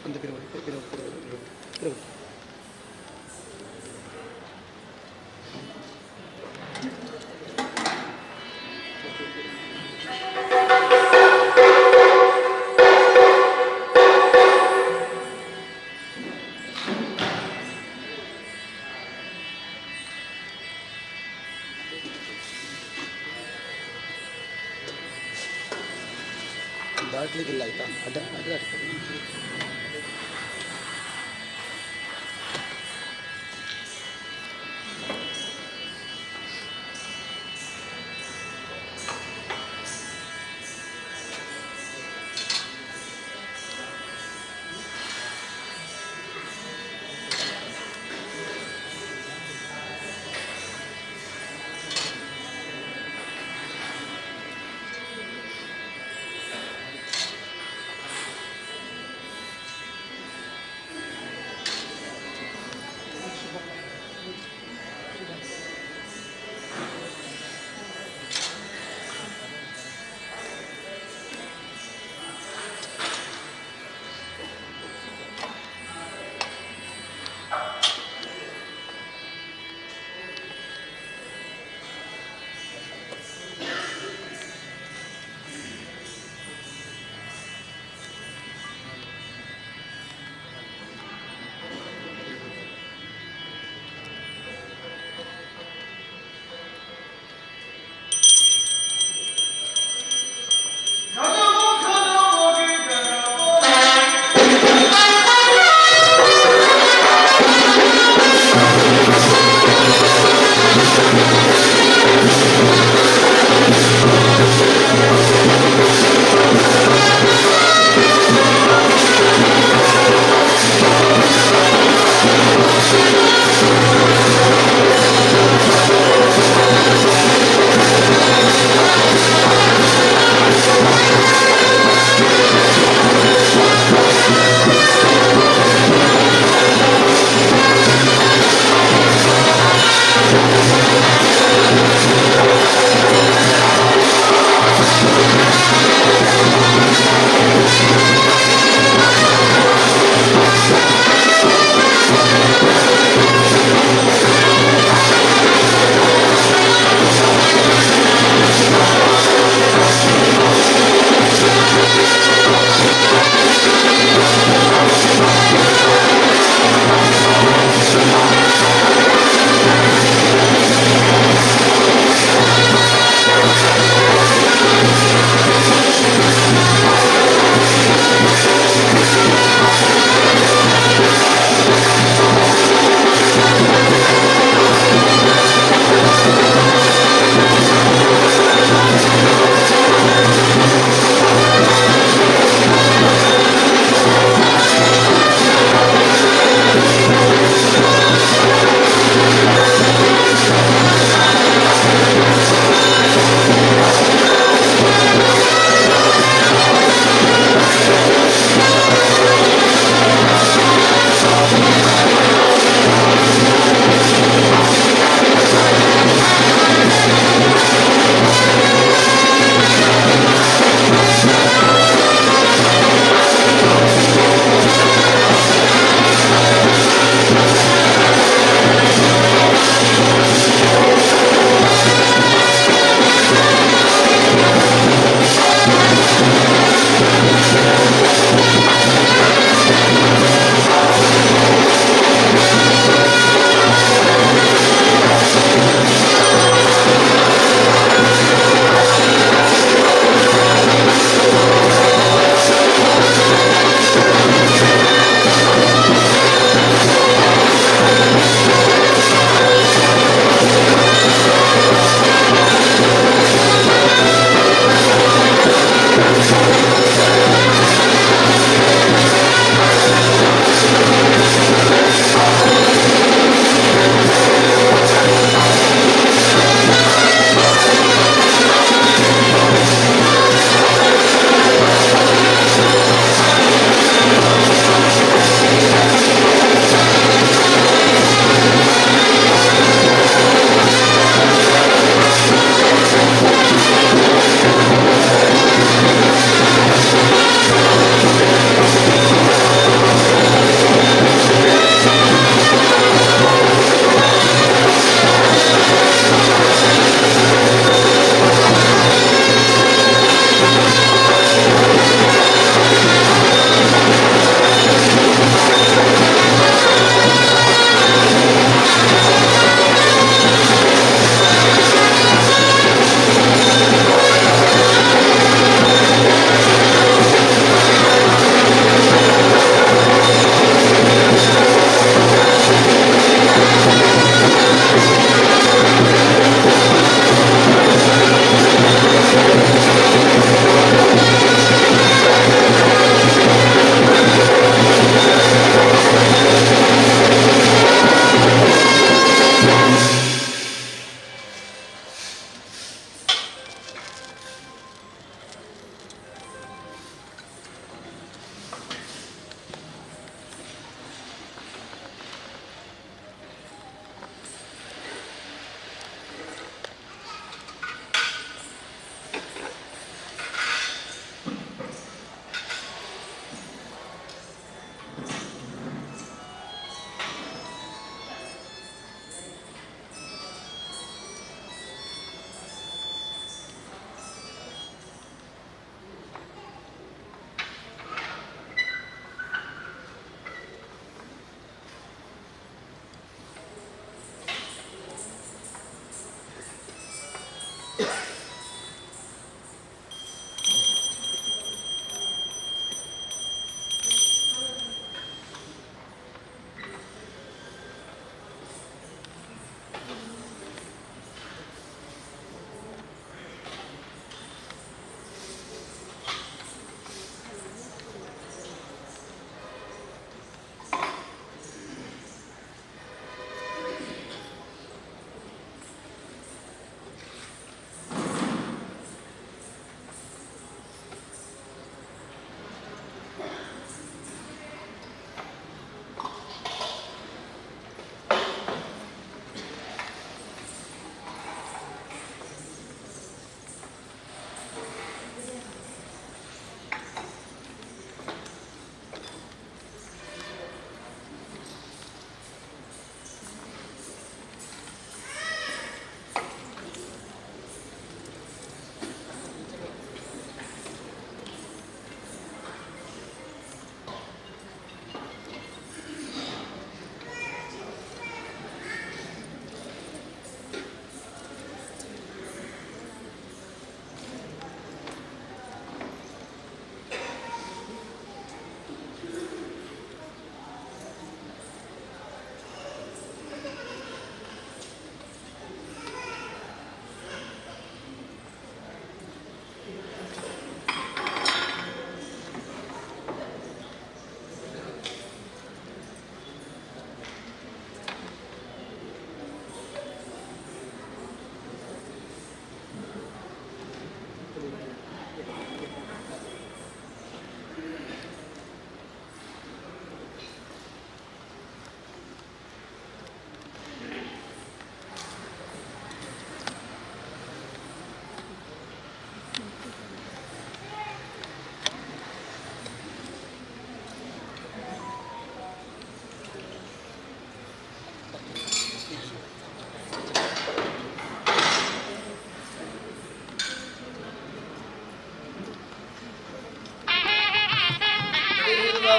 ಒಂದು ತಿರುಗು. ದಾಟ್ಲಿಕ್ಕಿಲ್ಲ ಆಯ್ತಾ? ಅಡ್ಡ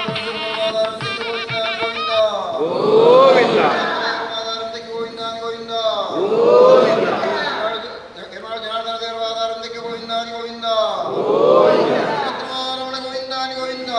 ಗೋವಿಂದ ಗೋವಿಂದ ಗೋವಿಂದ ಗೋವಿಂದ ಹೆಮಾಳ ಜನಾರ್ದನ ದೇವರ ಆಧಾರಕ್ಕೆ ಗೋವಿಂದ ಗೋವಿಂದ ಗೋವಿಂದ ರಮಣ ಗೋವಿಂದ ಗೋವಿಂದ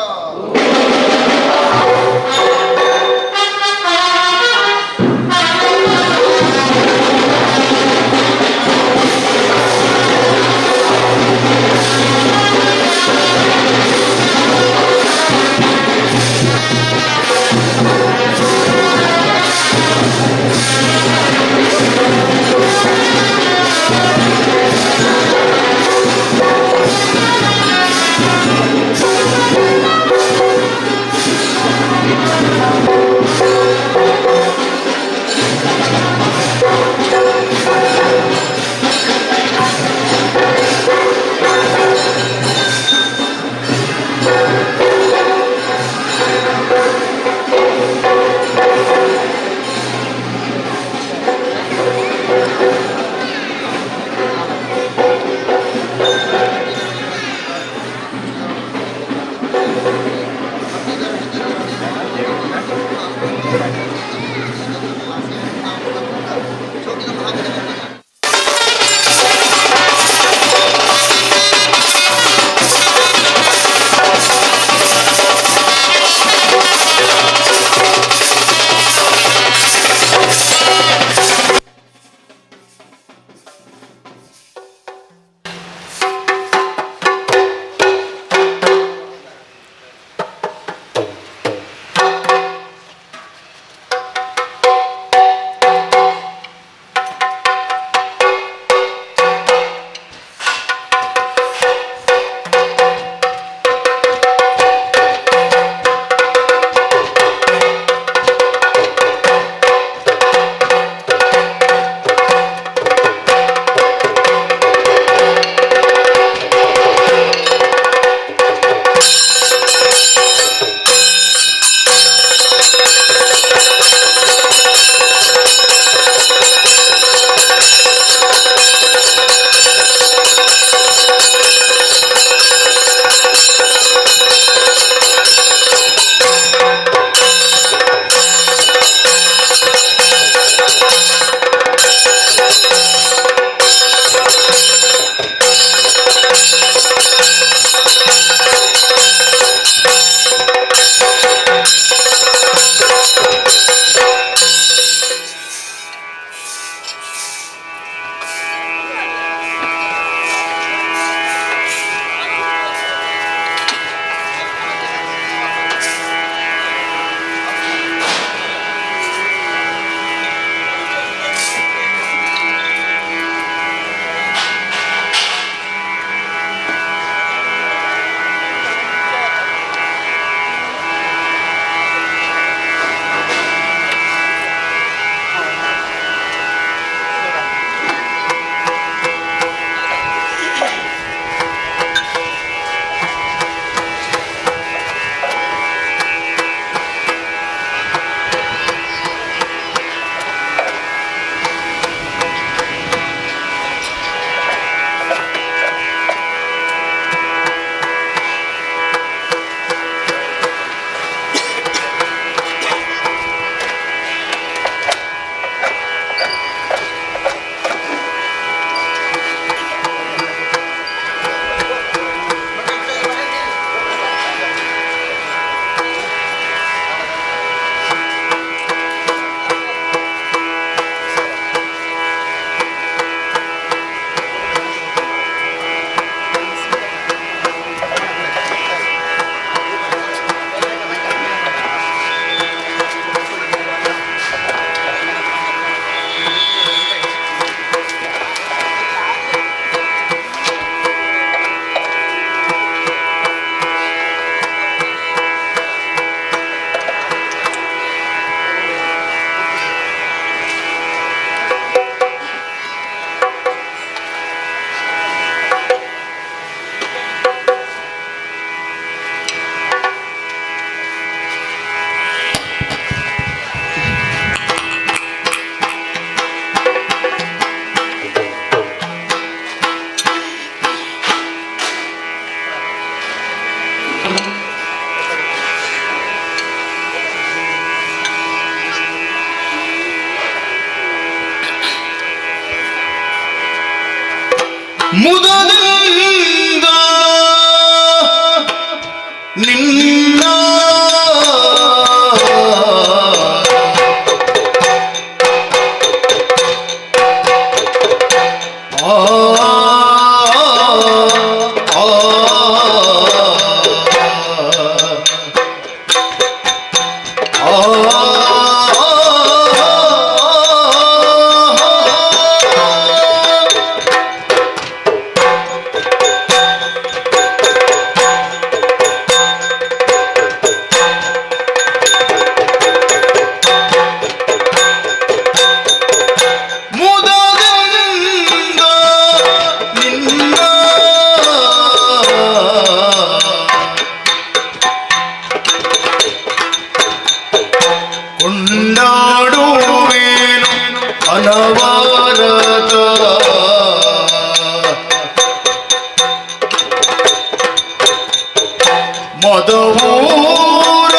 ಮದವೂರ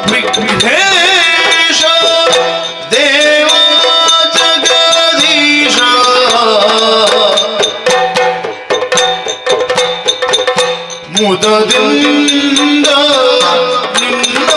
ವಿಘ್ನೇಶ ದೇವ ಜಗದೀಶ ಮುದದಿಂದ ನಿನ್ನ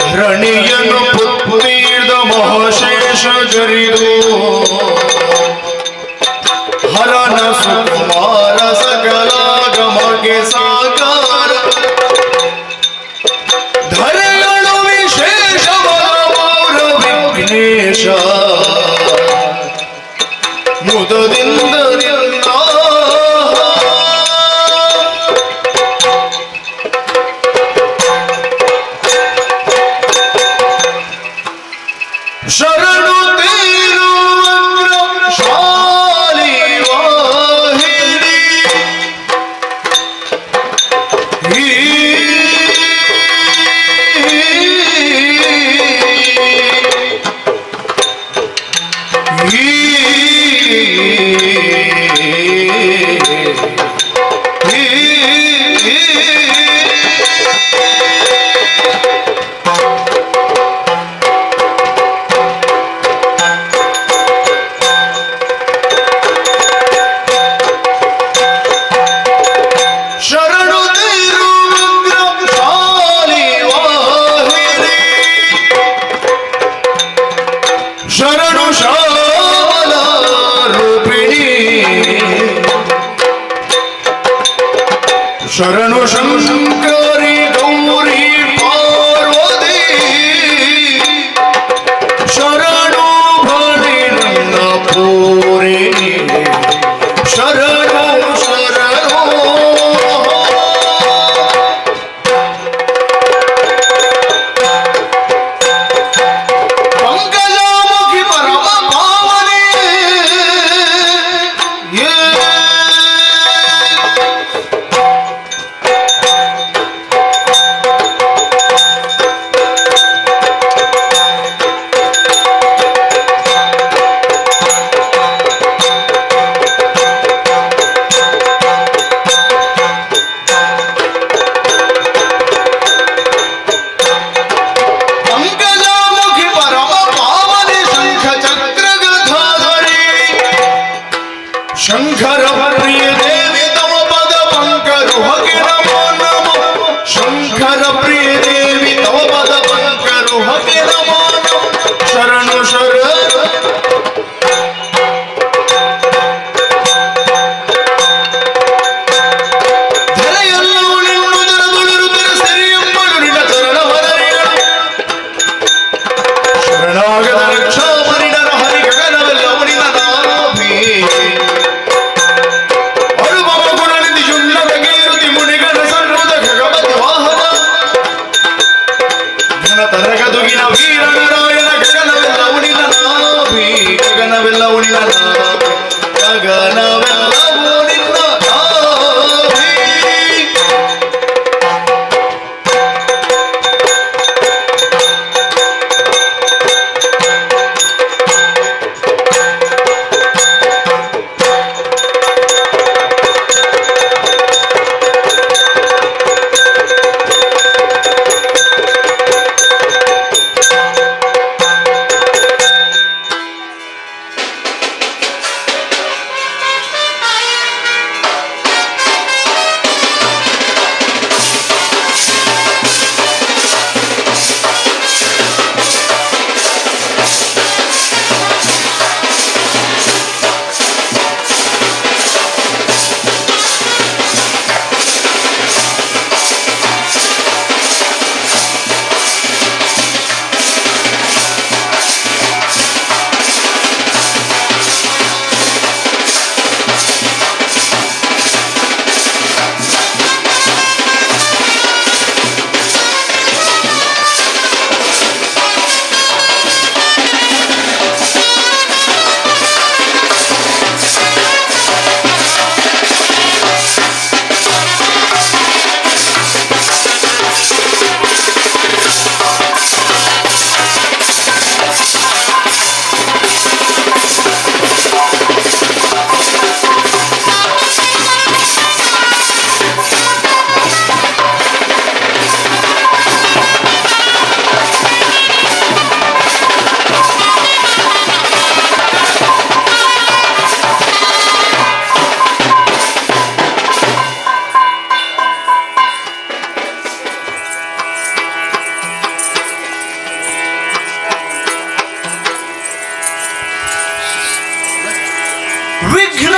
ಧರಣಿಯನ್ನು ಪುತ್ತೀರ್ದ ಮಹಾಶೇಷ ಜರಿದು ಹರನ ಸುಕುಮಾರ ಸಕಲ ಗಮಗೆ ಸಾಕಾರ ಧರೆಗಳು ವಿಶೇಷ ಬಲವೌರ ವಿಘ್ನೇಶ ಮುದದಿಂದ ಶರಣು ತೀರುವಂದ್ರ ಶಾಲಿ ವಾಹಿನಿ ಶರಣು ತೀರುವಂದ್ರ ಶಾಲಿ ವಾಹಿನಿ ಶರಣು ಶಾಲ ರೂಪಿಣಿ ಶರಣು ಶಂಕರಿ ಗೌರಿ ಪಾರ್ವತಿ ಶರಣು ಭಣಿ ನನ್ನ ಪೂರಿಣಿ ಶರಣು ಶರಣು ಪಂಕಜಾಮುಖಿ ಪರಮ ಪಾವನಿ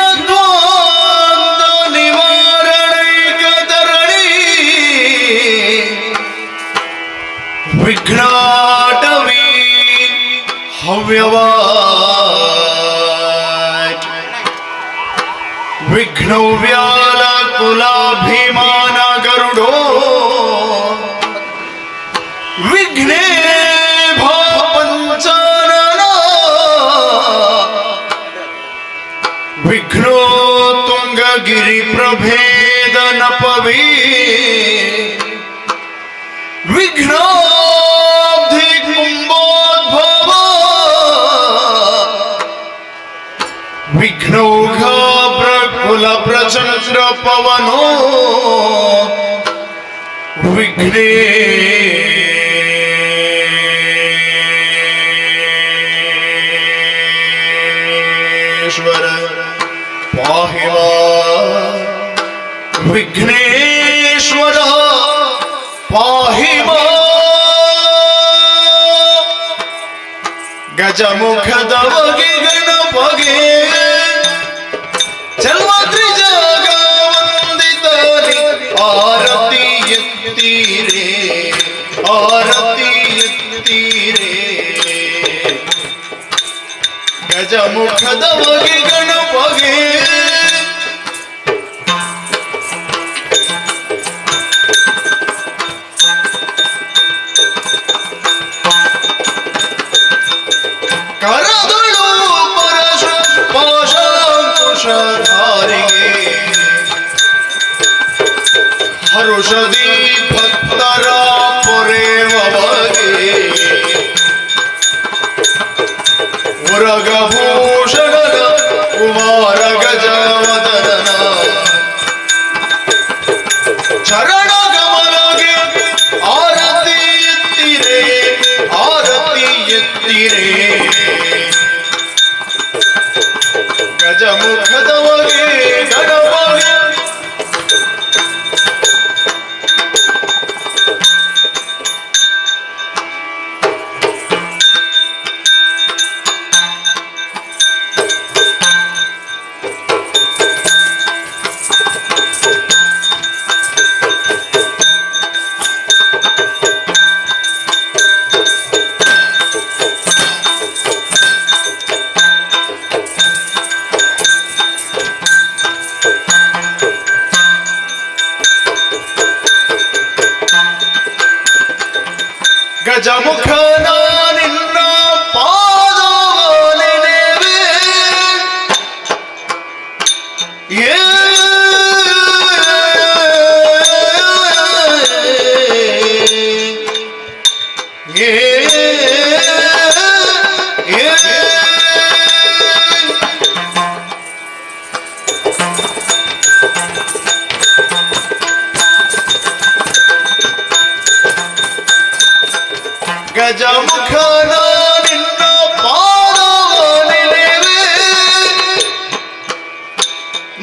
ವಿಘ್ನದ್ವಾಂತ ನಿವಾರಣೈಕತರಣಿ ವಿಘ್ನಾಟವಿ ಹವ್ಯವಾಟ್ ವಿಘ್ನವ್ಯಾಲ ಕುಲಾಭಿಮಾನ ಗರುಡೋ ವಿಘ್ನೇ ಪಂಚಾನನ ವಿಘ್ನೋ ತುಂಗಗಿರಿ ಪ್ರಭೇದನ ಪವಿ ವಿಘ್ನಾಬ್ಧಿ ಕುಂಭೋದ್ಭವ ವಿಘ್ನೌಘ ಪ್ರಕುಲ ಪ್ರಚಂದ್ರ ಪವನೋ ವಿಘ್ನೇಶ್ವರ ಪಾಹಿ ಮಾಂ ವಿಘ್ನೇಶ್ವರ ಪಾಹಿ ಮಾಂ ಗಜಮುಖದವಗೆ ಗಣಪಗೆ ಚಲ್ವಾದ್ರಿ ಜಾಗ ವಂದಿತರಿ ಆರತಿ ಎತ್ತೀರೆ ಆರತಿ ಎತ್ತೀರೆ ಗಜಮುಖದವಗೆ ಗಣಪಗೆ ಕರದಳು ಪರಶ ಪಾಶಾಂಕುಶಧಾರಿಗೆ ಹರುಷದಿ ಭಕ್ತರ ಪೊರೆವಗೆ ಉರಗಭೂಷಣನ ಕುಮಾರ ಗಜವದನನ ಚರಣ ಗಮನಗೆ ಆರತಿ ಎತ್ತಿರೆ ಆರತಿ ಎತ್ತಿರೆ ಗಜಮುಖದವಗೆ ಗಣಪಗೆ ಗಜಮುಖನ ನಿನ್ನ ಪಾದವನೆನೆವೆ ಗಜಮುಖನ ನಿನ್ನ ಪಾದವನೆನೆವೆ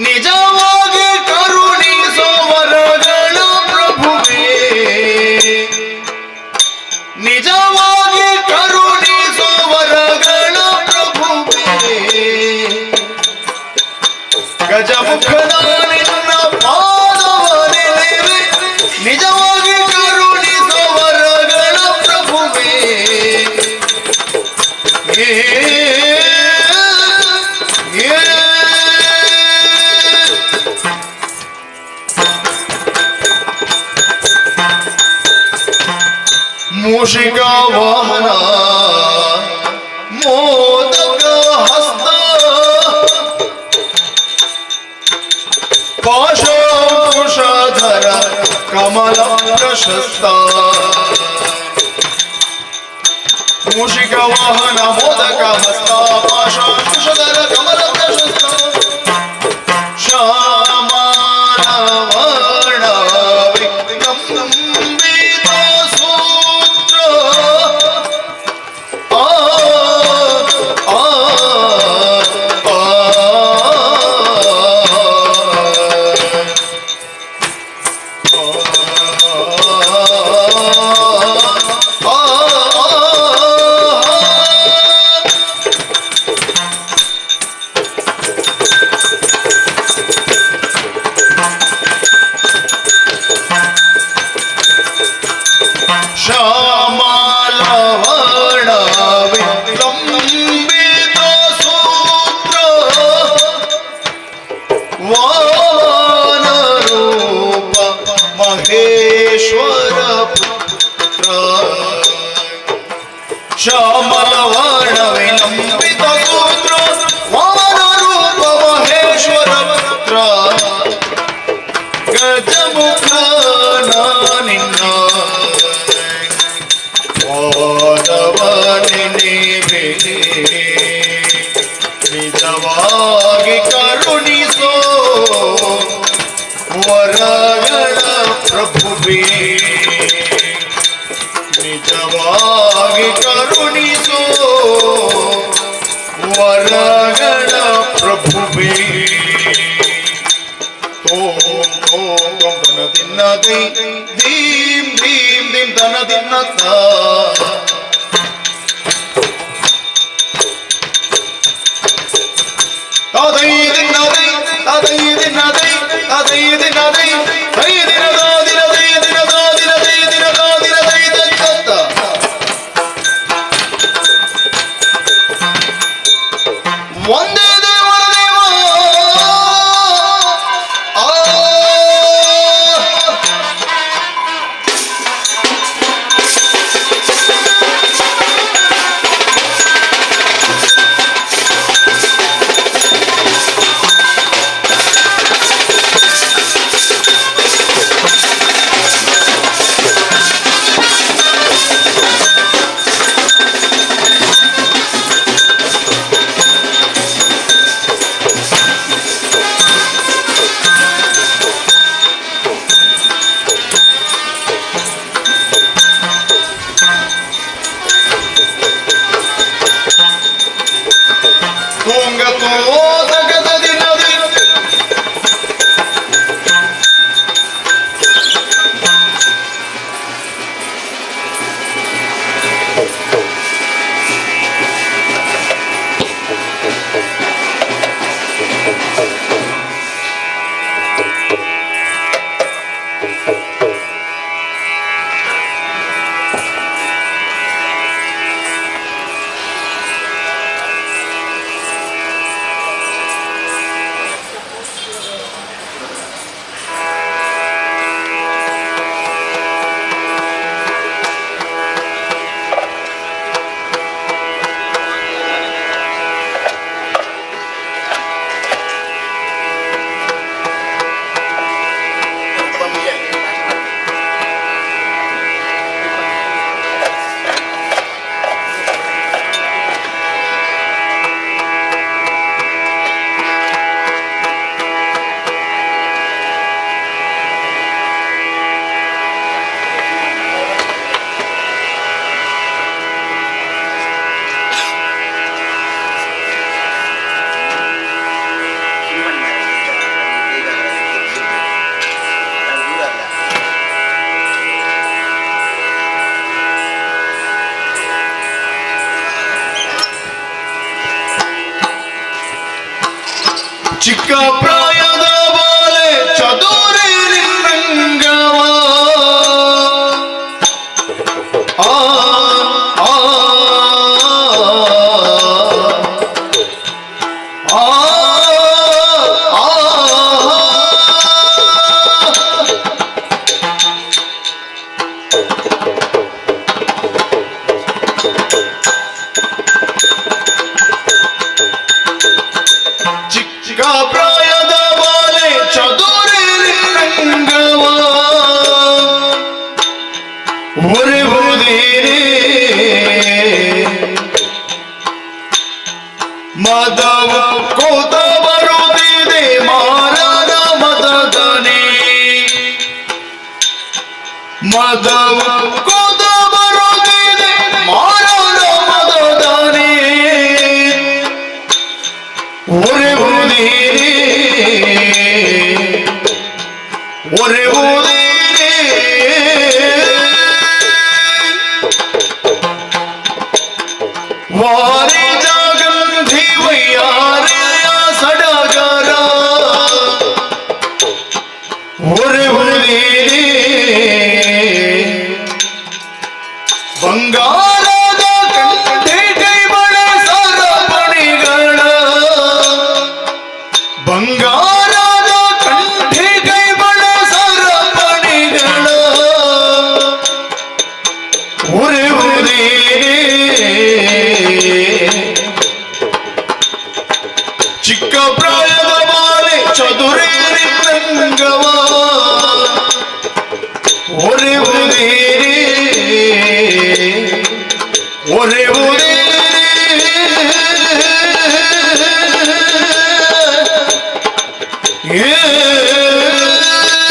ನಿಜವಾಗಿ ಕರುಣಿಸೋ ವರಗಳ ಪ್ರಭುವೇ ನಿಜವಾಗಿ ಕರುಣಿಸೋ ವರಗಳ ಪ್ರಭುವೇ ಗಜಮುಖನ ನಿನ್ನ ಪಾದವನೆನೆವೆ ನಿಜವಾಗಿ ಕರುಣಿಸೋ ವರಗಳ ಪ್ರಭುವೇ ಮೂಷಿಕ ವಾಹನ ಮೋದಕ ಹಸ್ತ ಪಾಶಾಂಕುಶಧರ ಕಮಲ ಪ್ರಶಸ್ತ ಮೂಷಿಕ ವಾಹನ ಮೋದಕ ಹಸ್ತ ಪಾಶಾಂಕುಶಧರ ಕಮಲ ಪ್ರಶಸ್ತ ಶ್ಯಾಮಾನವರ್ಣ ವಿಕಂಬಿತ ಸೂತ್ರ ವರಗಳ ಪ್ರಭುವೇ ನಿಜವಾಗಿ ಕರುಣಿಸೋ ವರಗಳ ಪ್ರಭುವೇ ಓಂ ದನ ದಿನ ದೈ ದೀಂ ದೀಂ ದೀಂ ದನ ದಿನ ತಾ ತದೈ ದಿನ ದೈ ತದೈ ದಿನ ದೈ ತದೈ ದಿನ ದೈ ದೈ ದಿನ ದಾ ದಿನ ದೈ ದಿನ ದಾ ದಿನ ದೈ ದಿನ ದಾ ದಿನ ದೈ ದತ್ತ ಒಂದೇ ದೇವರ ದೇವ ಆ ಚಿಕ್ಕ ಪ್ರಾಯದ ಬಾಲೆ ಚದುರಿ ರಂಗವ ಆ ಆ ಆ ಚಿಕ್ಕ ಪ್ರಾಯದ ಬಾಲೆ ಚದುರಿ ರಂಗವ ಒರೆವುದೇನೆ ಮದವ ಕೋತ ಬರುತ್ತಿದೆ ಮಾರದ ಮದದನೆ ಮದವ ಕೋತ ಬರುತ್ತಿದೆ ಮಾರದ ಮದದನೆ ಒರೆವುದೇನೆ ಒರೆವುದೇನೆ ವಾರೆ ಜಾಗಂಧಿ ವಯ್ಯಾರೆಯ ಸಡಗರ ಒರೆವುದೇನೆ ಬಂಗಾರದ ಕಂಠೆ ಕೈಬಳ ಸರಪಣಿಗಳ ಬಂಗಾರದ ಕಂಠೆ ಕೈಬಳ ಸರಪಣಿಗಳ ಒರೆವುದೇನೆ ಚಿಕ್ಕ ಪ್ರಾಯದ ಬಾಲೆ ಚದುರಿ ರಂಗವ ಒರೆವುದೇನೆ ಒರೆವುದೇನೆ Yeah.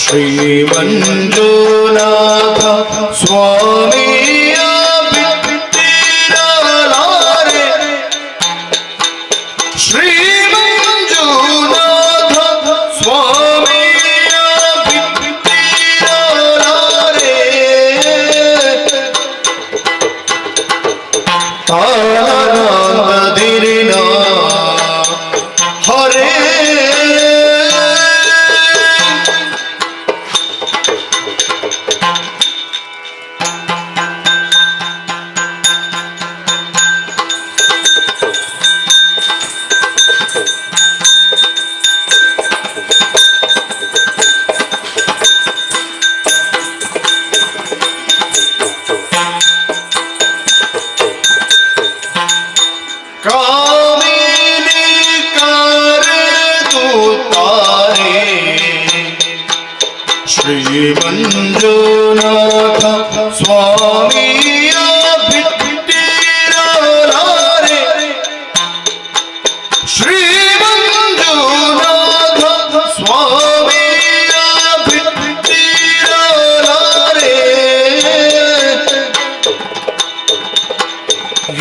ಶ್ರೀ ಮಂಜುನಾಥ ಸ್ವಾಮಿಯ ಬಿಟ್ಟಿರಲಾರೆ ಶ್ರೀ ಮಂಜುನಾಥ ಸ್ವಾಮಿಯ ಬಿಟ್ಟಿರಲಾರೆ ತಾನಂದದಿರಿನ ಹರೇ ಕಾಮಿನಿ ಕರೆದುತ್ತಾರೆ ಶ್ರೀ ಮಂಜುನಾಥ ಸ್ವಾಮಿಯ ಬಿಟ್ಟಿರಲಾರೆ ಶ್ರೀ ಮಂಜುನಾಥ ಸ್ವಾಮಿಯ ಬಿಟ್ಟಿರಲಾರೆ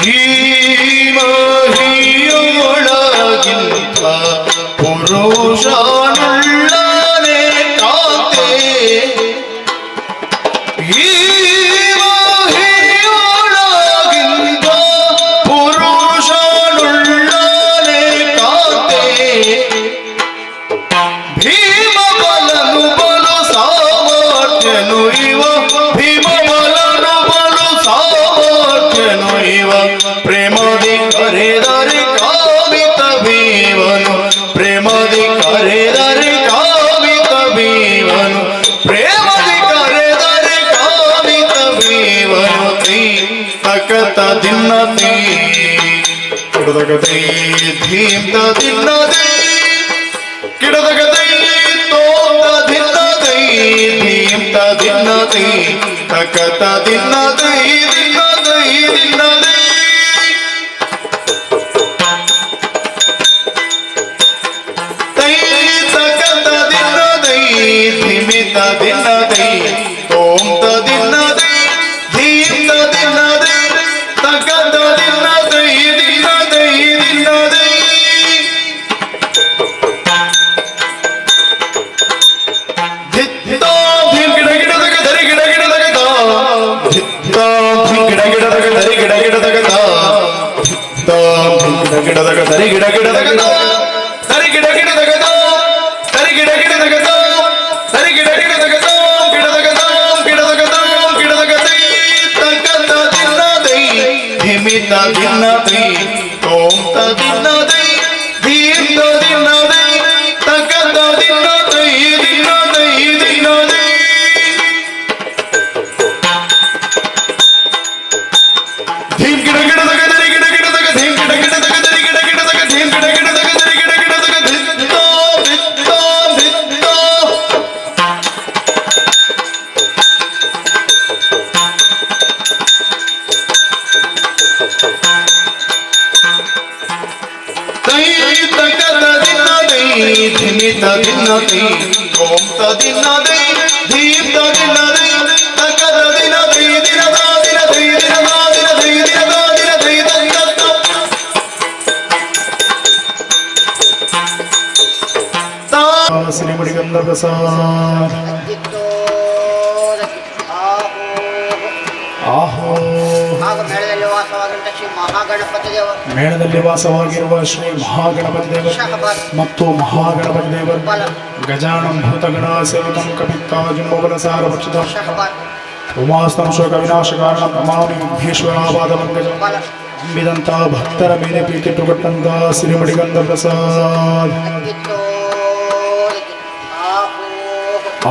ಈ ಮಹಿಯೊಳಗಿಂತ ಪುರುಷನುಳ್ಳನೆ ಕಾತೆ ಈ ಮಹಿಯೊಳಗಿಂತ ಪುರುಷನುಳ್ಳನೆ ಕಾತೆ ಭೀಮ ಬಲನು ಬಲು ಸಾಮರ್ಥ್ಯನು ಇವ ಭೀಮ ಬಲನು ಬಲು ಸಾಮರ್ಥ್ಯನು ಇವ ಪ್ರೇಮದಿ ಕರೆದರೆ ಕಾಮಿತ ಭೀಮನು ಪ್ರೇಮದಿ ಕರೆದರೆ ಕಾಮಿತ ಭೀಮನು ಪ್ರೇಮದಿ ಕರೆದರೆ ಕಾಮಿತ ಭೀಮನು ತಕತ ದಿನ್ನತಿ ಕಿಡದಗದೈ ಧೀಮ್ತ ದಿನ್ನದೈ ಕಿಡದಗದೈ ತೋತ ದಿನ್ನದೈ ಧೀಮ್ತ ದಿನ್ನದೈ ತಕತ ದಿನ್ನದೈ ದಿನ್ನದೈ ದಿನ್ನದೈ ತೈ ತಕತ ದಿನ್ನದೈ ಧಿಮಿತ ದಿನ್ನದೈ ತೋಂತ ದಿನ್ನದೈ ಧೀಮ್ತ ದಿನ್ನದೈ ತಕತ ದಿನ್ನದೈ ದಿನ್ನದೈ ದಿನ್ನದೈ ಧಿತ್ತ ಧಿಮ್ ಗಿಡ ಗಿಡದಗ ಧರಿ ಗಿಡ ಗಿಡದಗ ದ ಧಿತ್ತ ಧಿಮ್ ಗಿಡ ಗಿಡದಗ ಧರಿ ಗಿಡ ಗಿಡದಗ ದ ಧಿತ್ತ ಧಿಮ್ ಗಿಡ ಗಿಡದಗ ಧರಿ ಗಿಡ ಗಿಡದಗ ದ ಧರಿ ಗಿಡ ಗಿಡದಗ ದ ಧರಿ ಗಿಡ ಗಿಡದಗ ದ ಧರಿ ಗಿಡ ಗಿಡದಗ ದ ಗಿಡದಗ ದ ಗಿಡದಗ ದ ಗಿಡದಗ ದೈ ತಕತ ದಿನ್ನದೈ ಧಿಮಿತ ದಿನ್ನದೈ ತೋಂತ ದಿನ್ನದೈ ಧೀಮ್ತ ದಿನ್ನದೈ ತಕತ ದಿನ್ನದೈ ದಿನ್ನದೈ ದಿನ್ನದೈ ಧೀಮ್ ಗಿಡ ಗಿಡದಗ ಧರಿ ಗಿಡ ಗಿಡದಗ ಧೀಮ್ ಗಿಡ ಗಿಡದಗ ಧರಿ ಗಿಡ ಗಿಡದಗ ಧೀಮ್ ಗಿಡ ಗಿಡದಗ ಧರಿ ಗಿಡ ಗಿಡದಗ ಧಿತ್ತ ಧಿತ್ತ ಧಿತ್ತ ತೈ ತಕತ ದಿನ್ನದೈ ಧಿಮಿತ ದಿನ್ನದೈ ಓಂತ ದಿನ್ನದೈ ಧೀಮ್ತ ದಿನ್ನದೈ ತಕತ ದಿನ್ನದೈ ದಿನದ ದಿನದೈ ದಿನದ ದಿನದೈ ದಿನದ ದಿನದೈ ತಕತ ಶ್ರೀ ಮಡಿಗಂಧ ಪ್ರಸಾದ ಆಹೋ ಹಾಗೂ ಮೇಳದಲ್ಲಿ ವಾಸವಾಗಿದ್ದ ಶ್ರೀ ಮಹಾಗಣಪತಿ ದೇವರು ಮೇಳದಲ್ಲಿ ವಾಸವಾಗಿರುವ ಶ್ರೀ ಮಹಾಗಣಪತಿ ದೇವರು ಮತ್ತು ಮಹಾಗಣಪತಿ ದೇವರು ಗಜಾನಂ ಭೂತಗಣ ಸೇವಕಂ ಕಪಿತ್ತಾಜುಂಬಲ ಸಾರ ಭಕ್ಷಿತ ಉಮಾಸ್ತಂ ಶೋಕ ವಿನಾಶ ಕಾರಣ ನಮಾಮಿ ವಿಘ್ನೇಶ್ವರಾಪಾದ ಪಂಕಜ ಅಂಬಿದಂತ ಭಕ್ತರ ಮೇಲೆ ಪ್ರೀತಿಟ್ಟುಕೊಟ್ಟಂತ ಶ್ರೀ ಮಡಿಗಂಧ ಪ್ರಸಾದ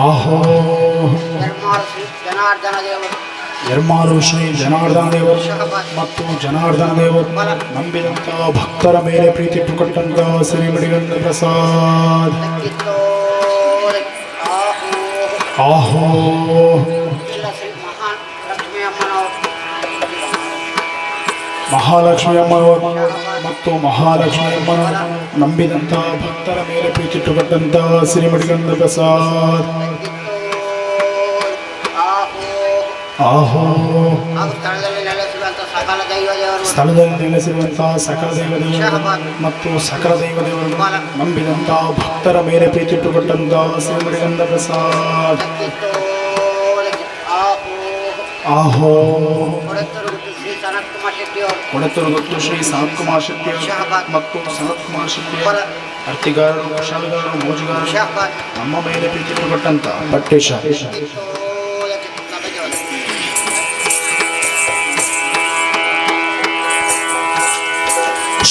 ಆಹೋ ಜನಾರ್ದನ ದೇವರು ಎರ್ಮಾರು ಶ್ರೀ ಜನಾರ್ದನ ದೇವರು ಮತ್ತು ಜನಾರ್ದನ ದೇವರು ನಂಬಿದಂತ ಭಕ್ತರ ಮೇಲೆ ಪ್ರೀತಿಟ್ಟುಕೊಟ್ಟಂತ ಶ್ರೀ ಮಡಿಗಂಧ ಪ್ರಸಾದ ಆಹೋ ಮಹಾಲಕ್ಷ್ಮಿ ಅಮ್ಮನವರು ಮತ್ತು ಮಹಾಲಕ್ಷ್ಮಿ ಅಮ್ಮನವರು ನಂಬಿದಂತ ಭಕ್ತರ ಮೇಲೆ ಪ್ರೀತಿಟ್ಟುಕೊಂಡಂತ ಸಿರಿಮಡಿಗಂಧ ಪ್ರಸಾದ್ ಆಹೋ ಹಾಗೂ ಸ್ಥಳದಲ್ಲಿ ನೆಲೆಸಿರುವಂತಹ ಸಕಲ ದೈವ ದೇವರು ಸ್ಥಳದಲ್ಲಿ ನೆಲೆಸಿರುವಂತಹ ಸಕಲ ದೈವ ದೇವರು ಮತ್ತು ಸಕಲ ದೈವ ದೇವರು ನಂಬಿದಂತ ಭಕ್ತರ ಮೇಲೆ ಪ್ರೀತಿಟ್ಟುಕೊಂಡಂತ ಸಿರಿಮಡಿಗಂಧ ಪ್ರಸಾದ್ ಆಹೋ ಶ್ರೀ ಸನತ್ ಕುಮಾರ್ ಶೆಟ್ಟಿಯವರು ಒಡೆತರು ಗೊತ್ತು ಶ್ರೀ ಸನತ್ ಕುಮಾರ್ ಶೆಟ್ಟಿ ಮತ್ತು ಸನತ್ ಕುಮಾರ್ ಶೆಟ್ಟಿ ಅರ್ತಿಗಾರರು ಕುಶಾಲಗಾರರು ಮೋಜುಗಾರರು ನಮ್ಮ ಮೇಲೆ ಪ್ರೀತಿಟ್ಟುಕೊಂಡಂತ ಪಟ್ಟೇಶ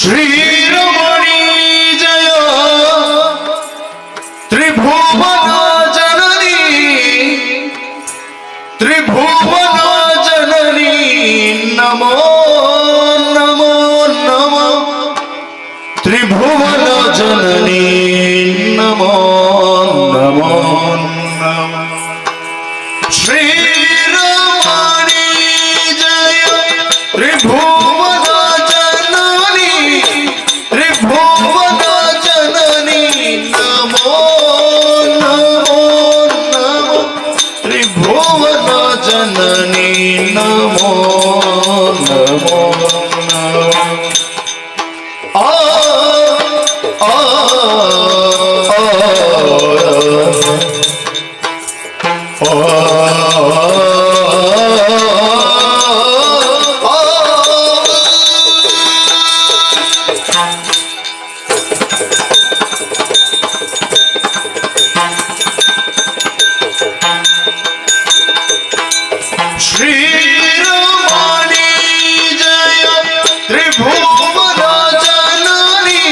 ಶ್ರೀರಮಣಿ ಜಯ ತ್ರಿಭುವನ ಜನನಿ ತ್ರಿಭುವನ ಜನನಿ ನಮೋ ನಮೋ ನಮೋ ತ್ರಿಭುವನ ಜನನಿ ನಮೋ ನಮೋ ನಮೋ ಶ್ರೀರಮಣಿ ಜಯ ತ್ರಿಭುವನ ಜನನಿ ತ್ರಿಭುವನ ಜನನಿ ನಮೋ ನಮೋ ನಮೋ ತ್ರಿಭುವನ ಜನನಿ ನಮೋ ನಮೋ ನಮೋ ಆ ಆ ಶ್ರೀರಮಣಿ ಜಯ ತ್ರಿಭುವನ ಜನನಿ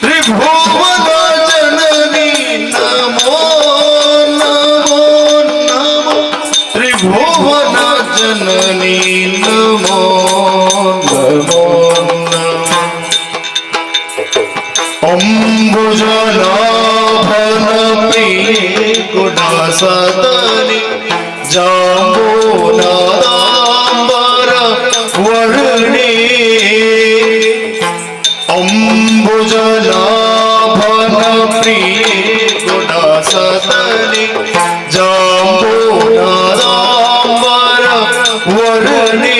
ತ್ರಿಭುವನ ಜನನಿ ನಮೋ ನಮೋ ನಮೋ ತ್ರಿಭುವನ ಜನನಿ ನಮೋ ನಮೋ ನಮೋ ಅಂಬುಜನಾಭನ ಪ್ರಿಯ ಗುಣ ಸದನಿ ಜಾಂಬೂನಾದಾಂಬರ ವರ್ಣಿ ಅಂಬುಜನಾಭನ ಪ್ರಿಯ ಗುಣ ಸದನಿ ಜಾಂಬೂನಾದಾಂಬರ ವರ್ಣಿ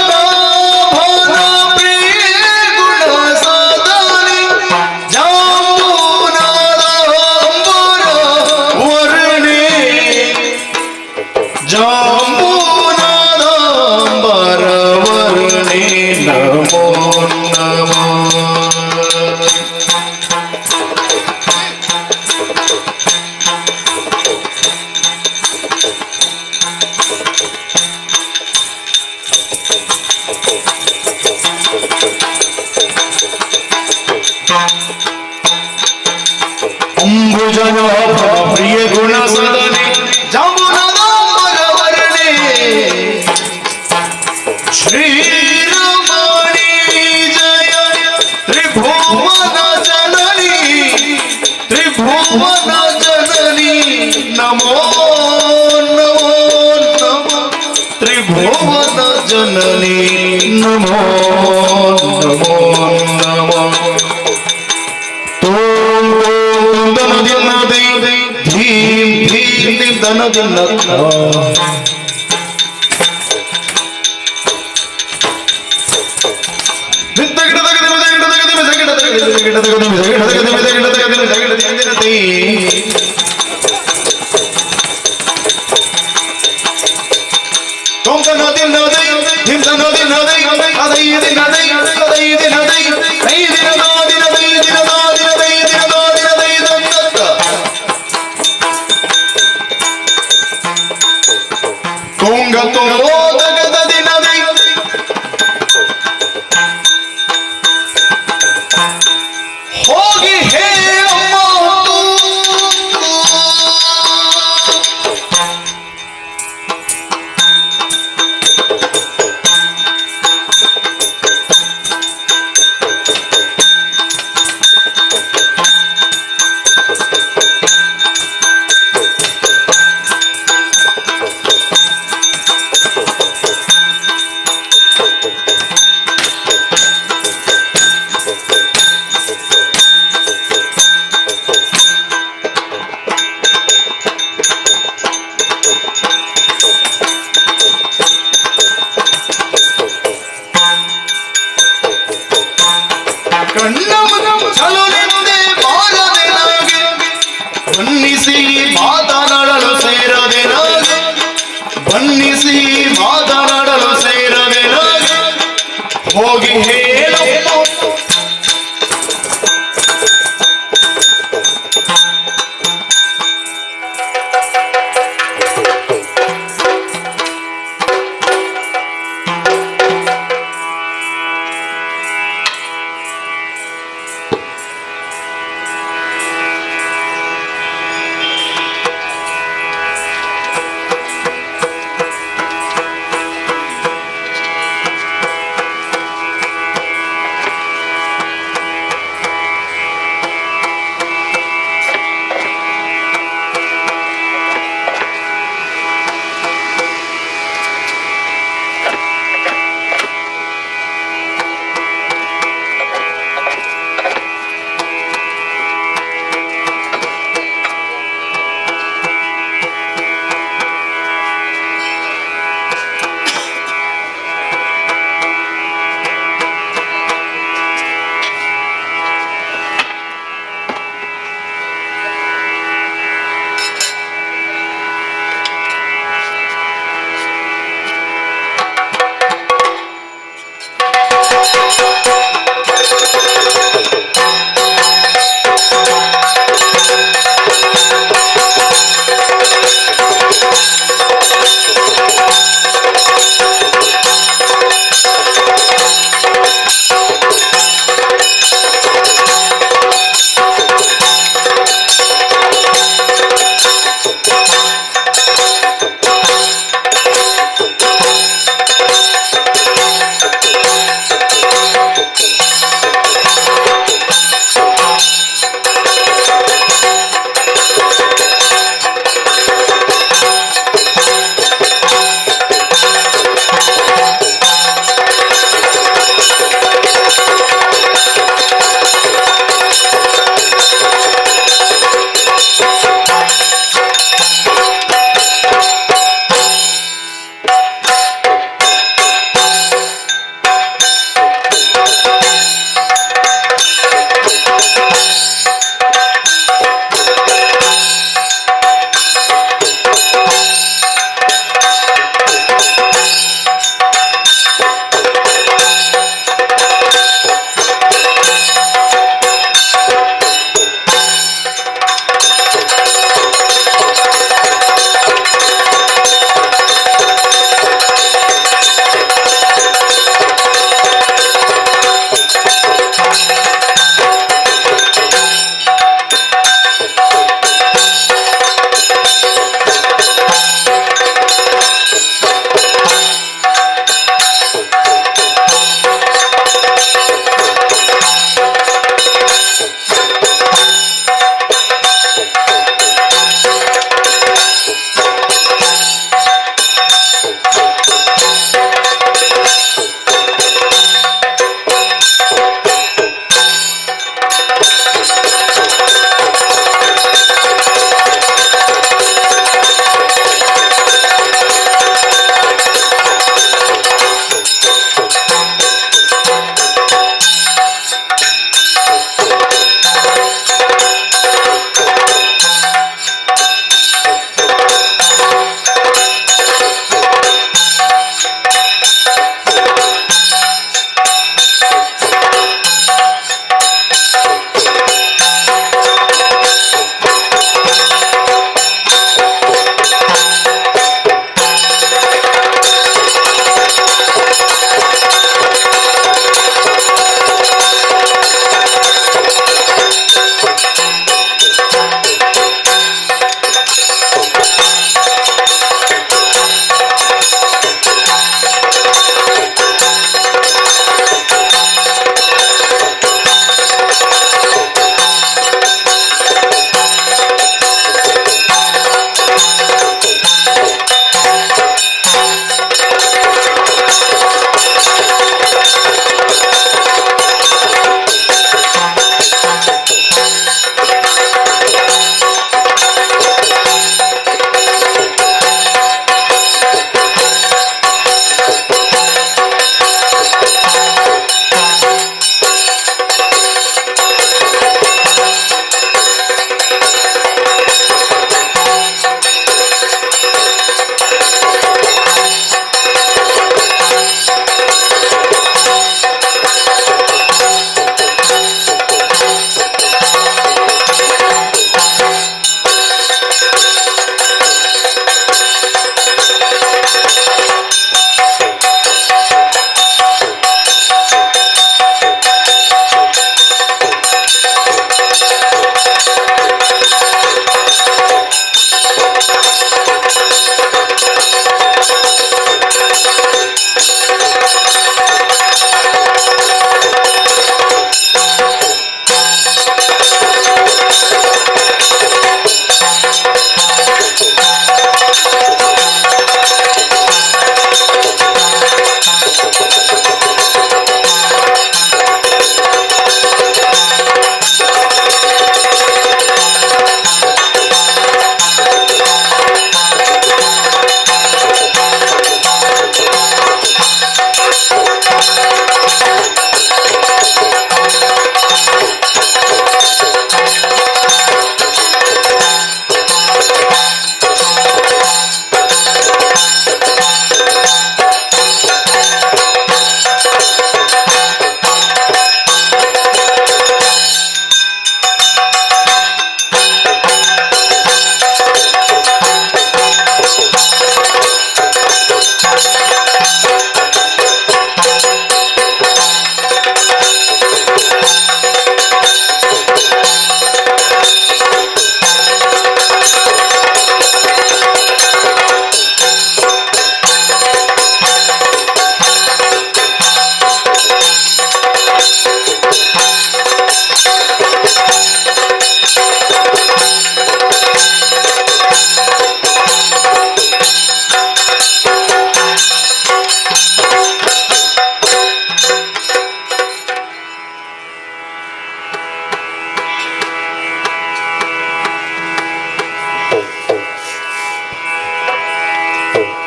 ಅಂಬುಜನಾಭನ ಪ್ರಿಯ ಗುಣ ಸದನಿ ಜಾಂಬೂನಾದಾಂಬರ ವರ್ಣಿ ಜಾಂಬೂನಾದಾಂಬರ ವರ್ಣಿ ನಮೋ ನಮೋ ಅಂಬುಜನಾಭ ಪ್ರಿಯ ಗುಣ ಸದನಿ ಜಾಂಬೂನಾದಾಂಬರ ವರ್ಣಿ ಶ್ರೀರಮಣಿ ಜಯ ತ್ರಿಭುವನ ಜನನಿ ತ್ರಿಭುವನ ಜನನಿ ನಮೋ ನಮೋ ನಮೋ ತ್ರಿಭುವನ ಜನನಿ ನಮೋ ನಮೋ ನಮೋ ದನ ದಿನ ಧೀಂ ಧೀಂ ದನ ದಿನ ಹೋ ಕಣ್ಣ ಚಲುನೆಂದೇ ಬಾರದೆ ನಾಗೆ ಬನ್ನಿಸಿ ಮಾತನಾಡಲು ಸೇರದೆ ನಾಗೆ ಬನ್ನಿಸಿ ಮಾತನಾಡಲು ಸೇರದೆ ನಾಗೆ ಹೋಗಿ ಹೇಳು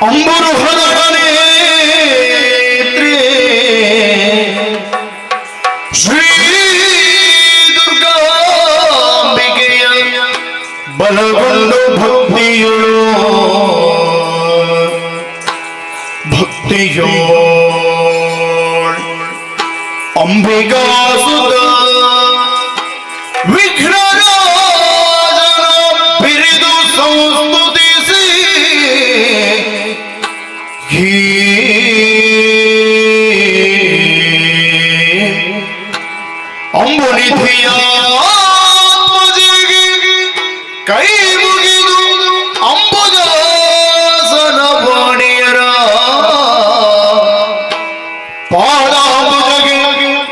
ಅಂಬುರುಹನೇತ್ರಿ ಶ್ರೀ ದುರ್ಗಾಂಬಿಕೆಯ ಬಲಗೊಂಡು ಭಕ್ತಿಯೋ ಅಂಬಿಕಾ ಸುತ ವಿಘ್ನರಾಜನ ಬಿರಿದು ಸಂಸ್ತುತಿಸಿ ಅಂಬುನಿಧಿಯ ಕೈ ಮುಗಿದು ಅಂಬುಜಾಸನ ವಾಣಿಯರ ಪಾದಾಂಬುಜಗೆ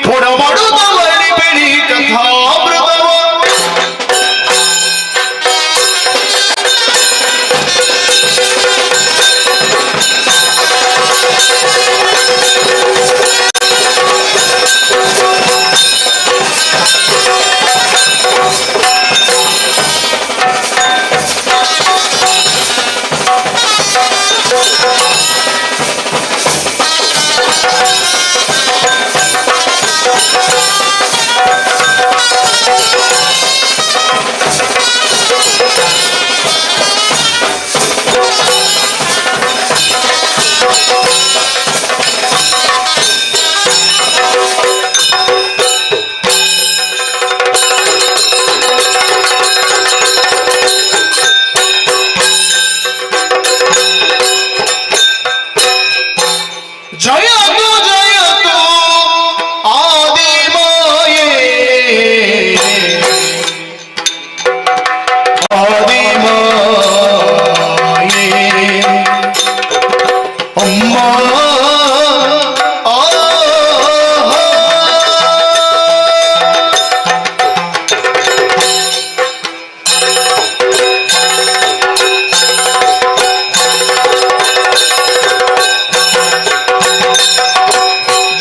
ಕೊಡಬಡುತ್ತ ಬಳಿಬಿಡಿ ಕಥಾಮೃತವ ಜಯತು ಜಯತು ಆದಿಮಾಯೇ ಆದಿಮಾಯೇ ಅಮ್ಮ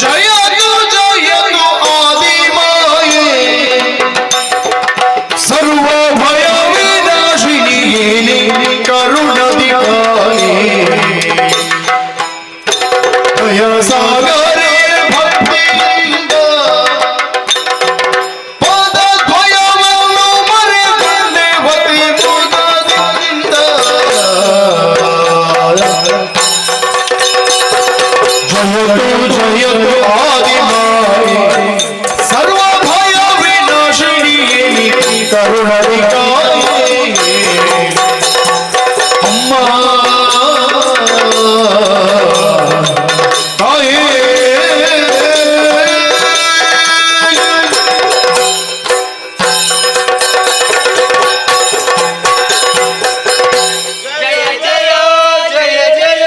ಜಯತು ಜಯತು ಆದಿಮಾಯೇ ಸರ್ವ ಭಯ ವಿನಾಶಿನಿಯೇ ಕರುಣದಿ ಕಾಯೇ ದಯ ಸಾಗರೇ ಭಕ್ತಿಯಿಂದ ಪದದ್ವಯವನ್ನು ಮರೆತಂದೆ ವತಿ ಮುದದಿಂದ ಜಯತು ಜಯತು ಆದಿಮಾಯೇ ಸರ್ವ ಭಯ ವಿನಾಶಿನಿಯೇ ಕರುಣದಿ ಕಾಯೇ ಅಮ್ಮ ತಾಯೇ ಜಯ ಜಯ ಜಯ ಜಯ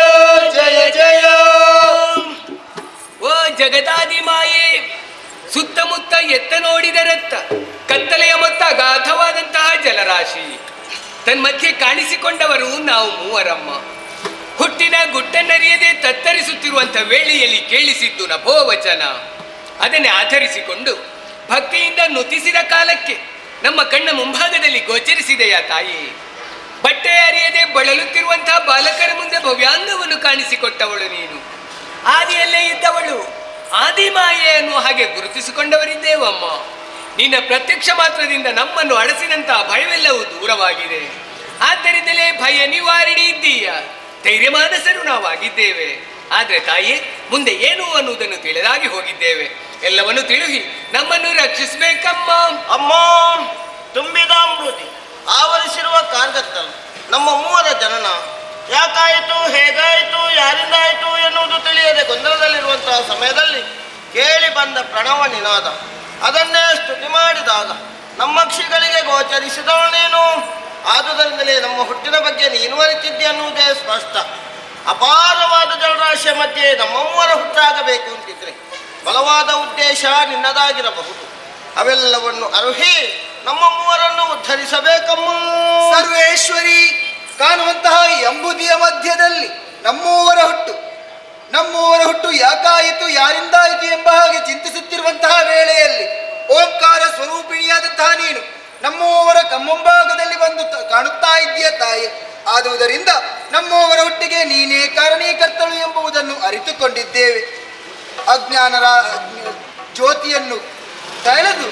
ಜಯ ಜಯ ಓ ಜಗದಾದಿ ಮಾಯೆ ಸುತ್ತಮುತ್ತ ಎತ್ತ ನೋಡಿದರೆತ್ತ ಕತ್ತಲೆಯ ಮೊತ್ತ ಅಗಾಧವಾದಂತಹ ಜಲರಾಶಿ ತನ್ಮಧ್ಯೆ ಕಾಣಿಸಿಕೊಂಡವರು ನಾವು ಮೂವರಮ್ಮ. ಹುಟ್ಟಿನ ಗುಟ್ಟನ್ನರಿಯದೆ ತತ್ತರಿಸುತ್ತಿರುವಂಥ ವೇಳೆಯಲ್ಲಿ ಕೇಳಿಸಿದ್ದು ನಭೋವಚನ. ಅದನ್ನೇ ಆಧರಿಸಿಕೊಂಡು ಭಕ್ತಿಯಿಂದ ನುತಿಸಿದ ಕಾಲಕ್ಕೆ ನಮ್ಮ ಕಣ್ಣ ಮುಂಭಾಗದಲ್ಲಿ ಗೋಚರಿಸಿದೆಯಾ ತಾಯಿ. ಬಟ್ಟೆ ಅರಿಯದೆ ಬಳಲುತ್ತಿರುವಂತಹ ಬಾಲಕರ ಮುಂದೆ ಭವ್ಯಾಂಗವನ್ನು ಕಾಣಿಸಿಕೊಟ್ಟವಳು ನೀನು. ಆದಿಯಲ್ಲೇ ಇದ್ದವಳು ಆದಿಮಾಯೆ ಅನ್ನುವ ಹಾಗೆ ಗುರುತಿಸಿಕೊಂಡವರಿದ್ದೇವಮ್ಮ. ನಿನ್ನ ಪ್ರತ್ಯಕ್ಷ ಮಾತ್ರದಿಂದ ನಮ್ಮನ್ನು ಅಳಸಿದಂತಹ ಭಯವೆಲ್ಲವೂ ದೂರವಾಗಿದೆ. ಆದ್ದರಿಂದಲೇ ಭಯ ನಿವಾರಣೆ ಇದ್ದೀಯ. ಧೈರ್ಯಮಾನಸರು ನಾವಾಗಿದ್ದೇವೆ. ಆದ್ರೆ ತಾಯಿ, ಮುಂದೆ ಏನು ಅನ್ನುವುದನ್ನು ತಿಳಿದಾಗಿ ಹೋಗಿದ್ದೇವೆ. ಎಲ್ಲವನ್ನು ತಿಳಿಸಿ ನಮ್ಮನ್ನು ರಕ್ಷಿಸಬೇಕಮ್ಮ. ಅಮ್ಮ ತುಂಬಿದ ಅಮೃತಿ ಆವರಿಸಿರುವ ಕಾರ್ಗತ್ತಲು ನಮ್ಮ ಮೂವರ ಜನನ ಯಾಕಾಯಿತು, ಹೇಗಾಯಿತು, ಯಾರಿಂದಾಯಿತು ಎನ್ನುವುದು ತಿಳಿಯದೆ ಗೊಂದಲದಲ್ಲಿರುವಂತಹ ಸಮಯದಲ್ಲಿ ಕೇಳಿ ಬಂದ ಪ್ರಣವ ನಿನಾದ, ಅದನ್ನೇ ಸ್ತುತಿ ಮಾಡಿದಾಗ ನಮ್ಮಕ್ಷಿಗಳಿಗೆ ಗೋಚರಿಸಿದವಳು ನೀನು. ಆದುದರಿಂದಲೇ ನಮ್ಮ ಹುಟ್ಟಿನ ಬಗ್ಗೆ ನೀನು ಅರಿತಿದ್ದೆ ಅನ್ನುವುದೇ ಸ್ಪಷ್ಟ. ಅಪಾರವಾದ ಜಲರಾಶಿಯ ಮಧ್ಯೆ ನಮ್ಮ ಮೂವರ ಹುಟ್ಟಾಗಬೇಕು ಅಂತಿದ್ರೆ ಬಲವಾದ ಉದ್ದೇಶ ನಿನ್ನದಾಗಿರಬಹುದು. ಅವೆಲ್ಲವನ್ನು ಅರುಹಿ ನಮ್ಮ ಮೂವರನ್ನು ಉದ್ಧರಿಸಬೇಕಮ್ಮ. ಸರ್ವೇಶ್ವರಿ, ಕಾಣುವಂತಹ ಈ ಅಂಬುದಿಯ ಮಧ್ಯದಲ್ಲಿ ನಮ್ಮೂವರ ಹುಟ್ಟು ಯಾಕಾಯಿತು, ಯಾರಿಂದಾಯಿತು ಎಂಬ ಹಾಗೆ ಚಿಂತಿಸುತ್ತಿರುವಂತಹ ವೇಳೆಯಲ್ಲಿ ಓಂಕಾರ ಸ್ವರೂಪಿಣಿಯಾದಂತಹ ನೀನು ನಮ್ಮೂವರ ಕಮ್ಮುಂಭಾಗದಲ್ಲಿ ಬಂದು ಕಾಣುತ್ತಾ ಇದ್ದೀಯ ತಾಯಿ. ಆದುದರಿಂದ ನಮ್ಮವರ ಒಟ್ಟಿಗೆ ನೀನೇ ಕಾರಣೀಕರ್ತಳು ಎಂಬುದನ್ನು ಅರಿತುಕೊಂಡಿದ್ದೇವೆ. ಅಜ್ಞಾನರ ಜ್ಯೋತಿಯನ್ನು ತಳೆದು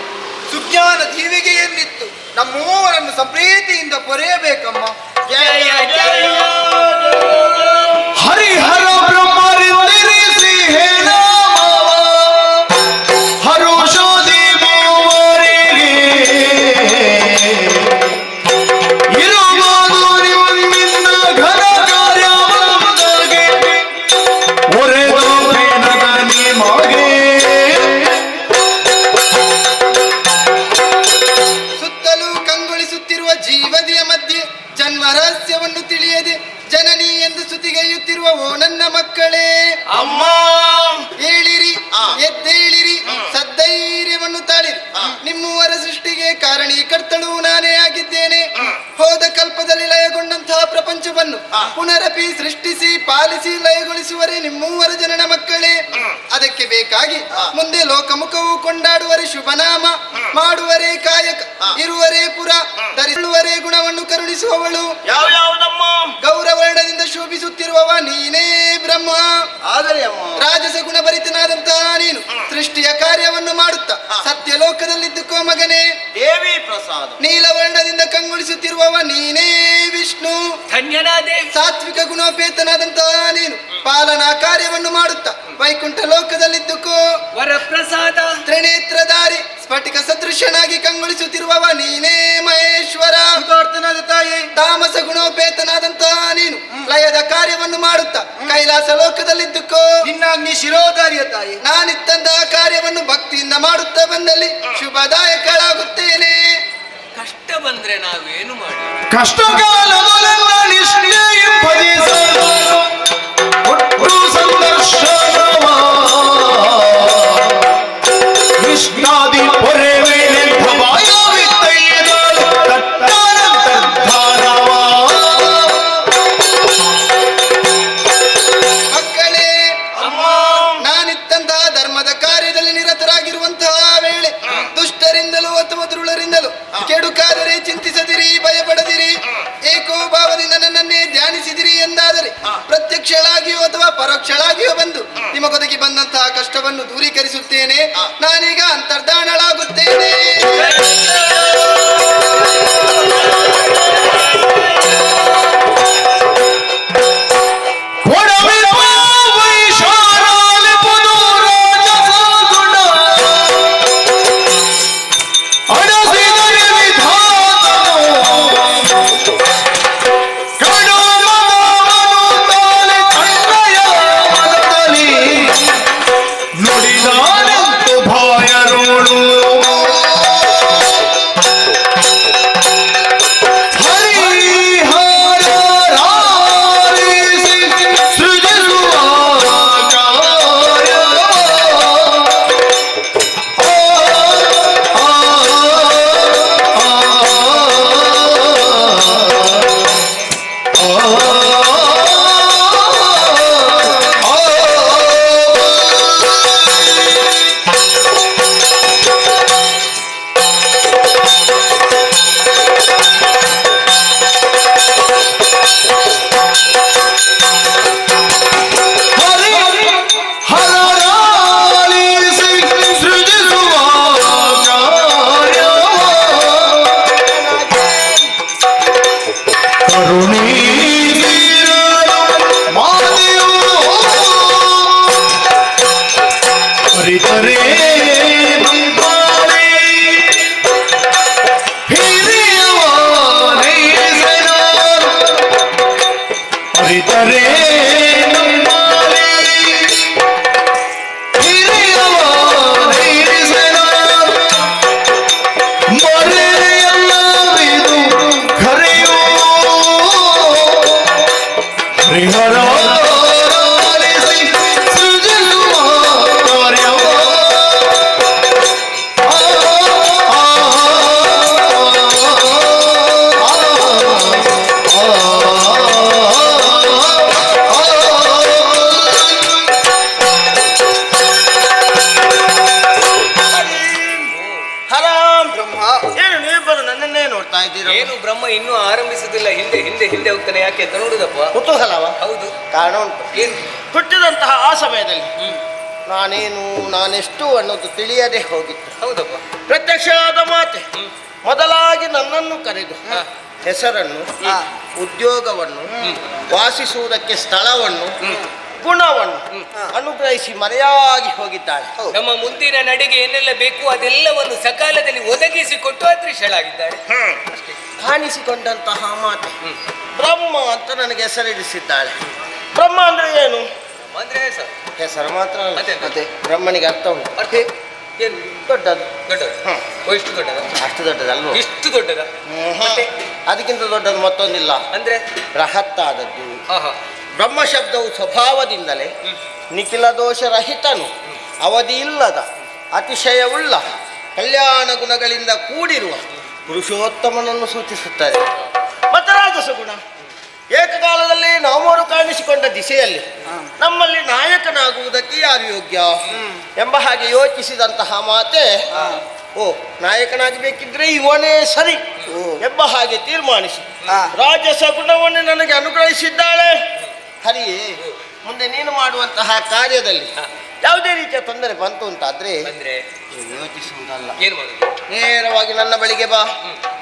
ಸುಜ್ಞಾನ ದೀವಿಗೆಯನ್ನಿತ್ತು ನಮ್ಮೂವರನ್ನು ಸಂಪ್ರೀತಿಯಿಂದ ಪೊರೆಯಬೇಕಮ್ಮ. ಜಯ ಜಯ ಹರಿಹರ ಬ್ರಹ್ಮರಿಂದಿರಿಸಿ ಹೇಳಾಮವ ಹರುಷೋದಿ ಮೂವರಿಗೆ ಇರುವುದು ನಿಮ್ಮಿಂದ ಘನ ಕಾರ್ಯವಾಗೆ ಒರೆದು ಪ್ರೇಮದ ನಿಮಗೆ ಸುತ್ತಲೂ ಕಂಗೊಳಿಸುತ್ತಿರುವ ಜೀವದಿಯ ಮಧ್ಯೆ ಜನ್ಮ ರಹಸ್ಯವನ್ನು ತಿಳಿಯದೆ ಜನನಿ ಎಂದು ಸುತಿಗೆಯುತ್ತಿರುವ ಓ ನನ್ನ ಮಕ್ಕಳೇ, ಅಮ್ಮ ಏಳಿರಿ, ಎದ್ದೇಳಿರಿ, ಸದ್ದೈರ್ಯವನ್ನು ತಾಳಿರಿ. ನಿಮ್ಮೂವರ ಸೃಷ್ಟಿಗೆ ಕಾರಣೀಕರ್ತಳು ನಾನೇ ಆಗಿದ್ದೇನೆ. ಹೋದ ಕಲ್ಪದಲ್ಲಿ ಲಯಗೊಂಡಂತಹ ಪ್ರಪಂಚವನ್ನು ಪುನರಪಿ ಸೃಷ್ಟಿಸಿ ಪಾಲಿಸಿ ಲಯಗೊಳಿಸುವರೆ ನಿಮ್ಮೂವರ ಜನನ ಮಕ್ಕಳೇ. ಅದಕ್ಕೆ ಬೇಕಾಗಿ ಮುಂದೆ ಲೋಕಮುಖವು ಕೊಂಡಾಡುವರೆ ಶುಭನಾಮ, ಮಾಡುವರೇ ಕಾಯಕ, ಇರುವರೇ ಪುರ, ಧರಿಸುವರೇ ಗುಣವನ್ನು ಕರುಣಿಸುವವಳು. ಯಾವ್ಯಾವುದಮ್ಮ? ಗೌರವರ್ಣದಿಂದ ಶೋಭಿಸುತ್ತಿರುವವ ನೀನೇ ಬ್ರಹ್ಮ. ಆದರೆ ಅಮ್ಮ ರಾಜಸ ಗುಣಭರಿತನಾದಂತಹ ನೀನು ಸೃಷ್ಟಿಯ ಕಾರ್ಯವನ್ನು ಮಾಡುತ್ತಾ ಸತ್ಯಲೋಕದಲ್ಲಿದ್ದಕ್ಕೋ ಮಗನೇ. ದೇವಿ ಪ್ರಸಾದ ನೀಲವರ್ಣದಿಂದ ಕಂಗೊಳಿಸುತ್ತಿರುವವ ನೀನೇ ವಿಷ್ಣು. ಧನ್ಯನಾದೆ. ಸಾತ್ವಿಕ ಗುಣೋಪೇತನಾದಂತಹ ನೀನು ಪಾಲನಾ ಕಾರ್ಯವನ್ನು ಮಾಡುತ್ತಾ ವೈಕುಂಠ ಲೋಕದಲ್ಲಿದ್ದಕ್ಕೋ ವರಪ್ರಸಾದ. ತ್ರಿನೇತ್ರಧಾರಿ ಸ್ಫಟಿಕ ಸದೃಶನಾಗಿ ಕಂಗೊಳಿಸುತ್ತಿರುವವ ನೀನೇ ಮಹೇಶ್ವರ. ತಾಯಿ ತಾಮಸ ಗುಣೋಪೇತನಾದಂತಹ ನೀನು ಲಯದ ಕಾರ್ಯವನ್ನು ಮಾಡುತ್ತಾ ಕೈಲಾಸ ಲೋಕದಲ್ಲಿದ್ದಕ್ಕೋ ನಿನ್ನಾಗ್ನಿ ಶಿರೋಧಾರಿಯ ತಾಯಿ. ನಾನಿತ್ತಂತಹ ಕಾರ್ಯವನ್ನು ಭಕ್ತಿಯಿಂದ ಮಾಡುತ್ತಾ ಬಂದಲ್ಲಿ ಶುಭದಾಯಕಳಾಗುತ್ತೇನೆ. ಕಷ್ಟ ಬಂದ್ರೆ ನಾವೇನು ಮಾಡಿ? ಕಷ್ಟಕಾಲದಲ್ಲೆಲ್ಲ ನಿಷ್ಠೆಯಿಂಪದಿಸಲು ಒಟ್ಟು ಸಂದರ್ಶನವ ನಿಷ್ಠಾದಿ ಪೊರೆವೇನೆಂಥ ವಾಯುವಿತ್ತಯ್ಯನಾದ ತಟ್ಟಾನಂತರ್ಧಾರವ. ಮಕ್ಕಳೇ, ಅಮ್ಮ ನಾನಿತ್ತಂತಹ ಧರ್ಮದ ಕಾರ್ಯದಲ್ಲಿ ನಿರತರಾಗಿರುವಂತಹ ವೇಳೆ ದುಷ್ಟರಿಂದಲೂ ಅಥವಾ ದುರುಳರಿಂದಲೂ ಕೆಡುಕಾದರೆ ಚಿಂತಿಸದಿರಿ, ಭಯಪಡದಿರಿ. ಏಕೋಭಾವದಿಂದ ನನ್ನನ್ನೇ ಧ್ಯಾನಿಸಿದಿರಿ ಎಂದಾದರೆ ಪ್ರತ್ಯಕ್ಷಳಾಗಿಯೋ ಅಥವಾ ಪರೋಕ್ಷಳಾಗಿಯೋ ಬಂದು ನಿಮಗೊದಗಿ ಬಂದಂತಹ ಕಷ್ಟವನ್ನು ದೂರೀಕರಿಸುತ್ತೇನೆ. ನಾನೀಗ ಅಂತರ್ಧಾನಳಾಗುತ್ತೇನೆ. ಕೊಡವಿರುವ ವೈಶಾಲಾಲಿ ಪುನರಾಜಸಗುಣ ಅಡಸಿದರೆ ವಿಧಾತನು ಕಡು ಮನವನ್ನು ತಾಳಿ ತನ್ನಯ ಮನದಲ್ಲಿ ನುಡಿದಾನೆಂತು ಭಯ ಏನು ಬ್ರಹ್ಮ ಇನ್ನೂ ಆರಂಭಿಸುದಿಲ್ಲ, ಹಿಂದೆ ಹಿಂದೆ ಹಿಂದೆ ಹೋಗ್ತಾನೆ, ಯಾಕೆ ಅಂತ ನೋಡುದಪ್ಪ. ಕುತೂಹಲವ ಹೌದು. ಕಾರಣ ಉಂಟು. ಏನು? ಹುಟ್ಟಿದಂತಹ ಆ ಸಮಯದಲ್ಲಿ ನಾನೇನು ನಾನೆಷ್ಟು ಅನ್ನೋದು ತಿಳಿಯದೆ ಹೋಗಿತ್ತು. ಹೌದಪ್ಪ. ಪ್ರತ್ಯಕ್ಷವಾದ ಮಾತೆ ಮೊದಲಾಗಿ ನನ್ನನ್ನು ಕರೆದು ಹೆಸರನ್ನು, ಉದ್ಯೋಗವನ್ನು, ವಾಸಿಸುವುದಕ್ಕೆ ಸ್ಥಳವನ್ನು, ಗುಣವನ್ನು ಅನುಗ್ರಹಿಸಿ ಮರೆಯಾಗಿ ಹೋಗಿದ್ದಾಳೆ. ನಮ್ಮ ಮುಂದಿನ ನಡೆಗೆ ಏನೆಲ್ಲ ಬೇಕು ಅದೆಲ್ಲವನ್ನು ಸಕಾಲದಲ್ಲಿ ಒದಗಿಸಿಕೊಟ್ಟು ಅದೃಶ್ಯಳಾಗಿದ್ದಾಳೆ. ಕಾಣಿಸಿಕೊಂಡಂತಹ ಮಾತೆ ಬ್ರಹ್ಮ ಅಂತ ನನಗೆ ಹೆಸರಿಡಿಸಿದ್ದಾಳೆ. ಬ್ರಹ್ಮ ಅಂದ್ರೆ ಏನು? ಅಂದ್ರೆ ಹೆಸರು ಮಾತ್ರ ಅಲ್ಲ, ಮತ್ತೆ? ಮತ್ತೆ ಬ್ರಹ್ಮನಿಗೆ ಅರ್ಥ ಉಂಟು. ಅರ್ಥ ಏನು? ದೊಡ್ಡದು. ದೊಡ್ಡದು. ಇಷ್ಟು ದೊಡ್ಡದ? ಅಷ್ಟು ದೊಡ್ಡದಲ್ವ? ಇಷ್ಟು ದೊಡ್ಡದ? ಮತ್ತೆ ಅದಕ್ಕಿಂತ ದೊಡ್ಡದು ಮತ್ತೊಂದಿಲ್ಲ. ಅಂದ್ರೆ ಬೃಹತ್ತಾದದ್ದು. ಹಾ. ಬ್ರಹ್ಮ ಶಬ್ದವು ಸ್ವಭಾವದಿಂದಲೇ ನಿಖಿಲ ದೋಷರಹಿತನು, ಅವಧಿ ಇಲ್ಲದ, ಅತಿಶಯವುಳ್ಳ, ಕಲ್ಯಾಣ ಗುಣಗಳಿಂದ ಕೂಡಿರುವ ಪುರುಷೋತ್ತಮನನ್ನು ಸೂಚಿಸುತ್ತದೆ. ಮತ್ತು ರಾಜಸ ಗುಣ ಏಕಕಾಲದಲ್ಲಿ ನಾಮವರು ಕಾಣಿಸಿಕೊಂಡ ದಿಶೆಯಲ್ಲಿ ನಮ್ಮಲ್ಲಿ ನಾಯಕನಾಗುವುದಕ್ಕೆ ಯಾರು ಯೋಗ್ಯ ಎಂಬ ಹಾಗೆ ಯೋಚಿಸಿದಂತಹ ಮಾತೆ, ಓ ನಾಯಕನಾಗಬೇಕಿದ್ರೆ ಇವನೇ ಸರಿ ಎಂಬ ಹಾಗೆ ತೀರ್ಮಾನಿಸಿ ರಾಜಸ ಗುಣವನ್ನು ನನಗೆ ಅನುಗ್ರಹಿಸಿದ್ದಾಳೆ. ಹರಿಯೇ, ಮುಂದೆ ನೀನು ಮಾಡುವಂತಹ ಕಾರ್ಯದಲ್ಲಿ ಯಾವುದೇ ರೀತಿಯ ತೊಂದರೆ ಬಂತು ಅಂತಾದ್ರೆ ಯೋಚಿಸುವುದಲ್ಲ, ಏನು ಮಾಡುದು? ನೇರವಾಗಿ ನನ್ನ ಬಳಿಗೆ ಬಾ,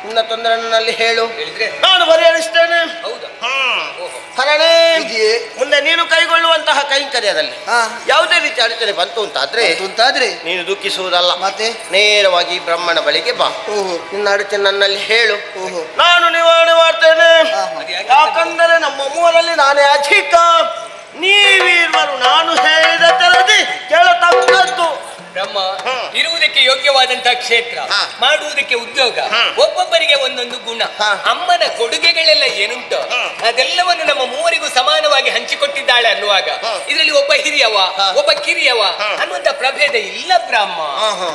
ನಿನ್ನ ತೊಂದರೆ ನನ್ನಲ್ಲಿ ಹೇಳು, ಹೇಳಿದ್ರೆ ನಾನು ಪರಿಹರಿಸ್ತೇನೆ. ಹೌದಾ? ಹರಣೆ, ಮುಂದೆ ನೀನು ಕೈಗೊಳ್ಳುವಂತಹ ಕೈಂಕರ್ಯದಲ್ಲಿ ಯಾವುದೇ ರೀತಿ ಅಡಚಣೆ ಬಂತು ಅಂತಾದ್ರೆ ನೀನು ದುಃಖಿಸುವುದಲ್ಲ, ಮತ್ತೆ ನೇರವಾಗಿ ಬ್ರಹ್ಮನ ಬಳಿಗೆ ಬಾ, ನಿನ್ನ ಅಡಚಣೆ ನನ್ನಲ್ಲಿ ಹೇಳು, ನಾನು ನಿವಾರಣೆ ಮಾಡ್ತೇನೆ. ಯಾಕಂದರೆ ನಮ್ಮ ಮೂರಲ್ಲಿ ನಾನೇ ಅಧಿಕ, ನೀವೀರ್ವರು ನಾನು ಹೇಳಿದ ತರದಿ ಕೇಳತಕ್ಕದ್ದು. ಬ್ರಹ್ಮ ಇರುವುದಕ್ಕೆ ಯೋಗ್ಯವಾದಂತಹ ಕ್ಷೇತ್ರ, ಮಾಡುವುದಕ್ಕೆ ಉದ್ಯೋಗ, ಒಬ್ಬೊಬ್ಬರಿಗೆ ಒಂದೊಂದು ಗುಣ, ಅಮ್ಮನ ಕೊಡುಗೆಗಳೆಲ್ಲ ಏನುಂಟು ಅದೆಲ್ಲವನ್ನು ನಮ್ಮ ಮೂವರಿಗೂ ಸಮಾನವಾಗಿ ಹಂಚಿಕೊಟ್ಟಿದ್ದಾಳೆ ಅನ್ನುವಾಗ ಇದರಲ್ಲಿ ಒಬ್ಬ ಹಿರಿಯವ ಒಬ್ಬ ಕಿರಿಯವ ಅನ್ನುವಂತ ಪ್ರಭೇದ ಇಲ್ಲ ಬ್ರಹ್ಮ.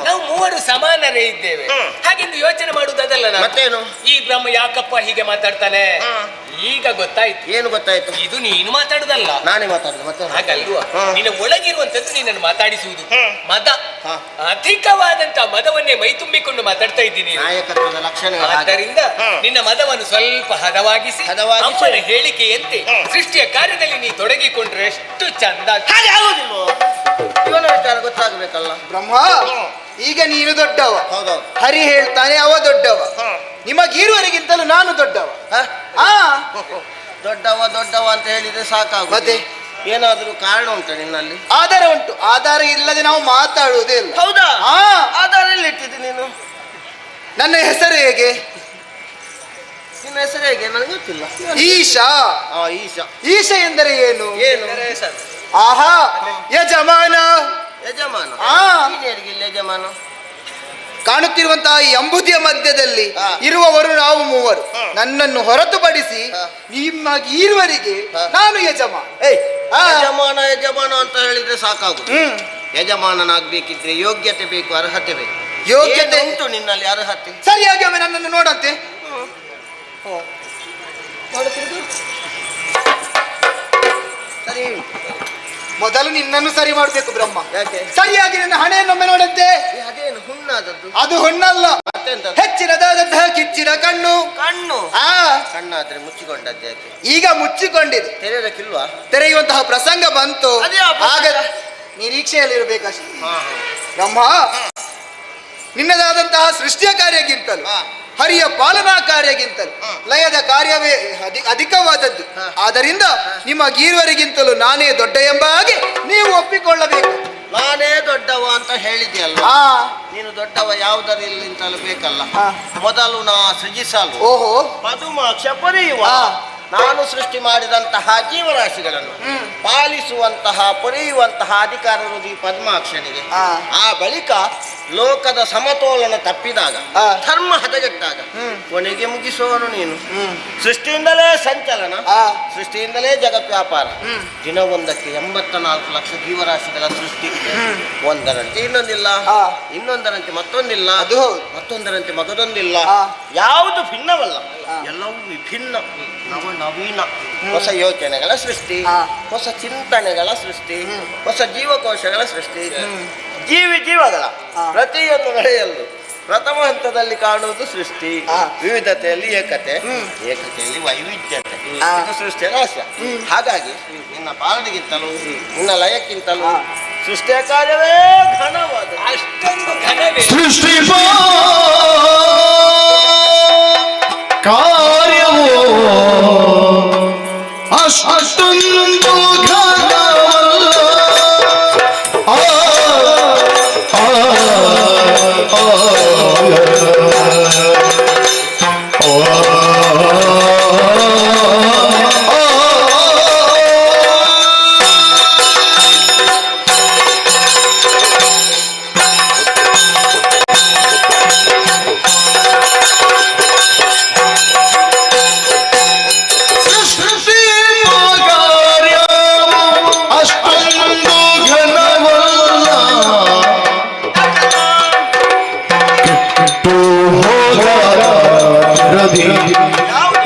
ನಾವು ಮೂವರು ಸಮಾನರೇ ಇದ್ದೇವೆ ಹಾಗೆಂದು ಯೋಚನೆ ಮಾಡುವುದಲ್ಲ. ಮತ್ತೇನು ಈ ಬ್ರಹ್ಮ ಯಾಕಪ್ಪ ಹೀಗೆ ಮಾತಾಡ್ತಾನೆ ಈಗ ಗೊತ್ತಾಯ್ತು. ಏನು ಗೊತ್ತಾಯ್ತು? ಇದು ನೀನು ಮಾತಾಡುದಲ್ಲ, ನಾನೇ ಮಾತಾಡುದು. ಮತ್ತೆ ಹಾಗಲ್ವಾ? ನಿನ್ನ ಒಳಗಿರುವಂತದ್ದು ನಿನ್ನನ್ನು ಮಾತಾಡಿಸುವುದು ಮದ, ಅಧಿಕವಾದಂತ ಮದವನ್ನೇ ಮೈ ತುಂಬಿಕೊಂಡು ಮಾತಾಡ್ತಾ ಇದ್ದೀನಿ. ನಾಯಕತ್ವದ ಲಕ್ಷಣ. ಆದ್ದರಿಂದ ನಿನ್ನ ಮದವನ್ನು ಸ್ವಲ್ಪ ಹದವಾಗಿಸಿ ಅಮ್ಮನ ಹೇಳಿಕೆಯಂತೆ ಸೃಷ್ಟಿಯ ಕಾರ್ಯದಲ್ಲಿ ನೀ ತೊಡಗಿಕೊಂಡ್ರೆ ಎಷ್ಟು ಚಂದ. ಹಾಗೆ ಆಗೋದಿಲ್ವೋ? ಇವನ ವಿಚಾರ ಗೊತ್ತಾಗಬೇಕಲ್ಲ. ಬ್ರಹ್ಮ, ಈಗ ನೀನು ದೊಡ್ಡವ, ಹೌದೌದು. ಹರಿ ಹೇಳ್ತಾನೆ ಅವ ದೊಡ್ಡವ, ನಿಮಗೀರುವರೆಗಿಂತಲೂ ನಾನು ದೊಡ್ಡವ. ದೊಡ್ಡವ ಅಂತ ಹೇಳಿದ್ರೆ ಸಾಕಾಗ. ಮತ್ತೆ ಏನಾದರೂ ಕಾರಣ ಉಂಟು ನಿನ್ನಲ್ಲಿ? ಆಧಾರ ಉಂಟು. ಆಧಾರ ಇಲ್ಲದೆ ನಾವು ಮಾತಾಡುವುದೇ ಇಲ್ಲ. ಹೌದಾ? ಆಧಾರ ಎಲ್ಲಿ ಇಟ್ಟಿದ್ದೆ ನೀನು? ನನ್ನ ಹೆಸರು ಹೇಗೆ? ನಿನ್ನ ಹೆಸರು ಹೇಗೆ ನನಗೆ ಗೊತ್ತಿಲ್ಲ. ಈಶಾ. ಈಶಾ. ಈಶಾ ಎಂದರೆ ಏನು? ಏನು? ಆಹಾ, ಯಜಮಾನ. ಯಜಮಾನ? ಯಜಮಾನ ಕಾಣುತ್ತಿರುವಂತಹ ಈ ಅಂಬುದಿಯ ಮಧ್ಯದಲ್ಲಿ ಇರುವವರು ನಾವು ಮೂವರು. ನನ್ನನ್ನು ಹೊರತುಪಡಿಸಿ ನಿಮಗೀರುವರಿಗೆ ನಾನು ಯಜಮಾನ. ಯಜಮಾನ ಅಂತ ಹೇಳಿದ್ರೆ ಸಾಕಾಗುದು. ಯಜಮಾನನಾಗ್ಬೇಕಿದ್ರೆ ಯೋಗ್ಯತೆ ಬೇಕು, ಅರ್ಹತೆ ಬೇಕು. ಯೋಗ್ಯತೆ ಉಂಟು ನಿನ್ನಲ್ಲಿ? ಅರ್ಹತೆ ಸರಿಯಾಗಿ ಒಮ್ಮೆ ನನ್ನನ್ನು ನೋಡಂತೆ. ಸರಿ, ಮೊದಲು ನಿನ್ನನ್ನು ಸರಿ ಮಾಡಬೇಕು ಬ್ರಹ್ಮ. ಯಾಕೆ? ಸರಿಯಾಗಿ ನನ್ನ ಹಣೆಯನ್ನೊಮ್ಮೆ ನೋಡಂತೆ. ಅದೇನು ಹುಣ್ಣಾದದ್ದು? ಅದು ಹುಣ್ಣಲ್ಲ, ಹೆಚ್ಚಿನದಾದಂತಹ ಕಿಚ್ಚಿನ ಕಣ್ಣು. ಕಣ್ಣು? ಕಣ್ಣಾದ್ರೆ ಮುಚ್ಚಿಕೊಂಡದ್ದು ಯಾಕೆ? ಈಗ ಮುಚ್ಚಿಕೊಂಡಿದೆ. ತೆರೆಯೋದಕ್ಕಿಲ್ವಾ? ತೆರೆಯುವಂತಹ ಪ್ರಸಂಗ ಬಂತು, ಆಗ ನಿರೀಕ್ಷೆಯಲ್ಲಿರ್ಬೇಕಷ್ಟೇ. ಬ್ರಹ್ಮ, ನಿನ್ನದಾದಂತಹ ಸೃಷ್ಟಿಯ ಕಾರ್ಯಕ್ಕಿಂತಲೂ ಹರಿಯ ಪಾಲನಾ ಕಾರ್ಯಕ್ಕಿಂತಲೂ ಲಯದ ಕಾರ್ಯವೇ ಅಧಿಕವಾದದ್ದು. ಆದ್ದರಿಂದ ನಿಮಗೀರುವರಿಗಿಂತಲೂ ನಾನೇ ದೊಡ್ಡ ಎಂಬ ಹಾಗೆ ನೀವು ಒಪ್ಪಿಕೊಳ್ಳಬೇಕು. ನಾನೇ ದೊಡ್ಡವ ಅಂತ ಹೇಳಿದ್ಯಲ್ಲ, ನೀನು ದೊಡ್ಡವ ಯಾವುದರಿಂದಲೂ ಬೇಕಲ್ಲ. ಮೊದಲು ನಾ ಸೃಜಿಸಲು ಪದುಮಾಕ್ಷ ಪೊರೆಯುವ ನಾನು ಸೃಷ್ಟಿ ಮಾಡಿದಂತಹ ಜೀವರಾಶಿಗಳನ್ನು ಪಾಲಿಸುವಂತಹ ಪೊರೆಯುವಂತಹ ಅಧಿಕಾರರು ಈ ಪದ್ಮಾಕ್ಷನಿಗೆ. ಆ ಬಳಿಕ ಲೋಕದ ಸಮತೋಲನ ತಪ್ಪಿದಾಗ, ಧರ್ಮ ಹದಗೆಟ್ಟಾಗ ಕೊನೆಗೆ ಮುಗಿಸುವನು ನೀನು. ಸೃಷ್ಟಿಯಿಂದಲೇ ಸಂಚಲನ, ಸೃಷ್ಟಿಯಿಂದಲೇ ಜಗತ್ ವ್ಯಾಪಾರ. ದಿನವೊಂದಕ್ಕೆ 84 ಲಕ್ಷ ಜೀವರಾಶಿಗಳ ಸೃಷ್ಟಿ. ಒಂದರಂತೆ ಇನ್ನೊಂದಿಲ್ಲ, ಇನ್ನೊಂದರಂತೆ ಮತ್ತೊಂದಿಲ್ಲ, ಮತ್ತೊಂದರಂತೆ ಮಗದೊಂದಿಲ್ಲ. ಯಾವುದು ಭಿನ್ನವಲ್ಲ, ಎಲ್ಲವೂ ವಿಭಿನ್ನ, ನವೀನ. ಹೊಸ ಯೋಚನೆಗಳ ಸೃಷ್ಟಿ, ಹೊಸ ಚಿಂತನೆಗಳ ಸೃಷ್ಟಿ, ಹೊಸ ಜೀವಕೋಶಗಳ ಸೃಷ್ಟಿ. ಜೀವಗಳ ಪ್ರತಿಯೊಂದು ನಡೆಯಲು ಪ್ರಥಮ ಹಂತದಲ್ಲಿ ಕಾಣುವುದು ಸೃಷ್ಟಿ, ವಿವಿಧತೆಯಲ್ಲಿ ಏಕತೆ, ಏಕತೆಯಲ್ಲಿ ವೈವಿಧ್ಯತೆ, ಇದು ಸೃಷ್ಟಿಯ ರಹಸ್ಯ. ಹಾಗಾಗಿ ನಿನ್ನ ಪಾಲನೆಗಿಂತಲೂ ನಿನ್ನ ಲಯಕ್ಕಿಂತಲೂ ಸೃಷ್ಟಿಯ ಕಾರ್ಯವೇ ಘನವಾದ. ಅಷ್ಟೊಂದು ಘನವೇ ಸೃಷ್ಟಿ ಕಾರ್ಯವೋ ಅಷ್ಟೊಂದು ಘನವಲ್ಲ.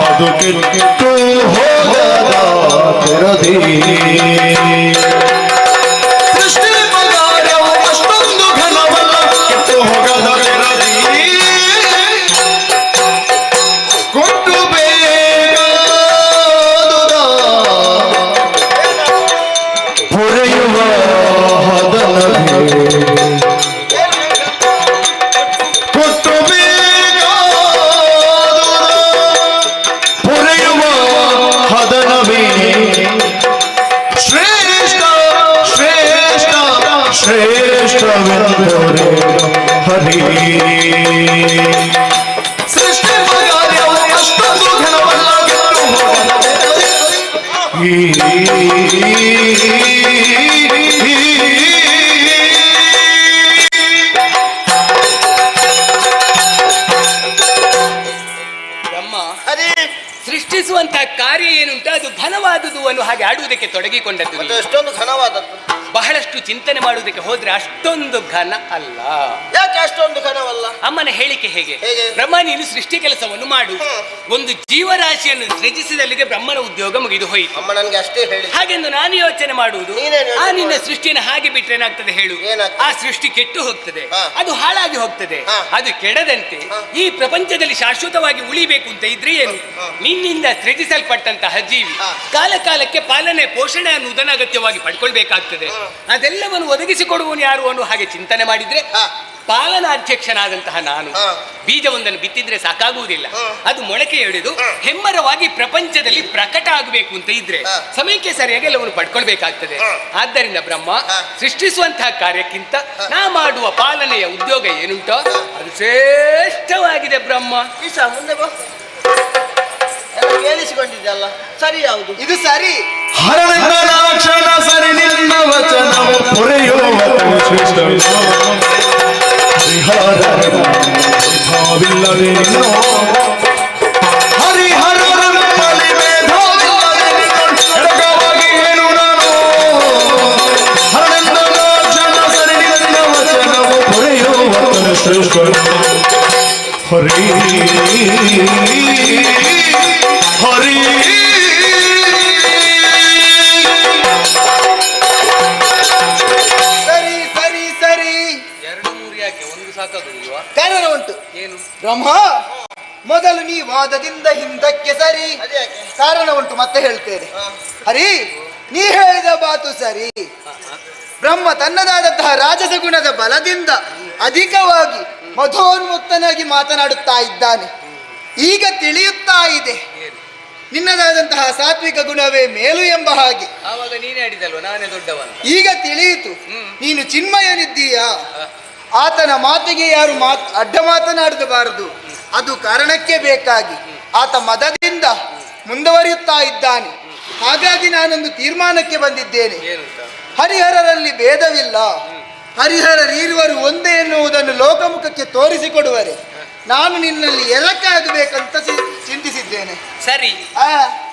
ಅದು ಕೆಟ್ಟು ಹೋಗದ ತೆರದಿ ಸೃಷ್ಟಿ ಕಾರ್ಯವು ಅಷ್ಟೊಂದು ಘನವಲ್ಲ, ಕೆಟ್ಟು ಹೋಗದ ತೆರದಿ ಕೊಟ್ಟು ಬೇಗದ ಪೊರೆಯುವ ಹದನವೇ ಕೊಟ್ಟು ಶ್ರೇಷ್ಠ ಶ್ರೇಷ್ಠ ಶ್ರೇಷ್ಠವೆಂದರೆ ಹರಿ. ಸೃಷ್ಟಿ ಕಾರ್ಯವು ಅಷ್ಟೊಂದು ಘನವಲ್ಲ, ಕೆಟ್ಟು ಬ್ರಹ್ಮ ಸೃಷ್ಟಿಸುವಂತಹ ಕಾರ್ಯ ಏನುಂಟು ಅದು ಘನವಾದುದು ಅನ್ನೋ ಹಾಗೆ ಆಡುವುದಕ್ಕೆ ತೊಡಗಿಕೊಂಡದ್ದು. ಎಷ್ಟೊಂದು ಘನವಾದದ್ದು, ಬಹಳಷ್ಟು ಚಿಂತನೆ ಮಾಡುವುದಕ್ಕೆ ಹೋದ್ರೆ ಅಷ್ಟೊಂದು ಘನ ಅಲ್ಲ. ಯಾಕೆ ಅಷ್ಟೊಂದು ಘನವಲ್ಲ? ಅಮ್ಮನ ಹೇಳಿಕೆ ಹೇಗೆ? ಹೇಗೆ? ಬ್ರಹ್ಮ ನೀನು ಸೃಷ್ಟಿ ಕೆಲಸವನ್ನು ಮಾಡು, ಒಂದು ಜೀವರಾಶಿಯನ್ನು ಸೃಜಿಸಿದಲ್ಲಿಗೆ ಬ್ರಹ್ಮನ ಉದ್ಯೋಗ ಮುಗಿದು ಹೋಯಿತು. ಅಮ್ಮ ನನಗೆ ಅಷ್ಟೇ ಹೇಳಿ. ಹಾಗೆಂದು ನಾನು ಯೋಚನೆ ಮಾಡುವುದು, ನೀನೇನು ಯೋಚನೆ ಆ ನಿನ್ನ ಮಾಡುದು? ಸೃಷ್ಟಿಯನ್ನು ಹಾಗೆ ಬಿಟ್ರೆ ಏನಾಗ್ತದೆ ಹೇಳು? ಏನಾಗ್ತದೆ? ಆ ಸೃಷ್ಟಿ ಕೆಟ್ಟು ಹೋಗ್ತದೆ, ಹಾ. ಅದು ಹಾಳಾಗಿ ಹೋಗ್ತದೆ. ಹಾ. ಅದು ಕೆಡದಂತೆ ಈ ಪ್ರಪಂಚದಲ್ಲಿ ಶಾಶ್ವತವಾಗಿ ಉಳಿಬೇಕು ಅಂತ ಇದ್ರೆ ಏನು, ನಿನ್ನಿಂದ ಸೃಜಿಸಲ್ಪಟ್ಟಂತಹ ಜೀವಿ ಕಾಲ ಕಾಲಕ್ಕೆ ಪಾಲನೆ ಪೋಷಣೆ ಅನ್ನುವುದನ್ನು ಅಗತ್ಯವಾಗಿ ಪಡ್ಕೊಳ್ಬೇಕಾಗ್ತದೆ. ಅದೆಲ್ಲವನ್ನು ಒದಗಿಸಿಕೊಡುವನು ಯಾರು ಅನ್ನೋ ಹಾಗೆ ಚಿಂತನೆ ಮಾಡಿದ್ರೆ ಪಾಲನಾಧ್ಯಕ್ಷನಾದಂತಹ ನಾನು ಬೀಜವೊಂದನ್ನು ಬಿತ್ತಿದ್ರೆ ಸಾಕಾಗುವುದಿಲ್ಲ, ಅದು ಮೊಳಕೆ ಹಿಡಿದು ಹೆಮ್ಮರವಾಗಿ ಪ್ರಪಂಚದಲ್ಲಿ ಪ್ರಕಟ ಆಗಬೇಕು ಅಂತ ಇದ್ರೆ ಸಮಯಕ್ಕೆ ಸರಿಯಾಗಿ ಎಲ್ಲವನ್ನು ಪಡ್ಕೊಳ್ಬೇಕಾಗ್ತದೆ. ಆದ್ದರಿಂದ ಬ್ರಹ್ಮ ಸೃಷ್ಟಿಸುವಂತಹ ಕಾರ್ಯಕ್ಕಿಂತ ನಾ ಮಾಡುವ ಪಾಲನೆಯ ಉದ್ಯೋಗ ಏನುಂಟೋ ಅದು ಶ್ರೇಷ್ಠವಾಗಿದೆ. ಬ್ರಹ್ಮ ಮುಂದೆ ಬಾ, ಎಲ್ಲ ಕೇಳಿಸಿಕೊಂಡಿದ್ದಲ್ಲ, ಸರಿ ಯಾವುದು? ಇದು ಸರಿ. ಹರಣ ಸರಿ ನಿನ್ನ ವಚನವು ಪೊರೆಯುವ ಭಾವಿಲ್ಲವೇನೋ ಹರಿಹರರಲ್ಲಿ ಮೇಧಾವಿಲ್ಲವೇನೋ ಏನು ನಾನು ಹರಣ ಸರಿ ನಿನ್ನ ವಚನವು ಪೊರೆಯುವ ಶ್ರೇಷ್ಠ ಹರಿ ಹರಿ. ಸರಿ ಸರಿ ಸರಿ, ಎರಡು ಮೂರು ಯಾಕೆ, ಒಂದು ಸಾಕಾಗುದಿಲ್ವಾ? ಕಾರಣ ಉಂಟು. ಏನು? ಬ್ರಹ್ಮ ಮೊದಲು ನೀ ವಾದದಿಂದ ಹಿಂದಕ್ಕೆ ಸರಿ, ಕಾರಣ ಉಂಟು, ಮತ್ತೆ ಹೇಳ್ತೇನೆ. ಹರಿ, ನೀ ಹೇಳಿದ ಮಾತು ಸರಿ. ಬ್ರಹ್ಮ ತನ್ನದಾದಂತಹ ರಾಜಸ ಗುಣದ ಬಲದಿಂದ ಅಧಿಕವಾಗಿ ಮಧೋನ್ಮುಕ್ತನಾಗಿ ಮಾತನಾಡುತ್ತಾ ಇದ್ದಾನೆ. ಈಗ ತಿಳಿಯುತ್ತಾ ಇದೆ ನಿನ್ನದಾದಂತಹ ಸಾತ್ವಿಕ ಗುಣವೇ ಮೇಲು ಎಂಬ ಹಾಗೆ. ಆವಾಗ ನೀನೇ ಆಡಿದಲ್ವ, ನಾನೇ ದೊಡ್ಡವನು. ಈಗ ತಿಳಿಯಿತು ನೀನು ಚಿನ್ಮಯನಿದ್ದೀಯಾ. ಆತನ ಮಾತಿಗೆ ಯಾರು ಅಡ್ಡ ಮಾತನಾಡಬಾರದು. ಅದು ಕಾರಣಕ್ಕೆ ಬೇಕಾಗಿ ಆತ ಮದದಿಂದ ಮುಂದುವರಿಯುತ್ತಾ ಇದ್ದಾನೆ. ಹಾಗಾಗಿ ನಾನೊಂದು ತೀರ್ಮಾನಕ್ಕೆ ಬಂದಿದ್ದೇನೆ. ಹರಿಹರರಲ್ಲಿ ಭೇದವಿಲ್ಲ, ಹರಿಹರರಿರುವರು ಒಂದೇ ಎನ್ನುವುದನ್ನು ಲೋಕಮುಖಕ್ಕೆ ತೋರಿಸಿಕೊಡುವರೆ ನಾನು ನಿನ್ನಲ್ಲಿ ಎರಕಾಗಬೇಕಂತ ಚಿಂತಿಸಿದ್ದೇನೆ. ಸರಿ,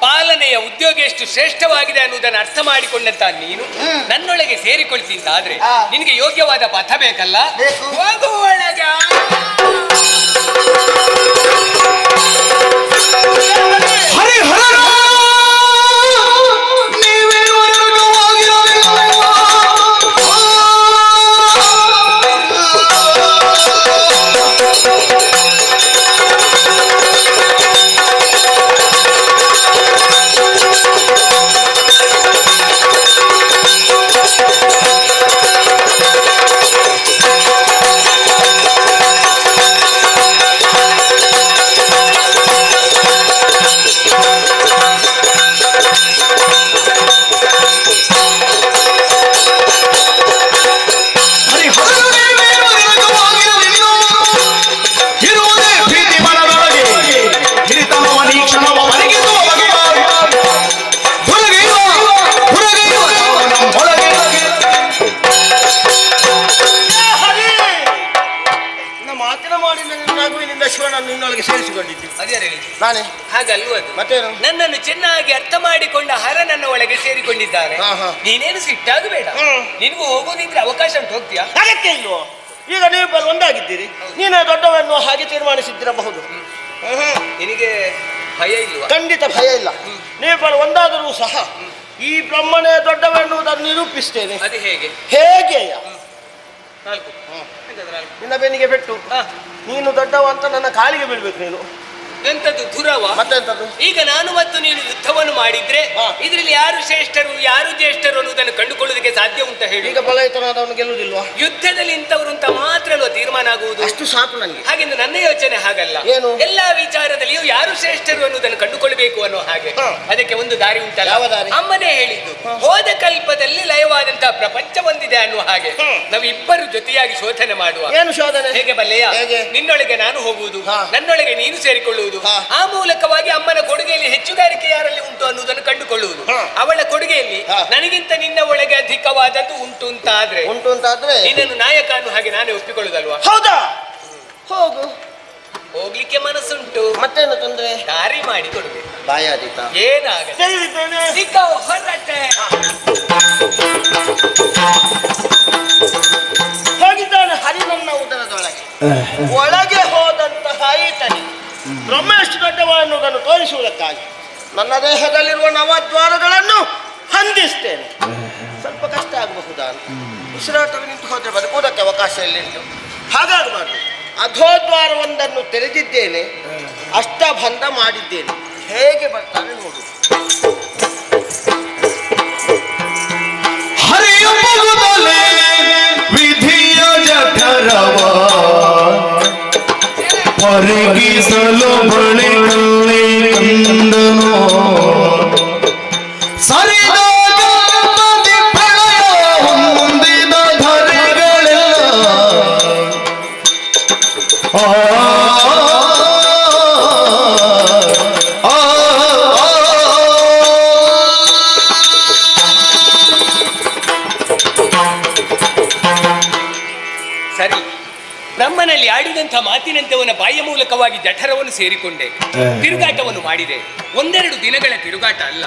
ಪಾಲನೆಯ ಉದ್ಯೋಗ ಎಷ್ಟು ಶ್ರೇಷ್ಠವಾಗಿದೆ ಅನ್ನುವುದನ್ನು ಅರ್ಥ ಮಾಡಿಕೊಂಡಂತ ನೀನು ನನ್ನೊಳಗೆ ಸೇರಿಕೊಳ್ತಿದ್ದಾದ್ರೆ ನಿನಗೆ ಯೋಗ್ಯವಾದ ಪಥ ಬೇಕಲ್ಲ. ಹೋಗು ಒಳಗೆ. ನನ್ನೊಳಗೆ ಸೇರಿಸಿಕೊಂಡಿದ್ದು ಅದ್ಯಾರು ಹೇಳಿ? ನಾನೇ. ಹಾಗಲ್ವ ಅದು. ಮತ್ತೇನು? ನನ್ನನ್ನು ಚೆನ್ನಾಗಿ ಅರ್ಥ ಮಾಡಿಕೊಂಡ ಹರ ನನ್ನ ಒಳಗೆ ಸೇರಿಕೊಂಡಿದ್ದಾನೆ. ನೀನೇನು ಸಿಟ್ಟಾಗಬೇಡ. ನಿನಗೂ ಹೋಗೋದಿದ್ರೆ ಅವಕಾಶ ಉಂಟು, ಹೋಗ್ತೀಯಾ? ಅದಕ್ಕೆ ಇಲ್ವೋ, ಈಗ ನೀವು ಒಂದಾಗಿದ್ದೀರಿ, ನೀನು ದೊಡ್ಡವನ್ನು ಹಾಗೆ ತೀರ್ಮಾನಿಸಿದ್ದಿರಬಹುದು. ನಿನಗೆ ಭಯ ಇಲ್ವಾ? ಖಂಡಿತ ಭಯ ಇಲ್ಲ. ನೀವು ಒಂದಾದರೂ ಸಹ ಈ ಬ್ರಹ್ಮನೇ ದೊಡ್ಡವೆನ್ನುವುದನ್ನು ನಿರೂಪಿಸ್ತೇನೆ. ಅದು ಹೇಗೆ? ಹೇಗೆಯ? 4 ನಿನ್ನ ಬೆನ್ನಿಗೆ ಪೆಟ್ಟು, ನೀನು ದೊಡ್ಡವ ಅಂತ ನನ್ನ ಕಾಲಿಗೆ ಬೀಳ್ಬೇಕು ನೀನು. ಎಂತದ್ದು ದುರವ? ಮತ್ತೆಂತದ್ದು? ಈಗ ನಾನು ಮತ್ತು ನೀನು ಯುದ್ಧವನ್ನು ಮಾಡಿದ್ರೆ ಇದರಲ್ಲಿ ಯಾರು ಶ್ರೇಷ್ಠರು ಯಾರು ಜ್ಯೇಷ್ಠರು ಅನ್ನೋದನ್ನು ಕಂಡುಕೊಳ್ಳೋದಕ್ಕೆ ಸಾಧ್ಯ ಉಂಟ ಹೇಳಿ? ಈಗ ಬಲಯುತನಾದವನು ಗೆಲ್ಲುವುದಿಲ್ವಾ? ಯುದ್ಧದಲ್ಲಿ ಇಂಥವರು ಅಂತ ಮಾತ್ರ ಅಲ್ವಾ ತೀರ್ಮಾನ ಆಗುವುದು? ಅಷ್ಟು ಸಾಕು ನನಗೆ. ಹಾಗೆಂದು ನನ್ನ ಯೋಚನೆ ಹಾಗಲ್ಲ. ಏನು? ಎಲ್ಲಾ ವಿಚಾರದಲ್ಲಿಯೂ ಯಾರು ಶ್ರೇಷ್ಠರು ಅನ್ನೋದನ್ನು ಕಂಡುಕೊಳ್ಬೇಕು ಅನ್ನೋ ಹಾಗೆ. ಅದಕ್ಕೆ ಒಂದು ದಾರಿ ಉಂಟಲ್ಲ? ಯಾವ ದಾರಿ? ಅಮ್ಮನೇ ಹೇಳಿದ್ದು, ಹೋದ ಕಲ್ಪದಲ್ಲಿ ಲಯವಾದಂತಹ ಪ್ರಪಂಚ ಒಂದಿದೆ ಅನ್ನುವ ಹಾಗೆ. ನಾವು ಇಬ್ಬರು ಜೊತೆಯಾಗಿ ಶೋಧನೆ ಮಾಡುವ. ಏನು ಶೋಧನೆ? ಹೇಗೆ ಬಲ್ಲೆಯ? ಹೇಗೆ? ನಿನ್ನೊಳಗೆ ನಾನು ಹೋಗುವುದು, ನನ್ನೊಳಗೆ ನೀನು ಸೇರಿಕೊಳ್ಳುವುದು, ಆ ಮೂಲಕವಾಗಿ ಅಮ್ಮನ ಕೊಡುಗೆಯಲ್ಲಿ ಹೆಚ್ಚುಗಾರಿಕೆ ಯಾರಲ್ಲಿ ಉಂಟು ಅನ್ನುವುದನ್ನು ಕಂಡುಕೊಳ್ಳುವುದು. ಅವಳ ಕೊಡುಗೆಯಲ್ಲಿ ನನಗಿಂತ ನಿನ್ನ ಒಳಗೆ ಅಧಿಕವಾದದ್ದು ಉಂಟು ಅಂತಾದ್ರೆ ನಿನ್ನನ್ನು ನಾಯಕ ಅನ್ನೋ ಹಾಗೆ ನಾನೇ ಒಪ್ಪಿಕೊಳ್ಳುದಲ್ವಾ? ಹೌದಾ? ಹೋಗು. ಹೋಗ್ಲಿಕ್ಕೆ ಮನಸ್ಸುಂಟು. ಮತ್ತೇನು ತೊಂದ್ರೆ? ದಾರಿ ಮಾಡಿ ಕೊಡ್ಬೇಕು. ಬಾಯಾದೀತ ಏನಾಗತ್ತೆ? ಹೊರಟೆ ಹೋಗಿದ್ದಾನೆ ಹರಿ ನನ್ನ ಉದರದೊಳಗೆ. ಒಳಗೆ ಹೋದಂತಹ ಈತನಿ ಬ್ರಹ್ಮ ಎಷ್ಟು ದೊಡ್ಡವ ಅನ್ನುವುದನ್ನು ತೋರಿಸುವುದಕ್ಕಾಗಿ ನನ್ನ ದೇಹದಲ್ಲಿರುವ ನವದ್ವಾರಗಳನ್ನು ಹೊಂದಿಸ್ತೇನೆ. ಸ್ವಲ್ಪ ಕಷ್ಟ ಆಗಬಹುದಾ ಅಂತ. ಉಸಿರಾಟವು ನಿಂತು ಹೋದ್ರೆ ಬದುಕುವುದಕ್ಕೆ ಅವಕಾಶ ಎಲ್ಲಿಂಟು? ಹಾಗಾಗಬಾರ್ದು. ಅಧೋದ್ವಾರವೊಂದನ್ನು ತೆರೆದಿದ್ದೇನೆ, ಅಷ್ಟಬಂಧ ಮಾಡಿದ್ದೇನೆ. ಹೇಗೆ ಬರ್ತಾನೆ ನೋಡು. ಹರಿಯುವುದಲೇ ವಿಧಿಯ ಜಠರವ ಹೊರಗಿಸಲು ಬಳಿಯಲ್ಲಿ ಕಂದನು. ಸರಿದಾಗ ನದಿ ಪ್ರಳಯ ಹೊಂದಿದ ಧರೆಗಳೆಲ್ಲ ಸರಿ. ಬ್ರಹ್ಮನಲ್ಲಿ ಆಡಿದಂಥ ಮಾತಿನಂತೆ ಅವನ ಬಾಯಿಯ ಮೂಲಕವಾಗಿ ಜಠರವನ್ನು ಸೇರಿಕೊಂಡೆ, ತಿರುಗಾಟವನ್ನು ಮಾಡಿದೆ. 1-2 ದಿನಗಳ ತಿರುಗಾಟ ಅಲ್ಲ,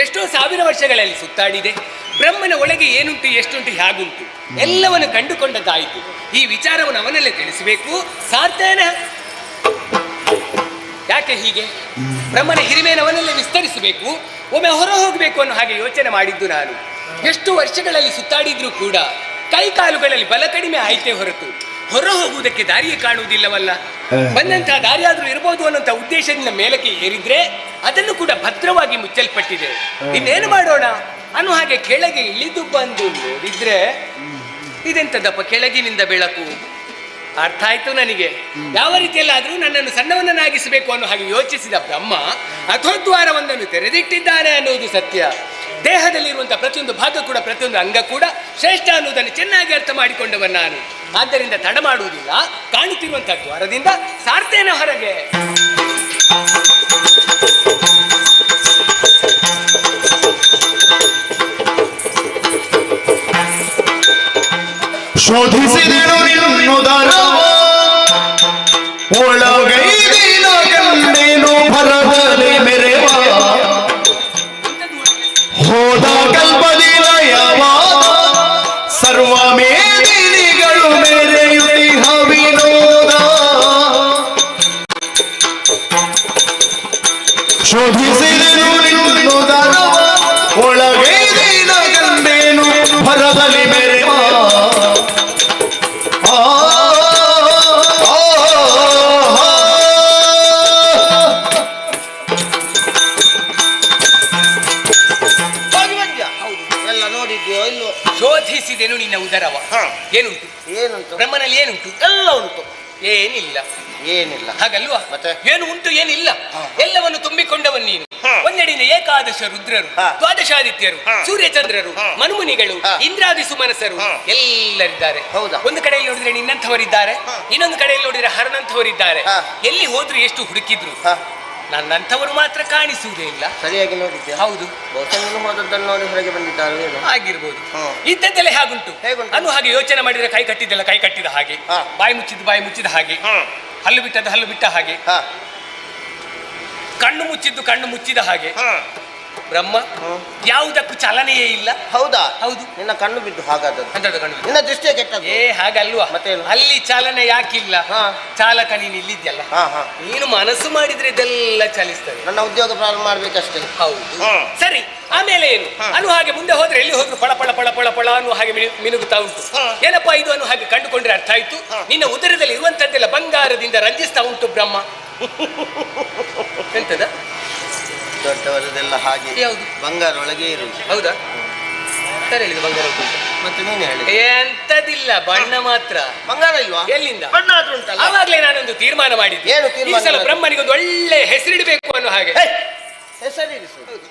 ಎಷ್ಟೋ ಸಾವಿರ ವರ್ಷಗಳಲ್ಲಿ ಸುತ್ತಾಡಿದೆ. ಬ್ರಹ್ಮನ ಒಳಗೆ ಏನುಂಟು ಎಷ್ಟುಂಟು ಹೇಗುಂಟು ಎಲ್ಲವನ್ನು ಕಂಡುಕೊಂಡದ್ದಾಯಿತು. ಈ ವಿಚಾರವನ್ನು ಅವನಲ್ಲೇ ತಿಳಿಸಬೇಕು. ಸಾರ್ಥೇನ ಯಾಕೆ ಹೀಗೆ? ಬ್ರಹ್ಮನ ಹಿರಿಮೆಯನ್ನು ಅವನಲ್ಲೇ ವಿಸ್ತರಿಸಬೇಕು, ಒಮ್ಮೆ ಹೊರ ಹೋಗಬೇಕು ಅನ್ನೋ ಹಾಗೆ ಯೋಚನೆ ಮಾಡಿದ್ದು ನಾನು. ಎಷ್ಟು ವರ್ಷಗಳಲ್ಲಿ ಸುತ್ತಾಡಿದ್ರೂ ಕೂಡ ಕೈ ಕಾಲುಗಳಲ್ಲಿ ಬಲ ಕಡಿಮೆ ಆಯ್ತೇ ಹೊರತು ಹೊರ ಹೋಗುವುದಕ್ಕೆ ದಾರಿಯೇ ಕಾಣುವುದಿಲ್ಲವಲ್ಲ. ಬಂದಂತಹ ದಾರಿ ಆದ್ರೂ ಇರಬಹುದು ಅನ್ನೋಂಥ ಉದ್ದೇಶದಿಂದ ಮೇಲಕ್ಕೆ ಏರಿದ್ರೆ ಅದನ್ನು ಕೂಡ ಭದ್ರವಾಗಿ ಮುಚ್ಚಲ್ಪಟ್ಟಿದೆ. ಇನ್ನೇನು ಮಾಡೋಣ ಅನ್ನೋ ಹಾಗೆ ಕೆಳಗೆ ಇಳಿದು ಬಂದು ನೋಡಿದ್ರೆ ಇದೆಂತದಪ್ಪ ಕೆಳಗಿನಿಂದ ಬೆಳಕು? ಅರ್ಥ ಆಯ್ತು ನನಗೆ. ಯಾವ ರೀತಿಯಲ್ಲಾದ್ರೂ ನನ್ನನ್ನು ಸಣ್ಣವನ್ನಾಗಿಸಬೇಕು ಅನ್ನೋ ಹಾಗೆ ಯೋಚಿಸಿದ ಬ್ರಹ್ಮ ಅಧೋದ್ವಾರವೊಂದನ್ನು ತೆರೆದಿಟ್ಟಿದ್ದಾನೆ ಅನ್ನೋದು ಸತ್ಯ. ದೇಹದಲ್ಲಿರುವಂತಹ ಪ್ರತಿಯೊಂದು ಭಾಗ ಕೂಡ ಪ್ರತಿಯೊಂದು ಅಂಗ ಕೂಡ ಶ್ರೇಷ್ಠ ಅನ್ನೋದನ್ನು ಚೆನ್ನಾಗಿ ಅರ್ಥ ಮಾಡಿಕೊಂಡವ ನಾನು. ಆದ್ದರಿಂದ ತಡ ಮಾಡುವುದಿಲ್ಲ, ಕಾಣುತ್ತಿರುವಂತಹ ದ್ವಾರದಿಂದ ಸಾರ್ತೇನೆ ಹೊರಗೆ. ಶೋಧಿಸಿದೆನು ನಿನ್ನುದರವ ಒಳಗೈದಿನ ಕಂಡೆನು ಭರದಲ್ಲಿ ಮೆರೆವ ಹೋದ ಕಲ್ಪದಿ ಲಯವಾದ ಸರ್ವ ಮೇದಿನಿಗಳು ಮೆರೆಯುತ್ತಿಹ ವಿನೋದ. ಶೋಧಿಸಿದೆನು ನಿನ್ನುದರವ ಒಳಗೈದಿನ ಕಂಡೆನು ಭರದಲ್ಲಿ ಮೆರೆವ ಶೋಧಿಸಿದೆನು ನಿನ್ನ ಉದರವ. ಏನುಂಟು? ಏನುಂಟು? ಬ್ರಹ್ಮನಲ್ಲಿ ಏನುಂಟು? ಎಲ್ಲ ಉಂಟು. ಏನಿಲ್ಲ. ಏನಿಲ್ಲ ಹಾಗಲ್ವಾ? ಮತ್ತೆ ಏನು ಉಂಟು ಏನಿಲ್ಲ, ಎಲ್ಲವನ್ನು ತುಂಬಿಕೊಂಡವನ್ ನೀನು. ಒಂದೆಡೆಯಿಂದ ಏಕಾದಶ ರುದ್ರರು, ದ್ವಾದಶಾದಿತ್ಯರು, ಸೂರ್ಯಚಂದ್ರರು, ಮನುಮುನಿಗಳು, ಇಂದ್ರಾದಿ ಸುಮನಸರು ಎಲ್ಲರಿದ್ದಾರೆ. ಹೌದಾ? ಒಂದು ಕಡೆಯಲ್ಲಿ ನೋಡಿದ್ರೆ ನಿನ್ನಂಥವರಿದ್ದಾರೆ, ಇನ್ನೊಂದು ಕಡೆಯಲ್ಲಿ ನೋಡಿದ್ರೆ ಹರನಂಥವರಿದ್ದಾರೆ. ಎಲ್ಲಿ ಹೋದ್ರು ಎಷ್ಟು ಹುಡುಕಿದ್ರು ನನ್ನಂಥವರು ಮಾತ್ರ ಕಾಣಿಸುವುದೇ ಇಲ್ಲ. ಸರಿಯಾಗಿ ನೋಡಿದ್ದೆ. ಹೌದು, ಬಹುಶಃ ಹೋದದ್ದನ್ನು ನೋಡಿ ಹೊರಗೆ ಬಂದಿದ್ದಾರೆ ಏನು ಆಗಿರ್ಬೋದು. ಇದ್ದದ್ದೆಲ್ಲ ಹೇಗುಂಟು ಹೇಗುಂಟು? ಅನ್ನು ಹಾಗೆ ಯೋಚನೆ ಮಾಡಿದ್ರೆ ಕೈ ಕಟ್ಟಿದ್ದೆಲ್ಲ ಕೈ ಕಟ್ಟಿದ ಹಾಗೆ, ಬಾಯಿ ಮುಚ್ಚಿದ ಹಾಗೆ, ಹಲ್ಲು ಬಿಟ್ಟದ್ದು ಹಲ್ಲು ಬಿಟ್ಟ ಹಾಗೆ, ಹಾ ಕಣ್ಣು ಮುಚ್ಚಿದ್ದು ಕಣ್ಣು ಮುಚ್ಚಿದ ಹಾಗೆ. ಹಾ ಬ್ರಹ್ಮ ಯಾವುದಕ್ಕೂ ಚಲನೆಯೇ ಇಲ್ಲ. ಹೌದಾ? ಹೌದು. ನಿನ್ನ ಕಣ್ಣು ಬಿದ್ದು ಹಾಗಾದದ್ದು. ಅಂತದ್ದು ಕಣ್ಣು ಬಿದ್ದು. ನಿನ್ನ ದೃಷ್ಟಿಯೇ ಕೆಟ್ಟದ್ದು. ಏ ಹಾಗಲ್ವಾ? ಮತ್ತೇನು? ಅಲ್ಲಿ ಚಾಲನೆ ಯಾಕಿಲ್ಲ? ಹಾ. ಚಾಲಕ ನೀನು ಇಲ್ಲಿದ್ಯಲ್ಲ, ಹಾ ಹಾ ನೀನು ಮನಸ್ಸು ಮಾಡಿದ್ರೆ ಇದೆಲ್ಲ ಚಲಿಸ್ತದೆ. ನನ್ನ ಉದ್ಯೋಗ ಪ್ರಾರಂಭ ಮಾಡ್ಬೇಕಷ್ಟೇ. ಹೌದು. ಹ್ಮ್. ಸರಿ, ಆಮೇಲೆ ಏನು ಅನು ಹಾಗೆ ಮುಂದೆ ಹೋದ್ರೆ ಎಲ್ಲಿ ಹೋದ್ರು ಪಳ ಪಳ ಪಳ ಪಳ ಪಳ ಅನ್ನುವ ಹಾಗೆ ಮಿನುಗುತ್ತಾ ಉಂಟು. ಏನಪ್ಪಾ ಇದು ಅನ್ನು ಹಾಗೆ ಕಂಡುಕೊಂಡ್ರೆ ಅರ್ಥ ಆಯ್ತು. ನಿನ್ನ ಉದರದಲ್ಲಿ ಇರುವಂತದ್ದೆಲ್ಲ ಬಂಗಾರದಿಂದ ರಂಜಿಸ್ತಾ ಉಂಟು ಬ್ರಹ್ಮ. ಎಂತದ? ದೊಡ್ಡವರದೆಲ್ಲ ಹಾಗೆ. ಯಾವುದು? ಬಂಗಾರ ಒಳಗೆ ಇರುವುದು. ಹೌದಾ? ಸರಿ ಹೇಳಿದ ಬಂಗಾರ ಉಂಟು. ಮತ್ತೆ ನೀನು ಹೇಳಿ. ಎಂತದಿಲ್ಲ, ಬಣ್ಣ ಮಾತ್ರ. ಬಂಗಾರ ಇಲ್ವಾ? ಎಲ್ಲಿಂದ? ಬಣ್ಣ ಆದ್ರೂ ಉಂಟಲ್ಲ. ಆವಾಗ್ಲೇ ನಾನೊಂದು ತೀರ್ಮಾನ ಮಾಡಿದ್ದೆ. ಏನು ಈ ತೀರ್ಮಾನ? ಸಲ ಬ್ರಹ್ಮನಿಗೊಂದು ಒಳ್ಳೆ ಹೆಸರಿಡಬೇಕು ಅನ್ನೋ ಹಾಗೆ. ಹೆಸರಿರಿಸುವುದು.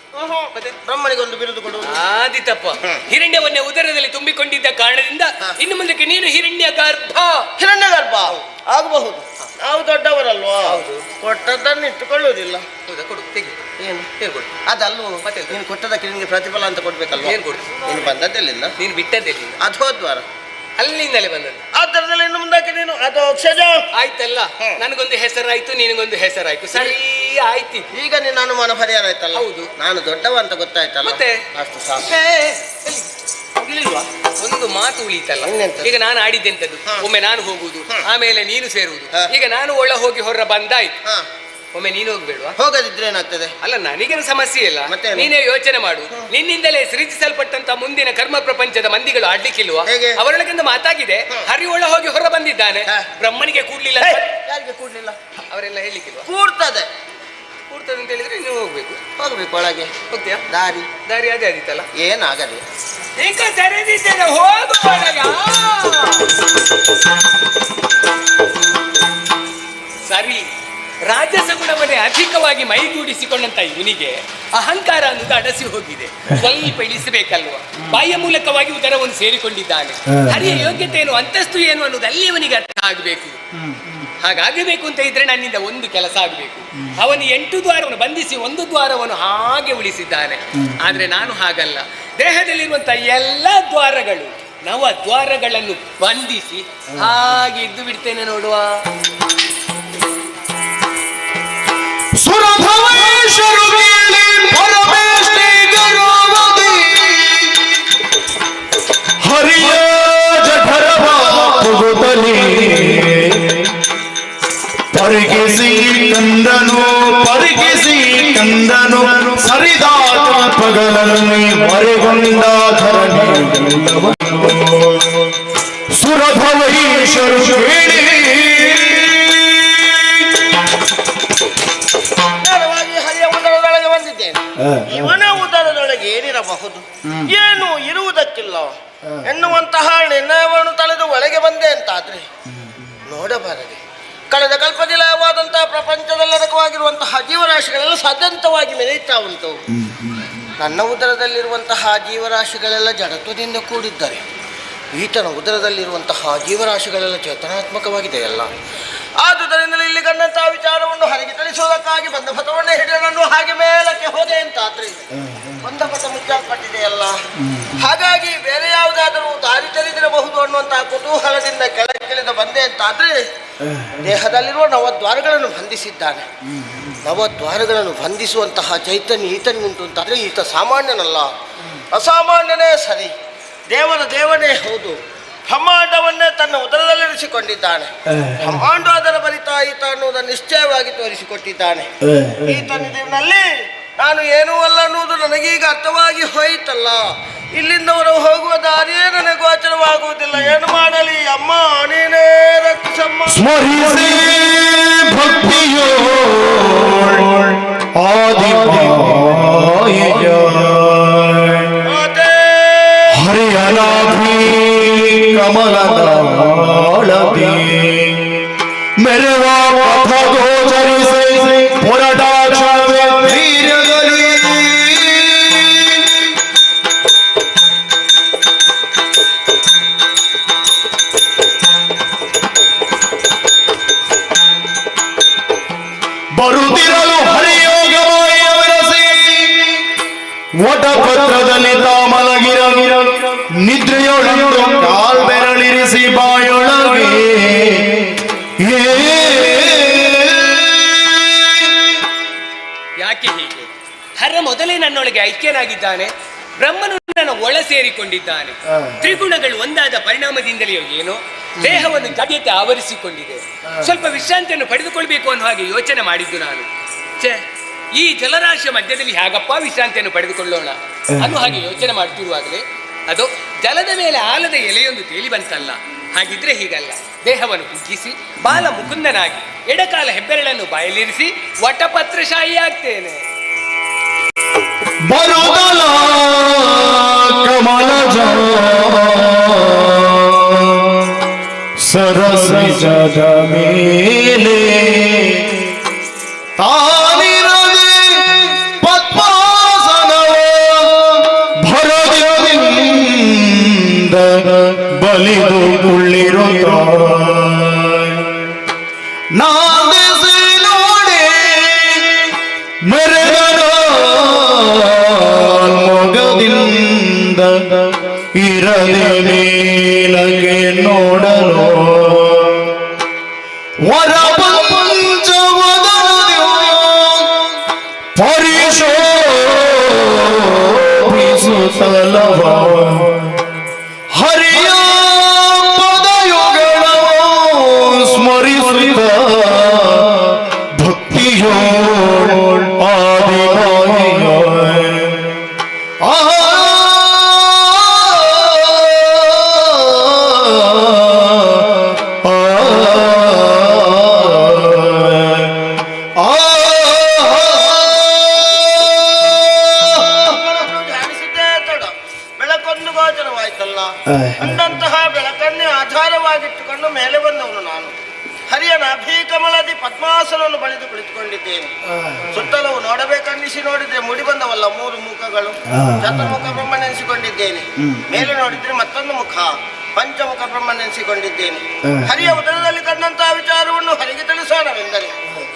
ಬ್ರಹ್ಮನಿಗೊಂದು ಬಿರುದು ಕೊಡುವುದು. ಆದಿತಪ್ಪ, ಹಿರಣ್ಯವನ್ನೇ ಉದರದಲ್ಲಿ ತುಂಬಿಕೊಂಡಿದ್ದ ಕಾರಣದಿಂದ ಇನ್ನು ಮುಂದಕ್ಕೆ ನೀನು ಹಿರಣ್ಯ ಗರ್ಭ. ಹಿರಣ್ಯ ಗರ್ಭ ಆಗಬಹುದು. ನಾವು ದೊಡ್ಡವರಲ್ವಾ? ಕೊಟ್ಟದ್ದನ್ನು ಇಟ್ಟುಕೊಳ್ಳುವುದಿಲ್ಲ. ಹೌದಾ? ಕೊಡು, ತೆಗಿ. ಏನು ಹೇಳ್ಕೊಡು. ಅದಲ್ವ? ಮತ್ತೆ ನೀನು ಕೊಟ್ಟದಕ್ಕೆ ನಿನಗೆ ಪ್ರತಿಫಲ ಅಂತ ಕೊಡ್ಬೇಕಲ್ವ? ಏನ್ ಕೊಡು? ನೀನು ಬಂದದ್ದೆಲ್ಲಿಂದ? ನೀನು ಬಿಟ್ಟದ್ದೆಲ್ಲಿಂದ? ಅಧೋದ್ವಾರ. ಅಲ್ಲಿಂದಲೇ ಬಂದದ್ದು. ಆದ್ದರಿಂದ ಇನ್ನು ಮುಂದಕ್ಕೆ ನೀನು ಅಧೋಕ್ಷಜ. ಆಯ್ತಲ್ಲ, ನನಗೊಂದು ಹೆಸರಾಯ್ತು, ನಿನಗೊಂದು ಹೆಸರಾಯ್ತು, ಸರಿ ಆಯ್ತು. ಈಗ ನಿನ್ನ ಅನುಮಾನ ಪರಿಹಾರ ಆಯ್ತಲ್ಲ? ಹೌದು. ನಾನು ದೊಡ್ಡವ ಅಂತ ಗೊತ್ತಾಯ್ತಲ್ಲ? ಮತ್ತೆ? ಅಷ್ಟು ಸಾಕು. ಹೋಗ್ಲಿಲ್ವಾ? ಒಂದು ಮಾತು ಉಳಿತಲ್ಲ. ಇನ್ನೆಂತ? ಈಗ ನಾನು ಆಡಿದ್ದೆಂತದ್ದು, ಒಮ್ಮೆ ನಾನು ಹೋಗುದು, ಆಮೇಲೆ ನೀನು ಸೇರುವುದು. ಈಗ ನಾನು ಒಳ ಹೋಗಿ ಹೊರ ಬಂದಾಯ್ತು, ಹಾ, ಒಮ್ಮೆ ನೀನು ಹೋಗ್ಬೇಡ್ವಾ? ಹೋಗದಿದ್ರೆ ಏನಾಗ್ತದೆ? ಅಲ್ಲ, ನನಗೇನು ಸಮಸ್ಯೆ ಇಲ್ಲ. ಮತ್ತೇನು? ನೀನೇ ಯೋಚನೆ ಮಾಡು. ನಿನ್ನಿಂದಲೇ ಸೃಜಿಸಲ್ಪಟ್ಟಂತ ಮುಂದಿನ ಕರ್ಮ ಪ್ರಪಂಚದ ಮಂದಿಗಳು ಆಡ್ಲಿಕ್ಕಿಲ್ವಾ? ಹೇಗೆ? ಅವರೊಳಗಿಂದ ಮಾತಾಗಿದೆ, ಹರಿ ಒಳ ಹೋಗಿ ಹೊರ ಬಂದಿದ್ದಾನೆ, ಬ್ರಹ್ಮನಿಗೆ ಕೂಡ್ಲಿಲ್ಲ ಅಂತ. ಯಾರಿಗೆ ಕೂಡ್ಲಿಲ್ಲ? ಅವರೆಲ್ಲ ಹೇಳಿಕ್ಕಿಲ್ವಾ? ಕೂಡ್ತದೆ. ಕೂಡ್ತದೆ ಅಂತ ಹೇಳಿದ್ರೆ ನೀವು ಹೋಗ್ಬೇಕು. ಹೋಗ್ಬೇಕು ಒಳಗೆ. ಹೋಗ್ತೀಯಾ? ದಾರಿ ದಾರಿ ಅದೇ ಆದಿತ್ತಲ್ಲ. ಏನಾಗದೆ? ಈಗ ತೆರೆದಿದ್ದೇನೆ, ಹೋಗು ಒಳಗೆ. ಸರಿ, ರಾಜಸ ಗುಣವನ್ನೇ ಅಧಿಕವಾಗಿ ಮೈಗೂಡಿಸಿಕೊಂಡಂತ ಇವನಿಗೆ ಅಹಂಕಾರ ಅನ್ನೋದು ಅಡಸಿ ಹೋಗಿದೆ. ಸ್ವಲ್ಪ ಇಳಿಸಬೇಕಲ್ವ? ಬಾಯಿಯ ಮೂಲಕವಾಗಿ ಉದರವನ್ನು ಸೇರಿಕೊಂಡಿದ್ದಾನೆ. ಹರಿಯ ಯೋಗ್ಯತೆ ಏನು, ಅಂತಸ್ತು ಏನು ಅನ್ನೋದು ಅಲ್ಲಿ ಅವನಿಗೆ ಅರ್ಥ ಆಗಬೇಕು. ಹಾಗಾಗಬೇಕು ಅಂತ ಇದ್ರೆ ನನ್ನಿಂದ ಒಂದು ಕೆಲಸ ಆಗಬೇಕು. ಅವನು 8 ದ್ವಾರವನ್ನು ಬಂಧಿಸಿ 1 ದ್ವಾರವನ್ನು ಹಾಗೆ ಉಳಿಸಿದ್ದಾನೆ. ಆದ್ರೆ ನಾನು ಹಾಗಲ್ಲ. ದೇಹದಲ್ಲಿರುವಂತ ಎಲ್ಲ ದ್ವಾರಗಳು, ನವ ದ್ವಾರಗಳನ್ನು ಬಂಧಿಸಿ ಹಾಗೆ ಇದ್ದು ಬಿಡ್ತೇನೆ. ನೋಡುವ. ಸುರಭವೇಶ್ವರು ಕೇಳಿ ಪರಮೇಶ್ವರಿ ಗರುವದಿ ಹರಿಯ ಜಠರವ ಪುಗುತಲಿ ಪರಿಗಿಸಿ ಕಂದನು ಸರಿದಾಟ ಪಗಲಲ್ಲಿ ಮರೆಗೊಂಡ ಧರಣಿ ಸುರಭವೇಶ್ವರು ಕೇಳಿ ಹರಿಯ ಉದರದೊಳಗೆ ಬಂದಿದ್ದೇನೆ. ಇವನ ಉದರದೊಳಗೆ ಏನಿರಬಹುದು? ಏನು ಇರುವುದಕ್ಕಿಲ್ಲ ಎನ್ನುವಂತಹ ನಿರ್ಣಯವನ್ನು ತಳೆದು ಒಳಗೆ ಬಂದೆ ಅಂತಾದ್ರೆ ನೋಡಬಾರದೆ. ಕಳೆದ ಕಲ್ಪದಿಲಯವಾದಂತಹ ಪ್ರಪಂಚದೆಲ್ಲದಕ್ಕವಾಗಿರುವಂತಹ ಜೀವರಾಶಿಗಳೆಲ್ಲ ಸದಂತವಾಗಿ ಮೆರೆಯುತ್ತಾ ಉಂಟು. ನನ್ನ ಉದರದಲ್ಲಿರುವಂತಹ ಜೀವರಾಶಿಗಳೆಲ್ಲ ಜಡತ್ವದಿಂದ ಕೂಡಿದ್ದಾರೆ. ಈತನ ಉದರದಲ್ಲಿರುವಂತಹ ಜೀವರಾಶಿಗಳೆಲ್ಲ ಚೇತನಾತ್ಮಕವಾಗಿದೆಯಲ್ಲ. ಆದುದರಿಂದಲೇ ಇಲ್ಲಿ ಕಂಡಂತಹ ವಿಚಾರವನ್ನು ಹೊರಗೆ ತಿಳಿಸುವುದಕ್ಕಾಗಿ ಬಂದ ಪಥವನ್ನೇ ಹಿಡಿಯನನ್ನು ಹಾಗೆ ಮೇಲಕ್ಕೆ ಹೋದೆ ಅಂತಾದ್ರೆ ಬಂದ ಪಥ ಮುಚ್ಚಾಲ್ಪಟ್ಟಿದೆಯಲ್ಲ. ಹಾಗಾಗಿ ಬೇರೆ ಯಾವುದಾದರೂ ದಾರಿ ತೆರೆದಿರಬಹುದು ಅನ್ನುವಂತಹ ಕುತೂಹಲದಿಂದ ಕೆಳಗಿಳಿದು ಬಂದೆ ಅಂತಾದ್ರೆ ದೇಹದಲ್ಲಿರುವ ನವದ್ವಾರಗಳನ್ನು ಬಂಧಿಸಿದ್ದಾನೆ. ನವದ್ವಾರಗಳನ್ನು ಬಂಧಿಸುವಂತಹ ಚೈತನ್ಯ ಈತನಿಗುಂಟು ಅಂತಾದ್ರೆ ಈತ ಸಾಮಾನ್ಯನಲ್ಲ, ಅಸಾಮಾನ್ಯನೇ ಸರಿ. ದೇವರ ದೇವನೇ ಹೌದು. ಬ್ರಹ್ಮಾಂಡವನ್ನೇ ತನ್ನ ಉದರದಲ್ಲಿರಿಸಿಕೊಂಡಿದ್ದಾನೆ. ಬ್ರಹ್ಮಾಂಡ ಅದರ ಬರಿತಾ ಈತ ಅನ್ನುವುದನ್ನು ನಿಶ್ಚಯವಾಗಿ ತೋರಿಸಿಕೊಟ್ಟಿದ್ದಾನೆ. ಈತನಲ್ಲಿ ನಾನು ಏನೂ ಅಲ್ಲ ಅನ್ನುವುದು ನನಗೀಗ ಅರ್ಥವಾಗಿ ಹೋಯಿತಲ್ಲ. ಇಲ್ಲಿಂದ ಹೊರ ಹೋಗುವ ದಾರಿಯೇ ನನಗೆ ಗೋಚರವಾಗುವುದಿಲ್ಲ. ಏನು ಮಾಡಲಿ ಅಮ್ಮ, ನೀನೇ ರಕ್ಷಮ್ಮ. ಸ್ಮರಿಸಿ ಭಕ್ತಿಯೋ ಹರಿಯನಾಭಿ ಕಮಲದಾಳದಿ ಮೆರವ ಪಥ ಗೋಚರಿಸಿ ಹೊರಟಾಕ್ಷವೇ ವೀರ್ಯದಲ್ಲಿ ಬರುತ್ತಿರಲು ಹರಿಯೋಗವಾಗಿ ಅವರಸಿ ವಟಪತ್ರದಲ್ಲಿ ತಾಮಲಗಿರಗಿರಲು ನಿದ್ರೆಯೊಳಗೆ ಕಾಲ್ ಬೆರಳಿರಿಸಿ ಬಾಯೊಳಗೆ ಯಾಕೆ ಹೀಗೆ? ಹರ ಮೊದಲೇ ನನ್ನೊಳಗೆ ಐಕ್ಯನಾಗಿದ್ದಾನೆ, ಬ್ರಹ್ಮನು ನನ್ನ ಒಳ ಸೇರಿಕೊಂಡಿದ್ದಾನೆ. ತ್ರಿಗುಣಗಳು ಒಂದಾದ ಪರಿಣಾಮದಿಂದಲೇ ಏನೋ ದೇಹವನ್ನು ಜಡ್ಯತೆ ಆವರಿಸಿಕೊಂಡಿದೆ. ಸ್ವಲ್ಪ ವಿಶ್ರಾಂತಿಯನ್ನು ಪಡೆದುಕೊಳ್ಬೇಕು ಅನ್ನೋ ಹಾಗೆ ಯೋಚನೆ ಮಾಡಿದ್ದು ನಾನು. ಈ ಜಲರಾಶಿಯ ಮಧ್ಯದಲ್ಲಿ ಹೇಗಪ್ಪ ವಿಶ್ರಾಂತಿಯನ್ನು ಪಡೆದುಕೊಳ್ಳೋಣ ಅನ್ನೋ ಹಾಗೆ ಯೋಚನೆ ಮಾಡ್ತಿರುವಾಗಲೇ ಅದು ಜಲದ ಮೇಲೆ ಆಲದ ಎಲೆಯೊಂದು ತೇಲಿ ಬಂತಲ್ಲ. ಹಾಗಿದ್ರೆ ಹೀಗಲ್ಲ, ದೇಹವನ್ನು ಕುಗ್ಗಿಸಿ ಬಾಲ ಮುಕುಂದನಾಗಿ ಎಡಕಾಲ ಹೆಬ್ಬೆರಳನ್ನು ಬಾಯಲಿರಿಸಿ ವಟಪತ್ರಶಾಹಿ ಆಗ್ತೇನೆ. ಬರುದಲ ಕಮಲಜ ಸರಸಿಜದ ಮೇಲೆ ತಾನಿರದೆ ಪದ್ಮಾಸನವ ಭರದಿಂದ ಬಲಿದು ಉಳ್ಳಿರುತ್ತ ನಾದೆಸಿ ನೋಡಿ ಮೆರೆದನ ಮೊಗದಿಂದ ಇರದೆ ಮೇಲಗೆ ನೋಡಲು ವರ ಪಂಚವದನದಿಯು ಪರಿಶೋಭಿಸುತ್ತಲವ ಹರಿಯ ಪದಯುಗಳವು ಸ್ಮರಿಸಿದ ಭಕ್ತಿಯೋ ಆದಿಗಾಹಿಯೋ ಬೆಳಕೊಂದು ಗೋಚರವಾಯ್ತಲ್ಲ. ಅಂದಂತಹ ಬೆಳಕನ್ನೇ ಆಧಾರವಾಗಿಟ್ಟುಕೊಂಡು ಮೇಲೆ ಬಂದವನು ನಾನು. ಹರಿಯ ನಾಭೀಕಮಲದಿ ಪದ್ಮಾಸನವನ್ನು ಬಳಿದು ಕುಳಿತುಕೊಂಡಿದ್ದೇನೆ. ಸುತ್ತಲೂ ನೋಡಬೇಕನ್ನಿಸಿ ನೋಡಿದ್ರೆ ಮುಡಿ ಬಂದವಲ್ಲ 3 ಮುಖಗಳು, ಚತುರ್ಮುಖ ಬ್ರಹ್ಮನೆನಿಸಿಕೊಂಡಿದ್ದೇನೆ. ಮೇಲೆ ನೋಡಿದ್ರೆ ಮತ್ತೊಂದು ಮುಖ, ಪಂಚಮುಖ ಬ್ರಹ್ಮನೆನಿಸಿಕೊಂಡಿದ್ದೇನೆ. ಹರಿಯ ಉದರದಲ್ಲಿ ಕಂಡಂತಹ ವಿಚಾರವನ್ನು ಹರಿಗೆ ತಿಳಿಸೋಣವೆಂದರೆ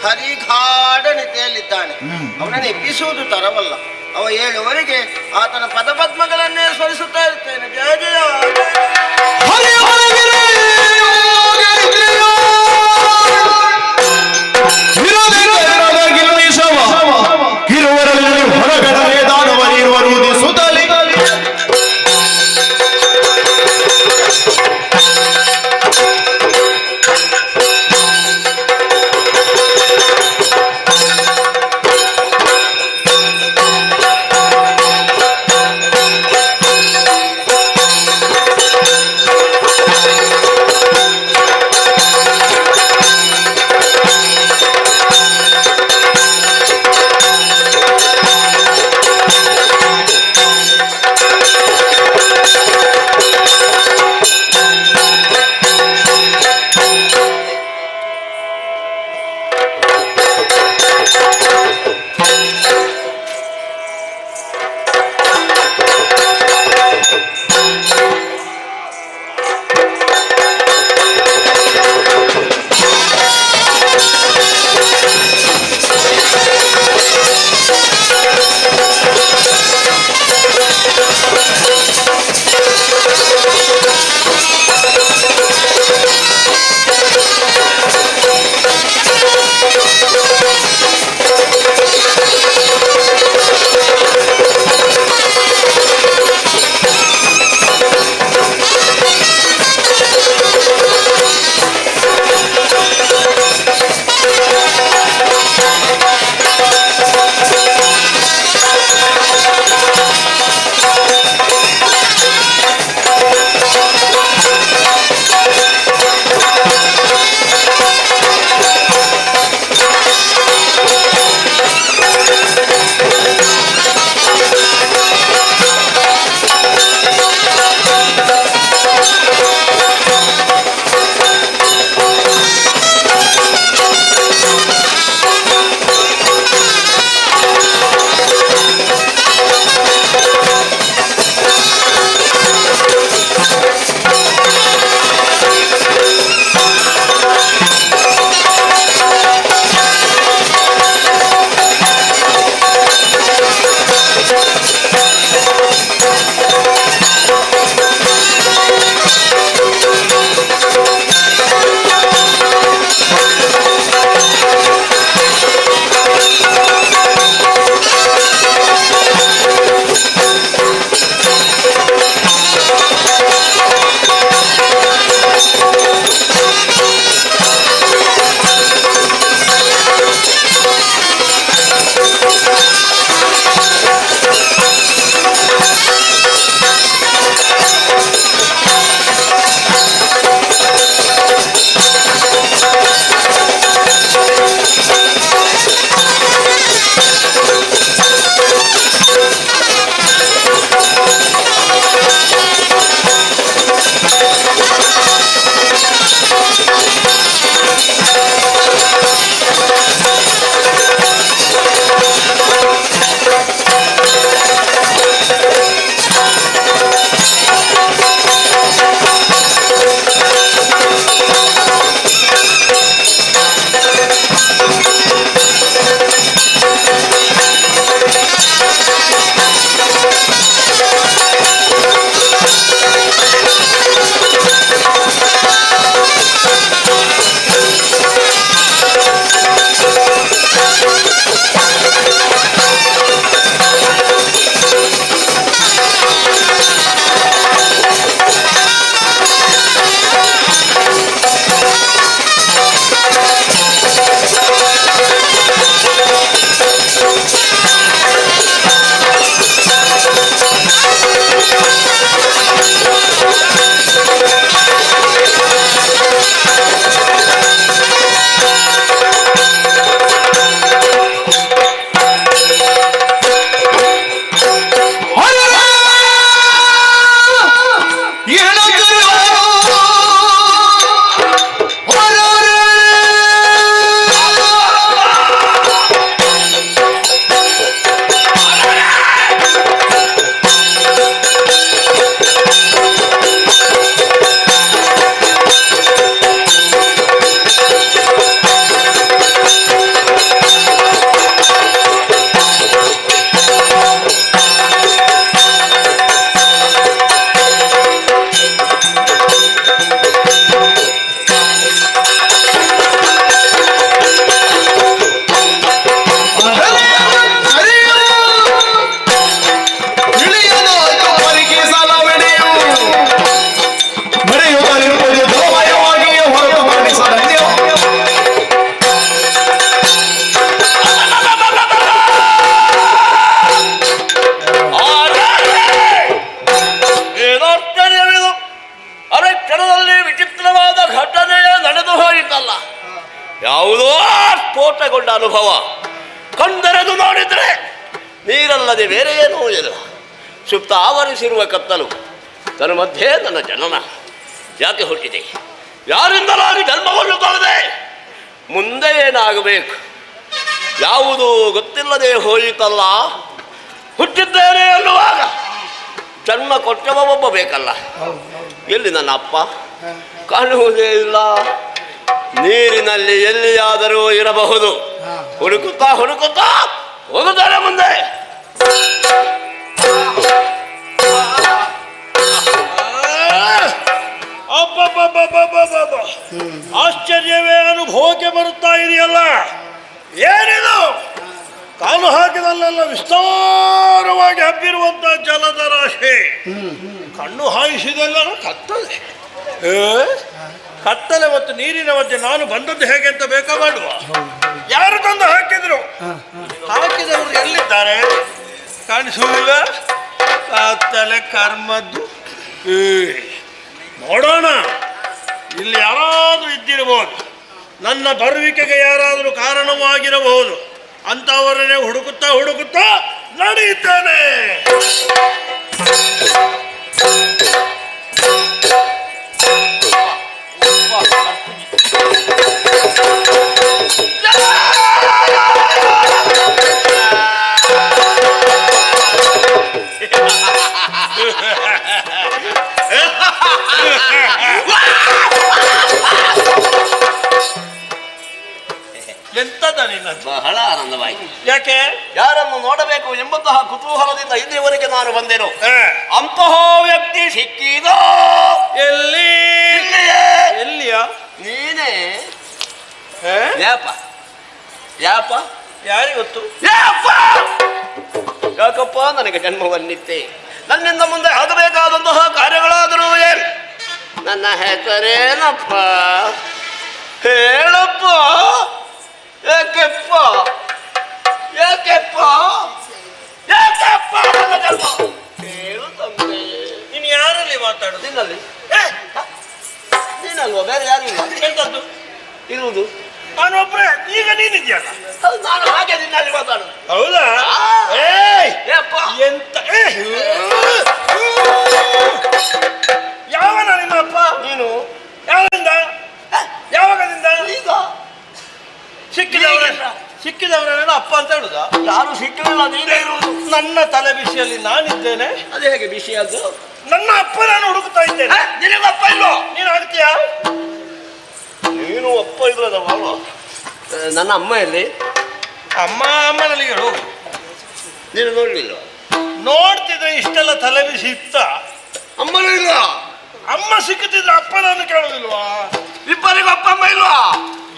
ಹರಿ ಗಾಢ ನಿದ್ದೆಯಲ್ಲಿದ್ದಾನೆ. ಅವನನ್ನು ಎಬ್ಬಿಸುವುದು ತರವಲ್ಲ. ಅವ 7ವರೆಗೆ ಆತನ ಪದಪದ್ಮಗಳನ್ನೇ ಸ್ಮರಿಸುತ್ತಾ ಇರ್ತೇನೆ. ಜಯ ಜಯ ಹೊರಗಡೆ ದಾನವರಿರುವರು ಸುತ್ತಲಿ ಅನುಭವ. ಕಣ್ದೆರೆದು ನೋಡಿದ್ರೆ ನೀರಲ್ಲದೆ ಬೇರೆ ಏನೂ ಇಲ್ಲ. ಸುಪ್ತ ಆವರಿಸಿರುವ ಕತ್ತಲು, ತನ್ನ ಮಧ್ಯೆ ನನ್ನ ಜನನ. ಯಾಕೆ ಹುಟ್ಟಿದೆ? ಯಾರಿಂದಲಾಗಿ ಜನ್ಮವನ್ನು ತೊಳೆದೆ? ಮುಂದೆ ಏನಾಗಬೇಕು ಯಾವುದೂ ಗೊತ್ತಿಲ್ಲದೆ ಹೋಯಿತಲ್ಲ. ಹುಟ್ಟಿದ್ದೇನೆ ಎನ್ನುವಾಗ ಜನ್ಮ ಕೊಟ್ಟವ ಒಬ್ಬ ಬೇಕಲ್ಲ. ಎಲ್ಲಿ ನನ್ನ ಅಪ್ಪ? ಕಾಣುವುದೇ ಇಲ್ಲ. ನೀರಿನಲ್ಲಿ ಎಲ್ಲಿಯಾದರೂ ಇರಬಹುದು. ಹುಡುಕುತ್ತಾ ಹುಡುಕುತ್ತಾ ಹೋಗುತ್ತಾರೆ ಮುಂದೆ. ಆಶ್ಚರ್ಯವೇ ಅನುಭವಕ್ಕೆ ಬರುತ್ತಾ ಇದೆಯಲ್ಲ. ಏನಿದು? ಕಾಲು ಹಾಕಿದಲ್ಲೆಲ್ಲ ವಿಸ್ತಾರವಾಗಿ ಹಬ್ಬಿರುವಂತಹ ಜಲದ ರಾಶಿ. ಕಣ್ಣು ಹಾಯಿಸಿದೆಲ್ಲ ಕತ್ತಲೆ. ಕತ್ತಲೆ ಮತ್ತು ನೀರಿನ ಮಧ್ಯೆ ನಾನು ಬಂದದ್ದು ಹೇಗೆ ಅಂತ ಬೇಕಾ ಮಾಡುವ? ಯಾರು ತಂದು ಹಾಕಿದ್ರು? ಹಾಕಿದವರು ಎಲ್ಲಿದ್ದಾರೆ? ಕಾಣಿಸುವುದಿಲ್ಲ. ಕತ್ತಲೆ ಕರ್ಮದ್ದು. ನೋಡೋಣ, ಇಲ್ಲಿ ಯಾರಾದರೂ ಇದ್ದಿರಬಹುದು. ನನ್ನ ಬರುವಿಕೆಗೆ ಯಾರಾದರೂ ಕಾರಣವಾಗಿರಬಹುದು. ಅಂತವರನ್ನೇ ಹುಡುಕುತ್ತಾ ಹುಡುಕುತ್ತಾ ನಡೆಯುತ್ತೇನೆ. ಎಂತದ ನಿನ್ನ? ಬಹಳ ಆನಂದವಾಯಿತು. ಯಾಕೆ? ಯಾರನ್ನು ನೋಡಬೇಕು ಎಂಬಂತಹ ಕುತೂಹಲದಿಂದ ಇಲ್ಲಿಯವರೆಗೆ ನಾನು ಬಂದೆನು. ಅಂತಹ ವ್ಯಕ್ತಿ ಸಿಕ್ಕಿದ. ಎಲ್ಲಿ? ಎಲ್ಲಿಯ? ನೀನೇ. ಯಾಪ ಯಾಪ ಯಾರಿಗೆ ಗೊತ್ತು? ಯಾಪ ಯಾಕಪ್ಪ ನನಗೆ ಜನ್ಮವನ್ನಿತ್ತೆ. ನನ್ನಿಂದ ಮುಂದೆ ಆಗಬೇಕಾದಂತಹ ಕಾರ್ಯಗಳಾದರೂ ಏನು? ನನ್ನ ಹೆಸರೇನಪ್ಪ? ಹೇಳಪ್ಪ. ಯಾಕೆಪ್ಪ ಯಾಕೆಪ್ಪ ಯಾಕೆಪ್ಪ ನನ್ನ ಜನ್ಮ? ಹೇಳು ತಂದೆ. ನೀನು ಯಾರಲ್ಲಿ ಮಾತಾಡುದು? ನಿನ್ನಲ್ಲಿ. ನೀನಲ್ವ? ಬೇರೆ ಯಾರು ಇಲ್ಲ. ಎಂತದ್ದು ಇರುವುದು ನಾನು ಒಬ್ಬರೇ. ಈಗ ನೀನಿದ್ಯಲ್ಲ. ನಾನು ಹಾಗೆ ನಿನ್ನಲ್ಲಿ ಮಾತಾಡುದು. ಹೌದಾ? ಯಪ್ಪ ಎಂತ? ಯಾವನ ನಿಮ್ಮ ಅಪ್ಪ? ನೀನು ಯಾರಿಂದ? ಯಾವಾಗದಿಂದ? ಈಗ ಸಿಕ್ಕಿದವರನ್ನ ಅಪ್ಪ ಅಂತ ಹೇಳುದ? ಯಾರು ಸಿಕ್ಕಲಿಲ್ಲ, ನೀನೇ ಇರುವುದು. ನನ್ನ ತಲೆ ಬಿಸಿಯಲ್ಲಿ ನಾನಿದ್ದೇನೆ. ಅದೇ ಹೇಗೆ ಬಿಸಿಯಾದ್ದು? ನನ್ನ ಅಪ್ಪ ನಾನು ಹುಡುಕ್ತಾ ಇದ್ದೇನೆ. ನಿನಗೆ ಅಪ್ಪ ಇಲ್ಲೋ? ನೀನು ಆಗ್ತೀಯಾ? ನೀನು ಅಪ್ಪ ಇಲ್ಲದವ. ನನ್ನ ಅಮ್ಮ ಎಲ್ಲಿ? ಅಮ್ಮನಲ್ಲಿ ಹೇಳು. ನೀನು ನೋಡ್ಲಿಲ್ಲ? ನೋಡ್ತಿದ್ರೆ ಇಷ್ಟೆಲ್ಲ ತಲೆ ಬಿಸಿ ಇತ್ತ? ಅಮ್ಮನೂ ಇಲ್ಲ. ಅಮ್ಮ ಸಿಕ್ಕುತ್ತಿದ್ರೆ ಅಪ್ಪನನ್ನು ಕೇಳುದಿಲ್ವಾ? ಇಬ್ಬರಿಗೂ ಅಪ್ಪ ಅಮ್ಮ ಇಲ್ವಾ?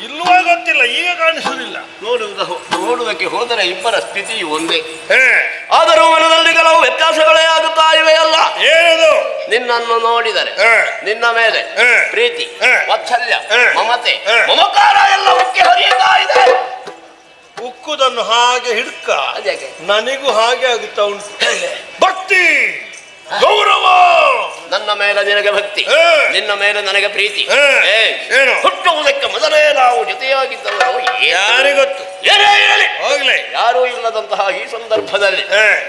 ಇಲ್ವಾ ಗೊತ್ತಿಲ್ಲ, ಈಗ ಕಾಣಿಸುವುದಿಲ್ಲ. ನೋಡುವುದಕ್ಕೆ ಹೋದರೆ ಇಬ್ಬರ ಸ್ಥಿತಿ ಒಂದೇ. ಆದರೂ ಮನದಲ್ಲಿ ಕೆಲವು ವ್ಯತ್ಯಾಸಗಳೇ ಆಗುತ್ತಾ ಇವೆಯಲ್ಲ. ಏನದು? ನಿನ್ನನ್ನು ನೋಡಿದರೆ ನಿನ್ನ ಮೇಲೆ ಪ್ರೀತಿ, ವಾತ್ಸಲ್ಯ, ಮಮತೆ, ಮಮಕಾರ ಎಲ್ಲ ಉಕ್ಕಿ ಹರಿಯುತ್ತಾ ಇದೆ. ಉಕ್ಕುದನ್ನು ಹಾಗೆ ಹಿಡ್ಕ. ಅದ್ಯಾಕೆ? ನನಗೂ ಹಾಗೆ ಆಗುತ್ತಾ ಉಂಟು. ಭಕ್ತಿ, ಗೌರವ. ನನ್ನ ಮೇಲೆ ನಿನಗೆ ಭಕ್ತಿ, ನಿನ್ನ ಮೇಲೆ ನನಗೆ ಪ್ರೀತಿ. ಏನು? ಹುಟ್ಟುವುದಕ್ಕೆ ಮೊದಲೇ ನಾವು ಜೊತೆಯಾಗಿದ್ದವರು ಯಾರಿಗೊತ್ತು? ಏನೇ ಹೇಳಿ ಹೋಗ್ಲಿ. ಯಾರೂ ಇಲ್ಲದಂತಹ ಈ ಸಂದರ್ಭದಲ್ಲಿ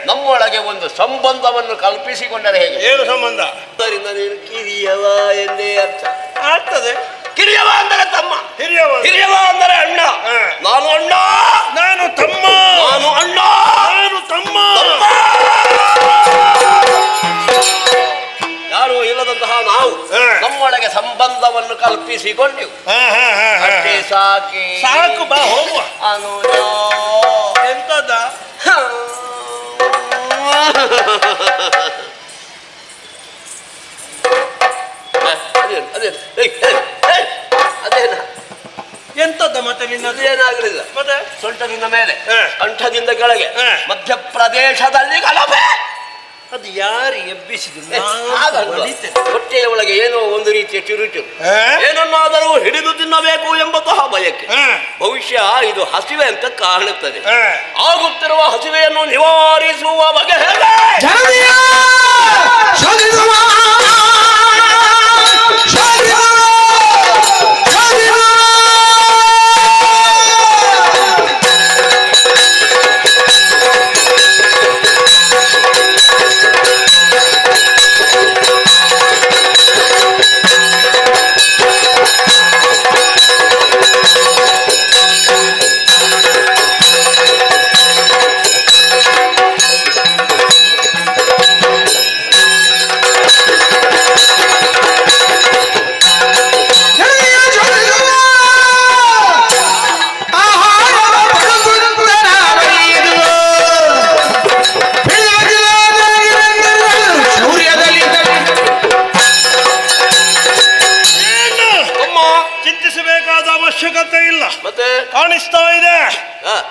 ನಮ್ಮೊಳಗೆ ಒಂದು ಸಂಬಂಧವನ್ನು ಕಲ್ಪಿಸಿಕೊಂಡರೆ ಹೇಗೆ? ಏನು ಸಂಬಂಧ? ಅದರಿಂದ ನೀನು ಕಿರಿಯವ ಎಂದೇ ಅರ್ಥ ಆಗ್ತದೆ. ಕಿರಿಯವ ಅಂದರೆ ತಮ್ಮ, ಹಿರಿಯವ ಹಿರಿಯವ ಅಂದರೆ ಅಣ್ಣ. ನಾನು ಅಣ್ಣ, ನಾನು ತಮ್ಮ, ನಾನು ಅಣ್ಣ, ನಾನು ತಮ್ಮ. ಯಾರು ಇಲ್ಲದಂತಹ ನಾವು ನಮ್ಮೊಳಗೆ ಸಂಬಂಧವನ್ನು ಕಲ್ಪಿಸಿಕೊಂಡೆವು. ಅಷ್ಟೇ ಸಾಕೆ. ಸಾಕು, ಬಾ ಹೋಗುವ. ಅನುಜ ಎಂತದ? ಅದೇನ ಎಂತದ ಮತ್ತೆ ನಿನ್ನದು? ಏನಾಗಲಿಲ್ಲ. ಮತ್ತೆ ಸೊಂಟದಿಂದ ಮೇಲೆ, ಕಂಠದಿಂದ ಕೆಳಗೆ, ಮಧ್ಯಪ್ರದೇಶದಲ್ಲಿ ಗಲಭೆ. ಅದು ಯಾರು ಎಬ್ಬಿಸಿದ್ರು? ಹೊಟ್ಟೆಯ ಒಳಗೆ ಏನೋ ಒಂದು ರೀತಿಯ ಚುರುಚು, ಏನನ್ನಾದರೂ ಹಿಡಿದು ತಿನ್ನಬೇಕು ಎಂಬಂತಹ ಬಯಕೆ. ಬಹುಶಃ ಇದು ಹಸಿವೆ ಅಂತ ಕಾಣುತ್ತದೆ. ಆಗುತ್ತಿರುವ ಹಸಿವೆಯನ್ನು ನಿವಾರಿಸುವ ಬಗೆ ಹೇಗೆ?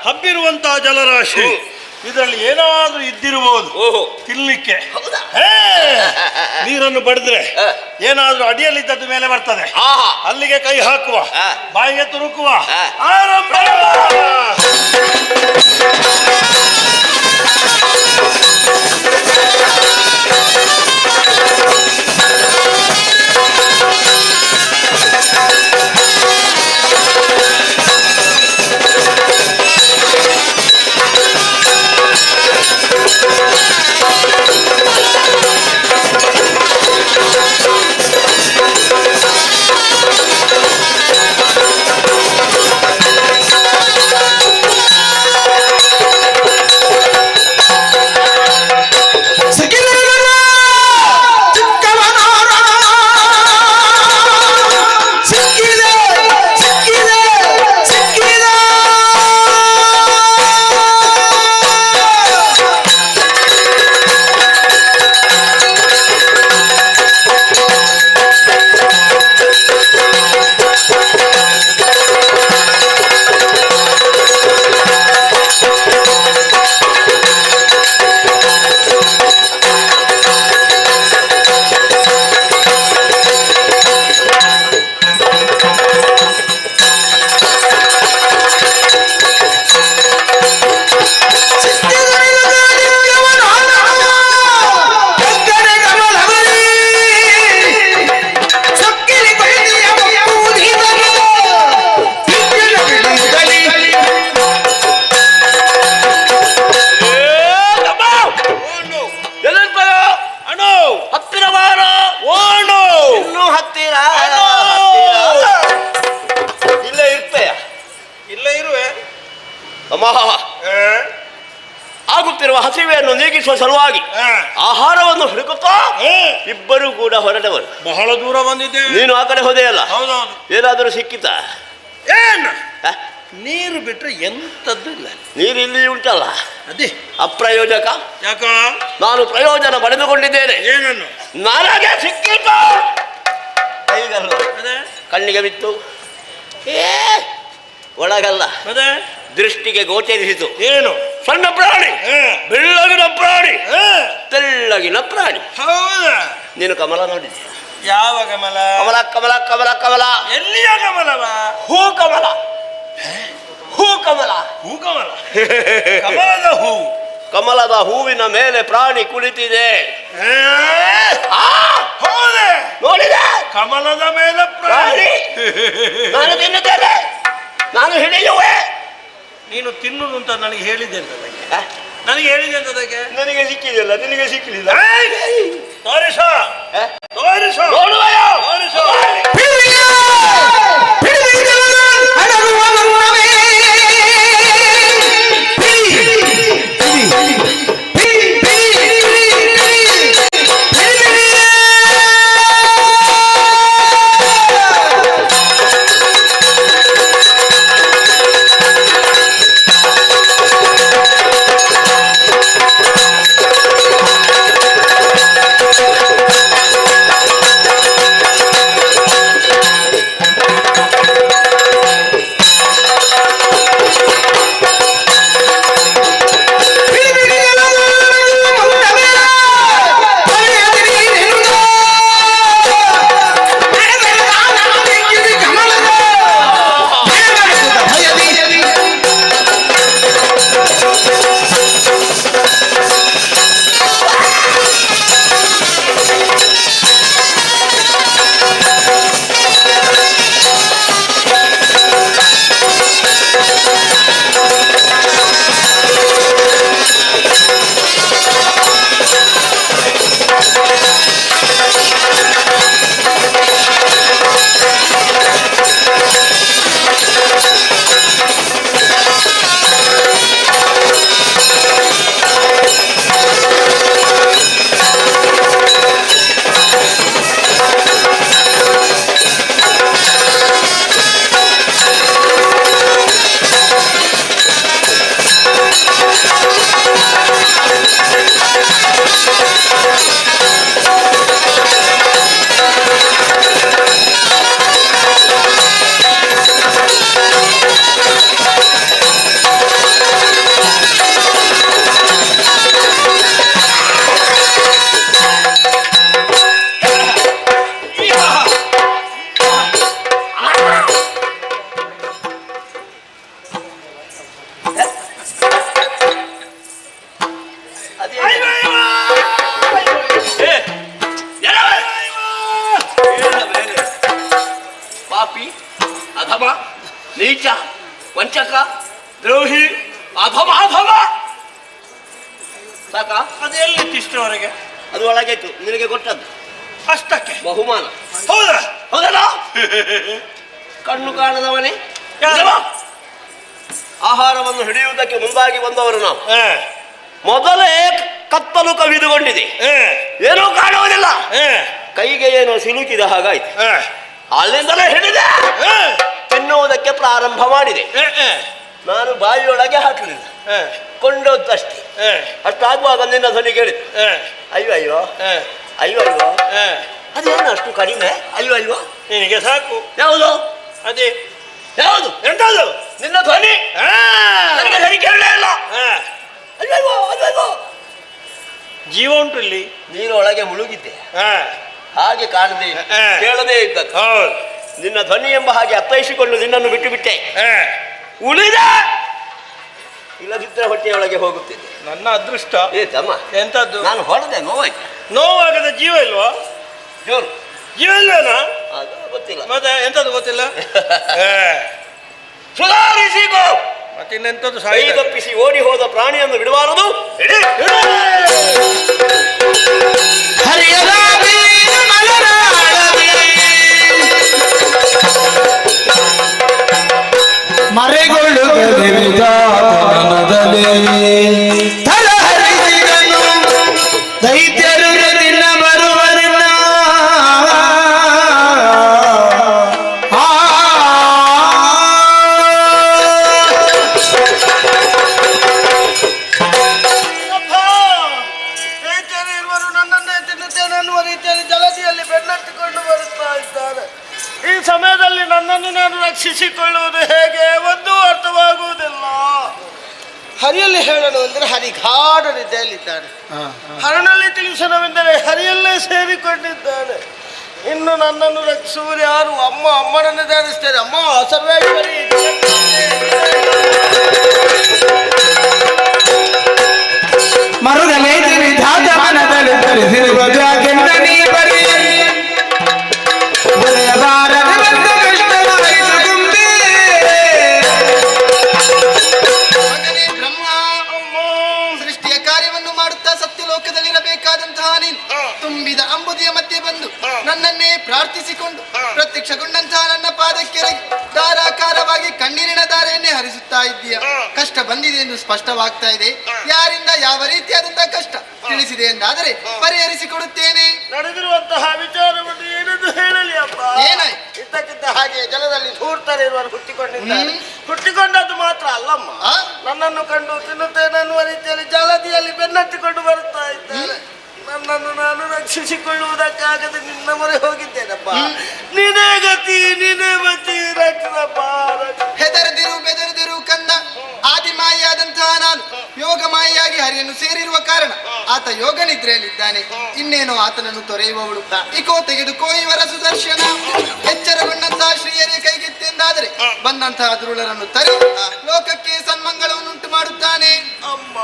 ಹಬ್ಬಿರುವಂತಹ ಜಲರಾಶಿ ಇದರಲ್ಲಿ ಏನಾದ್ರೂ ಇದ್ದಿರಬಹುದು ಓಹೋ ತಿನ್ಲಿಕ್ಕೆ. ಹೌದಾ? ನೀರನ್ನು ಬಡಿದ್ರೆ ಏನಾದ್ರೂ ಅಡಿಯಲ್ಲಿದ್ದದ್ದು ಮೇಲೆ ಬರ್ತದೆ. ಅಲ್ಲಿಗೆ ಕೈ ಹಾಕುವ, ಬಾಯಿಗೆ ತುರುಕುವ, ಆರಂಭ. ಆಗುತ್ತಿರುವ ಹಸಿವೆಯನ್ನು ನೀಗಿಸುವ ಸಲುವಾಗಿ ಆಹಾರವನ್ನು ಹುಡುಕುತ್ತಾ ಇಬ್ಬರು ಕೂಡ ಹೊರಟವರು. ಬಹಳ ದೂರ ಬಂದಿದ್ದೆ. ನೀನು ಆ ಕಡೆ ಹೋದೆಯಲ್ಲ, ಹೌದೌದು. ಏನಾದರೂ ಸಿಕ್ಕಿತಾ? ಏನು ನೀರು ಬಿಟ್ರೆ ಎಂತದ್ದು ಇಲ್ಲ. ನೀರು ಇಲ್ಲಿ ಉಂಟಲ್ಲ, ಅದೇ ಅಪ್ರಯೋಜಕ. ಯಾಕ? ನಾನು ಪ್ರಯೋಜನ ಪಡೆದುಕೊಂಡಿದ್ದೇನೆ. ಏನನ್ನು? ನನಗೆ ಸಿಕ್ಕಿತ ಕೈಗಲ್ಲ, ಕಣ್ಣಿಗೆ ಬಿತ್ತು, ಒಳಗಲ್ಲ, ದೃಷ್ಟಿಗೆ ಗೋಚರಿಸಿತು. ಏನು? ಸಣ್ಣ ಪ್ರಾಣಿ, ಬೆಳ್ಳಗಿನ ಪ್ರಾಣಿ, ತೆಳ್ಳಗಿನ ಪ್ರಾಣಿ. ಹೌದಾ? ನೀನು ಕಮಲ ನೋಡಿದ್ದೆ? ಯಾವ ಕಮಲ? ಕಮಲ ಕಮಲ ಕಮಲ ಕಮಲ. ಎಲ್ಲಿಯ ಕಮಲವ? ಹೂ ಕಮಲ. ಹೂ ಕಮಲ. ಹೂ ಕಮಲ. ಕಮಲದ ಹೂ. ಕಮಲದ ಹೂವಿನ ಮೇಲೆ ಪ್ರಾಣಿ ಕುಳಿತಿದೆ. ಹೌದೇ? ನೋಡಿದೆ? ಕಮಲದ ಮೇಲೆ ಪ್ರಾಣಿ. ನಾನು ತಿನ್ನುತ್ತೇನೆ, ನಾನು ಹಿಡಿಯುವೆ. ನೀನು ತಿನ್ನುವುದು ಅಂತ ನನಗೆ ಹೇಳಿದೆ ಅಂತ. ನನಗೆ ಹೇಳಿದೆ ಅಂತದಕ್ಕೆ. ನನಗೆ ಸಿಕ್ಕಿದೆಯಲ್ಲ, ನಿನಗೆ ಸಿಕ್ಕಲಿಲ್ಲ. ತೋರಿಸ, ತೋರಿಸ, ತೋರಿಸ. ಇಷ್ಟರವರೆಗೆ ಅದು ಒಳಗೆ ಇತ್ತು, ನಿನಗೆ ಕೊಟ್ಟದ್ದು ಅಷ್ಟಕ್ಕೆ ಬಹುಮಾನ. ಹೌದಾ? ಹೌದಲ್ಲ? ಕಣ್ಣು ಕಾಣದವನೇ ಯಾರು? ಆಹಾರವನ್ನು ಹಿಡಿಯುವುದಕ್ಕೆ ಮುಂದಾಗಿ ಬಂದವರು ನಾವು. ಹ, ಮೊದಲೇ ಕತ್ತಲು ಕವಿದುಕೊಂಡಿದೆ, ಹ, ಏನೂ ಕಾಣುವುದಿಲ್ಲ. ಹ, ಕೈಗೆ ಏನೋ ಸಿಲುಕಿದ ಹಾಗಾಯ್ತು. ಹ, ಅಲ್ಲಿಂದಲೇ ಹಿಡಿದೆ, ಹ, ತಿನ್ನುವುದಕ್ಕೆ ಪ್ರಾರಂಭ ಮಾಡಿದೆ. ಹ, ಹ, ನಾನು ಬಾಯಿಯೊಳಗೆ ಹಾಕಲಿಲ್ಲ, ಹ, ಕೊಂಡೊದ್ದಷ್ಟೇ. ಹ, ಅಷ್ಟಾಗುವಾಗ ನಿನ್ನ ಧ್ವನಿ ಕೇಳಿತು, ಹ, ಅಯ್ಯೋ ಅಯ್ಯೋ ಹ, ಅಯ್ಯೋ ಅಯ್ಯೋ. ಹ. ಅದೇನು ಅಷ್ಟು ಕಡಿಮೆ? ಅಯ್ಯೋ ಅಯ್ಯೋ. ನಿನಗೆ ಸಾಕು. ಯಾವುದು ಅದೇ ಯಾವುದು? ಎಂತದು? ನಿನ್ನ ಧ್ವನಿ ಹ, ನನಗೆ ಸರಿ ಕೇಳಲೇ ಇಲ್ಲ. ಹ. ಅಯ್ಯೋ ಅಯ್ಯೋ ಅಯ್ಯೋ ಅಯ್ಯೋ. ಜೀವ ಉಂಟು ಇಲ್ಲಿ. ನೀನು ಒಳಗೆ ಮುಳುಗಿದ್ದೆ, ಹ, ಹಾಗೆ ಕಾಣದೆ ಹ. ಕೇಳದೇ ಇದ್ದದ್ದು. ಹೌದು. ನಿನ್ನ ಧ್ವನಿ ಎಂಬ ಹಾಗೆ ಅರ್ಥೈಸಿಕೊಂಡು ನಿನ್ನನ್ನು ಬಿಟ್ಟು ಬಿಟ್ಟೆ. ಹ. ಉಳಿದ ಇಲ್ಲದಿದ್ದರೆ ಹೊಟ್ಟೆಯೊಳಗೆ ಹೋಗುತ್ತಿದ್ದೆ. ನನ್ನ ಅದೃಷ್ಟ. ಏ ತಮ್ಮ, ಎಂತದ್ದು? ನಾನು ಹೊಡೆದೆ, ನೋವಾಯ್ತು. ನೋವಾಗದ ಜೀವ ಇಲ್ವಾ? ಜೋರು ಜೀವ ಇಲ್ವೇನಾ? ಅದು ಗೊತ್ತಿಲ್ಲ. ಮತ್ತೆ ಎಂತದ್ದು ಗೊತ್ತಿಲ್ಲ. ಸುಧಾರಿಸಿಕೋ. ಮತ್ತಿನ್ನೆಂತದ್ದು ಕೈ ಸಾಯಿ ತಪ್ಪಿಸಿ ಓಡಿ ಹೋದ ಪ್ರಾಣಿಯನ್ನು ಬಿಡಬಾರದು. ಹಿಡಿ. ಮರೆಗೊಳ್ಳುತ್ತದೆ ವಿಧಾನದಲ್ಲಿ ತಲಹರಿಸಿದನು ದೈತ್ಯರು ನಿನ್ನ ಬರುವರಿಲ್ಲ. ನನ್ನನ್ನೇ ತಿನ್ನುತ್ತೇನೆ ಅನ್ನುವ ರೀತಿಯಲ್ಲಿ ಜಲದಿಯಲ್ಲಿ ಬೆನ್ನತ್ತಿಕೊಂಡು ಬರುತ್ತಾ ಇದ್ದಾರೆ. ಈ ಸಮಯದಲ್ಲಿ ನನ್ನನ್ನು ನಾನು ರಕ್ಷಿಸಿಕೊಳ್ಳುವುದು ಹೇಗೆ ಒಂದು ಅರ್ಥವಾಗುವುದಿಲ್ಲ. ಹರಿಯಲ್ಲಿ ಹೇಳಲು ಅಂದರೆ ಹರಿ ಗಾಢ ನಿದ್ದೆಯಲ್ಲಿದ್ದಾನೆ. ಹರನಲ್ಲಿ ತಿಳಿಸನವೆಂದರೆ ಹರಿಯಲ್ಲೇ ಸೇರಿಕೊಂಡಿದ್ದಾನೆ. ಇನ್ನು ನನ್ನನ್ನು ರಕ್ಷಿಸುವುದು ಯಾರು? ಅಮ್ಮ, ಅಮ್ಮನನ್ನು ಧ್ಯಾನಿಸ್ತೇನೆ. ಅಮ್ಮ ಸರ್ವೇಶ್ವರಿ. ಮರುಗಲೈತಿ ವಿಧಾತ ಮನದಲ್ಲಿ ಧರಿಸಿರುವ ಜಾಗೆನ್ನ ನೀ ಬರಿ ಬರೆಯಬಾರದು ಬಂದ ಕಷ್ಟವಾಯಿತು ಗುಂಬೆ. ಮಗನೇ ಬ್ರಹ್ಮ, ಸೃಷ್ಟಿಯ ಕಾರ್ಯವನ್ನು ಮಾಡುತ್ತಾ ಸತ್ಯಲೋಕದಲ್ಲಿರಬೇಕಾದಂತಹ ನೀನು ತುಂಬಿದ ಅಂಬುದಿಯ ಮಧ್ಯೆ ಬಂದು ನನ್ನನ್ನೇ ಪ್ರಾರ್ಥಿಸಿಕೊಂಡು ಪ್ರತ್ಯಕ್ಷಗೊಂಡಂತಹ ನನ್ನ ಪಾದಕ್ಕೆ ಧಾರಾಕಾರವಾಗಿ ಕಣ್ಣೀರಿನ ಧಾರೆಯನ್ನೇ ಹರಿಸುತ್ತಾ ಇದ್ದೀಯ. ಕಷ್ಟ ಬಂದಿದೆ ಎಂದು ಸ್ಪಷ್ಟವಾಗ್ತಾ ಇದೆ. ಯಾರಿಂದ ಯಾವ ರೀತಿಯಾದಂತಹ ಕಷ್ಟ ತಿಳಿಸಿದೆ ಎಂದಾದರೆ ಪರಿಹರಿಸಿಕೊಡುತ್ತೇನೆ. ನಡೆದಿರುವಂತಹ ವಿಚಾರವನ್ನು ಏನೆಂದು ಹೇಳಲಿ ಅಪ್ಪ? ಏನಾಯ್ತು? ಇದ್ದಕ್ಕಿದ್ದ ಹಾಗೆ ಜಲದಲ್ಲಿ ಧೂರ್ತರೆ ಇರುವರು ಹುಟ್ಟಿಕೊಂಡಿದ್ದಾರೆ. ಹುಟ್ಟಿಕೊಂಡದ್ದು ಮಾತ್ರ ಅಲ್ಲಮ್ಮ, ಆ? ನನ್ನನ್ನು ಕಂಡು ತಿನ್ನುತ್ತೇನೆ ಅನ್ನುವ ರೀತಿಯಲ್ಲಿ ಜಲದಿಯಲ್ಲಿ ಬೆನ್ನತ್ತಿಕೊಂಡು ಬರುತ್ತಾ ಇದ್ದಾರೆ. ನನ್ನನ್ನು ನಾನು ರಕ್ಷಿಸಿಕೊಳ್ಳುವುದಕ್ಕಾಗದೆ ನಿನ್ನ ಮೊರೆ ಹೋಗಿದ್ದೇನಪ್ಪ. ನೀನೇ ಗತಿ, ನೀನೇ ಮತಿ, ರಕ್ಷಣಪ್ಪ. ಹೆದರದಿರು ಬೆದರದಿರು ಕಂದ. ಆದಿಮಾಯಿಯಾದಂತಹ ನಾನು ಯೋಗಮಾಯಿಯಾಗಿ ಹರಿಯನ್ನು ಸೇರಿರುವ ಕಾರಣ ಆತ ಯೋಗ ನಿದ್ರೆಯಲ್ಲಿದ್ದಾನೆ. ಇನ್ನೇನೋ ಆತನನ್ನು ತೊರೆಯುವವಳು. ಇಕೋ ತೆಗೆದುಕೋ ಇವರ ಸುದರ್ಶನ. ಎಚ್ಚರಗೊಂಡಂತಹ ಶ್ರೀಯರೇ ಕೈಗೆತ್ತೆಂದಾದರೆ ಬಂದಂತಹ ದುರುಳರನ್ನು ತರಿ ಲೋಕಕ್ಕೆ ಸನ್ಮಂಗಳವನ್ನುಂಟು ಮಾಡುತ್ತಾನೆ. ಅಮ್ಮ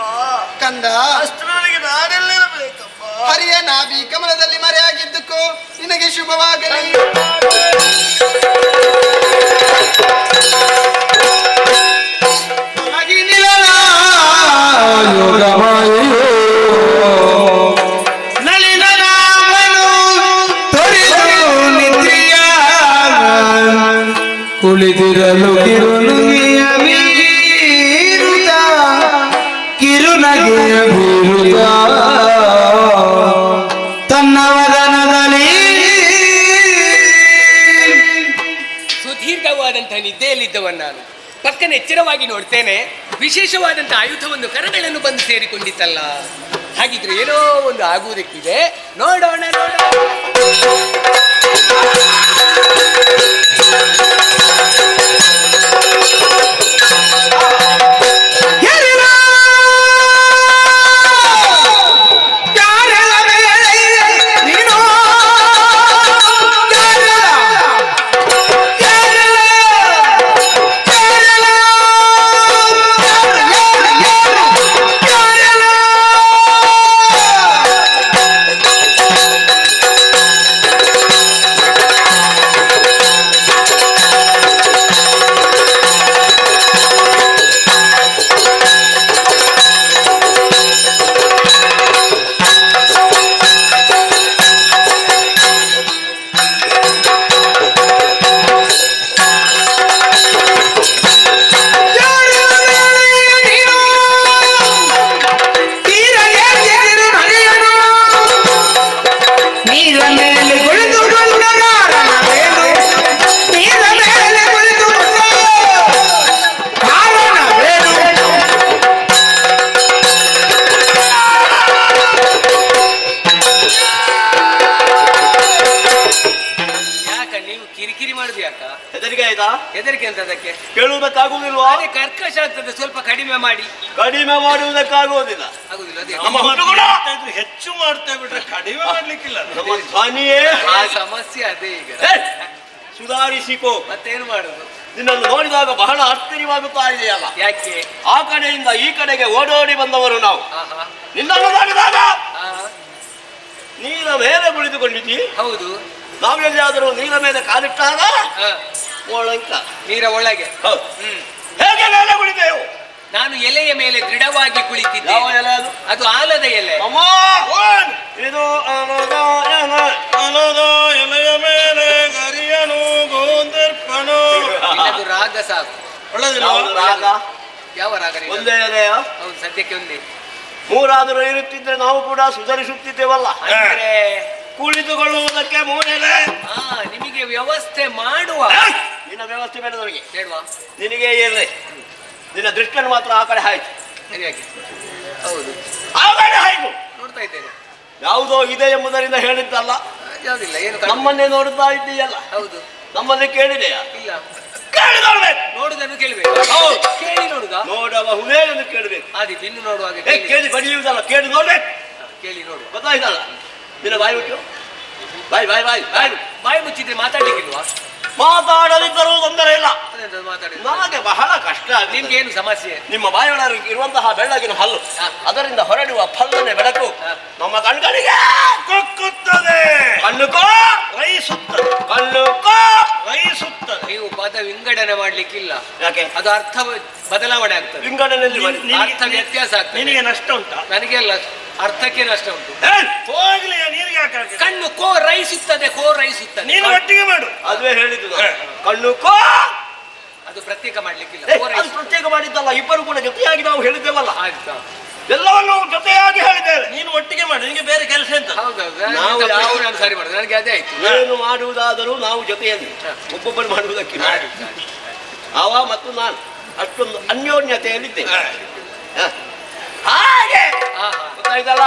ಕಂದ, ಅಷ್ಟರೊಳಗೆ ನಾನೆಲ್ಲಿರಬೇಕಪ್ಪ? ಹರಿಯ ನಾಭಿ ಕಮಲದಲ್ಲಿ ಮರೆಯಾಗಿದ್ದಕ್ಕೋ ನಿನಗೆ ಶುಭವಾಗಲಿ. ಯೋಗವಾಯು ನಲಿನ ರಾಮನು ತೊರೆದು ನಿದ್ರೆಯ ಕುಳಿತಿರಲು ಕಿರುನಗೆಯ ಬೀರುತ್ತ ಕಿರುನಗೆಯ ಬೀರುತ್ತ ತನ್ನ ವದನದಲ್ಲಿ ಸುದೀರ್ಘವಾದಂತಹ ನಿದ್ದೆಯಲ್ಲಿದ್ದವನ್ ನಾನು ಪಕ್ಕನ ಎಚ್ಚರವಾಗಿ ನೋಡ್ತೇನೆ. ವಿಶೇಷವಾದಂತಹ ಆಯುಧವನ್ನು ಕರಗಳನ್ನು ಬಂದು ಸೇರಿಕೊಂಡಿತ್ತಲ್ಲ. ಹಾಗಿದ್ರೆ ಏನೋ ಒಂದು ಆಗುವುದಕ್ಕಿದೆ. ನೋಡೋಣ ನೋಡೋಣ. ಹೆದರಿಕೆ ಅಂತ ಅದಕ್ಕೆ ಕೇಳುವುದಕ್ಕಾಗುವುದಿಲ್ವಾ? ಅದೇ ಕರ್ಕಶ ಆಗ್ತದೆ, ಸ್ವಲ್ಪ ಕಡಿಮೆ ಮಾಡಿ. ಕಡಿಮೆ ಮಾಡುವುದಕ್ಕಾಗುವುದಿಲ್ಲ. ಆಗುದಿಲ್ಲ ಅದೇ ನಮ್ಮ ಹುಡುಗರು ಹೆಚ್ಚು ಮಾಡ್ತಾ ಬಿಟ್ರೆ ಕಡಿಮೆ ಮಾಡ್ಲಿಕ್ಕಿಲ್ಲ. ನಮ್ಮ ಧ್ವನಿಯೇ ಸಮಸ್ಯೆ ಅದೇ ಈಗ. ಸುಧಾರಿಸಿಕೋ. ಮತ್ತೇನು ಮಾಡುದು? ನಿನ್ನನ್ನು ನೋಡಿದಾಗ ಬಹಳ ಆಶ್ಚರ್ಯವಾಗುತ್ತಾ ಇದೆಯಲ್ಲ. ಯಾಕೆ? ಆ ಕಡೆಯಿಂದ ಈ ಕಡೆಗೆ ಓಡೋಡಿ ಬಂದವರು ನಾವು. ನಿನ್ನನ್ನು ನೋಡಿದಾಗ ನೀರ ಮೇಲೆ ಕುಳಿತುಕೊಂಡಿದ್ದಿ. ಹೌದು. ನಾವೆಲ್ಲಿಯಾದರೂ ನೀರ ಮೇಲೆ ಕಾಲಿಟ್ಟಾಗ ಒಳಂಕ ನೀರ ಒಳಗೆ. ಹೌದು. ಹೇಗೆ ಮೇಲೆ ಕುಳಿತೇವು? ನಾನು ಎಲೆಯ ಮೇಲೆ ದೃಢವಾಗಿ ಕುಳಿತಿದ್ದೆ. ಯಾವ ಎಲೆ ಅದು? ಅದು ಆಲದ ಎಲೆ. ಅಮ್ಮ ಇದು ಅಲದ ಎಲೆಯ ಮೇಲೆ ಗರಿಯನು ಗೋಂದರ್ಪಣೋ. ಅದು ರಾಗ ಸಾಕು. ಒಳ್ಳೆದಿಲ್ಲ ರಾಗ. ಯಾವ ರಾಗ? ಒಂದೇ ಎಲೆಯ? ಹೌದು, ಸದ್ಯಕ್ಕೆ ಒಂದೇ. ಮೂರಾದರೂ ಇರುತ್ತಿದ್ರೆ ನಾವು ಕೂಡ ಸುಧಾರಿಸುತ್ತಿದ್ದೇವಲ್ಲ. ಅಂದ್ರೆ ಕುಳಿತುಕೊಳ್ಳುವುದಕ್ಕೆ ಮೂರೆಲೆ. ನಿಮಗೆ ವ್ಯವಸ್ಥೆ ಮಾಡುವ. ನಿನ್ನ ವ್ಯವಸ್ಥೆ ಬೇಡ ನನಗೆ. ಬೇಡವಾ? ನಿನಗೆ ಎಲೆ. ನಿನ್ನ ದೃಷ್ಟಿಯನ್ನು ಮಾತ್ರ ಆ ಕಡೆ ಆಯ್ತು. ಸರಿಯಾಗಿ. ಹೌದು, ಆ ಕಡೆ ಆಯ್ತು. ನೋಡ್ತಾ ಇದ್ದೇನೆ. ಯಾವುದೋ ಇದೆ ಎಂಬುದರಿಂದ ಹೇಳಿದ್ದಲ್ಲ. ಯಾವುದಿಲ್ಲ, ಏನು ನಮ್ಮನ್ನೇ ನೋಡುತ್ತಾ ಇದ್ದೀಯಲ್ಲ. ಹೌದು. ನಮ್ಮನ್ನೇ ಕೇಳಿದೆಯಾ? ಇಲ್ಲ. ಕೇಳಿ ನೋಡ್ಬೇಕು. ನೋಡುದನ್ನು ಕೇಳಬೇಕು. ಕೇಳಿ ನೋಡುದ? ನೋಡಬಹುದೇ ಎಂದು ಕೇಳಬೇಕು. ಅದಿ ಇನ್ನು ನೋಡುವಾಗ ಕೇಳಿ ಬಡಿಯುವುದಲ್ಲ, ಕೇಳಿ ನೋಡ್ಬೇಕು. ಕೇಳಿ ನೋಡು. ಗೊತ್ತಾಯ್ತಲ್ಲ? ನಿನ್ನ ಬಾಯಿ ಬಿಟ್ಟು ಬಾಯ್ ಬಾಯ್ ಬಾಯ್ ಬಾಯ್ ಬಾಯಿ ಮುಚ್ಚಿದ್ರೆ ಮಾತಾಡ್ಲಿಕ್ಕಿಲ್ವಾ? ಮಾತಾಡದಿದ್ದರೂ ತೊಂದರೆ ಇಲ್ಲ. ಮಾತಾಡಿ. ನಮಗೆ ಬಹಳ ಕಷ್ಟ. ನಿಮ್ಗೆ ಏನು ಸಮಸ್ಯೆ? ನಿಮ್ಮ ಬಾಯೊಳಗೆ ಇರುವಂತಹ ಬೆಳ್ಳಗಿನ ಹಲ್ಲು, ಅದರಿಂದ ಹೊರಡುವ ಫಲ್ಲನೆ ಬೆಳಕು ನಮ್ಮ ಕಣ್ಗಳಿಗೆ ಕೊಕ್ಕುತ್ತದೆ. ಕಣ್ಣುಕೋ ರೈಸುತ್ತದೆ. ಕಣ್ಣುಕೋ ರೈಸುತ್ತದೆ. ನೀವು ಪದ ವಿಂಗಡಣೆ ಮಾಡ್ಲಿಕ್ಕಿಲ್ಲ. ಯಾಕೆ? ಅದು ಅರ್ಥ ಬದಲಾವಣೆ ಆಗ್ತದೆ. ವಿಂಗಡಣೆಯಲ್ಲಿ ಅರ್ಥ ವ್ಯತ್ಯಾಸ ಆಗ್ತದೆ. ನಿನಗೆ ನಷ್ಟ ಉಂಟಾ? ನನಗೆ ಅಲ್ಲ, ಅರ್ಥಕ್ಕೆ ನಷ್ಟ ಉಂಟು. ಹೋಗ್ಲಿ, ನೀರಿಗೆ ಯಾಕೆ ಹಾಕಿದೆ? ಕಣ್ಣು ಕೋ ರೈಸುತ್ತದೆ, ಕೋ ರೈಸುತ್ತದೆ. ನೀನು ಒಟ್ಟಿಗೆ ಮಾಡು. ಅದುವೇ ಹೇಳಿದ್ದು ನಾನು. ಕಣ್ಣುಕೋ ಅದು ಪ್ರತ್ಯೇಕ ಮಾಡ್ಲಿಕ್ಕಿಲ್ಲ. ಅದು ಪ್ರತ್ಯೇಕ ಮಾಡಿದ್ದಲ್ಲ, ಇಬ್ಬರು ಕೂಡ ಜೊತೆಯಾಗಿ ನಾವು ಹೇಳಿದ್ದೇವಲ್ಲ. ಆಯ್ತಾ? ಎಲ್ಲವನ್ನು ಜೊತೆಯಾಗಿ ಹೇಳಿದ್ದೇವೆ. ನೀನು ಒಟ್ಟಿಗೆ ಮಾಡು, ನಿನಗೆ ಬೇರೆ ಕೆಲಸ ಎಂತ? ಹೌದೌದು. ನಾವು ನಾನು ಸರಿ ಮಾಡುದು, ನನಗೆ ಅದೇ ಆಯ್ತು. ಏನು ಮಾಡುವುದಾದರೂ ನಾವು ಜೊತೆಯಲ್ಲಿ, ಒಬ್ಬೊಬ್ಬರು ಮಾಡುವುದಕ್ಕಿಲ್ಲ. ಅವ ಮತ್ತು ನಾನು ಅಷ್ಟೊಂದು ಅನ್ಯೋನ್ಯತೆಯಲ್ಲಿದ್ದೇವೆ. ಹಾಗೆ ಗೊತ್ತಾಯ್ತಲ್ಲ?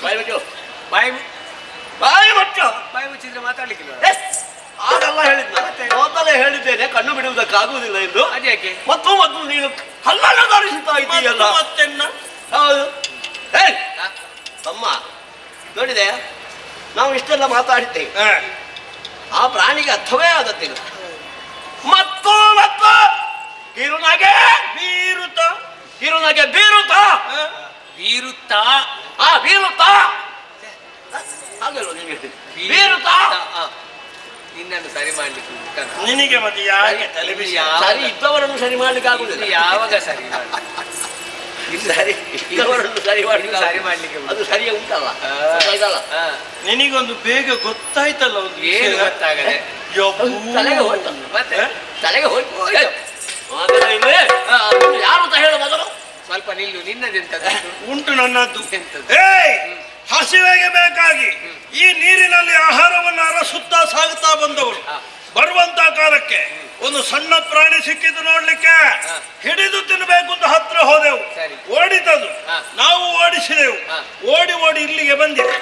ಬಾಯಿ ಮುಚ್ಚು. ಬಾಯಿ ಬಾಯಿ ಮುಚ್ಚು. ಬಾಯಿ ಮುಚ್ಚಿದ್ರೆ ಮಾತಾಡ್ಲಿಕ್ಕಿಲ್ಲ. ಹಾಗೆಲ್ಲ ಹೇಳಿದ್ನ. ಮೊದಲೇ ಹೇಳಿದ್ದೇನೆ ಕಣ್ಣು ಬಿಡುವುದಕ್ಕಾಗುವುದಿಲ್ಲ ಎಂದು. ಅದ್ಯಾಕೆ? ಮತ್ತು ಮತ್ತು ನೀನು ಹಲ್ಲನ್ನು ಧರಿಸುತ್ತಾ ಇದ್ದೀಯಲ್ಲ. ಮತ್ತೆನ್ನ? ಹೌದು. ತಮ್ಮ ನೋಡಿದೆ, ನಾವು ಇಷ್ಟೆಲ್ಲ ಮಾತಾಡಿದ್ದೇವೆ. ಆ ಪ್ರಾಣಿಗೆ ಅರ್ಥವೇ ಆದತ್ತಿಲ್ಲ. ಮತ್ತು ಮತ್ತು ಕಿರುನಗೆ ಬೀರುತ್ತ, ಕಿರುನಗೆ ಬೀರುತ್ತ, ಬೀರುತ್ತಾ. ಬೀರುತ್ತಾ ಹಾಗಲ್ವ ನಿಮಗೆ? ಬೀರುತ್ತಾ. ನಿನ್ನನ್ನು ಸರಿ ಮಾಡ್ಲಿಕ್ಕೆ ಉಂಟಲ್ಲ. ನಿನಗೆ ಮತ್ತೆ ಯಾಕೆ ತಲೆ ಬಿಸಿ? ಸರಿ ಇದ್ದವರನ್ನು ಸರಿ ಮಾಡ್ಲಿಕ್ಕೆ ಆಗುದಿಲ್ಲ. ಯಾವಾಗ ಸರಿ ಸರಿ ಇದ್ದವರನ್ನು ಸರಿ ಮಾಡ್ಲಿಕ್ಕೆ ಸರಿ ಮಾಡ್ಲಿಕ್ಕೆ ಅದು ಸರಿಯೇ ಉಂಟಲ್ಲ. ಗೊತ್ತಾಯ್ತಲ್ಲ? ನಿನಗೊಂದು ಬೇಗ ಗೊತ್ತಾಯ್ತಲ್ಲ ಒಂದು ಏನು ಗೊತ್ತಾಗದೆ. ತಲೆಗೆ ಹೋಯ್ತು. ಮತ್ತೆ ತಲೆಗೆ ಹೋಯ್ತು. ಯಾರು ಅಂತ ಹೇಳು ಮೊದಲು. ಸ್ವಲ್ಪ ನಿಲ್ಲು. ನಿನ್ನದೆಂತದ್ದು ಉಂಟು ನನ್ನದ್ದು. ಎಂತದ್ದು? ಹಸಿವೆಗೆ ಬೇಕಾಗಿ ಈ ನೀರಿನಲ್ಲಿ ಆಹಾರವನ್ನು ಅರಸುತ್ತಾ ಸಾಗುತ್ತಾ ಬಂದವರು ಬರುವಂತ ಕಾಲಕ್ಕೆ ಒಂದು ಸಣ್ಣ ಪ್ರಾಣಿ ಸಿಕ್ಕಿದ್ದು ನೋಡ್ಲಿಕ್ಕೆ ಹಿಡಿದು ತಿನ್ನಬೇಕು ಅಂತ ಹತ್ರ ಹೋದೆವು. ಓಡಿತದು, ನಾವು ಓಡಿಸಿದೆವು. ಓಡಿ ಓಡಿ ಇಲ್ಲಿಗೆ ಬಂದಿದೆ.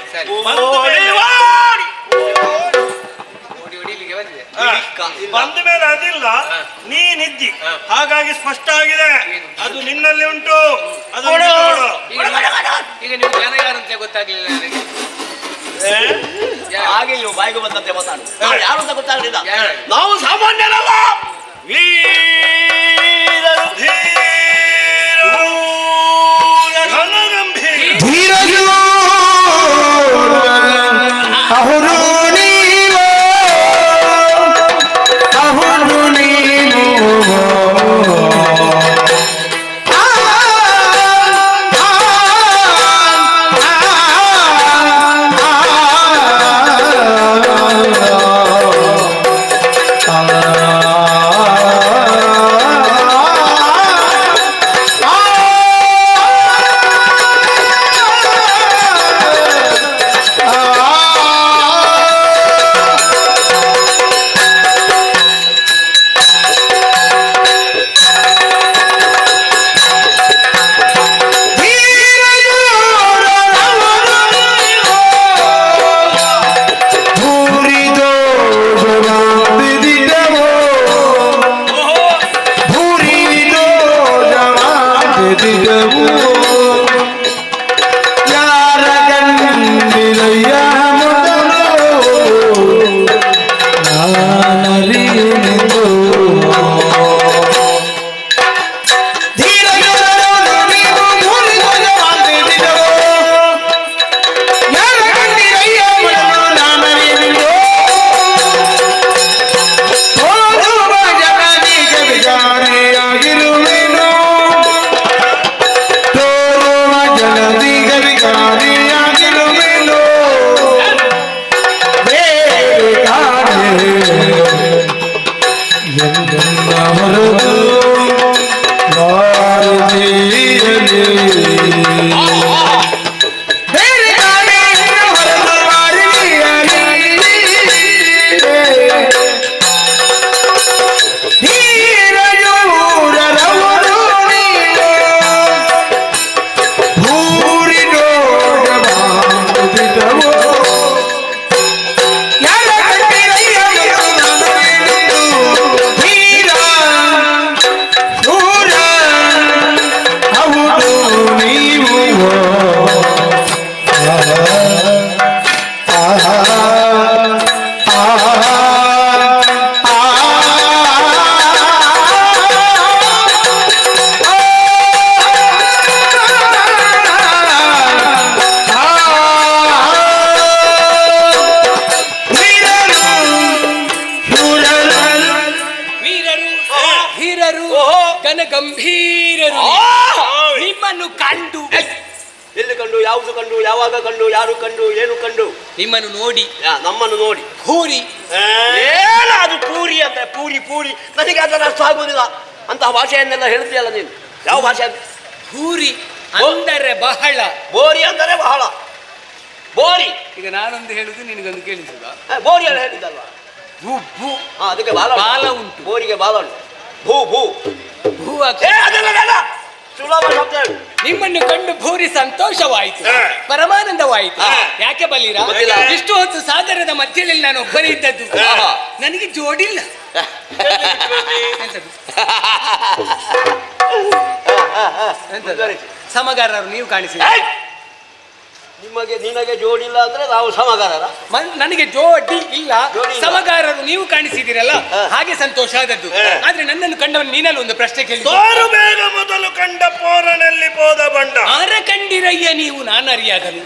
ಬಂದ ಮೇಲೆ ಅದಿಲ್ಲ, ನೀನಿದ್ದಿ. ಹಾಗಾಗಿ ಸ್ಪಷ್ಟ ಆಗಿದೆ ಅದು ನಿನ್ನಲ್ಲಿ ಉಂಟು. ಅದು ಈಗ ನೀವು ಜನ ಯಾರಂತ ಗೊತ್ತಾಗ್ಲಿಲ್ಲ ನನಗೆ. ಹಾಗೆ ನೀವು ಬಾಯಿಗೆ ಬಂದಂತೆ ಮಾತಾಡು. ಯಾರು ಅಂತ ಗೊತ್ತಾಗಲಿಲ್ಲ. ನಾವು ಸಾಮಾನ್ಯರಲ್ಲ, ವೀರರು. ಮಾಡುತ್ತಿದ್ದವು ಯಾರ ಕಂಡಿರಯ್ಯ ಮೊದಲು ನಾನರಿಯೆಂದು ಧೀರಗಳನ್ನು ನೀವು ಭೂಮಿಗೆ ಮಾಡುತ್ತಿದ್ದವು ಯಾರ ಕಂಡಿರಯ್ಯ ಮೊದಲು ನಾನರಿಯೆಂದು ಓದುವ ಜಗದಿಗೆ ವಿಚಾರಿಯಾಗಿರುವೆನು ತೋರುವ ಜಗದಿಗೆ ವಿಚಾರಿಯಾಗಿರುವೆನು ಬೇರೆ ಕಾಣೆ ಎಂದೆನ್ನ ಹೊರತು ಯಾರು ಜೀಯಲಿ ಬೇರೆ ಕಾಣೆ ಹೊರತು ಯಾರಿಯಲಿ ಧೀರಯೂರರವರು ನೀನು ಭೂರಿ ನೋಡಬಾರದಿದ್ದವು ಯಾರ ಕಂಡಿರಯ್ಯ ಮೊದಲು ಧೀರ ಶೂರ ಹೌದು ನೀವು ವೀರರು ಧೀರರು ಗಂಭೀರರು ನಿಮ್ಮನ್ನು ಕಂಡು ಎಲ್ಲಿ ಕಂಡು, ಯಾವುದು ಕಂಡು, ಯಾವಾಗ ಕಂಡು, ಯಾರು ಕಂಡು, ಏನು ಕಂಡು? ನಿಮ್ಮನ್ನು ನೋಡಿ ನಮ್ಮನ್ನು ನೋಡಿ ಭೂರಿ ಏನದು ಪೂರಿ ಅಂದ್ರೆ ಪೂರಿ ಪೂರಿ ನನಗೆ ಅದರ ಅರ್ಥ ಆಗುವುದಿಲ್ಲ. ಅಂತಹ ಭಾಷೆಯನ್ನೆಲ್ಲ ಹೇಳ್ತೀಯಲ್ಲ ನೀನು. ಯಾವ ಭಾಷೆ ಅದು? ಭೂರಿ ಅಂದರೆ ಬಹಳ, ಬೋರಿ ಅಂದರೆ ಬಹಳ. ಬೋರಿ ಈಗ ನಾನೊಂದು ಹೇಳುದು ನಿನಗೊಂದು ಕೇಳಿಸುದ ಬೋರಿ ಅಂತ ಹೇಳಿದ್ದಲ್ವಾ? ಭೂ ಭೂ ಅದಕ್ಕೆ ಬಾಲ ಬಾಲ ಉಂಟು. ಬೋರಿಗೆ ಬಾಲ ಉಂಟು. ಭೂ ಭೂ ಭೂ ಅದೆಲ್ಲ ಬೇಡ. ಸುಲಭ ಶಬ್ದ ಹೇಳು. ನಿಮ್ಮನ್ನು ಕಂಡು ಭೂರಿ ಸಂತೋಷವಾಯಿತು, ಪರಮಾನಂದವಾಯಿತು. ಯಾಕೆ ಬಲ್ಲಿರ? ಗೊತ್ತಿಲ್ಲ. ಇಷ್ಟು ಹೊತ್ತು ಸಾಗರದ ಮಧ್ಯದಲ್ಲಿ ನಾನು ಒಬ್ಬನೇ ಇದ್ದದ್ದು, ನನಗೆ ಜೋಡಿಲ್ಲ. ಎಂತದು? ಎಂತದು? ಸಮಗಾರರು ನೀವು ಕಾಣಿಸಿದ ನಿನಗೆ ಜೋಡಿಲ್ಲ ಅಂದ್ರೆ ನಾವು ಸಮಗಾರರ. ನನಗೆ ಜೋಡಿ ಇಲ್ಲ, ಜೋಡಿ ಇಲ್ಲ. ಸಮಗಾರರು ನೀವು ಕಾಣಿಸಿದಿರಲ್ಲ, ಹಾಗೆ ಸಂತೋಷ ಆದದ್ದು. ಆದ್ರೆ ನನ್ನನ್ನು ಕಂಡವನು ನೀನಲ್ಲಿ ಒಂದು ಪ್ರಶ್ನೆ ಕೇಳಿ, ತೋರು ಬೇಗ ಮೊದಲು ಕಂಡ ಪೋರನಲ್ಲಿ ಬೋದ ಬಂಡ ಆರ ಕಂಡಿರಯ್ಯ ನೀವು ನಾನು ಅರಿಯಾಗಲು.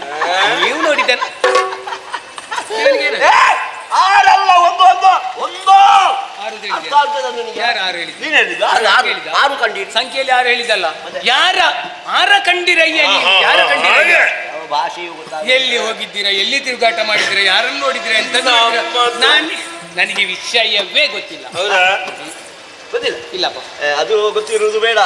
ನೀವು ನೋಡಿದ್ದನು ಆರಲ್ಲ, ಒಂದು ಒಂದು ಒಂದು ಆರು ಅರ್ಥ ಹೇಳಿದೆ. ಆಗ್ತದೆ ನಿನಗೆ? ಯಾರು ಆರು ಹೇಳಿದ್ದು? ನೀನ್ ಹೇಳಿದ್ದು? ಹೇಳಿದ? ಆರು ಕಂಡಿರಿ. ಸಂಖ್ಯೆಯಲ್ಲಿ ಯಾರು ಹೇಳಿದಲ್ಲ, ಯಾರ ಆರ ಕಂಡಿರಯ್ಯ ನೀವು, ಯಾರ ಕಂಡಿರಯ್ಯ? ಯಾವ ಭಾಷೆಯು ಗೊತ್ತಾಗ ಎಲ್ಲಿ ಹೋಗಿದ್ದೀರಾ, ಎಲ್ಲಿ ತಿರುಗಾಟ ಮಾಡಿದ್ದೀರಾ, ಯಾರನ್ನು ನೋಡಿದ್ದೀರಾ, ಎಂತ ನನಗೆ ವಿಷಯವೇ ಗೊತ್ತಿಲ್ಲ. ಹೌದಾ? ಗೊತ್ತಿಲ್ಲ. ಇಲ್ಲಪ್ಪ. ಅದು ಗೊತ್ತಿರುವುದು ಬೇಡ.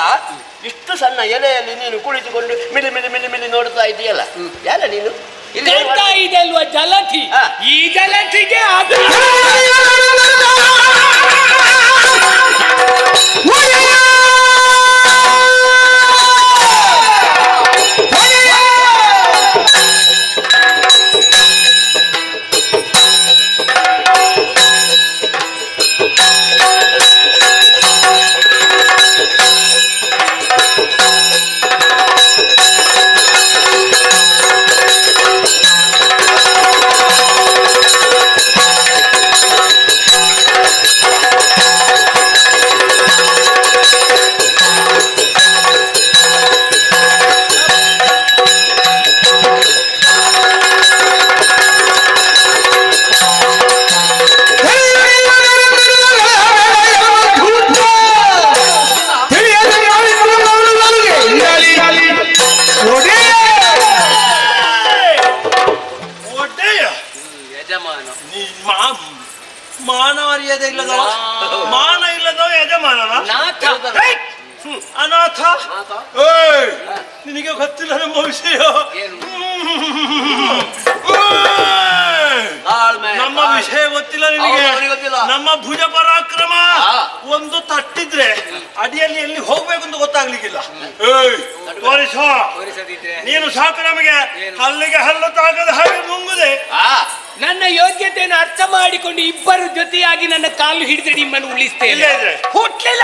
ಇಷ್ಟು ಸಣ್ಣ ಎಲೆಯಲ್ಲಿ ನೀನು ಕುಳಿತುಕೊಂಡು ಮಿಲಿ ಮಿಲಿ ಮಿಲಿ ಮಿಲಿ ನೋಡ್ತಾ ಇದೆಯಲ್ಲ, ಯಾರ ನೀನು? ಇಲ್ಲಿ ಕಾಣ್ತಾ ಇದೆ ಅಲ್ವಾ ಜಲಧಿ, ಈ ಜಲಧಿಗೆ ಮಾನವರ್ಯದೆ ಇಲ್ಲದವ, ಮಾನ ಇಲ್ಲದವ ಯಜಮಾನನ. ಅನಾಥ. ನಿನಗೆ ಗೊತ್ತಿಲ್ಲ ನಮ್ಮ ವಿಷಯ. ನಮ್ಮ ವಿಷಯ ಗೊತ್ತಿಲ್ಲ ನಿನಗೆ. ನಮ್ಮ ಭುಜ ಪರಾಕ್ರಮ ಒಂದು ತಟ್ಟಿದ್ರೆ ಅಡಿಯಲ್ಲಿ ಎಲ್ಲಿ ಹೋಗ್ಬೇಕು ಅಂತ ಗೊತ್ತಾಗ್ಲಿಕ್ಕಿಲ್ಲ. ತೋರಿಸ, ನೀನು ಸಾಕು ನಮಗೆ. ಹಲ್ಲಿಗೆ ಹಲ್ಲು ತಾಗದ ಹಾಗೆ ಮುಂಗುದೆ. ನನ್ನ ಯೋಗ್ಯತೆಯನ್ನು ಅರ್ಥ ಮಾಡಿಕೊಂಡು ಇಬ್ಬರು ಜೊತೆಯಾಗಿ ನನ್ನ ಕಾಲು ಹಿಡಿದ್ರೆ ನಿಮ್ಮನ್ನು ಉಳಿಸ್ತೇನೆ. ಇಲ್ಲೇ ಇದ್ರೆ ಹುಟ್ಲಿಲ್ಲ.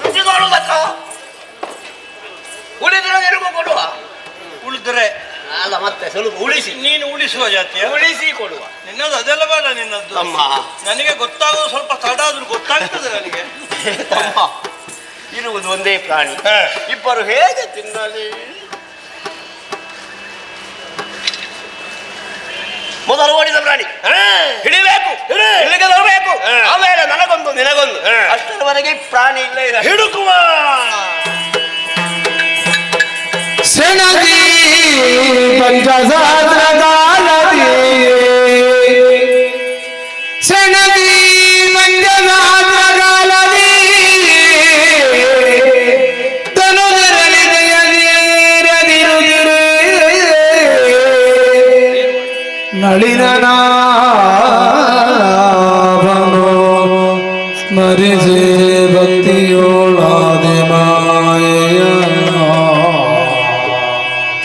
ರುಚಿಗೊಳ್ಳುವುದಕ್ಕ ಉಳಿದ್ರೆ ಎಲ್ರಿಗೂ ಕೊಡುವ. ಉಳಿದ್ರೆ ಅಲ್ಲ ಮತ್ತೆ ಸ್ವಲ್ಪ ಉಳಿಸಿ. ನೀನು ಉಳಿಸುವ ಜಾತಿಯ ಉಳಿಸಿ ಕೊಡುವ. ನಿನ್ನದು ಅದೆಲ್ಲ ಬೇಡ ನಿನ್ನದ್ದು. ಅಮ್ಮ ನನಗೆ ಗೊತ್ತಾಗೋದು ಸ್ವಲ್ಪ ತಡ ಆದ್ರೂ ಗೊತ್ತಾಗ್ತದೆ ನನಗೆ. ತಮ್ಮ ಇರುವುದು ಒಂದೇ ಪ್ರಾಣಿ, ಇಬ್ಬರು ಹೇಗೆ ತಿನ್ನಲಿ? ಮೊದಲು ಓಡಿದ ಪ್ರಾಣಿ ಹಿಡಿಬೇಕು, ಇಲ್ಲಿಗೆ ಬರಬೇಕು, ಆಮೇಲೆ ನನಗೊಂದು ನಿನಗೊಂದು, ಅಷ್ಟರವರೆಗೆ ಪ್ರಾಣಿ ಇಲ್ಲ ಇಲ್ಲ ಹಿಡುಕುವ ಸೆಣಗಿ ಪಂಚಸಹಸ್ರ ಕಾಲದಿ ಸೆಣಗಿ ಪಂಚಸಹಸ್ರ ಕಾಲದಿ ತನುದಿರಲಿದೆಯದಿರುದಿರೆ ನಳಿನನಾಭನು ಸ್ಮರಿಸಿ ಭಕ್ತಿಯೋಳಾದೆ ಮಾಯೆಯ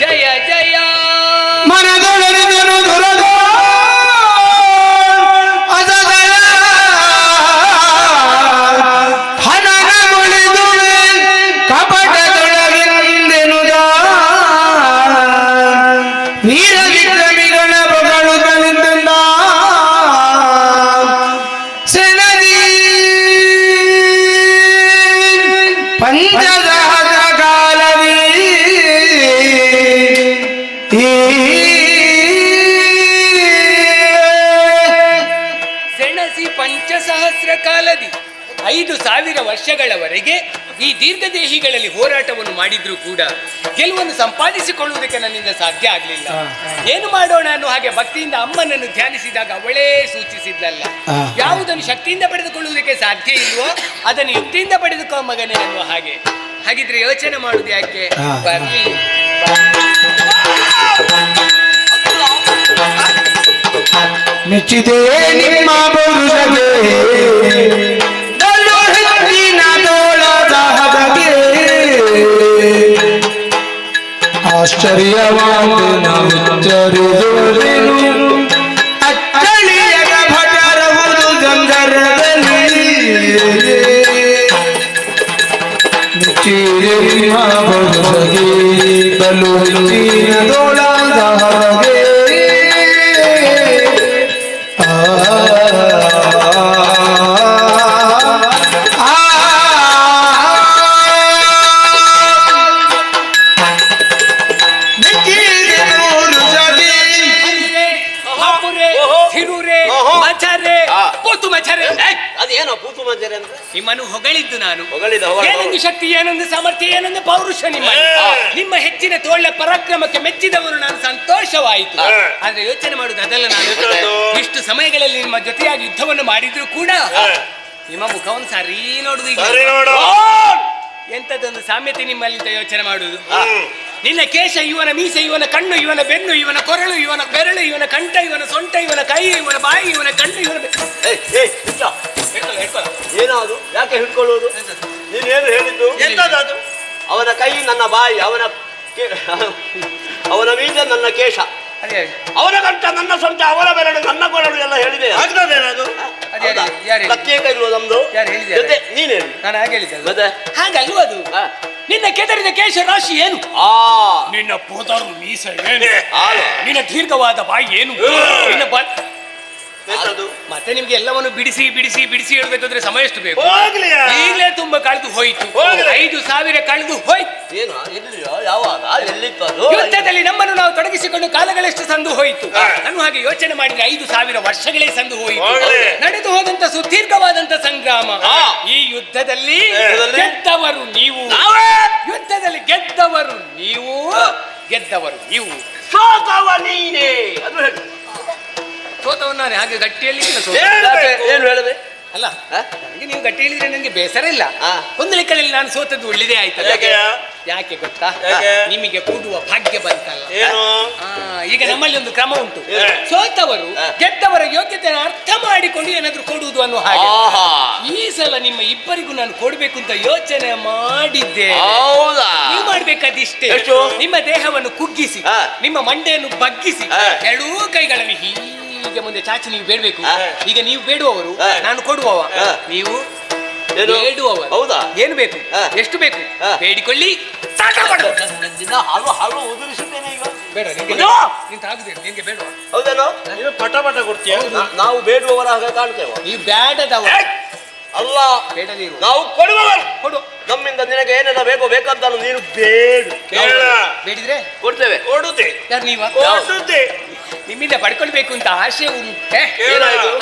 ಜಯ ಜಯ ಮನದೊಳರಿದನು ದುರದ ಅಸದಳ ಹನನಗೊಳಿದು ಕಪಟದೊಳಗಿಂದೆನುದ ವೀರ ವಿಕ್ರಮಿಗಳ ಬಗಳು ಕಲಿತಂದ ಸೆಣದಿ ಪಂಚಸಹಸ್ರ ಕಾಲದಿ ಸೆಣಸಿ ಪಂಚಸಹಸ್ರ ಕಾಲದಿ 5,000 ವರ್ಷಗಳವರೆಗೆ ಈ ದೀರ್ಘದೇಹಿಗಳಲ್ಲಿ ಹೋರಾಟವನ್ನು ಮಾಡಿದ್ರೂ ಕೂಡ ಗೆಲುವನ್ನು ಸಂಪಾದಿಸಿಕೊಳ್ಳುವುದಕ್ಕೆ ನನ್ನಿಂದ ಸಾಧ್ಯ ಆಗಲಿಲ್ಲ. ಏನು ಮಾಡೋಣ ಅನ್ನೋ ಹಾಗೆ ಭಕ್ತಿಯಿಂದ ಅಮ್ಮನನ್ನು ಧ್ಯಾನಿಸಿದಾಗ ಅವಳೇ ಸೂಚಿಸಿದ್ಲಲ್ಲ, ಯಾವುದನ್ನು ಶಕ್ತಿಯಿಂದ ಪಡೆದುಕೊಳ್ಳುವುದಕ್ಕೆ ಸಾಧ್ಯ ಇಲ್ವೋ ಅದನ್ನು ಯುಕ್ತಿಯಿಂದ ಪಡೆದುಕೋ ಮಗನೇ ಅನ್ನುವ ಹಾಗೆ. ಹಾಗಿದ್ರೆ ಯೋಚನೆ ಮಾಡುದು ಯಾಕೆ? ಬರ್ಲಿ ಮೆಚ್ಚಿದೆ ನಿಮ್ಮ ಪೌರುಷಗೆ ದಲ್ಲು ಹೆಚ್ಚಿನ ತೋಳದ ಹದಗೆ ಆಶ್ಚರ್ಯವಾಗಿ ನಾವಿಚ್ಚರಿಸುವೆನು ಅಚ್ಚಳಿಯದ ಭಟರವುದು ಗಂಧರ್ವದಲ್ಲಿ ಮೆಚ್ಚಿದೆ ನಿಮ್ಮ ಪೌರುಷಗೆ ದಲ್ಲು ಹೆಚ್ಚಿನ ತೋಳದ ಹದಗೆ ಅದೇನೋ ಪೂತು ಮಂಜರೆ ಅಂದ್ರೆ ನಿಮ್ಮನ್ನು ಹೊಗಳಿದ್ದು ನಾನು. ಹೊಗಳಿದ ಏನೊಂದು ಶಕ್ತಿ, ಏನೊಂದು ಸಾಮರ್ಥ್ಯ, ಏನೊಂದು ಪೌರುಷ ನಿಮ್ಮ ಹೆಚ್ಚಿನ ತೋಳ ಪರಾಕ್ರಮಕ್ಕೆ ಮೆಚ್ಚಿದವರು ನಾನು. ಸಂತೋಷವಾಯಿತು. ಆದ್ರೆ ಯೋಚನೆ ಮಾಡುದು ಅದಲ್ಲ. ನಾನು ಇಷ್ಟು ಸಮಯಗಳಲ್ಲಿ ನಿಮ್ಮ ಜೊತೆಯಾಗಿ ಯುದ್ಧವನ್ನು ಮಾಡಿದ್ರು ಕೂಡ ನಿಮ್ಮ ಮುಖವನ್ನು ಸರಿ ನೋಡುದು ಎಂತದೊಂದು ಸಾಮ್ಯತೆ ನಿಮ್ಮಲ್ಲಿ ಅಂತ ಯೋಚನೆ ಮಾಡುವುದು. ನಿನ್ನ ಕೇಶ, ಇವನ ಮೀಸೆ, ಇವನ ಕಣ್ಣು, ಇವನ ಬೆನ್ನು, ಇವನ ಕೊರಳು, ಇವನ ಬೆರಳು, ಇವನ ಕಂಠ, ಇವನ ಸೊಂಟ, ಇವನ ಕೈ, ಇವನ ಬಾಯಿ, ಇವನ ಕಣ್ಣು, ಇವನ ಏನಾದ್ರು ಯಾಕೆ ಹಿಡ್ಕೊಳ್ಳುವುದು? ನೀನೇನು ಹೇಳಿದ್ದು? ಎಂತದ್ದು? ಅವನ ಕೈ ನನ್ನ ಬಾಯಿ, ಅವನ ಮೀಸೆ ನನ್ನ ಕೇಶ, ಅವನ ಕಂಠ ನನ್ನ ಸೊಂಟ, ಅವನ ಬೆರಳು ನನ್ನ ಕೊರಳು ಎಲ್ಲ ಹೇಳಿದೆ. ಆಗ್ತದೇನದು? ಪ್ರತ್ಯೇಕ ಇಲ್ವ ನಮ್ದು? ಜೊತೆ ನೀನ್ ಹೇಳಿ. ನಾನು ಹಾಗೆ ಹೇಳಿದ್ದೆ. ಮತ್ತೆ ಹಾಗಲ್ವ ಅದು? ನಿನ್ನ ಕೆದರಿದ ಕೇಶ ರಾಶಿ ಏನು? ನಿನ್ನ ಪೋದರು ಮೀಸ ಏನು? ನಿನ್ನ ದೀರ್ಘವಾದ ಬಾಯಿ ಏನು? ನಿನ್ನ ಮತ್ತೆ ನಿಮ್ಗೆ ಎಲ್ಲವನ್ನು ಬಿಡಿಸಿ ಬಿಡಿಸಿ ಬಿಡಿಸಿ ಹೇಳ್ಬೇಕಾದ್ರೆ ಸಮಯ ಎಷ್ಟು ಬೇಕು? ಈಗಲೇ ತುಂಬಾ ಕಳೆದು ಹೋಯ್ತು. 5,000 ಕಳೆದು ಹೋಯ್ತು. ಏನು ಯಾವಾಗ ಎಲ್ಲಿತ್ತು ಅದು? ಯುದ್ಧದಲ್ಲಿ ನಮ್ಮನ್ನು ನಾವು ತೊಡಗಿಸಿಕೊಂಡು ಕಾಲಗಳೆಷ್ಟು ಸಂದು ಹೋಯಿತು. ನಾನು ಹಾಗೆ ಯೋಚನೆ ಮಾಡಿದ್ರೆ 5,000 ವರ್ಷಗಳೇ ಸಂದು ಹೋಯಿತು. ನಡೆದು ಹೋದಂತ ಸುದೀರ್ಘವಾದಂತ ಸಂಗ್ರಾಮ. ಈ ಯುದ್ಧದಲ್ಲಿ ಗೆದ್ದವರು ನೀವು, ಯುದ್ಧದಲ್ಲಿ ಗೆದ್ದವರು ನೀವು, ಗೆದ್ದವರು ನೀವು, ಸೋತವ ನೀನೇ. ಅದು ಹೇಳಿ. ಸೋತವನ್ನ ನಾನು ಹಾಗೆ ಗಟ್ಟಿಯಲ್ಲಿ ಏನು ಹೇಳಿದೆ? ಅಲ್ಲ, ನನಗೆ ನೀವು ಗಟ್ಟಿ ಹೇಳಿದ್ರೆ ನನಗೆ ಬೇಸರ ಇಲ್ಲ. ಒಂದು ಲೆಕ್ಕದಲ್ಲಿ ನಾನು ಸೋತದ್ದು ಒಳ್ಳೆದೇ ಆಯ್ತಲ್ಲ. ಯಾಕೆ ಗೊತ್ತಾ? ನಿಮಗೆ ಕೂಡುವ ಭಾಗ್ಯ ಬಂತಲ್ಲ. ಈಗ ನಮ್ಮಲ್ಲಿ ಒಂದು ಕ್ರಮ ಉಂಟು. ಸೋತವರು ಗೆದ್ದವರ ಯೋಗ್ಯತೆಯನ್ನು ಅರ್ಥ ಮಾಡಿಕೊಂಡು ಏನಾದ್ರೂ ಕೊಡುವುದು ಅನ್ನೋ ಹಾಗೆ. ಈ ಸಲ ನಿಮ್ಮ ಇಬ್ಬರಿಗೂ ನಾನು ಕೊಡ್ಬೇಕು ಅಂತ ಯೋಚನೆ ಮಾಡಿದ್ದೆ. ನೀವು ಮಾಡ್ಬೇಕಾದಿಷ್ಟೇ. ನಿಮ್ಮ ದೇಹವನ್ನು ಕುಗ್ಗಿಸಿ, ನಿಮ್ಮ ಮಂಡೆಯನ್ನು ಬಗ್ಗಿಸಿ, ಎರಡೂ ಕೈಗಳನ್ನು ಈಗ ಮುಂದೆ ಚಾಚಿ ನೀವು ಬೇಡಬೇಕು. ಈಗ ನೀವು ಬೇಡುವವರು, ನಾನು ಕೊಡುವವ. ನೀವು ಬೇಡುವವರು. ಹೌದಾ? ಏನು ಬೇಕು, ಎಷ್ಟು ಬೇಕು ಬೇಡಿಕೊಳ್ಳಿ. ಹಾಲು ಹಾಲು ಉದುರಿಸುತ್ತೇನೆ ಈಗ. ಬೇಡ ನಿಂಗೆ ಆಗುದಿಲ್ಲ, ನಿಂಗೆ ಬೇಡ. ಹೌದೇನೋ? ನೀನು ಪಟ ಪಟ ಕೊಡ್ತೀಯ. ನಾವು ಬೇಡುವವರ ಹಾಗೆ ಕಾಣ್ತೇವೆ. ನೀವು ಬೇಡದವ ಅಲ್ಲ, ಬೇಡದಿರು. ನಾವು ಕೊಡುವವರು. ಕೊಡು. ನಮ್ಮಿಂದ ನಿನಗೆ ಏನೆಲ್ಲ ಬೇಕೋ ಬೇಕಂತ ನೀನು ಬೇಡು. ಬೇಡಿದ್ರೆ ಕೊಡ್ತೇವೆ. ಕೊಡುತ್ತೆ. ಯಾರು ನೀವ? ಕೊಡುತ್ತೆ. ನಿಮ್ಮಿಂದ ಪಡ್ಕೊಳ್ಬೇಕು ಅಂತ ಆಸೆ ಉಂಟೆ,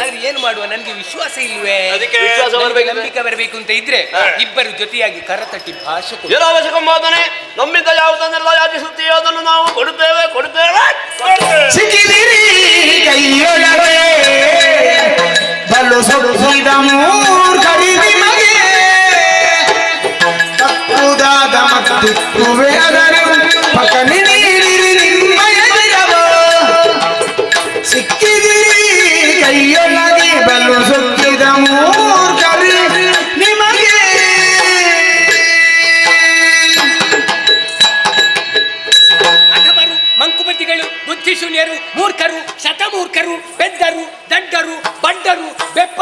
ಆದ್ರೆ ಏನು ಮಾಡುವ, ನನಗೆ ವಿಶ್ವಾಸ ಇಲ್ವೇ. ಅದಕ್ಕೆ ವಿಶ್ವಾಸ ಬರ್ಬೇಕು. ನಂಬಿಕೆ ಬರಬೇಕು ಅಂತ ಇದ್ರೆ ಇಬ್ಬರು ಜೊತೆಯಾಗಿ ಕರತಟ್ಟಿ ಭಾಷೆ ಕೊಡು. ಏನೋ ಅವಶ್ಯಕವಾದನೆ ನಮ್ಮಿಂದ ಯಾವುದನ್ನೆಲ್ಲ ಯಾಚಿಸುತ್ತೀಯೋ ಅದನ್ನು ನಾವು ಕೊಡುತ್ತೇವೆ ಕೊಡುತ್ತೇವೆ. ಸಿಕ್ಕಿದಿರಿ ಕೈಯೊಳಗೆ ಬಲು ಸೊಪ್ಪಿದ ಮೂರ್ಖರಿ ನಿಮಗೆ ತಪ್ಪುದಾದ ಮತ್ತಿಪ್ಪುವೆ ಅದನ್ನು ಪಕ್ಕನೆ ನೀಡಿರಿ ನಿಮ್ಮ ಎದುರವ. ಸಿಕ್ಕಿದಿರಿ ಕೈಯೊಳಗೆ ಬಲು ಸೊಪ್ಪಿದ ಮೂರ್ಖರಿ ನಿಮಗೆ. ಅಧಮರು, ಮಂಕುಬತ್ತಿಗಳು, ಬುದ್ಧಿಶೂನ್ಯರು, ಮೂರ್ಖರು, ಶತಮೂರ್ಖರು, ಪೆದ್ದರು, ದಡ್ಡರು, ಬಡ್ಡರು, ಬೆಪ್ಪ.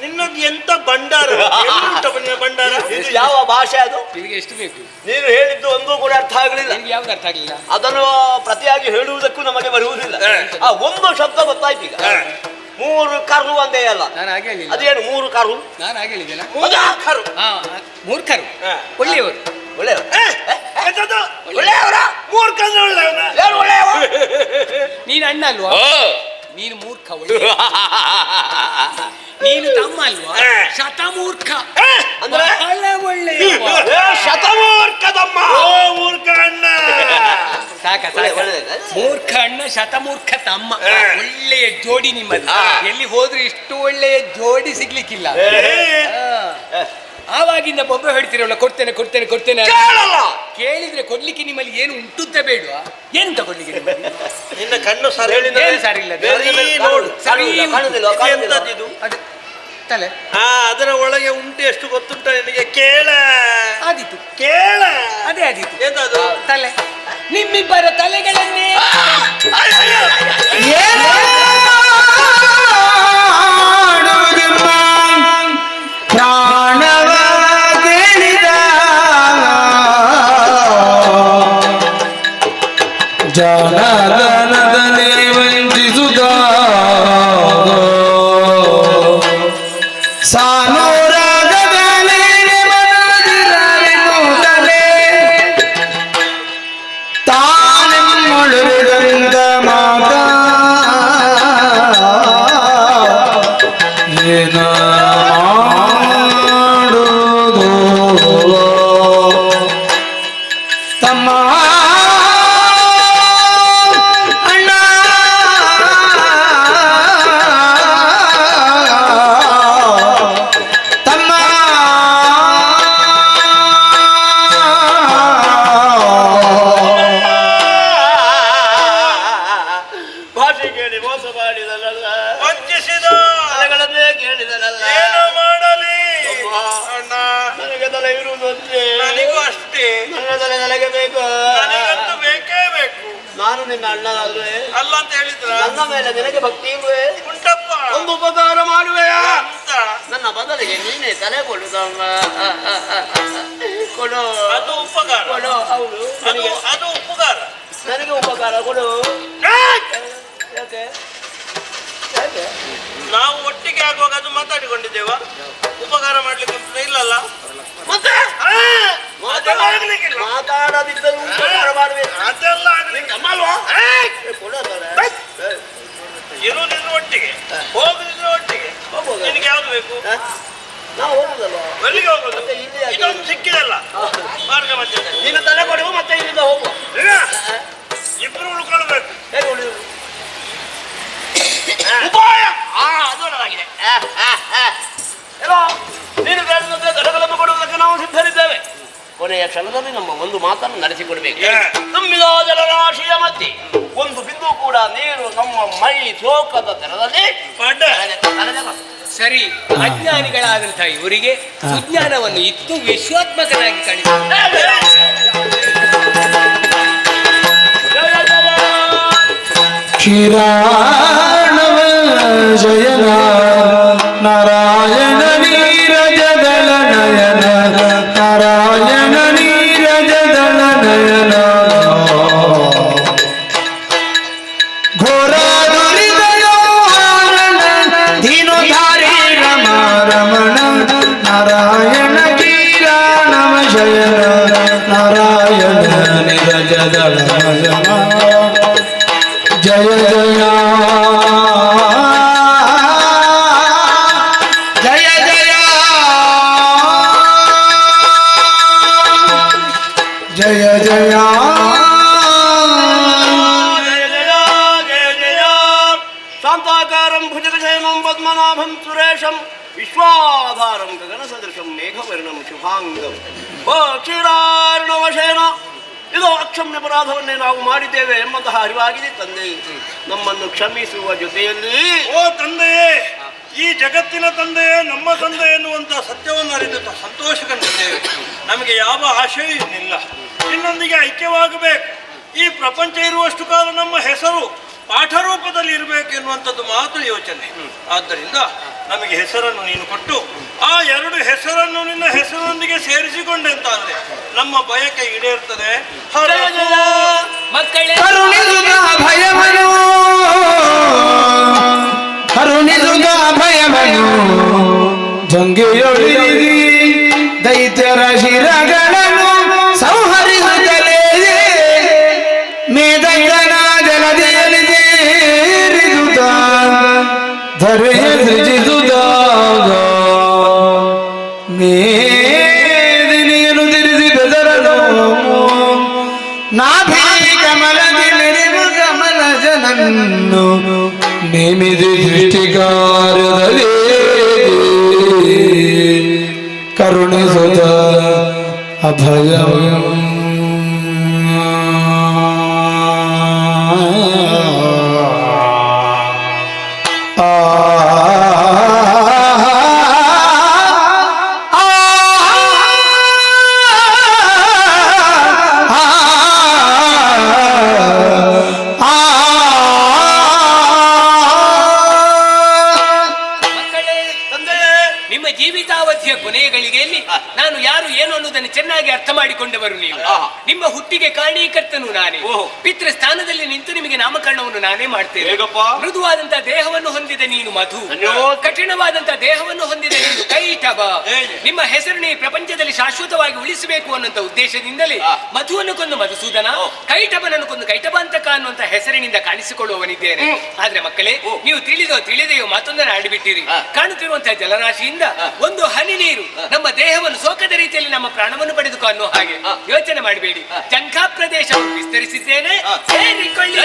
ನಿನ್ನದು ಎಂತ ಭಂಡಾರ, ಭಂಡಾರ. ಇದು ಯಾವ ಭಾಷೆ ಅದು? ನಿಮಗೆ ಎಷ್ಟು ಬೇಕು? ನೀನು ಹೇಳಿದ್ದು ಒಂದೂ ಕೂಡ ಅರ್ಥ ಆಗಲಿಲ್ಲ. ನಿಮ್ಗೆ ಯಾವ್ದು ಅರ್ಥ ಆಗಲಿಲ್ಲ? ಅದನ್ನು ಪ್ರತಿಯಾಗಿ ಹೇಳುವುದಕ್ಕೂ ನಮಗೆ ಬರುವುದಿಲ್ಲ. ಆ ಒಂದು ಶಬ್ದ ಗೊತ್ತಾಯ್ತು ಈಗ. ಮೂರು ಕರು ಅಂದೇ ಅಲ್ಲ, ನಾನು ಹಾಗೆ ಹೇಳಿಲ್ಲ. ಅದೇನು ಮೂರು ಕರು? ನಾನು ಹಾಗೆ ಹೇಳಿದ್ದೇನೆ. ಕರು. ಮೂರ್ಖರು ಒಳ್ಳೆಯವರು. ಒಳ್ಳೆಯವರು. ಒಳ್ಳೆಯವರ ಮೂರ್ಖಂದ್ರೆ ಒಳ್ಳೆಯವನ. ಯಾರು ಒಳ್ಳೆಯವ? ನೀನು ಅಣ್ಣ ಅಲ್ವಾ? ನೀನು ಮೂರ್ಖ. ಒಳ್ಳೆಯ. ನೀನು ತಮ್ಮ ಅಲ್ವಾ? ಶತಮೂರ್ಖ ಅಂದ್ರೆ ಬಹಳ ಒಳ್ಳೆಯ. ಶತಮೂರ್ಖದಮ್ಮ. ಮೂರ್ಖ ಅಣ್ಣ. ಸಾಕ ಮೂರ್ಖ ಅಣ್ಣ, ಶತಮೂರ್ಖ ತಮ್ಮ. ಒಳ್ಳೆಯ ಜೋಡಿ ನಿಮ್ಮದು. ಎಲ್ಲಿ ಹೋದ್ರೆ ಇಷ್ಟು ಒಳ್ಳೆಯ ಜೋಡಿ ಸಿಗ್ಲಿಕ್ಕಿಲ್ಲ. ಆವಾಗಿಂದ ಬೊಬ್ಬೆ ಹೇಳ್ತಿರಲ್ಲ, ಕೊಡ್ತೇನೆ ಕೊಡ್ತೇನೆ ಕೊಡ್ತೇನೆ. ಕೇಳಿದ್ರೆ ಕೊಡ್ಲಿಕ್ಕೆ ನಿಮ್ಮಲ್ಲಿ ಏನು ಉಂಟುತ್ತ ಬೇಡವಾ? ಏನು ತಗೊಳ್ಳಿಕ್ಕೆ ನಿಮ್ಮಲ್ಲಿ? ನಿನ್ನ ಕಣ್ಣು ಸರಿ ಏನು ಸರಿ ಇಲ್ಲ. ನೋಡು, ಎಂತದಿದು? ಅದು ತಲೆ. ಅದರ ಒಳಗೆ ಉಂಟು ಎಷ್ಟು ಗೊತ್ತುಂಟ ನಿನಗೆ? ಕೇಳ. ಆದೀತು, ಕೇಳ. ಅದೇ ಆದೀತು. ಎಂತದು? ತಲೆ. ನಿಮ್ಮಿಬ್ಬರ ತಲೆಗಳನ್ನೇ ಪ್ರಾಣವ ಕೇಳಿದ ಜನಗಣದಲ್ಲಿ ವಂಚಿಸುತ್ತ ಸಾನುರಾಗದಲ್ಲಿ ಮನದಿರಲಿರುತ್ತಲೇ ತಾನೆಮ್ಮೊಳಗಂದ ಮಾತ ಏನ ಮಾಡುವುದು ತಮ್ಮ ಅಣ್ಣ ತಮ್ಮ ಭಾಷೆ ಕೇಳಿ ಮೋಸ ಮಾಡಿದನಲ್ಲ, ವಂಚಿಸಿದ ತಲೆಗಳನ್ನೇ ಕೇಳಿದನಲ್ಲ. ಏನು ಮಾಡಲಿ ಅಣ್ಣ, ನನಗೆ ತಲೆ ಇರುವುದು ಅಂದ್ರೆ ನನಗೂ ಅಷ್ಟೇ. ನನ್ನ ತಲೆ ನನಗೆ ಬೇಕು. ನನಗಂತೂ ಬೇಕೇ ಬೇಕು. ನಾನು ನಿನ್ನ ಅಣ್ಣನಾದ್ರೆ ಅಲ್ಲ ಅಂತ ಹೇಳಿದ್ರ ನನ್ನ ಮೇಲೆ ನಿನಗೆ ಭಕ್ತಿ ಇಲ್ವೇ? ಉಂಟಪ್ಪ. ಒಂದು ಉಪಕಾರ ಮಾಡುವೆಯಾ? ಅಂತ ನನ್ನ ಬದಲಿಗೆ ನೀನೇ ತಲೆ ಕೊಡುದಮ್ಮ. ಕೊಡು. ಅದು ಉಪಕಾರ. ಕೊಡು. ಹೌದು, ಅದು ಅದು ಉಪಕಾರ. ನನಗೆ ಉಪಕಾರ ಕೊಡು. ಯಾಕೆ ಯಾಕೆ? ನಾವು ಒಟ್ಟಿಗೆ ಆಗುವಾಗ ಅದು ಮಾತಾಡಿಕೊಂಡಿದ್ದೇವ. ಉಪಕಾರ ಮಾಡ್ಲಿಕ್ಕೆ ಅಂತ ಇಲ್ಲಲ್ಲ. ಮತ್ತೆ ಮಾತಾಡದಿದ್ದರೂ ಉಪಕಾರ ಮಾಡಬೇಕು. ಅದೆಲ್ಲ ಆಗ್ಲಿಕ್ಕೆ ಅಮ್ಮ ಅಲ್ವಾ? ಕೊಡು ತಲೆ. ಇರುವುದಿದ್ರು ಒಟ್ಟಿಗೆ, ಹೋಗುದಿದ್ರು ಒಟ್ಟಿಗೆ. ನಿನಗೆ ಯಾವ್ದು ಬೇಕು? ನಾವು ಹೋಗುದಲ್ವಾ? ಎಲ್ಲಿಗೆ ಹೋಗುದು? ಮತ್ತೆ ಇಲ್ಲಿ ಯಾಕೆ? ಇದೊಂದು ಸಿಕ್ಕಿದಲ್ಲ ಮಾರ್ಗ ಮಧ್ಯೆ. ನೀನು ತಲೆ ಕೊಡುವ, ಮತ್ತೆ ಇಲ್ಲಿಂದ ಹೋಗುವ. ಇಬ್ರು ಉಳ್ಕೊಳ್ಬೇಕು. ಹೇಗೆ ಉಳಿಯುವುದು? ಉಪಾಯ ದೊಡ್ಡದಾಗಿದೆ. ಏನೋ ನೀನು ಹೇಳಿದಂತೆ ದಡಗಳನ್ನು ಕೊಡುವುದಕ್ಕೆ ನಾವು ಸಿದ್ಧರಿದ್ದೇವೆ. ಕೊನೆಯ ಕ್ಷಣದಲ್ಲಿ ನಮ್ಮ ಒಂದು ಮಾತನ್ನು ನಡೆಸಿಕೊಡ್ಬೇಕು. ತುಂಬಿದ ಜಲರಾಶಿಯ ಮಧ್ಯೆ ಒಂದು ಬಿಂದು ಕೂಡ ನೀರು ನಮ್ಮ ಮೈ ಶೋಕದ ತೆರದಲ್ಲಿ ಸರಿ. ಅಜ್ಞಾನಿಗಳಾದಂಥ ಇವರಿಗೆ ಸುಜ್ಞಾನವನ್ನು ಇತ್ತು ವಿಶ್ವಾತ್ಮಕನಾಗಿ ಕಾಣಿಸುತ್ತದೆ. ಕ್ಷೀರಾಣವ ಶಯನ ನಾರಾಯಣ ನೀರಜದಳ ನಯನ ನಾರಾಯಣ ನೀರಜದಳ ನಯನ ಘೋರ ದುರಿತಯೋಹಾರಣ ದೀನೋದ್ಧಾರಿ ರಮ ರಮಣ ನಾರಾಯಣ ಗೀರ ನಮ ಶಯನ ನಾರಾಯಣ ನಿರಜದಳ ನಯನ ಜಯ ಜಯ ಜಯ ಜಯ ಜಯ ಜಯ ಜಯ ಜಯ ಜಯ ಜಯ ಶಾಂತಾಕಾರಂ ಭುಜಗಶಯನಂ ಪದ್ಮನಾಭಂ ಸುರೇಶಂ ವಿಶ್ವಾಧಾರಂ ಗಗನ ಸದೃಶಂ ಮೇಘವರ್ಣಂ ಶುಭಾಂಗಂ ಓ ಕ್ಷೀರಾರ್ಣವಶಯನ ಇದು ಅಕ್ಷಮ್ಯ ಅಪರಾಧವನ್ನೇ ನಾವು ಮಾಡಿದ್ದೇವೆ ಎಂಬಂತಹ ಅರಿವಾಗಿದೆ ತಂದೆ. ನಮ್ಮನ್ನು ಕ್ಷಮಿಸುವ ಜೊತೆಯಲ್ಲಿ ಓ ತಂದೆಯೇ, ಈ ಜಗತ್ತಿನ ತಂದೆಯೇ ನಮ್ಮ ತಂದೆ ಎನ್ನುವಂತ ಸತ್ಯವನ್ನು ಅರಿತು ಸಂತೋಷ ಕಂಡಿದ್ದೇವೆ. ನಮಗೆ ಯಾವ ಆಶೆಯೂ ಇನ್ನಿಲ್ಲ, ನಿನ್ನೊಂದಿಗೆ ಐಕ್ಯವಾಗಬೇಕು. ಈ ಪ್ರಪಂಚ ಇರುವಷ್ಟು ಕಾಲ ನಮ್ಮ ಹೆಸರು ಪಾಠರೂಪದಲ್ಲಿ ಇರಬೇಕು ಎನ್ನುವಂಥದ್ದು ಮಾತ್ರ ಯೋಚನೆ. ಆದ್ದರಿಂದ ನಮಗೆ ಹೆಸರನ್ನು ನೀನು ಕೊಟ್ಟು ಆ ಎರಡು ಹೆಸರನ್ನು ನಿನ್ನ ಹೆಸರೊಂದಿಗೆ ಸೇರಿಸಿಕೊಂಡೆ ಅಂತಾದ್ರೆ ನಮ್ಮ ಬಯಕೆ ಈಡೇರ್ತದೆ. ಮಕ್ಕಳೇ ಕರುಣಿಸುಗ ಭಯವನು ಕರುಣಿಸುಗ ಭಯವನು ಜಂಗೆಯೊಳಿರಿ ದೈತ್ಯರ ಶಿರಗಳನ್ನು ಸಂಹರಿಸುತ್ತಲೇ ಮೇದೈತನ ಜಲದಿಯಲ್ಲಿ ಸೇರಿಸುತ್ತ ಧರೆಯ ಸೃಜಿಸುತ್ತಾಗ ಮೇದಿನಿಯನ್ನು ತಿರುಗಿ ಬೆದರನು ನಾಭಿ ಕಮಲದಿ ಮೆರೆದು ಕಮಲ ಜನನ್ನು ನೇಮಿದಿ ಸೃಷ್ಟಿಕಾರ್ಯದಲ್ಲಿ ಕರುಣಿಸುತ್ತ ಅಭಯ ನಿಮ್ಮ ಜೀವಿತಾವಧಿಯ ಕೊನೆಯ ಗಳಿಗೆಯಲ್ಲಿ ನಾನು ಯಾರು ಏನು ಅನ್ನೋದನ್ನು ಚೆನ್ನಾಗಿ ಅರ್ಥ ಮಾಡಿಕೊಂಡವರು ನೀವು. ನಿಮ್ಮ ಹುಟ್ಟಿಗೆ ಕಾರಣೀಕರ್ತನು ನಾನೇ. ಪಿತೃ ಸ್ಥಾನದಲ್ಲಿ ನಿಂತು ನಿಮಗೆ ನಾಮಕರಣವನ್ನು ನಾನೇ ಮಾಡ್ತೇನೆ. ಮೃದುವಾದಂತಹ ದೇಹವನ್ನು ಹೊಂದಿದ ನೀನು ಮಧು, ಕಠಿಣವಾದಂತಹ ದೇಹವನ್ನು ಹೊಂದಿದ ನೀನು ಕೈಟಭ. ನಿಮ್ಮ ಹೆಸರನ್ನು ಈ ಪ್ರಪಂಚದಲ್ಲಿ ಶಾಶ್ವತವಾಗಿ ಉಳಿಸಬೇಕು ಅನ್ನುವಂತ ಉದ್ದೇಶದಿಂದಲೇ ಮಧುವನ್ನು ಕೊಂದು ಮಧುಸೂದನ, ಕೈಟಭನನ್ನು ಕೊಂದು ಕೈಟಭಾಂತಕ ಅನ್ನುವಂತ ಹೆಸರಿನಿಂದ ಕಾಣಿಸಿಕೊಳ್ಳುವವನಿದ್ದೇನೆ. ಆದ್ರೆ ಮಕ್ಕಳೇ, ನೀವು ತಿಳಿದೆಯೋ ಮತ್ತೊಂದನ್ನು ಆಡಿಬಿಟ್ಟಿರಿ. ಕಾಣುತ್ತಿರುವಂತಹ ಜಲರಾಶಿಯಿಂದ ಒಂದು ಹನಿ ನೀರು ನಮ್ಮ ದೇಹವನ್ನು ಸೋಕದ ರೀತಿಯಲ್ಲಿ ನಮ್ಮ ಪ್ರಾಣವನ್ನು ಪಡೆದುಕೋ ಅನ್ನೋ ಹಾಗೆ ಯೋಚನೆ ಮಾಡಬೇಡಿ. ಜಂಘಾ ಪ್ರದೇಶವನ್ನು ವಿಸ್ತರಿಸಿದ್ದೇನೆ, ಸೇರಿಕೊಳ್ಳಿ.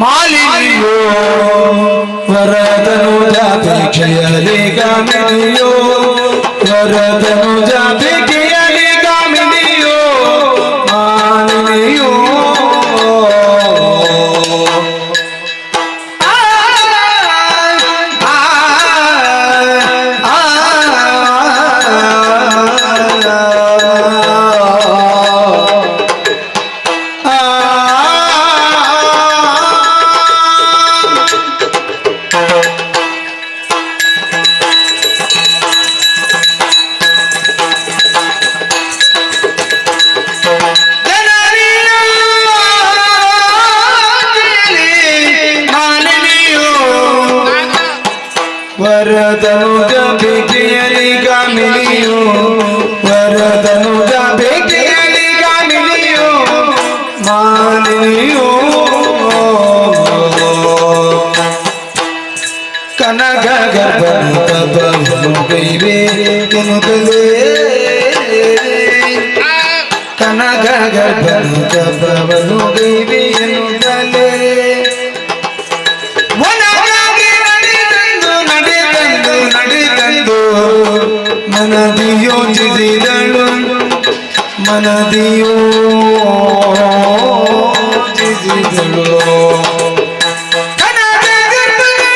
ಮಾಲಿನಿಯೋ ವರದನು ಜಾಪೇಕ್ಷೆಯಲಿ ಗಾಮಿನಿಯೋ ವರದನು ಜಾಪೇಕ್ಷೆಯಲಿ ಗಾಮಿನಿಯೋ ಮಾಲಿನಿಯೋ ವರದನುಜ ಬೇಕೆಯಲಿ ಗಾಮಿನಿಯೋ ವರದನುಜ ಬೇಕೆಯಲಿ ಗಾಮಿನಿಯೋ ಮಾಲಿನಿಯೋ ಕನಕ ಗರ್ಭನು ತಪವನ್ನು ಗೈವೆ ಎನ್ನುತ್ತಲೇ ಕನಕ ಗರ್ಭನು ತಪವನ್ನು ಗೈವೆ ಎನ್ನುತ್ತಲೇ ಮನದಿ ಯೋಚಿಸಿದಳು ಮನದಿ ಯೋಚಿಸಿದಳು ಕನಕ ಗರ್ಭನು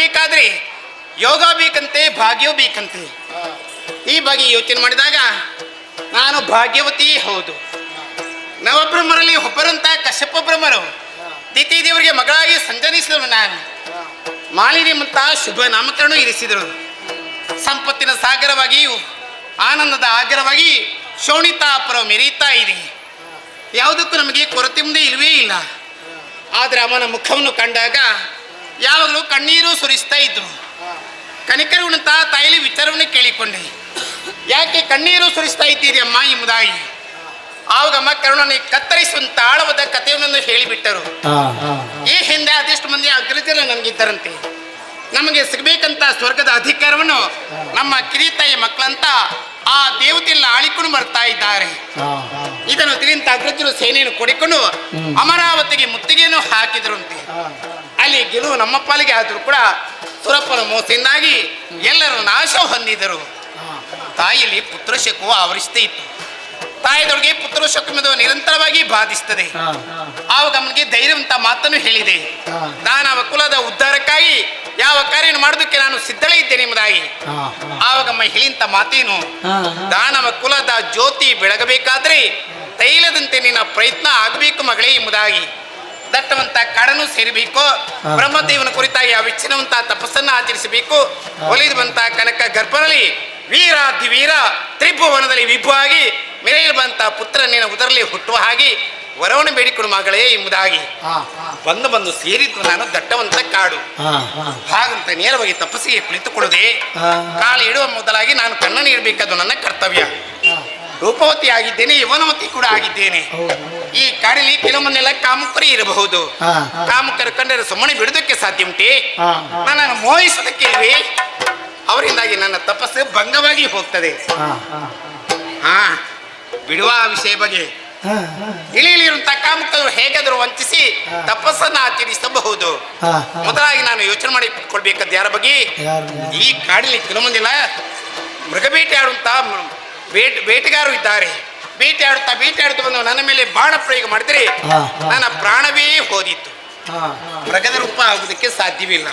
ಬದುಕಬೇಕಾದ್ರೆ ಯೋಗ ಬೇಕಂತೆ, ಭಾಗ್ಯವೂ ಬೇಕಂತೆ. ಈ ಬಗ್ಗೆ ಯೋಚನೆ ಮಾಡಿದಾಗ ನಾನು ಭಾಗ್ಯವತಿಯೇ ಹೌದು. ನವಬ್ರಹ್ಮರಲ್ಲಿ ಒಬ್ಬರಂತ ಕಶ್ಯಪ ಬ್ರಹ್ಮರು ದಿತಿ ದೇವರಿಗೆ ಮಗಳಾಗಿ ಸಂಜನಿಸಿದಳು. ನಾನು ಮಾಲಿನ್ಯಂತ ಶುಭ ನಾಮಕರಣ ಇರಿಸಿದರು. ಸಂಪತ್ತಿನ ಸಾಗರವಾಗಿಯೂ ಆನಂದದ ಆಗರವಾಗಿ ಶೋಣಿತಾಪುರ ಮೆರೀತಾ ಇದೆ. ಯಾವುದಕ್ಕೂ ನಮಗೆ ಕೊರತೆ ಮುಂದೆ ಇಲ್ಲವೇ ಇಲ್ಲ. ಆದರೆ ಅವನ ಮುಖವನ್ನು ಕಂಡಾಗ ಯಾವಾಗಲೂ ಕಣ್ಣೀರು ಸುರಿಸ್ತಾ ಇದ್ರು. ಕನಿಕರುಣಂತ ತಾಯಿಲಿ ವಿಚಾರವನ್ನು ಕೇಳಿಕೊಂಡೆ. ಯಾಕೆ ಕಣ್ಣೀರು ಸುರಿಸ್ತಾ ಇದ್ದೀರಿ ಅಮ್ಮ ಎಂಬುದಾಗಿ. ಆವಾಗ ಅಮ್ಮ ಕರುಣನೆ ಕತ್ತರಿಸುವಂತ ಆಳವಾದ ಕಥೆಯನ್ನು ಹೇಳಿಬಿಟ್ಟರು. ಈ ಹಿಂದೆ ಅದೆಷ್ಟು ಮಂದಿ ಅಗ್ರಜರು ನನಗಿದ್ದರಂತೆ. ನಮಗೆ ಸಿಗಬೇಕಂತ ಸ್ವರ್ಗದ ಅಧಿಕಾರವನ್ನು ನಮ್ಮ ಕಿರಿತಾಯಿ ಮಕ್ಕಳಂತ ಆ ದೇವತೆಲ್ಲ ಆಳಿಕೊಂಡು ಬರ್ತಾ ಇದ್ದಾರೆ. ಇದನ್ನು ತಿಳಿಂತ ಅಗ್ರಜರು ಸೇನೆಯನ್ನು ಕೊಡಿಕೊಂಡು ಅಮರಾವತಿಗೆ ಮುತ್ತಿಗೆಯನ್ನು ಹಾಕಿದರಂತೆ. ಅಲ್ಲಿ ಗೆಲುವು ನಮ್ಮ ಪಾಲಿಗೆ ಆದರೂ ಕೂಡ ಸುರಪ್ಪನ ಮೋಸದಿಂದಾಗಿ ಎಲ್ಲರೂ ನಾಶ ಹೊಂದಿದರು. ತಾಯಿಯಲ್ಲಿ ಪುತ್ರಶಕವು ಆವರಿಸ್ತಾ ಇತ್ತು. ತಾಯಿದೊಳಗೆ ಪುತ್ರಶಕಮದು ನಿರಂತರವಾಗಿ ಬಾಧಿಸುತ್ತದೆ. ಆವಾಗ ಅವನಿಗೆ ಧೈರ್ಯವಂತ ಮಾತನ್ನು ಹೇಳಿದೆ. ದಾನವ ಕುಲದ ಉದ್ಧಾರಕ್ಕಾಗಿ ಯಾವ ಕಾರ್ಯ ಮಾಡೋದಕ್ಕೆ ನಾನು ಸಿದ್ಧಳೇ ಇದ್ದೇನೆ ಎಂಬುದಾಗಿ. ಆವಾಗಮ್ಮ ಹೇಳಿಂತ ಮಾತೇನು, ದಾನವ ಕುಲದ ಜ್ಯೋತಿ ಬೆಳಗಬೇಕಾದ್ರೆ ತೈಲದಂತೆ ನಿನ್ನ ಪ್ರಯತ್ನ ಆಗಬೇಕು ಮಗಳೇ ಎಂಬುದಾಗಿ. ದಟ್ಟವಂತ ಕಾಡನ್ನು ಸೇರಬೇಕು, ಬ್ರಹ್ಮದೇವನ ಕುರಿತಾಗಿ ಅವಿಚ್ಛಿನ್ನವಂತ ತಪಸ್ಸನ್ನು ಆಚರಿಸಬೇಕು. ಒಲಿದುವಂತ ಕನಕ ಗರ್ಭನಲ್ಲಿ ವೀರಾಧಿವೀರ ತ್ರಿಭುವನದಲ್ಲಿ ವಿಭುವಾಗಿ ಮೆರೆಯಲ್ಬಂತ ಪುತ್ರ ನಿನ್ನ ಉದರಲಿ ಹುಟ್ಟುವ ಹಾಗೆ ವರವನ್ನು ಬೇಡಿಕೊಂಡು ಮಗಳೇ ಎಂಬುದಾಗಿ ಬಂದು ಸೇರಿದ್ದು ನಾನು ದಟ್ಟವಂತ ಕಾಡು. ಹಾಗಂತ ನೇರವಾಗಿ ತಪಸ್ಸಿಗೆ ಕುಳಿತುಕೊಳ್ಳದೆ ಕಾಲು ಇಡುವ ಮೊದಲಾಗಿ ನಾನು ಕಣ್ಣನ್ನು ಇಡಬೇಕಾದ್ದು ನನ್ನ ಕರ್ತವ್ಯ. ರೂಪವತಿ ಆಗಿದ್ದೇನೆ, ಯವನವತಿ ಕೂಡ ಆಗಿದ್ದೇನೆ. ಈ ಕಾಡಿನಲ್ಲಿ ಕೆಲವೊಮ್ಮನ್ನೆಲ್ಲ ಕಾಮುಕರು ಇರಬಹುದು. ಕಾಮುಕರು ಕಂಡರೆ ಸುಮ್ಮನೆ ಬಿಡುವುದಕ್ಕೆ ಸಾಧ್ಯ ಉಂಟೆ? ನನ್ನನ್ನು ಮೋಹಿಸುವುದಕ್ಕೆ ಇಲ್ವೇ? ಅವರಿಂದಾಗಿ ನನ್ನ ತಪಸ್ಸು ಭಂಗವಾಗಿ ಹೋಗ್ತದೆ. ಬಿಡುವ ವಿಷಯ ಬಗ್ಗೆ ಇಳಿಯಲಿರುವಂತಹ ಕಾಮುಕರು ಹೇಗಾದರೂ ವಂಚಿಸಿ ತಪಸ್ಸನ್ನು ಆಚರಿಸಬಹುದು. ಮೊದಲಾಗಿ ನಾನು ಯೋಚನೆ ಮಾಡಿ ಕೊಡ್ಬೇಕಾದ ಯಾರ ಬಗ್ಗೆ? ಈ ಕಾಡಿನಲ್ಲಿ ಕೆಲವೊಂದಿಲ್ಲ ಮೃಗಬೇಟೆ ಆಡುವಂತ ಬೇಟೆಗಾರರು ಇದ್ದಾರೆ. ಬೇಟೆಯಾಡುತ್ತಾ ಬಂದು ನನ್ನ ಮೇಲೆ ಬಾಣ ಪ್ರಯೋಗ ಮಾಡಿದರೆ ನನ್ನ ಪ್ರಾಣವೇ ಹೋದಿತ್ತು. ಮೃಗದ ರೂಪ ಆಗುವುದಕ್ಕೆ ಸಾಧ್ಯವಿಲ್ಲ.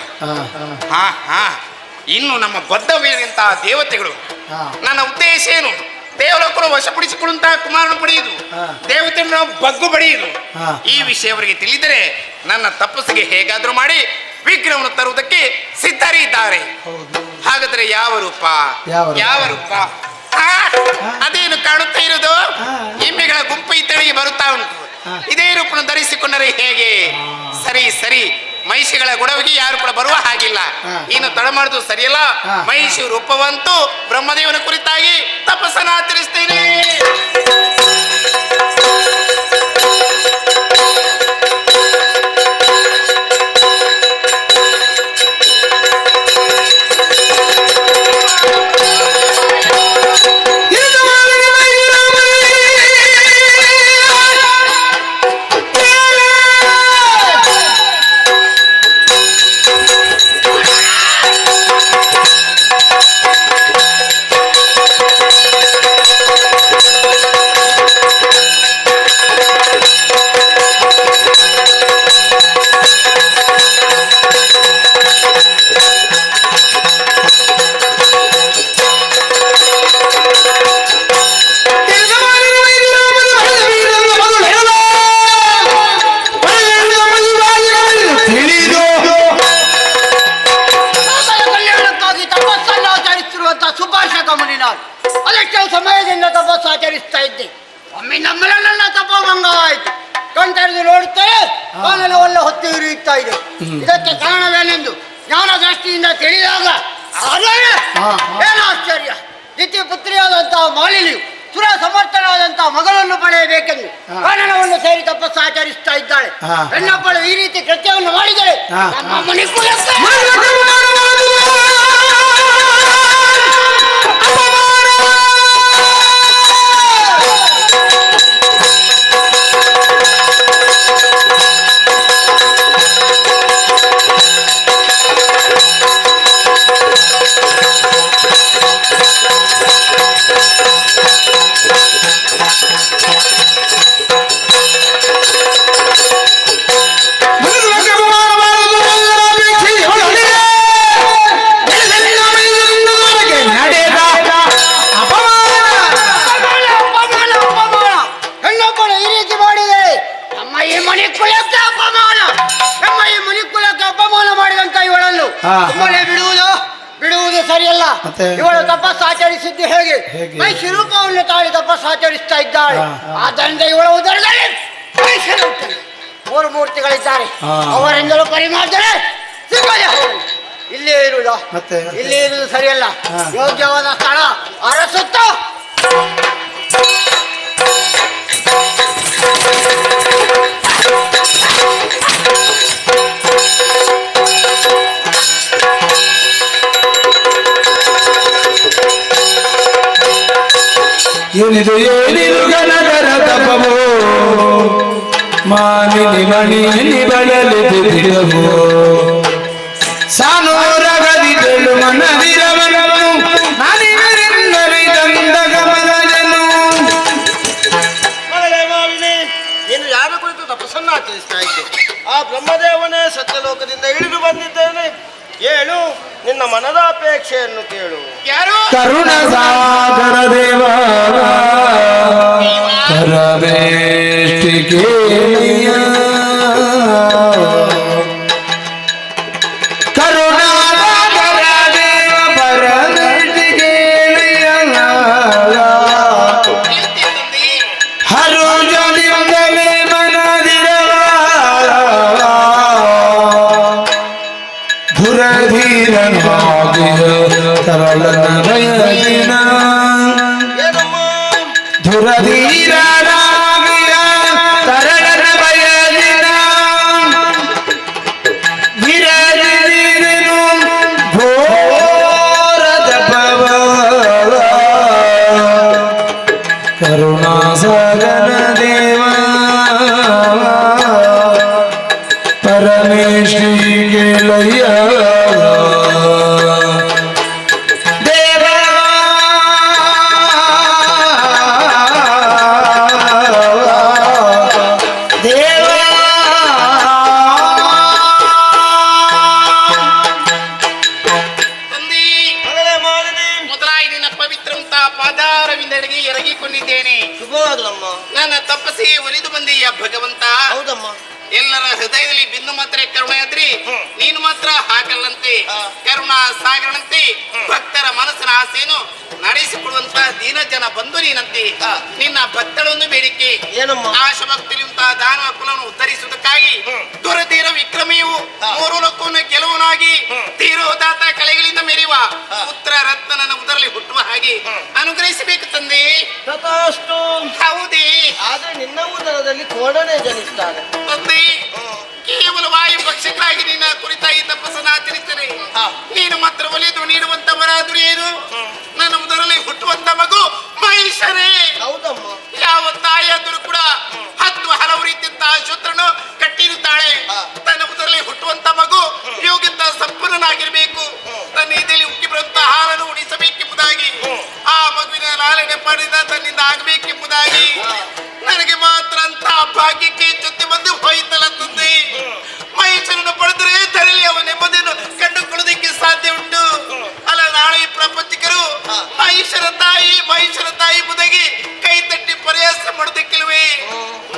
ಇನ್ನು ನಮ್ಮ ಬದ್ಧವಿರುವಂತಹ ದೇವತೆಗಳು, ನನ್ನ ಉದ್ದೇಶ ಏನು? ದೇವಲೋಕರು ವಶಪಡಿಸಿಕೊಳ್ಳುವಂತಹ ಕುಮಾರನ ಪಡೆಯುವುದು, ದೇವತೆಯನ್ನು ಬಗ್ಗು ಬಡಿಯುವುದು. ಈ ವಿಷಯ ಅವರಿಗೆ ತಿಳಿದರೆ ನನ್ನ ತಪಸ್ಸಿಗೆ ಹೇಗಾದ್ರೂ ಮಾಡಿ ವಿಗ್ರಹವನ್ನು ತರುವುದಕ್ಕೆ ಸಿದ್ಧರಿದ್ದಾರೆ. ಹಾಗಾದ್ರೆ ಯಾವ ರೂಪ? ಅದೇನು ಕಾಣುತ್ತಾ ಇರುವುದು? ಎಮ್ಮೆಗಳ ಗುಂಪು ಇತ್ತಳಿಗೆ ಬರುತ್ತಾ ಉಂಟು. ಇದೇ ರೂಪವನ್ನು ಧರಿಸಿಕೊಂಡರೆ ಹೇಗೆ? ಸರಿ, ಮಹಿಷಿಗಳ ಗೊಡವಿಗೆ ಯಾರು ಕೂಡ ಬರುವ ಹಾಗಿಲ್ಲ. ಇನ್ನು ತಡ ಮಾಡುದು ಸರಿಯಲ್ಲ. ಮಹಿಷಿ ರೂಪವಂತೂ ಬ್ರಹ್ಮದೇವನ ಕುರಿತಾಗಿ ತಪಸ್ಸನ್ನು ಆಚರಿಸ್ತೇನೆ. ಅದೆಷ್ಟೋ ಸಮಯದಿಂದ ತಪಸ್ಸು ಆಚರಿಸ್ತಾ ಇದ್ದೆ. ಒಮ್ಮೆ ನಮ್ಮಲ್ಲೆಲ್ಲ ತಪೋಭಂಗವಾಯಿತು. ಕಣ್ತರಿದು ನೋಡುತ್ತಾರೆ ಕಾಣಲು ಒಳ್ಳೆ ಹೊತ್ತು ಇರಿಯುತ್ತಾ ಇದೆ. ಇದಕ್ಕೆ ಕಾರಣವೇನೆಂದು ಜ್ಞಾನ ದೃಷ್ಟಿಯಿಂದ ತಿಳಿದಾಗ ಏನು ಆಶ್ಚರ್ಯ! ದ್ವಿತೀಯ ಪುತ್ರಿಯಾದಂತಹ ಮಾಲಿನಿಯು ಸುರ ಸಮರ್ಥನಾದಂತಹ ಮಗಳನ್ನು ಪಡೆಯಬೇಕೆಂದು ಕಾರಣವನ್ನು ಸೇರಿ ತಪಸ್ಸು ಆಚರಿಸ್ತಾ ಇದ್ದಾಳೆ. ಹೆಣ್ಣೊಬ್ಬಳು ಈ ರೀತಿ ಕೃತ್ಯವನ್ನು ಮಾಡಿದರೆ ನಮ್ಮ ಮನೆ ¡Vamos! ಹಾ. ಸುಮ್ಮನೆ ಬಿಡುವುದು ಸರಿಯಲ್ಲ. ಮತ್ತೆ? ಇವಳು ತಪಸ್ಸು ಆಚರಿಸಿದ್ದು ಹೇಗೆ? ಹೇಗೆ? ಮೈಶಿರೂಪವನ್ನು ತಾಳಿ ತಪಸ್ಸು ಆಚರಿಸ್ತಾ ಇದ್ದಾಳೆ. ಆದ್ದರಿಂದ ಇವಳ ಉದರದಲ್ಲಿ ಮೈಶಿರು ಹುಟ್ಟಿದೆ. 3 ಮೂರ್ತಿಗಳಿದ್ದಾರೆ. ಹಾ. ಅವರಿಂದಲೂ ಪರಿಮಾರ್ಜನೆ ಸಿಗದೆ ಹೋಗಲಿ. ಇಲ್ಲೇ ಇರುವುದ ಮತ್ತೆ? ಇಲ್ಲೇ ಇರುವುದು ಸರಿಯಲ್ಲ. ಹಾ. ಯೋಗ್ಯವಾದ ಸ್ಥಳ ಅರಸುತ್ತ ಏನಿದು ಏನಿದು ಗಣಗರ ತಪವೋ ಮಾನಿನಿ ಮಣಿಯಲ್ಲಿ ಬಳಲಿದಿರವೋ ಸಾನೂರಗದಿ ತೆಳು ಮನದಿರವನು ನಾನಿವರಿಂದರಿ ತಂದ ಗಮನಜನು. ಮಗಳೇ ಮಾವಿನಿ, ನೀನು ಯಾರ ಕುರಿತು ತಪಸ್ಸನ್ನು ಆಚರಿಸ್ತಾ ಇದ್ದೆ? ಆ ಬ್ರಹ್ಮದೇವನೇ ಸತ್ಯಲೋಕದಿಂದ ಇಳಿದು ಬಂದಿದ್ದೇನೆ. ಹೇಳು, ನಿನ್ನ ಮನದ ಅಪೇಕ್ಷೆಯನ್ನು ಕೇಳು. ಯಾರು? ಕರುಣ ಸಾಗರ ದೇವ ಪರಮೇಷ್ಠಿ ಕೇಳಿಯ ಕರುಣಾಸಾಗರ ದೇವ ಪರಮೇಷ್ಠಿ ಕೇಳಿಯ ಹೇಳ್ತೀನಿ ತಂದೆ. ಹರುಜನಿಂದಲೇ ಮನದಿರವ ಧುರಧೀರನಾಗಿಯ ತರಳನ ಬಯಲಿನ ಏನಮ್ಮ? ಧುರಧೀರನಾಗಿಯ ತರಳನ ಬಯಲಿನ ವಿರಜಿರಿದೆನು ಘೋರ ಜಪವ ಕರುಣಾಸಾಗರ ದೇವ ಪರಮೇಶ್ವರಿ ಗೆಳೆಯ ದೇವ ದೇವ ತಂದೆ, ಮಗಳೇ ಮಾಲಿನಿ, ಮೊದಲಾಗಿ ನಿನ್ನ ಪವಿತ್ರಂತ ಪಾದಾರವಿಂದೆಡೆಗೆ ಎರಗಿಕೊಂಡಿದ್ದೇನೆ. ಶುಭವಾಗ್ಲಮ್ಮ. ನನ್ನ ತಪಸ್ಸಿಗೆ ಒಲಿದು ಬಂದೀಯ ಭಗವಂತ. ಹೌದಮ್ಮ. ಎಲ್ಲರ ಹೃದಯದಲ್ಲಿ ಬಿಂದು ಮಾತ್ರ ಕರುಣೆ ಆದ್ರಿ, ನೀನು ಮಾತ್ರ ಹಾಗಲ್ಲಂತೆ. ಕರುಣಾ ಸಾಗರನಂತೆ ಭಕ್ತರ ಮನಸ್ಸಿನ ಆಸೆಯನ್ನು ನಡೆಸಿಕೊಡುವಂತ ದೀನ ಜನ ಬಂದು ನೀನಂತೆ. ನಿನ್ನ ಭಕ್ತಳೊಂದು ಬೇಡಿಕೆ. ಏನಮ್ಮ? ಆಶ ಭಕ್ತಿಯುಂತ ದಾನವ ಕುಲವನ್ನು ಉದ್ಧರಿಸುವುದಕ್ಕಾಗಿ ದುರಧೀರ ವಿಕ್ರಮಿಯು 3 ಲೋಕವನ್ನು ಗೆಲುವನಾಗಿ ತೀರೋದಾತ ಕಲೆಗಳಿಂದ ಮೆರೆಯುವ ಪುತ್ರ ರತ್ನನ ಉದರಲಿ ಹುಟ್ಟುವ ಹಾಗೆ ಅನುಗ್ರಹಿಸಬೇಕು ತಂದೆ. ತಥಾಸ್ತು. ಹೌದೇ ಆದ್ರೆ ನಿನ್ನ ಉದರದಲ್ಲಿ ಕೋಡನೆ ಜನಿಸ್ತಾನೆ. ತಂದೆ, ಕೇವಲ ವಾಯು ಪಕ್ಷಕ್ಕಾಗಿ ನಿನ್ನ ಕುರಿತಾಗಿ ತಪಸ್ಸನ್ನು ಆಚರಿಸಿದರೆ ನೀನು ಮಾತ್ರ ಒಲಿದು ನೀಡುವಂತವರಾದರೂ ಏನು? ನನ್ನ ಉದರಲ್ಲಿ ಹುಟ್ಟುವಂತ ಮಗು ಮಹೇಶರೇ. ಹೌದಮ್ಮ. ಯಾವ ತಾಯಿಯಾದರೂ ಕೂಡ 10 ಹಲವು ರೀತಿಯಂತಹ ಶೂತ್ರನು ಕಟ್ಟಿರುತ್ತಾಳೆ. ತನ್ನ ಉದರಲ್ಲಿ ಹುಟ್ಟುವಂತ ಮಗು ಯೋಗ್ಯತ ಸಂಪೂರ್ಣನಾಗಿರ್ಬೇಕು. ತನ್ನ ಇದರಲ್ಲಿ ಉಕ್ಕಿ ಬರುವಂತ ಹಾಲನ್ನು ಉಣಿಸಬೇಕೆಂಬುದಾಗಿ, ಆ ಮಗುವಿನ ಲಾಲನೆ ಪಡೆದ ತನ್ನಿಂದ ಆಗಬೇಕೆಂಬುದಾಗಿ ನನಗೆ ಮಾತ್ರ ಅಂತ ಭಾಗ್ಯಕ್ಕೆ ಜೊತೆ ಬಂದು ಹೋಯಿತಲ್ಲ ತಂದೆ. ಮಹೇಶನನ್ನು ಪಡೆದರೆ ತರಲಿ ಅವನ ನೆಮ್ಮದಿಯನ್ನು ಕಂಡುಕೊಳ್ಳೋದಕ್ಕೆ ಸಾಧ್ಯ ಉಂಟು. ಅಲ್ಲ, ನಾಳೆ ಈ ಪ್ರಪಂಚಿಕರು ಮಹೇಶನ ತಾಯಿ ಬುದಗಿ ಕೈ ತಟ್ಟಿ ಪ್ರಯಾಸ ಮಾಡೋದಕ್ಕಿಲ್ವೇ?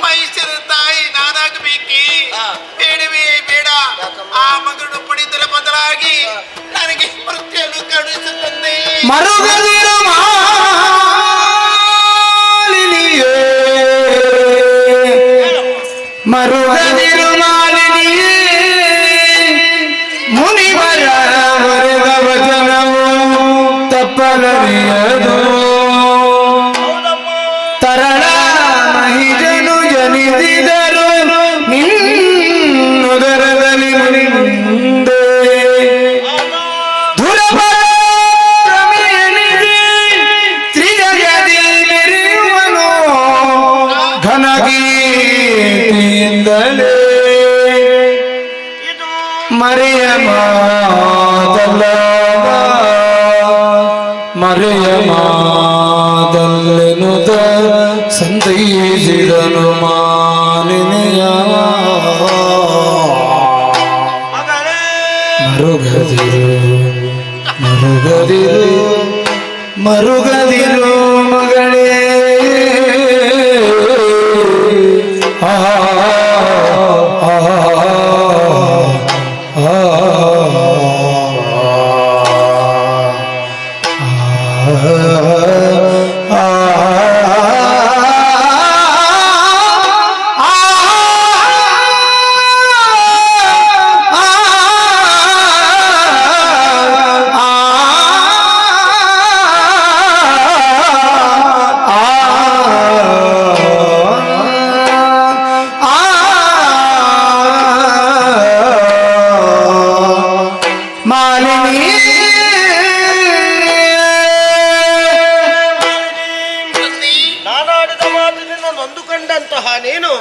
ಮಹೇಶನ ತಾಯಿ ನಾನಾಗಬೇಕೇ? ಬೇಡವೇ ಬೇಡ. ಆ ಮಗನನ್ನು ಪಡೆದರ ಬದಲಾಗಿ ನನಗೆ ಮೃತ್ಯುವನ್ನು ಕರುಣಿಸುತ್ತದೆ. ಮರುಗದಿರು ಮಾಲಿನಿಯೇ ಮರುಗದಿರು ಮಾಲಿನಿಯೇ ಮುನಿವರ ವರದ ವಚನವು ತಪ್ಪಲರಿಯದು ತರಳ ಮಹಿಜನು ಜನಿಸಿದರು ನಿನ್ನುದರದಲ್ಲಿ ಮುಂದೆ ಧುರಪರಮೆಯನಿಗೆ ತ್ರಿಜಗದಿ ಮೆರೆಯುವನು ಘನಗೀತಿಯಿಂದಲೇ ಮರೆಯ ಮಾತಲ್ಲ ಮರೆಯ ಮಾದಲ್ಲೆನುತ ಸಂತೈಸಿದನು ಮಾಲಿನಿಯ ಮಗಳೇ, ಮರುಗದಿರು ಮರುಗದಿರು ಮರುಗದಿರು ಮಗಳೇ ಆ ಆ ಆ ಮಾಲಿನಿ ನಾನಾಡಿದ ಮಾತಿನಿಂದ ನೊಂದುಕೊಂಡಂತಹ ನೀನು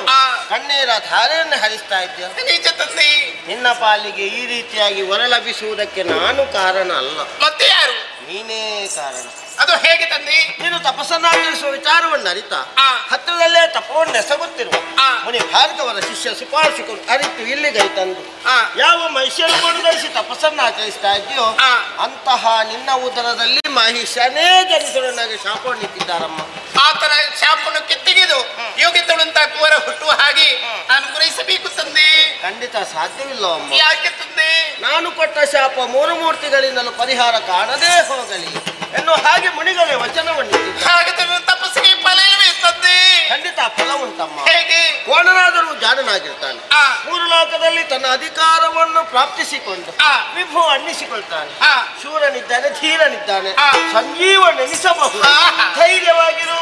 ಕಣ್ಣೀರ ಧಾರೆಯನ್ನು ಹರಿಸ್ತಾ ಇದ್ದೀಯ. ನಿಜ ತಂದೆ. ನಿನ್ನ ಪಾಲಿಗೆ ಈ ರೀತಿಯಾಗಿ ವರ ಲಭಿಸುವುದಕ್ಕೆ ನಾನು ಕಾರಣ ಅಲ್ಲ, ಮತ್ತೆ ಯಾರು? ನೀನೇ ಕಾರಣ. ಅದು ಹೇಗೆ ತಂದೆ? ನೀನು ತಪಸ್ಸನ್ನಾಚರಿಸುವ ವಿಚಾರವನ್ನು ಅರಿತ ಆ. ಹತ್ತಿರದಲ್ಲೇ ತಪವನ್ನು ಎಸಗುತ್ತಿರುವ ಆ. ಮುನಿ ಭಾರ್ಗವರ ಶಿಷ್ಯ ಶಿಫಾರಸುಗಳು ಅರಿತು ಇಲ್ಲಿಗೆ ತಂದು ಆ. ಯಾವ ಮಹಿಷಿಯನ್ನು ಧರಿಸಿ ತಪಸ್ಸನ್ನು ಆಚರಿಸ್ತಾ ಇದೆಯೋ ಆ. ಅಂತಹ ನಿನ್ನ ಉದರದಲ್ಲಿ ಮಹಿಷನೇ ಜನಿಸಲು ನನಗೆ ಶಾಪವನ್ನಿಟ್ಟಿದ್ದಾರಮ್ಮ. ಆತನ ಶಾಪವನ್ನು ಕಿತ್ತಿಗೆದು ಯೋಗ್ಯತೆಯುಳ್ಳಂತ ಕುವರ ಹುಟ್ಟುವ ಹಾಗೆ ಅನುಗ್ರಹಿಸಬೇಕು ತಂದೆ. ಖಂಡಿತ ಸಾಧ್ಯವಿಲ್ಲ ಅಮ್ಮ. ಯಾಕೆ ತಂದೆ? ನಾನು ಕೊಟ್ಟ ಶಾಪ ಮೂರು ಮೂರ್ತಿಗಳಿಂದಲೂ ಪರಿಹಾರ ಕಾಣದೇ ಹೋಗಲಿ ಎನ್ನುವ ಹಾಗೆ ಮುನಿಗಳೇ ವಚನವನ್ನಿಟ್ಟಿದ್ದ. ಹಾಗೆ ತಪಸ್ಸಿಗೆ ಫಲ ಇಲ್ಲವೇ ತಂದೆ? ಖಂಡಿತ ಫಲ ಉಂಟಮ್ಮ. ಹೇಗೆ? ಕೋಣನಾದರೂ ಜಾಣನಾಗಿರ್ತಾನೆ, ಆ. ಮೂರು ಲೋಕದಲ್ಲಿ ತನ್ನ ಅಧಿಕಾರವನ್ನು ಪ್ರಾಪ್ತಿಸಿಕೊಂಡು ಆ. ವಿಭು ಅನ್ನಿಸಿಕೊಳ್ತಾನೆ. ಆ. ಶೂರನಿದ್ದಾನೆ, ಧೀರನಿದ್ದಾನೆ, ಆ. ಸಂಜೀವ ನೆನೆಸಬಹುದು. ಆ. ಧೈರ್ಯವಾಗಿರು.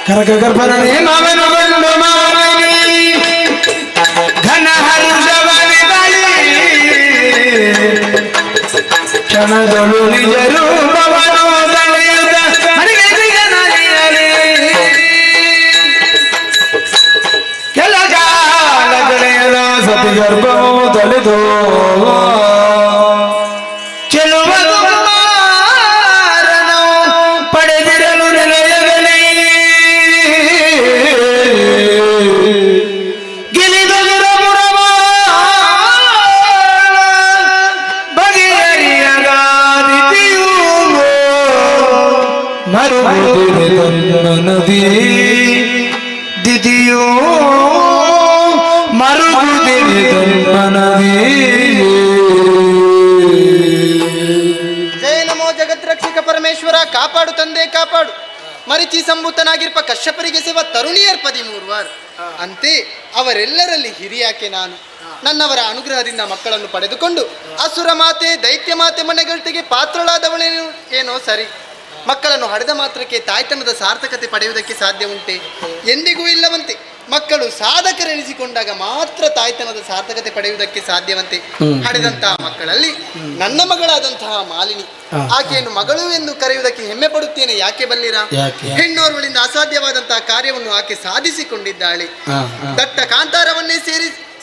ಕನಕ ಗರ್ಭರಣಿ ಮಾವನ ಬಂದು ಮಾವನಿ ಘನ ಹರುಷವನಿ ಬಳಿ ಕ್ಷಣದಳು ನಿಜ ರೂಪವನು ತಳೆಯುತ್ತ ಕೆಲ ಕಾಲ ಕಳೆಯದ ಸತಿ ಗರ್ಭವು ತೊಳೆದು ಚೆಲುವ ಪಡೆದಿರಲು ನಿಲಯದಲ್ಲಿ ನದಿ ದಿದಿಯೋ ಮರುಗುದಿರಿ ನದಿ. ಜಯ ನಮೋ ಜಗದ್ರಕ್ಷಕ ಪರಮೇಶ್ವರ. ಕಾಪಾಡು ತಂದೆ ಕಾಪಾಡು. ಮರಿಚಿ ಸಂಭೂತನಾಗಿರ್ಪ ಕಶ್ಯಪರಿಗೆ ಸೇವ ತರುಣಿಯರ್ 13 ಅಂತೆ ಅವರೆಲ್ಲರಲ್ಲಿ ಹಿರಿಯಾಕೆ ನಾನು. ನನ್ನವರ ಅನುಗ್ರಹದಿಂದ ಮಕ್ಕಳನ್ನು ಪಡೆದುಕೊಂಡು ಅಸುರ ಮಾತೆ ದೈತ್ಯ ಮಾತೆ ಮನೆಗಳ್ತಿಗೆ ಪಾತ್ರಳಾದವಳೇನು ಏನೋ ಸರಿ. ಮಕ್ಕಳನ್ನು ಹಡೆದ ಮಾತ್ರಕ್ಕೆ ತಾಯ್ತನದ ಸಾರ್ಥಕತೆ ಪಡೆಯುವುದಕ್ಕೆ ಸಾಧ್ಯ ಉಂಟೆ? ಎಂದಿಗೂ ಇಲ್ಲವಂತೆ. ಮಕ್ಕಳು ಸಾಧಕರೆನಿಸಿಕೊಂಡಾಗ ಮಾತ್ರ ತಾಯ್ತನದ ಸಾರ್ಥಕತೆ ಪಡೆಯುವುದಕ್ಕೆ ಸಾಧ್ಯವಂತೆ. ಹಡೆದಂತಹ ಮಕ್ಕಳಲ್ಲಿ ನನ್ನ ಮಗಳಾದಂತಹ ಮಾಲಿನಿ, ಆಕೆಯನ್ನು ಮಗಳು ಎಂದು ಕರೆಯುವುದಕ್ಕೆ ಹೆಮ್ಮೆ ಪಡುತ್ತೇನೆ. ಯಾಕೆ ಬಲ್ಲಿರಾ? ಹೆಣ್ಣೋರ್ವಳಿಂದ ಅಸಾಧ್ಯವಾದಂತಹ ಕಾರ್ಯವನ್ನು ಆಕೆ ಸಾಧಿಸಿಕೊಂಡಿದ್ದಾಳೆ. ದಟ್ಟ ಕಾಂತಾರವನ್ನೇ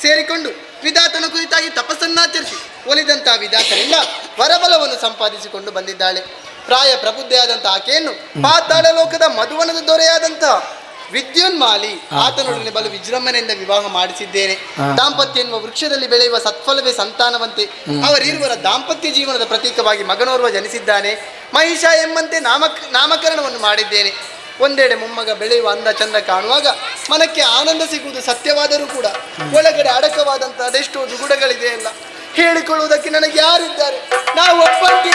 ಸೇರಿಕೊಂಡು ವಿಧಾತನ ಕುರಿತಾಗಿ ತಪಸ್ಸನ್ನಾಚರಿಸಿ ಒಲಿದಂತಹ ವಿಧಾತನಿಂದ ವರಬಲವನ್ನು ಸಂಪಾದಿಸಿಕೊಂಡು ಬಂದಿದ್ದಾಳೆ. ಪ್ರಾಯ ಪ್ರಬುದ್ಧಿಯಾದಂತಹ ಆಕೆಯನ್ನು ಪಾತಾಳ ಲೋಕದ ಮಧುವನದ ದೊರೆಯಾದಂತಹ ವಿದ್ಯುನ್ಮಾಲಿ ಆತನೊಡನೆ ಬಲು ವಿಜೃಂಭಣೆಯಿಂದ ವಿವಾಹ ಮಾಡಿಸಿದ್ದೇನೆ. ದಾಂಪತ್ಯ ಎನ್ನುವ ವೃಕ್ಷದಲ್ಲಿ ಬೆಳೆಯುವ ಸತ್ಫಲವೇ ಸಂತಾನವಂತೆ. ಅವರಿರುವರ ದಾಂಪತ್ಯ ಜೀವನದ ಪ್ರತೀಕವಾಗಿ ಮಗನೋರ್ವ ಜನಿಸಿದ್ದಾನೆ. ಮಹಿಷ ಎಂಬಂತೆ ನಾಮಕರಣವನ್ನು ಮಾಡಿದ್ದೇನೆ. ಒಂದೆಡೆ ಮೊಮ್ಮಗ ಬೆಳೆಯುವ ಅಂದ ಚಂದ ಕಾಣುವಾಗ ಮನಕ್ಕೆ ಆನಂದ ಸಿಗುವುದು ಸತ್ಯವಾದರೂ ಕೂಡ ಒಳಗಡೆ ಅಡಕವಾದಂತಹ ಅದೆಷ್ಟೋ ದುಗುಡಗಳಿದೆ ಅಲ್ಲ. ಹೇಳಿಕೊಳ್ಳುವುದಕ್ಕೆ ನನಗೆ ಯಾರಿದ್ದಾರೆ? ನಾವು ಒಪ್ಪಂಟಿ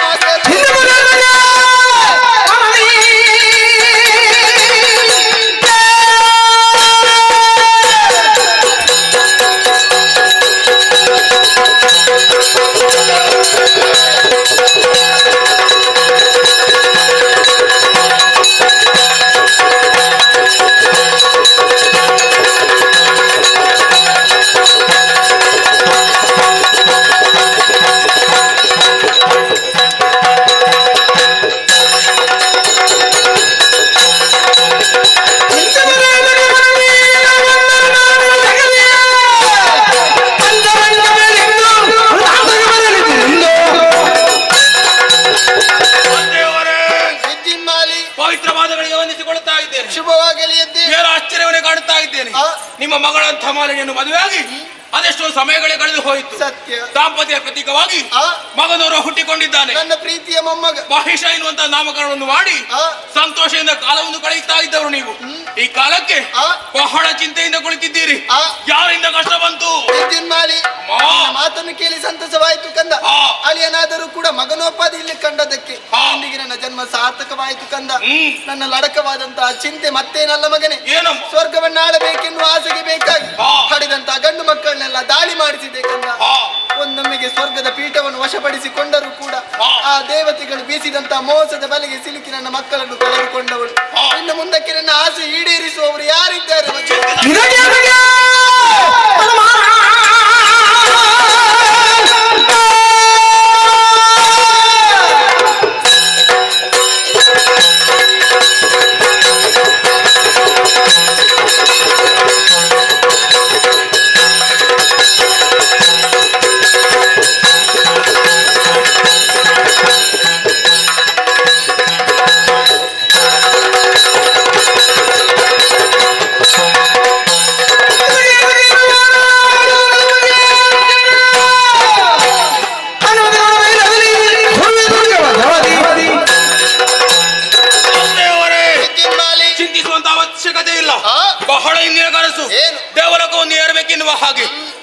ಶುಭವಾಗಲಿ ಎದ್ದೆ. ಆಶ್ಚರ್ಯವನ್ನೇ ಕಾಣುತ್ತಾ ಇದ್ದೇನೆ. ನಿಮ್ಮ ಮಗಳಂಥ ಮಾಲಿನಿಯನ್ನು ಮದುವೆಯಾಗಿ ಅದೆಷ್ಟೋ ಸಮಯಗಳೇ ಕಳೆದು ಹೋಯಿತು. ಸತ್ಯ. ದಾಂಪತ್ಯ ಪ್ರತೀಕವಾಗಿ ಮಗನವರು ಹುಟ್ಟಿಕೊಂಡಿದ್ದಾನೆ. ನನ್ನ ಪ್ರೀತಿಯ ಮೊಮ್ಮಗ ಮಹಿಷ ಎನ್ನುವಂತಹ ನಾಮಕರಣವನ್ನು ಮಾಡಿ ಸಂತೋಷದಿಂದ ಕಾಲವನ್ನು ಕಳೆಯುತ್ತಾ ಇದ್ದವರು ನೀವು. ಈ ಕಾಲಕ್ಕೆ ಬಹಳ ಚಿಂತೆಯಿಂದ ಕುಳಿತಿದ್ದೀರಿ. ಯಾರಿಂದ ಕಷ್ಟ ಬಂತು? ವಿದ್ಯುನ್ಮಾಲಿ ಮಾತನ್ನು ಕೇಳಿ ಸಂತಸವಾಯಿತು ಕಂದ. ಅಳಿಯನಾದರೂ ಕೂಡ ಮಗನೋಪಾದಿ ಇಲ್ಲಿ ಕಂಡದಕ್ಕೆ ಇಂದಿಗೆ ನನ್ನ ಜನ್ಮ ಸಾರ್ಥಕವಾಯಿತು ಕಂದ. ನನ್ನ ಲಡಕವಾದಂತಹ ಚಿಂತೆ ಮತ್ತೇನಲ್ಲ ಮಗನೇ, ಸ್ವರ್ಗವನ್ನಾಳಬೇಕೆನ್ನುವ ಆಸೆಗೆ ಬೇಕಾಗಿ ಹಡಿದಂತಹ ಗಂಡು ಮಕ್ಕಳನ್ನೆಲ್ಲ ದಾಳಿ ಮಾಡಿಸಿದೆ ಕಂದ. ಒಂದೊಮ್ಮೆಗೆ ಸ್ವರ್ಗದ ಪೀಠವನ್ನು ವಶಪಡಿಸಿಕೊಂಡರೂ ಕೂಡ ಆ ದೇವತೆಗಳು ಬೀಸಿದಂತಹ ಮೋಸದ ಬಲೆಗೆ ಸಿಲುಕಿ ನನ್ನ ಮಕ್ಕಳನ್ನು ಕಳೆದುಕೊಂಡವಳು. ಇನ್ನು ಮುಂದಕ್ಕೆ ನನ್ನ ಆಸೆ ಈಡೇರಿಸುವವರು ಯಾರಿದ್ದಾರೆ?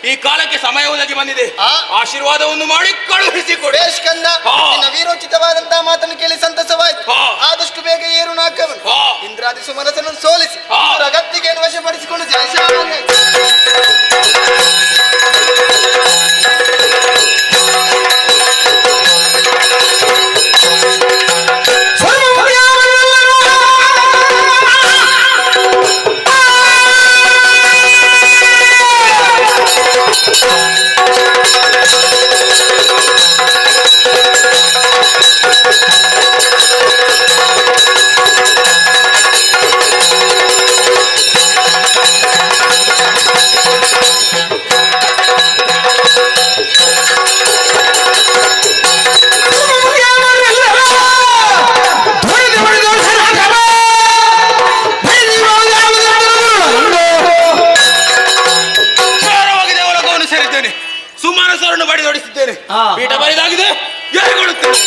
ಈ ಕಾಲಕ್ಕೆ ಸಮಯ ಒದಗಿ ಬಂದಿದೆ. ಆ? ಆಶೀರ್ವಾದವನ್ನು ಮಾಡಿ ಕಳುಹಿಸಿಕೊಡು. ಬೇಷ್ ಕಂದ, ಹಾ. ನಿನ್ನ ವೀರೋಚಿತವಾದಂತಹ ಮಾತನ್ನು ಕೇಳಿ ಸಂತಸವಾಯ್ತು. ಹಾ. ಆದಷ್ಟು ಬೇಗ ಏರು ನಾಕವನು ಹಾ. ಇಂದ್ರಾದಿ ಸುಮನಸನ್ನು ಸೋಲಿಸಿ ಹಾ. ರಗತ್ತಿಗೆಯನ್ನು ವಶಪಡಿಸಿಕೊಂಡು ಜಯಶಾಲಿ ಸುಮಾರಸರನ್ನು ಬಡಿದೊಡಿಸಿದ್ದೇನೆ. ಪೀಠ ಬರಿದಾಗಿದೆ, ಜಯಗೊಳ್ಳುತ್ತೇನೆ.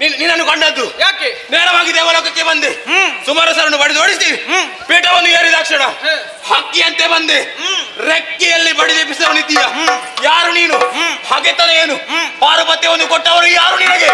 ನಿನ್ನನ್ನು ಕಂಡದ್ದು ಯಾಕೆ? ನೇರವಾಗಿ ದೇವಲೋಕಕ್ಕೆ ಬಂದೆ. ಸುಮಾರಸರನ್ನು ಬಡಿದೋಡಿಸಿ ಪೀಠವನ್ನು ಏರಿದಾಕ್ಷಣ ಹಕ್ಕಿಯಂತೆ ಬಂದೆ. ರೆಕ್ಕೆಯಲ್ಲಿ ಬಡಿದೆಬ್ಬಿಸವನಿದ್ದೀಯ. ಯಾರು ನೀನು? ಹಗೆತನ ಏನು? ಪಾರುಪತ್ಯವನ್ನು ಕೊಟ್ಟವರು ಯಾರು ನಿನಗೆ?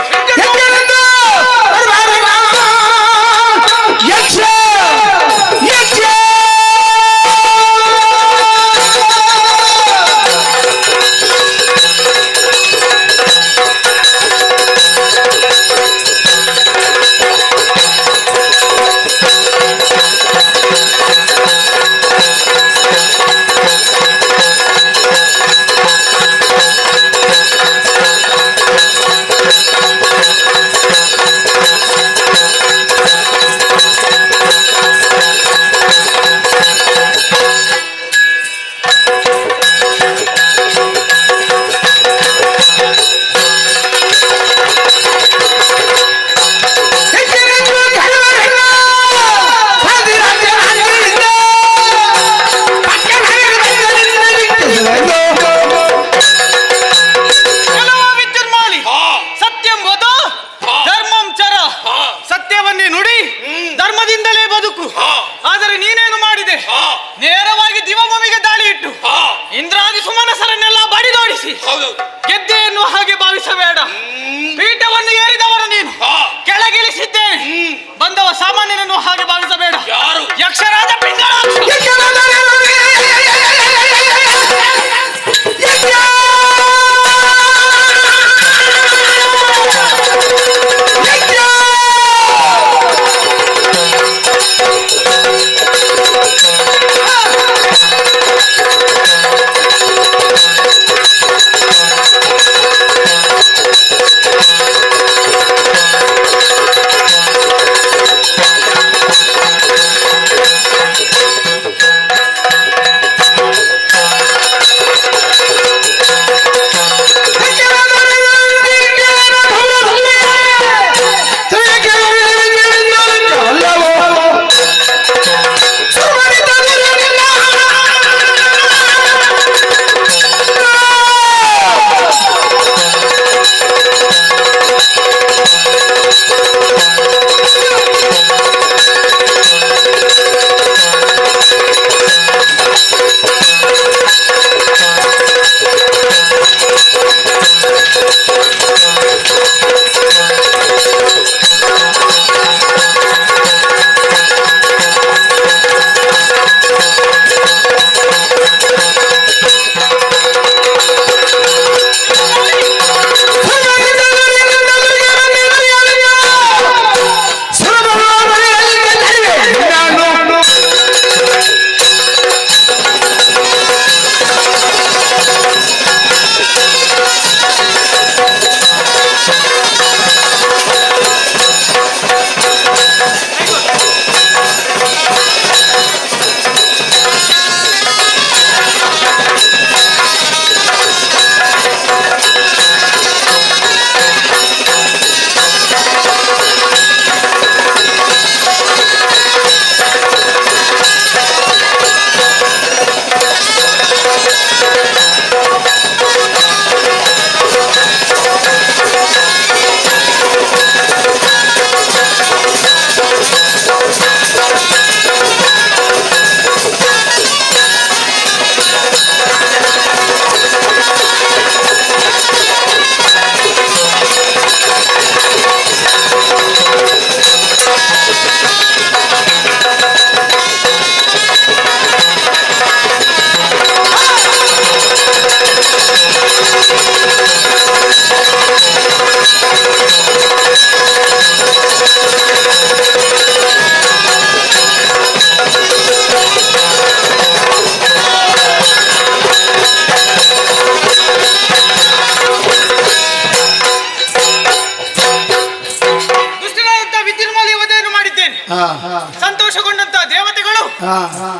ಗೆದ್ದೆ ಎನ್ನುವ ಹಾಗೆ ಭಾವಿಸಬೇಡ. ಪೀಠವನ್ನು ಏರಿದವರು ನೀನು, ಕೆಳಗಿಳಿಸಿದ್ದೇನೆ. ಬಂದವ ಸಾಮಾನ್ಯನನ್ನು ಹಾಗೆ ಭಾವಿಸಬೇಡ. ಯಾರು? ಯಕ್ಷರಾಜ ಪಿಂಗಳಾಕ್ಷ.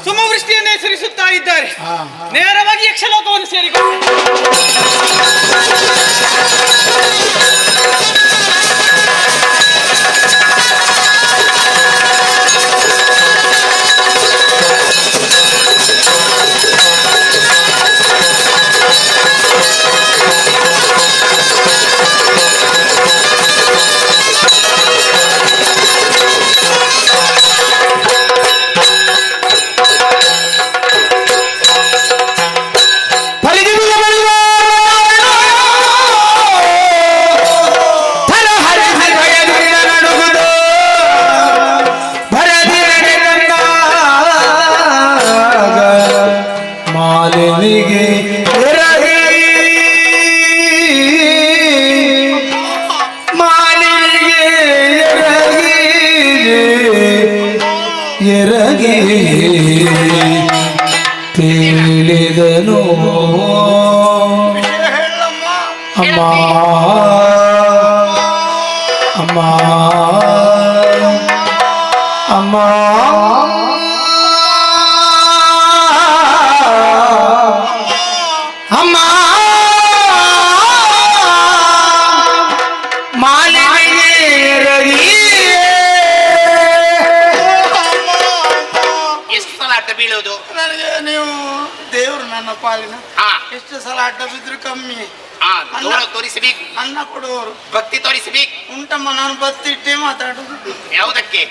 ಸುಮವೃಷ್ಟಿಯನ್ನೇ ಸುರಿಸುತ್ತಾ ಇದ್ದಾರೆ. ನೇರವಾಗಿ ಯಕ್ಷಲೋಕವನ್ನು ಸೇರಿಕೊಂಡು ತಿಳಿದನು ಅಮ್ಮ ಅಮ್ಮ ಅಮ್ಮ ಅಮ್ಮ ಎಷ್ಟು ಸಲ ಅಡ್ಡ ಬೀಳೋದು ನನಗೆ ನೀವು ದೇವ್ರು ನನ್ನ ಪಾಲಿನ ಎಷ್ಟು ಸಲ ಅಡ್ಡ ಬಿದ್ರು ಕಮ್ಮಿ. ತೋರಿಸಬೇಕು, ಅನ್ನ ಕೊಡುವವರು ಭಕ್ತಿ ತೋರಿಸಬೇಕು. ಉಂಟಮ್ಮ, ನಾನು ಬತ್ತಿಟ್ಟೇ ಮಾತಾಡುದು. ಯಾವುದಕ್ಕೆ?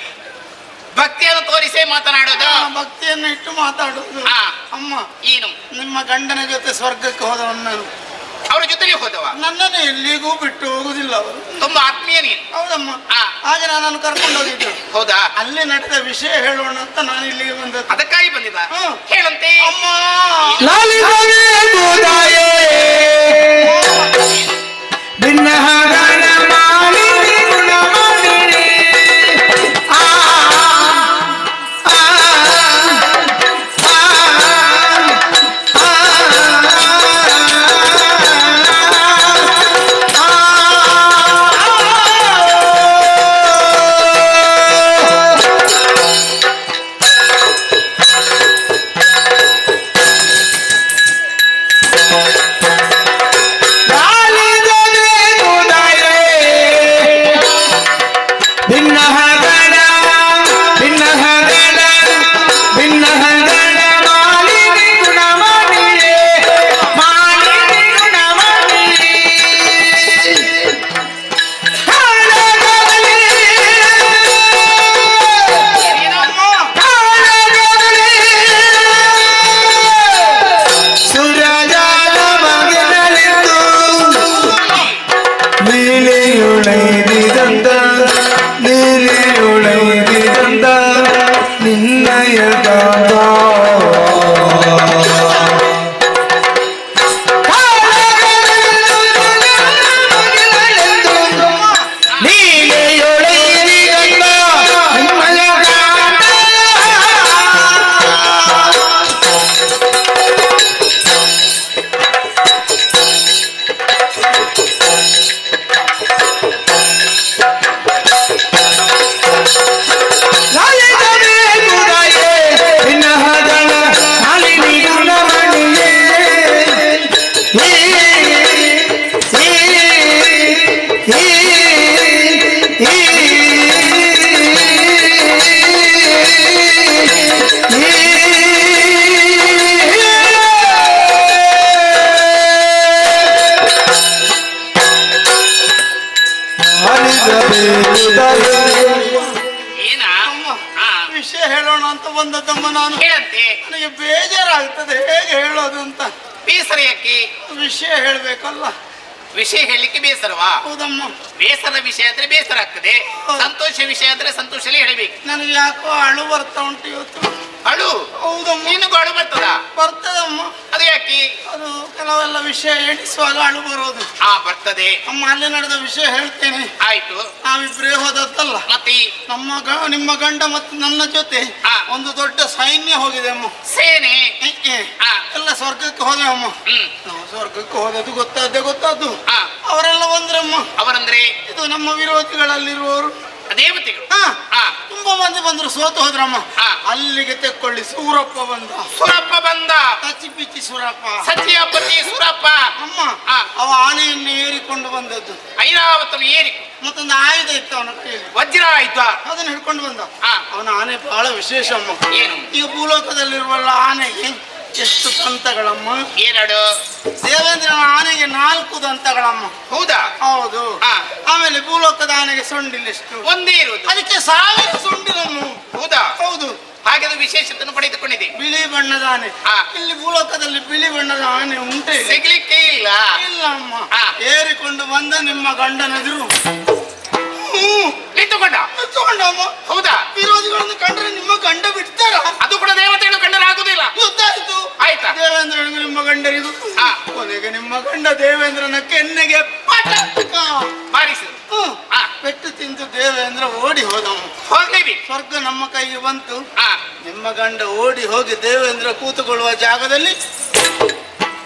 ಭಕ್ತಿಯನ್ನು ತೋರಿಸೇ ಮಾತನಾಡೋದು. ಭಕ್ತಿಯನ್ನು ಇಟ್ಟು ಮಾತಾಡುದು. ಅಮ್ಮ, ಏನು ನಿಮ್ಮ ಗಂಡನ ಜೊತೆ ಸ್ವರ್ಗಕ್ಕೆ ಹೋದವನು ನಾನು. ಅವ್ರ ಜೊತೆಲಿ ಹೋದವ? ನನ್ನನ್ನು ಎಲ್ಲಿಗೂ ಬಿಟ್ಟು ಹೋಗುದಿಲ್ಲ ಅವರು. ತುಂಬಾ ಆತ್ಮೀಯ ನೀನು. ಹೌದಮ್ಮ. ಹಾಗೆ ನನ್ನನ್ನು ಕರ್ಕೊಂಡು ಹೋಗಿದ್ರು. ಹೌದಾ? ಅಲ್ಲಿ ನಡೆದ ವಿಷಯ ಹೇಳೋಣ ಅಂತ ನಾನು ಇಲ್ಲಿಗೆ ಬಂದದ್ದು. ಅದಕ್ಕಾಗಿ ಬಂದಿದ್ದ? ಹೇಳಂತೆ. ಅಮ್ಮ, ವಿಷಯ ಹೇಳೋಣ ಅಂತ ಬಂದದ್ದಮ್ಮ ನಾನು. ಹೇಳಂತೆ. ನನಗೆ ಬೇಜಾರಾಗ್ತದೆ, ಹೇಗೆ ಹೇಳೋದು ಅಂತ. ಬೇಸರ ಯಾಕೆ? ವಿಷಯ ಹೇಳ್ಬೇಕಲ್ಲ. ವಿಷಯ ಹೇಳಲಿಕ್ಕೆ ಬೇಸರವಾ? ಹೌದಮ್ಮ. ಬೇಸರದ ವಿಷಯ ಆದ್ರೆ ಬೇಸರ ಆಗ್ತದೆ, ಸಂತೋಷ ವಿಷಯ ಆದ್ರೆ ಸಂತೋಷಲೇ ಹೇಳಬೇಕು. ನನಗೆ ಯಾಕೋ ಅಳು ಬರ್ತಾ ಉಂಟು ಇವತ್ತು. ಅಳು? ಹೌದಮ್ಮ. ನಿನಗೂ ಅಳು ಬರ್ತದ? ಬರ್ತದಮ್ಮ. ಅದು ಯಾಕೆ? ಅದು ಕೆಲವೆಲ್ಲ ವಿಷಯ ಎಣಿಸುವಾಗ ಅಳು ಬರೋದು. ಬರ್ತದೆ. ಅಮ್ಮ, ಅಲ್ಲಿ ನಡೆದ ವಿಷಯ ಹೇಳ್ತೇನೆ. ಆಯ್ತು. ನಾವಿಬ್ರೇ ಹೋದದ್ದಲ್ಲ, ಮತ್ತೆ ನಿಮ್ಮ ಗಂಡ ಮತ್ತು ನನ್ನ ಜೊತೆ ಒಂದು ದೊಡ್ಡ ಸೈನ್ಯ ಹೋಗಿದೆ ಅಮ್ಮ. ಸೇನೆ ಎಲ್ಲ ಸ್ವರ್ಗಕ್ಕೆ ಹೋದೆ ಅಮ್ಮ. ನಾವು ಸ್ವರ್ಗಕ್ಕೆ ಹೋದದ್ದು ಗೊತ್ತಾದ್ದು. ಅವರೆಲ್ಲ ಬಂದ್ರಮ್ಮ. ಅವರಂದ್ರೆ ಇದು ನಮ್ಮ ವಿರೋಧಿಗಳಲ್ಲಿರುವವರು ದೇವತೆಗಳು. ತುಂಬಾ ಮಂದಿ ಬಂದ್ರು ಸೋತು ಹೋದ್ರಮ್ಮ. ಹಾ. ಅಲ್ಲಿಗೆ ತೆಕ್ಕೊಳ್ಳಿ ಸೂರಪ್ಪ ಬಂದ. ಸುರಪ್ಪ ಬಂದ. ಕಚ್ಚಿ ಪಿಚ್ಚಿ ಸೂರಪ್ಪ. ಸತ್ಯಪತಿ ಸುರಪ್ಪ. ಅಮ್ಮ ಹಾ. ಅವ ಆನೆಯನ್ನು ಏರಿಕೊಂಡು ಬಂದದ್ದು. ಐರಾವತನು ಏರಿ ಮತ್ತೊಂದು ಆಯುಧ ಇತ್ತು ಅವನ ಕೈಯಲ್ಲಿ, ವಜ್ರ ಆಯ್ತು. ಅದನ್ನ ಹಿಡ್ಕೊಂಡು ಬಂದ. ಹಾ. ಅವನ ಆನೆ ಬಹಳ ವಿಶೇಷ ಅಮ್ಮ. ಏನು? ಈಗ ಭೂಲೋಕದಲ್ಲಿರುವಲ್ಲ ಆನೆಗೆ ಎಷ್ಟು ದಂತಗಳಮ್ಮ? 2. ದೇವೇಂದ್ರನ ಆನೆಗೆ 4 ದಂತಗಳಮ್ಮ. ಹೌದಾ? ಹೌದು. ಹಾ. ಆಮೇಲೆ ಭೂಲೋಕದ ಆನೆಗೆ ಸೊಂಡಿಲೆಷ್ಟು? ಒಂದೇ ಇರುವುದು. ಅದಕ್ಕೆ 1000 ಸೊಂಡಿಲನ್ನು. ಹೌದಾ? ಹೌದು. ಹಾಗೆ ಅದು ವಿಶೇಷತೆಯನ್ನು ಪಡೆದುಕೊಂಡಿದೆ. ಬಿಳಿ ಬಣ್ಣದ ಆನೆ. ಹಾ. ಇಲ್ಲಿ ಭೂಲೋಕದಲ್ಲಿ ಬಿಳಿ ಬಣ್ಣದ ಆನೆ ಉಂಟೆ? ಸಿಗ್ಲಿಕ್ಕೆ ಇಲ್ಲ. ಇಲ್ಲ ಅಮ್ಮ. ಹಾ. ಏರಿಕೊಂಡು ಬಂದ ನಿಮ್ಮ ಗಂಡನೆದುರು ನಿಂತುಕೊಂಡ. ತಗೊಂಡಮ್ಮ. ಹೌದಾ? ವಿರೋಧಿಗಳನ್ನು ಕಂಡ್ರೆ ನಿಮ್ಮ ಗಂಡ ಬಿಡ್ತಾರ? ಅದು ಕೂಡ ದೇವತೆಗಳು ಕಂಡರಾಗುವುದಿಲ್ಲ. ಯುದ್ಧ ಆಯ್ತು. ಆಯ್ತಾ? ದೇವೇಂದ್ರನಿಗೆ ನಿಮ್ಮ ಗಂಡರಿಗೂ. ಹಾ. ಕೊನೆಗೆ ನಿಮ್ಮ ಗಂಡ ದೇವೇಂದ್ರನ ಕೆನ್ನೆಗೆ ಪಟಕ ಬಾರಿಸಿದ್ರು. ಹಾ. ಪೆಟ್ಟು ತಿಂದು ದೇವೇಂದ್ರ ಓಡಿ ಹೋದಮ್ಮ. ಹೋಗ್ಲೇವಿ. ಸ್ವರ್ಗ ನಮ್ಮ ಕೈಗೆ ಬಂತು. ಹಾ. ನಿಮ್ಮ ಗಂಡ ಓಡಿ ಹೋಗಿ ದೇವೇಂದ್ರ ಕೂತುಕೊಳ್ಳುವ ಜಾಗದಲ್ಲಿ,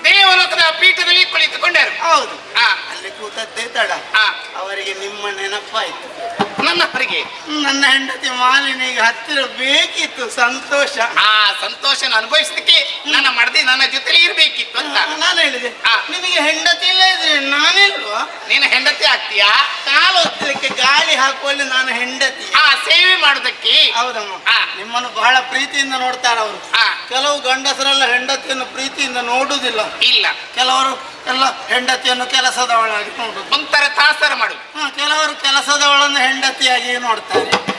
ದೇವಲೋಕದ ಪೀಠದಲ್ಲಿ ಕುಳಿತುಕೊಂಡರು. ಹೌದು, ಹಾ. ಅಲ್ಲಿ ಕೂತದ್ದೇ ತಡ. ಹಾ. ಅವರಿಗೆ ನಿಮ್ಮ ನೆನಪಾಯ್ತು. ನನ್ನ ಹೊರಗೆ ನನ್ನ ಹೆಂಡತಿ ಮಾಲಿನಿಗೆ ಹತ್ತಿರ ಬೇಕಿತ್ತು. ಸಂತೋಷ. ಆ ಸಂತೋಷನ ಅನುಭವಿಸಲಿಕ್ಕೆ ನನ್ನ ಮಡದಿ ನನ್ನ ಜೊತೆಲಿ ಇರ್ಬೇಕಿತ್ತು ಅಂತ ನಾನು ಹೇಳಿದೆ, ಹಾ. ನಿಮಗೆ ಹೆಂಡತಿ ಇಲ್ಲ ಇದ್ರೆ ನಾನಿಲ್ವಾ? ನೀನು ಹೆಂಡತಿ ಆಗ್ತೀಯಾ? ಕಾಲು ಹೊತ್ತಲಿಕ್ಕೆ ಗಾಳಿ ಹಾಕುವಲ್ಲಿ ನಾನು ಹೆಂಡತಿ. ಆ ಸೇವೆ ಮಾಡುದಕ್ಕೆ. ಹೌದಮ್ಮ. ಹಾ. ನಿಮ್ಮನ್ನು ಬಹಳ ಪ್ರೀತಿಯಿಂದ ನೋಡ್ತಾರ ಅವರು. ಹಾ. ಕೆಲವು ಗಂಡಸರೆಲ್ಲ ಹೆಂಡತಿಯನ್ನು ಪ್ರೀತಿಯಿಂದ ನೋಡುವುದಿಲ್ಲ. ಇಲ್ಲ. ಕೆಲವರು ಎಲ್ಲ ಹೆಂಡತಿಯನ್ನು ಕೆಲಸದವಳಾಗಿ ನೋಡುದು. ಒಂಥರ ತಾಸರ ಮಾಡು. ಕೆಲವರು ಕೆಲಸದವಳನ್ನು ಹೆಂಡತಿಯಾಗಿ ನೋಡ್ತಾರೆ.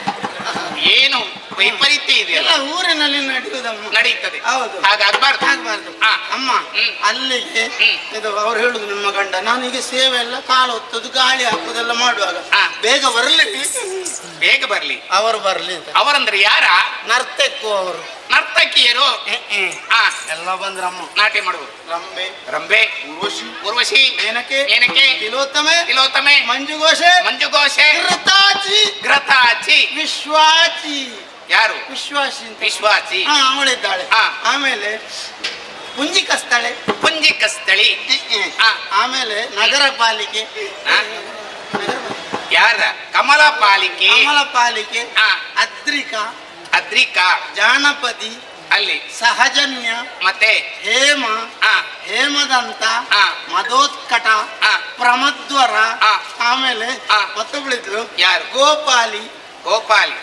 ಏನು ವೈಪರೀತ್ಯ ಇದೆ ಎಲ್ಲ ಊರಿನಲ್ಲಿ ನಡೆಯುವುದಮ್ಮ. ನಡೀತದೆ. ಹೌದು. ಹಾಗಾಗಬಾರ್ದು. ಆಗ್ಬಾರ್ದು. ಹಾ. ಅಮ್ಮ, ಹ್ಮ್. ಅಲ್ಲಿಗೆ ಹ್ಮ್. ಇದು ಅವ್ರು ಹೇಳುದು ನಿಮ್ಮ ಗಂಡ ನಾನೀಗ ಸೇವೆ ಎಲ್ಲ ಕಾಲು ಹೊತ್ತದು ಗಾಳಿ ಹಾಕುದೆಲ್ಲ ಮಾಡುವಾಗ ಹಾ. ಬೇಗ ಬರಲಿ, ಬೇಗ ಬರ್ಲಿ. ಅವರು ಬರ್ಲಿ ಅಂತ. ಅವರಂದ್ರೆ ಯಾರ? ನರ್ತಕ್ಕೂ ಅವರು ನರ್ತಕಿಯರು. ಆ ಎಲ್ಲ ಬಂದ್ರಮ್ಮ. ನಾಟ್ಯ ಮಾಡುವುದು. ರಂಬೆ, ರಂಬೆ, ಉರ್ವಶಿ, ಮೇನಕೆ, ಮೇನಕೆ, ತಿಲೋತ್ತಮೆ, ತಿಲೋತ್ತಮೆ, ಮಂಜುಘೋಷೆ, ಮಂಜುಘೋಷೆ, ಘೃತಾಚಿ, ಘೃತಾಚಿ, ವಿಶ್ವಾಚಿ. ಯಾರು? ವಿಶ್ವಾಸಿ ಅಂತ. ವಿಶ್ವಾಸಿ. ಅವಳಿದ್ದಾಳೆ. ಹಾ. ಆಮೇಲೆ ಪುಂಜಿಕಸ್ಥಳೆ, ಪುಂಜಿಕಸ್ಥಳಿ. ಆ. ಆಮೇಲೆ ನಗರ ಪಾಲಿಕೆ, ಆ? ಯಾರ? ಕಮಲ ಪಾಲಿಕೆ, ಕಮಲ ಪಾಲಿಕೆ, ಆ. ಅದ್ರಿಕಾ, ಅದ್ರಿಕಾ, ಜಾನಪದಿ, ಅಲ್ಲಿ ಸಹಜನ್ಯ, ಮತ್ತೆ ಹೇಮ, ಆ. ಹೇಮದಂತ, ಆ. ಮದೋತ್ಕಟ, ಆ. ಪ್ರಮದ್ವರ, ಆ. ಆಮೇಲೆ ಆ. ಮತ್ತೊಬ್ಬಳಿದ್ರು ಯಾರು? ಗೋಪಾಲಿ, ಗೋಪಾಲಿ,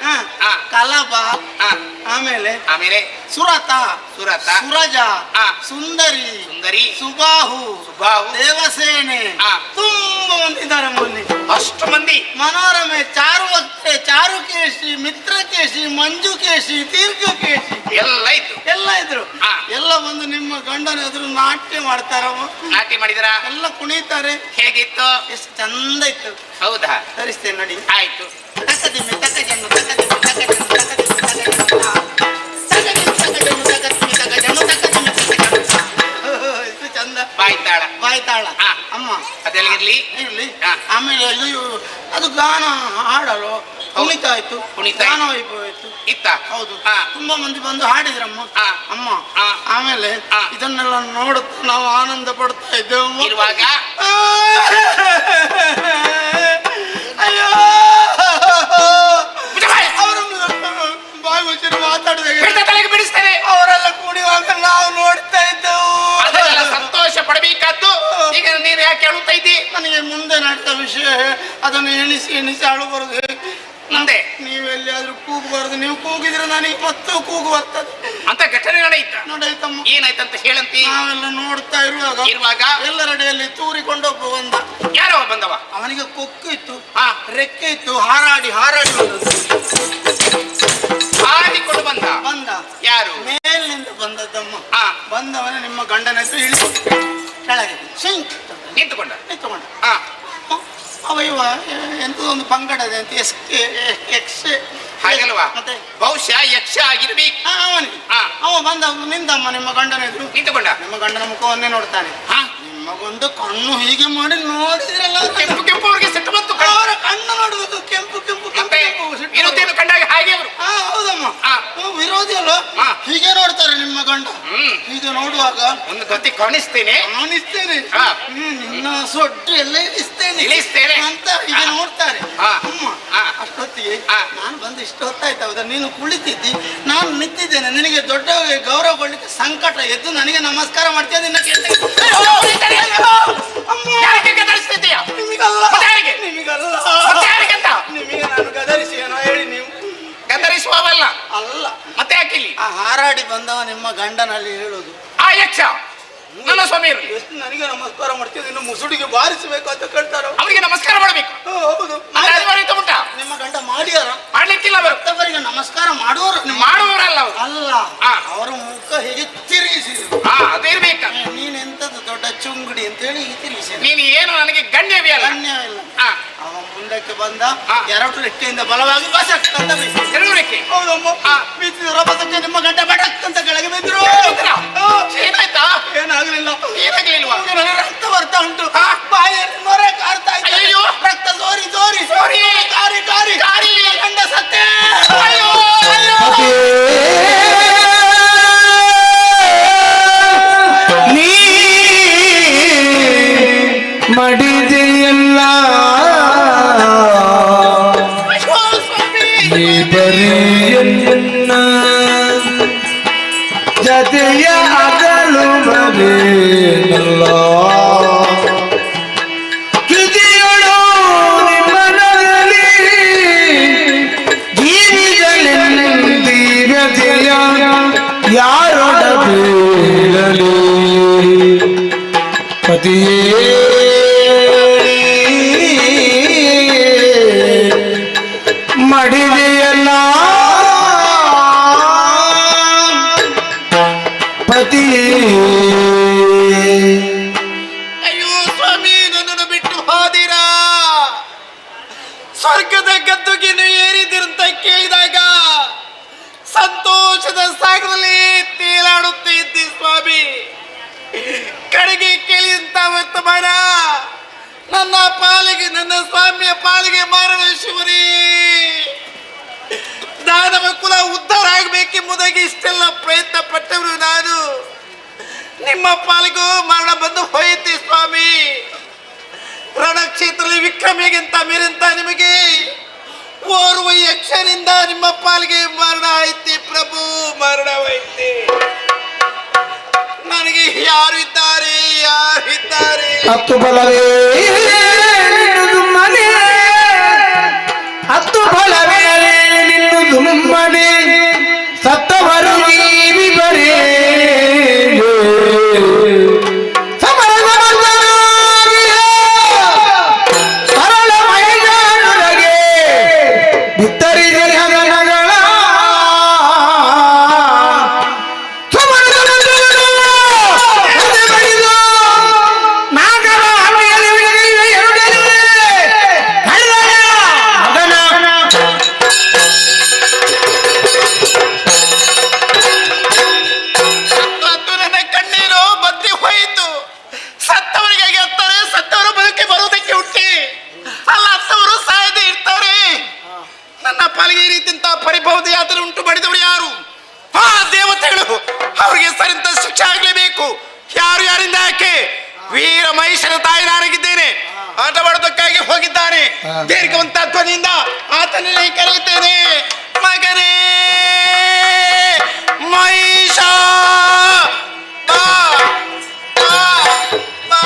ಆ. ಕಲಬ, ಆ. ಆಮೇಲೆ ಆಮೇಲೆ ಸುರತ, ಸುರತ, ಸುರಜ, ಆ. ಸುಂದರಿ, ಸುಂದರಿ, ಸುಬಾಹು, ಸುಬಾಹು, ದೇವಸೇನೆ, ಆ. ತುಂಬಾ ಮಂದಿದ್ದಾರೆ ಮೊನ್ನೆ. ಅಷ್ಟು ಮಂದಿ. ಮನೋರಮೆ, ಚಾರುವಕ್ತೆ, ಚಾರುಕೇಶಿ, ಮಿತ್ರಕೇಶಿ, ಮಂಜುಕೇಶಿ, ದೀರ್ಘಕೇಶಿ ಎಲ್ಲ ಇತ್ತು. ಎಲ್ಲ ಇದ್ರು. ಆ. ಎಲ್ಲ ಬಂದು ನಿಮ್ಮ ಗಂಡನ ಎದುರು ನಾಟ್ಯ ಮಾಡ್ತಾರಮ್ಮ. ನಾಟ್ಯ ಮಾಡಿದರ? ಎಲ್ಲ ಕುಣಿತಾರೆ. ಹೇಗಿತ್ತು? ಎಷ್ಟು ಚಂದ ಇತ್ತು. ಹೌದಾ? ತರಿಸ್ತೇನೆ ನೋಡಿ. ಆಯ್ತು. ತಕದಿಮ್ಮೆ, ತಕಜನ್ನು, ತಕದಿಮ್ಮೆ, ತಕಜನ್ನು, ತಕದಿಮ್ಮೆ, ತಕಜನ್ನು, ತಕದಿಮ್ಮೆ, ತಕಜನ್ನು, ತಕದಿಮ್ಮೆ, ತಕಜನ್ನು, ತಕದಿಮ್ಮೆ, ತಕಜನ್ನು. ಎಷ್ಟು ಚಂದ. ಬಾಯ್ತಾಳ. ಬಾಯ್ತಾಳ. ಆ. ಅಮ್ಮ ಅದೆಲ್ಲ ಇರ್ಲಿ. ಇರ್ಲಿ. ಆ. ಆಮೇಲೆ ಅದು ಗಾನ ಹಾಡಲು ಕುಣಿತ ಆಯ್ತು, ಕುಣಿತ ಗಾನ ವೈಭವ ಆಯ್ತು. ಇತ್ತ? ಹೌದು. ಆ. ತುಂಬಾ ಮಂದಿ ಬಂದು ಹಾಡಿದ್ರಮ್ಮ. ಆ. ಅಮ್ಮ, ಆ. ಆಮೇಲೆ ಆ. ಇದನ್ನೆಲ್ಲ ನೋಡುತ್ತಾ ನಾವು ಆನಂದ ಪಡ್ತಾ ಇದ್ದೇವೆ. ಇರುವಾಗ ಅಯ್ಯೋ, ಅವರನ್ನು ಬಾಯಿ ಮುಚ್ಚಿರು ಮಾತಾಡಿದಾಗ ತಲೆಗೆ ಬಿಡಿಸ್ತೇನೆ. ಅವರೆಲ್ಲ ಕುಣಿಯುವಾಗ ನಾವು ನೋಡ್ತಾ ಅದೆಲ್ಲ ಇದ್ದೆವು. ಸಂತೋಷ ಪಡಬೇಕಾದ್ದು. ಈಗ ನೀನು ಯಾಕೆ ಹೇಳುತ್ತಾ ಇದ್ದಿ? ನನಗೆ ಮುಂದೆ ನಡೆದ ವಿಷಯ ಅದನ್ನು ಎಣಿಸಿ ಎಣಿಸಿ ಅಳು ಬರುದು. ಮುಂದೆ ನೀವೆಲ್ಲಿಯಾದ್ರೂ ಕೂಗಬಾರದು. ನೀವು ಕೂಗಿದ್ರೆ ನನಗೆ ಮತ್ತು ಕೂಗು ಬರ್ತದೆ ಅಂತ ಘಟನೆ ನಡೆಯಿತ. ನೋಡಾಯ್ತಮ್ಮ. ಏನಾಯ್ತಂತ ಹೇಳಂತಿ? ನಾವೆಲ್ಲ ನೋಡ್ತಾ ಇರುವಾಗ ಎಲ್ಲರಡೆಯಲ್ಲಿ ತೂರಿಕೊಂಡೊಬ್ಬ ಬಂದ. ಯಾರವ ಬಂದವ? ಅವನಿಗೆ ಕೊಕ್ಕು ಇತ್ತು, ಹಾ. ರೆಕ್ಕೆ ಇತ್ತು, ಹಾರಾಡಿ ಹಾರಾಡಿ ಹಾರಿಕೊಂಡು ಬಂದ. ಬಂದ. ಯಾರು? ಮೇಲಿನಿಂದ ಬಂದದ್ದಮ್ಮ. ಹಾ. ಬಂದವನ ನಿಮ್ಮ ಗಂಡನ ಹೆಸರು ಇಳಿದು ಕೆಳಗೆ ನಿಂತುಕೊಂಡ. ನಿಂತುಕೊಂಡ. ಹಾ. ಅವ ಇವ ಎಂತದೊಂದು ಪಂಗಡದೆ ಅಂತ ಹಾಗಲ್ವಾ? ಮತ್ತೆ ಬಹುಶಃ ಯಕ್ಷ ಆಗಿರ್ಬೇಕು. ಅವನಿಗೆ ಹಾ. ಅವ ಬಂದ ನಿಂತಮ್ಮ ನಿಮ್ಮ ಗಂಡನ ಎದುರು ನಿಂತುಕೊಂಡ. ನಿಮ್ಮ ಗಂಡನ ಮುಖವನ್ನೇ ನೋಡ್ತಾನೆ. ಹಾ. ನಿಮ್ಮಗೊಂದು ಕಣ್ಣು ಹೀಗೆ ಮಾಡಿ ನೋಡಿದ್ರಲ್ಲ, ಕೆಂಪು ಕೆಂಪು ಅವ್ರಿಗೆ ಸಿಟ್ಟು ಬಂತು. ಅವರ ಕಣ್ಣು ನೋಡುವುದು ಕೆಂಪು ಕೆಂಪು ಕೆಂಪು ಮತ್ತೆ ಕೆಂಪು ಸಿಟ್ಟು. ವಿರೋಧಿಯನ್ನು ಕಂಡಾಗ ಹಾಗೆ ಅವರು. ಹೌದಮ್ಮ. ಹಾ. ವಿರೋಧಿ ಅಲ್ವಾ ಹೀಗೆ ನೋಡ್ತಾರೆ ನಿಮ್ಮ ಗಂಡ. ಹೀಗೆ ನೋಡುವಾಗ ಒಂದು ಗೊತ್ತಿ ಕಾಣಿಸ್ತೇನೆ ಕಾಣಿಸ್ತೇನೆ, ಹಾ. ನಿನ್ನ ಸೊಟ್ಟು ಎಲ್ಲ ಇಳಿಸ್ತೇನೆ ಅಂತ ಹೀಗೆ ನೋಡ್ತಾರೆ. ಹಾ. ಅಮ್ಮ ಹಾ. ಅಷ್ಟೊತ್ತಿಗೆ ಹಾ. ನಾನು ಬಂದು ಇಷ್ಟು ಹೊತ್ತಾಯ್ತು. ಹೌದಾ, ನೀನು ಕುಳಿತಿದ್ದಿ, ನಾನು ನಿಂತಿದ್ದೇನೆ. ನಿನಗೆ ದೊಡ್ಡವರಿಗೆ ಗೌರವ ಕೊಡ್ಲಿಕ್ಕೆ ಸಂಕಟ ಎದ್ದು ನನಗೆ ನಮಸ್ಕಾರ ಮಾಡ್ತೀಯ. ನಿನ್ನ ನಿಮಗೆ ನಾನು ಗದರಿಸಿ ಏನೋ ಹೇಳಿ ನೀವು ಗದರಿಸುವವಲ್ಲ ಅಲ್ಲ. ಮತ್ತೆ ಯಾಕಿಲ್ಲಿ ಆ ಹಾರಾಡಿ ಬಂದವ ನಿಮ್ಮ ಗಂಡನಲ್ಲಿ ಹೇಳುದು, ಆ ಯಕ್ಷ ನನ್ನ ಸ್ವಾಮಿ ಇರಲಿ, ಎಷ್ಟು ನನಗೆ ನಮಸ್ಕಾರ ಮಾಡ್ತೀವಿ, ಇನ್ನು ಮುಸುಡಿಗೆ ಬಾರಿಸಬೇಕು ಅಂತ ಕೇಳ್ತಾರ. ಅವರಿಗೆ ನಮಸ್ಕಾರ ಮಾಡಬೇಕು. ಹೌದು, ಉಂಟಾ ನಿಮ್ಮ ಗಂಡ ಮಾಡ್ಯಾರ? ಮಾಡ್ಲಿಕ್ಕಿಲ್ಲ ಅವರು. ಮತ್ತೊಬ್ಬರಿಗೆ ನಮಸ್ಕಾರ ಮಾಡುವವರು ಮಾಡುವವರಲ್ಲ ಅವರು. ಅಲ್ಲ, ಅವರ ಮುಖ ಹೇಗೆ ತಿರುಗಿಸಿದ್ರು. ಅದು ಇರ್ಬೇಕ. ನೀನೆಂತದ್ದು ದೊಡ್ಡ ಚುಂಗುಡಿ ಅಂತ ಹೇಳಿ ತಿರುಗಿಸಿ. ನೀನು ಏನು ನನಗೆ ಗಣ್ಯವೇ ಅಲ್ಲ. ಗಣ್ಯವಿಲ್ಲ. ಅವ ಮುಂದಕ್ಕೆ ಬಂದ, ಎರಡು ರೆಕ್ಕೆಯಿಂದ ಬಲವಾಗಿ ಬಸಕ್ಕಂತ ಬೀಸಿದ. ಎರಡು ರೆಕ್ಕೆ? ಹೌದಮ್ಮ. ಬೀಸಿದ ಬಸಕ್ಕೆ ನಿಮ್ಮ ಗಂಡ ಬಡಕ್ಕಂತ ಕೆಳಗೆ ಬಿದ್ರು. ಏನಾಯ್ತಾ? ಏನಾಗಲಿಲ್ಲ. ಏನಾಗ್ಲಿಲ್ವಾ? ನನಗೆ ರಕ್ತ ಬರ್ತಾ ಉಂಟು, ಬಾಯಲ್ಲಿ ನೊರೆ ಕಾರ್ತಾ ಇದೆ. ಅಯ್ಯೋ, ರಕ್ತ ಸೋರಿ ಸೋರಿ ಸೋರಿ ಕಾರಿ ಕಾರಿ ಕಾರಿ ಗಂಡ ಸತ್ತೆ. ಅಯ್ಯೋ ನೀ ಮಡಿದೆಯಲ್ಲ ನೀ ಬರೆಯನ್ನ ಜತೆಯ ಅಗಲು ಮರೆಯಲ್ಲ ಕೃತಿಯೊಳು ನಿಮ್ಮನಲ್ಲಿ ಜೀವಿಗಳೆಂದಿವ್ಯತೆಯ ಯಾರೊಡಬೇಡಲಿ ಪತಿಯೇ ಮಡಿದೆಯಲ್ಲ ಪತಿಯೇ. ಅಯ್ಯೋ ಸ್ವಾಮಿ, ನನ್ನನ್ನು ಬಿಟ್ಟು ಹೋದಿರಾ? ಸ್ವರ್ಗದ ಗದ್ದುಗೆಯನ್ನು ಏರಿದಿರಂತ ಕೇಳಿದಾಗ ಸಂತೋಷದ ಸಾಗರದಲ್ಲಿ ತೇಲಾಡುತ್ತಾ ಇದ್ದೆ ಸ್ವಾಮಿ. ಕಡೆಗೆ ಕೇಳಿದಂತ ವರ್ತಮಾನ ನನ್ನ ಪಾಲಿಗೆ, ನನ್ನ ಸ್ವಾಮಿಯ ಪಾಲಿಗೆ ಮರಣ ಶಿವರೇ. ದಾನವ ಕುಲ ಉದ್ಧಾರ ಆಗಬೇಕೆಂಬುದಾಗಿ ಇಷ್ಟೆಲ್ಲ ಪ್ರಯತ್ನ ಪಟ್ಟವರು ನಾನು. ನಿಮ್ಮ ಪಾಲಿಗೂ ಮರಣ ಬಂದು ಹೋಯಿತೆ ಸ್ವಾಮಿ. ರಣಕ್ಷೇತ್ರದಲ್ಲಿ ವಿಕ್ರಮಿಗಿಂತ ಮೇರಂತ ನಿಮಗೆ ಓರ್ವ ಯಕ್ಷನಿಂದ ನಿಮ್ಮ ಪಾಲಿಗೆ ಮರಣ ಐತೆ ಪ್ರಭು, ಮರಣವೈತೆ. ನನಗೆ ಯಾರು ಇದ್ದಾರೆ, ಯಾರು ಇದ್ದಾರೆ? ಹತ್ತು ಬಲವೇ ನಿನ್ನದು ಮನೆ, ಹತ್ತು ಬಲವೇ ನಿನ್ನದು ಮನೆ, ಸತ್ತವರು ನೀವಿ ಬರೇ ಸರಳ ಮೈದಾನೊಳಗೆ ಬಿತ್ತರಿದೆ ಹಗಲಗಳ ನನ್ನ ಕಣ್ಣೀರು ಬತ್ತಿ ಹೋಯಿತು. ಸತ್ತವರಿಗೆ ಗೆತ್ತಾರೆ, ಸತ್ತವರು ಬದುಕಿ ಬರುವುದಕ್ಕೆ ಹುಟ್ಟಿ ಅಲ್ಲ, ಸತ್ತವರು ಸಾಯದೆ ಇರ್ತಾರೆ. ನನ್ನ ಪಾಲಿಗೆ ಈ ರೀತಿಯಂತ ಪರಿಭವದ ಯಾತ್ರೆ ಉಂಟು ಮಾಡಿದವರು ಯಾರು? ಆ ದೇವತೆಗಳು. ಅವರಿಗೆ ಸರಿಂತ ಶಿಕ್ಷೆ ಆಗಲೇಬೇಕು. ಯಾರು ಯಾರಿಂದ ಯಾಕೆ? ವೀರ ಮಹಿಷನ ತಾಯಿ ನಾನಾಗಿದ್ದೇನೆ. ಆಟ ಮಾಡೋದಕ್ಕಾಗಿ ಹೋಗಿದ್ದಾನೆ. ದೀರ್ಘವಂತ ಧ್ವನಿಯಿಂದ ಆತನಲ್ಲಿ ಕರೆಯುತ್ತೇನೆ, ಮಗನೇ ಮಹಿಷ ಬಾ, ಬಾ, ಬಾ.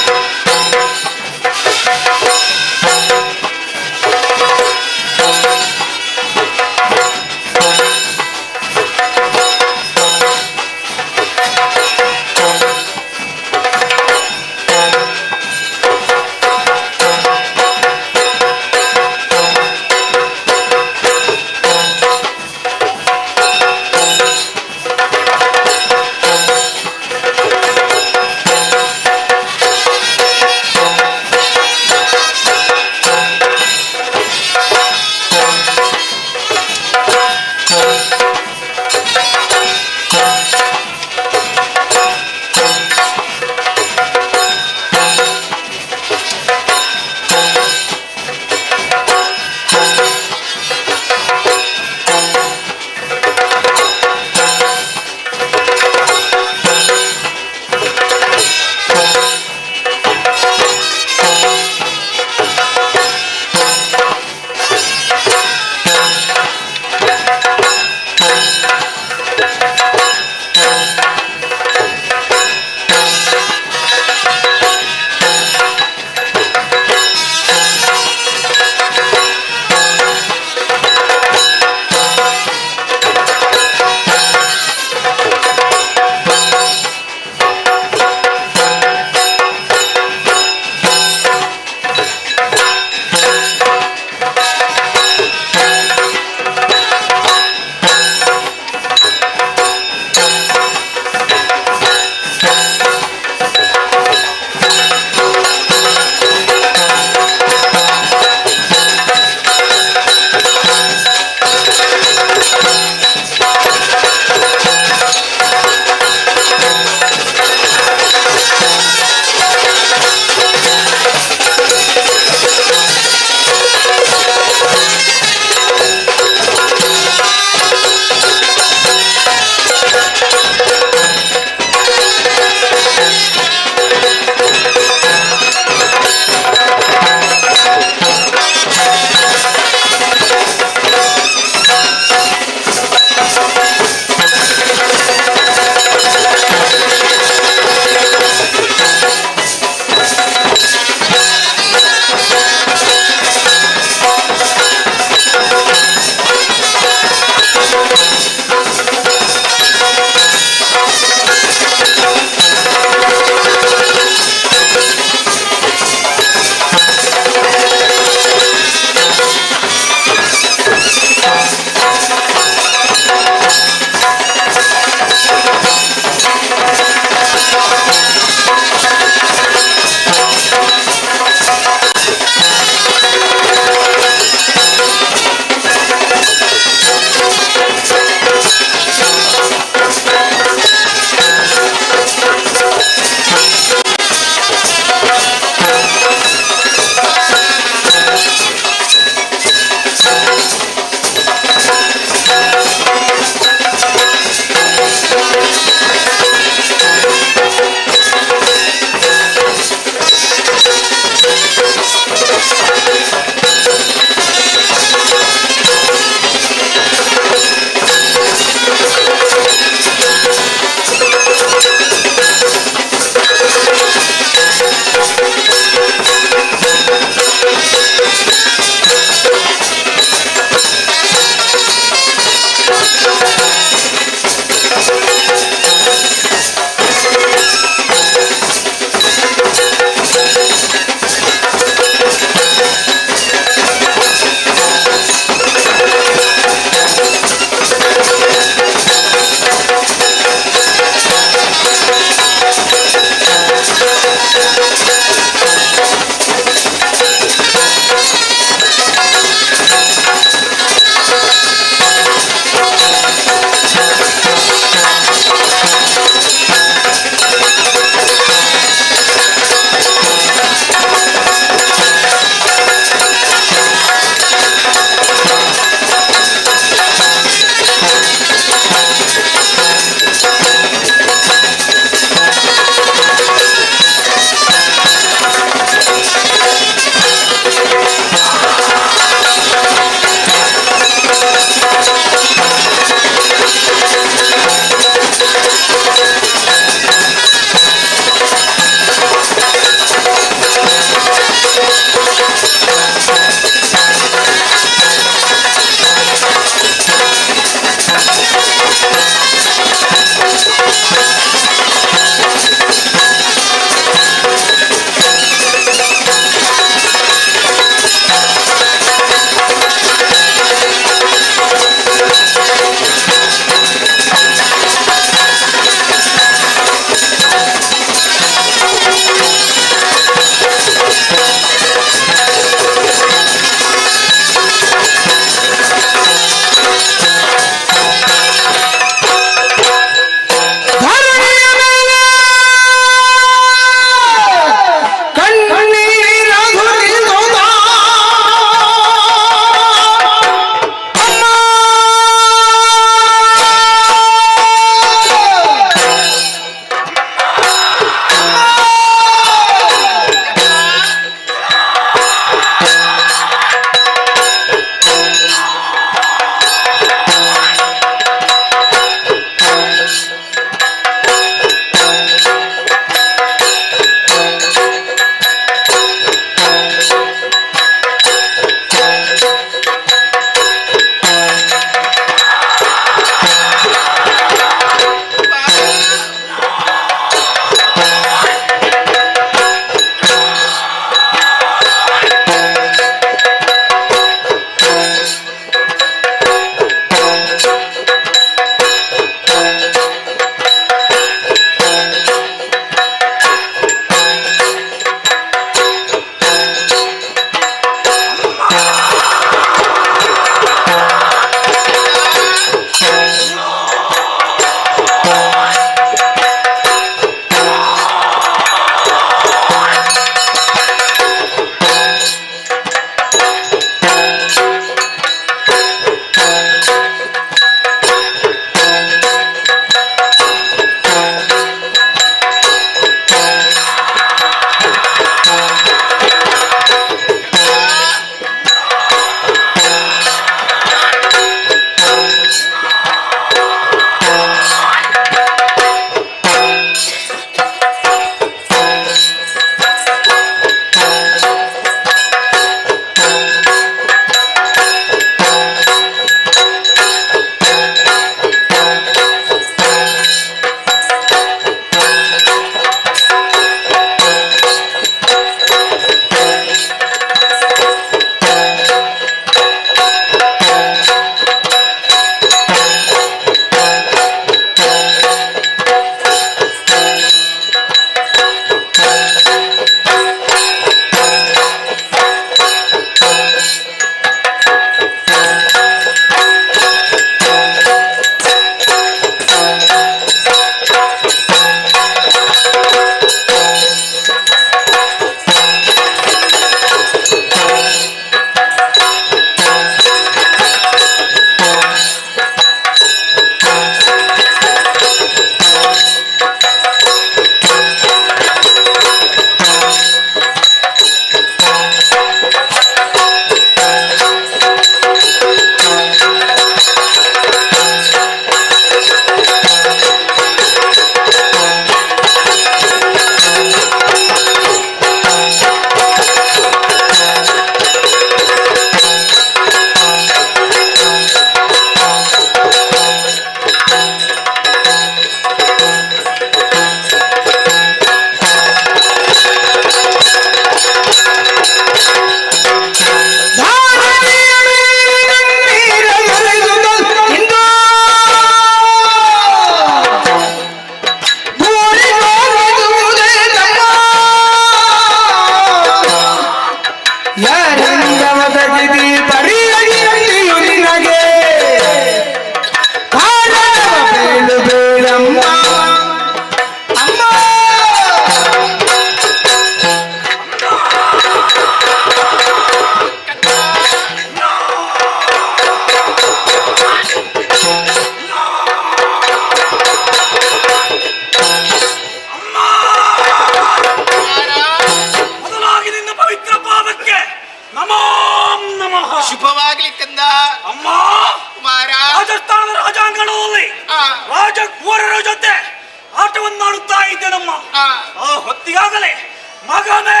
ಮಗನೇ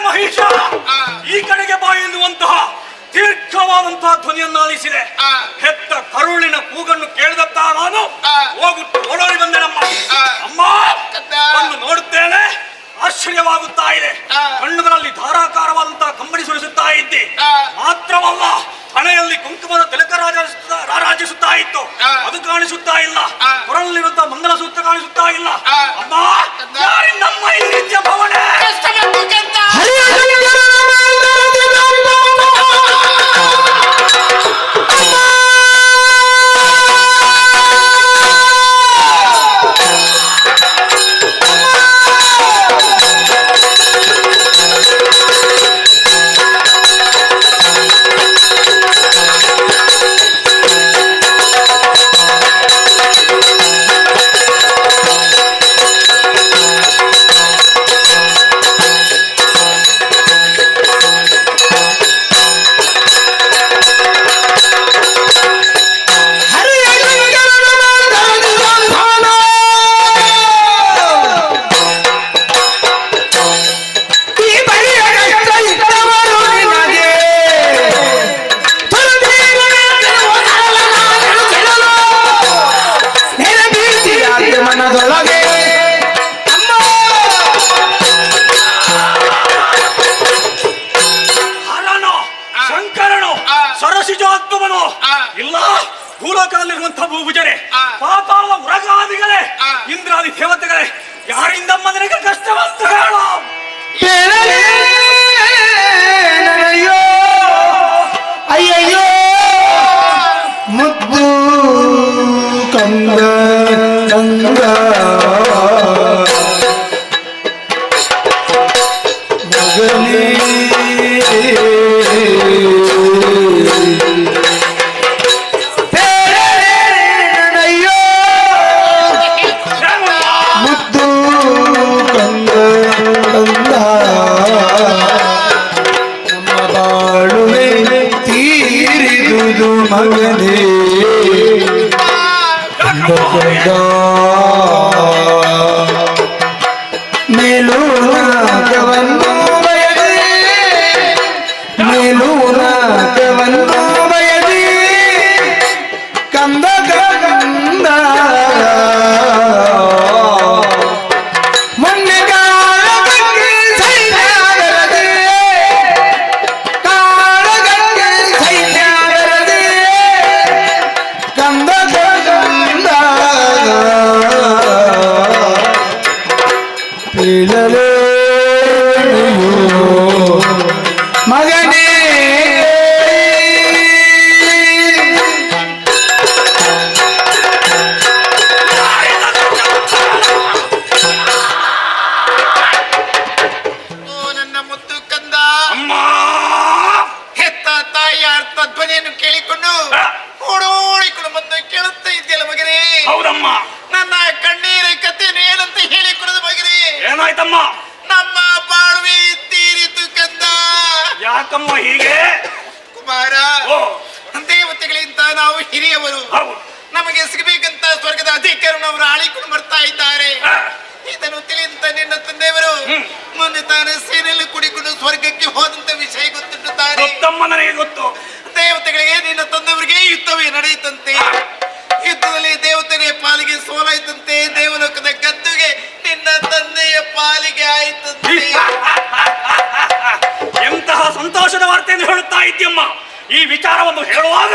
ಮಹಿಷ, ಈ ಕಡೆಗೆ ಬಾ ಎನ್ನುವಂತಹ ದೀರ್ಘವಾದಂತಹ ಧ್ವನಿಯನ್ನಾಲಿಸಿದೆ. ಹೆತ್ತ ಕರುಳಿನ ಕೂಗನ್ನು ಕೇಳಿದತ್ತ ನಾನು ಹೋಗುಟ್ಟು ಓಡೋಡಿ ಬಂದೆ. ಅಮ್ಮ ಬಂದು ನೋಡುತ್ತೇನೆ, ಆಶ್ಚರ್ಯವಾಗುತ್ತಾ ಇದೆ. ಕಣ್ಣುಗಳಲ್ಲಿ ಧಾರಾಕಾರವಾದಂತಹ ಕಂಬಳಿ ಸುರಿಸುತ್ತಾ ಇದ್ದೆ. ಮಾತ್ರವಲ್ಲ, ಹಣೆಯಲ್ಲಿ ಕುಂಕುಮದ ತಿಲಕ ರಾರಾಜಿಸುತ್ತಾ ಇತ್ತು, ಅದು ಕಾಣಿಸುತ್ತಾ ಇಲ್ಲ. ಕೊರಳಲ್ಲಿರುವಂತಹ ಮಂಗಲ ಸೂತ್ರ ಕಾಣಿಸುತ್ತಾ ಇಲ್ಲ. ಅಮ್ಮ, ಯಾರಿಂದಮ್ಮ ಈ ರೀತಿಯ ಭವನೆ? ಇಲ್ಲ, ಭೂಲೋಕದಲ್ಲಿರುವಂತಹ ಭೂಭುಜರೇ, ಪಾತಾಳದ ಮೃಗಾದಿಗಳೇ, ಇಂದ್ರಾದಿ ದೇವತೆಗಳೇ, ಯಾರಿಂದಮ್ಮ ನಿನಗೆ ಕಷ್ಟವಂತ ಹೇಳು. ಅಯ್ಯಯ್ಯೋ ಮುದ್ದು ಕಂದ ಕಂದ ಮಗನೇ ಮಗನೇ ಮೇಲೂ ನಾಗವನ್ನು ಬಯದೆ, ಮೇಲೂ ನಾಗವನ್ನು ಬಯದೆ ಕಂದ ಕಂದ ಮೊನ್ನೆ ಕಾಳಗಂಗೆ ಸೈನ್ಯಾಗರದೆ, ಕಾಳಗಂಗೆ ಸೈನ್ಯಾಗರದೆ ಕಂದ ಕಂದ ಬೀಳಲೇ ಮಗನೇ. ನನ್ನ ಮುದ್ದು ಕಂದ, ಹೆತ್ತ ತಾಯಿಯ ಅರ್ಥ ಧ್ವನಿಯನ್ನು ಕೇಳಿಕೊಂಡು ಓಡೋಡಿಕೊಂಡು ಬಂದು ಕೇಳುತ್ತಾ ಇದೆಯಲ್ಲ ಮಗನೇ. ಹೌದಮ್ಮ. ನನ್ನ ಕಣ್ಣೀರ ಕಥೆಯನ್ನು ಏನಂತ ಹೇಳಿಕೊಡೋದು ಮಗನೇ. ಏನಾಯ್ತಮ್ಮ? ನಮ್ಮ ಬಾಳುವೆ ತೀರಿತು ಕಂದ. ಯಾಕಮ್ಮ ಹೀಗೆ? ಕುಮಾರ, ದೇವತೆಗಳಿಂದ ನಾವು ಹಿರಿಯವರು, ನಮಗೆ ಸಿಗಬೇಕಂತ ಸ್ವರ್ಗದ ಅಧಿಕಾರವನ್ನು ಅವರು ಆಳಿಕೊಂಡು ಬರ್ತಾ ಇದ್ದಾರೆ. ಇದನ್ನು ತಿಳಿದಂತ ನಿನ್ನ ತಂದೆಯವರು ಮುಂದೆ ತಾನೇ ಸೇನೆಯಲ್ಲಿ ಕುಡಿಕೊಂಡು ಸ್ವರ್ಗಕ್ಕೆ ಹೋದಂತ ವಿಷಯ ಗೊತ್ತಿರುತ್ತಾರೆ. ನನಗೆ ಗೊತ್ತು. ದೇವತೆಗಳಿಗೆ ನಿನ್ನ ತಂದೆಯವರಿಗೆ ಯುದ್ಧವೇ ನಡೆಯುತ್ತಂತೆ. ಯುದ್ಧದಲ್ಲಿ ದೇವತೆಯ ಪಾಲಿಗೆ ಸೋಲಾಯ್ತಂತೆ, ದೇವಲೋಕದ ಗದ್ದುಗೆ ನಿನ್ನ ತಂದೆಯ ಪಾಲಿಗೆ ಆಯ್ತಂತೆ. ಎಂತಹ ಸಂತೋಷದ ವಾರ್ತೆಯನ್ನು ಹೇಳುತ್ತಾ ಇದ್ದೀಯಮ್ಮ. ಈ ವಿಚಾರವನ್ನು ಹೇಳುವಾಗ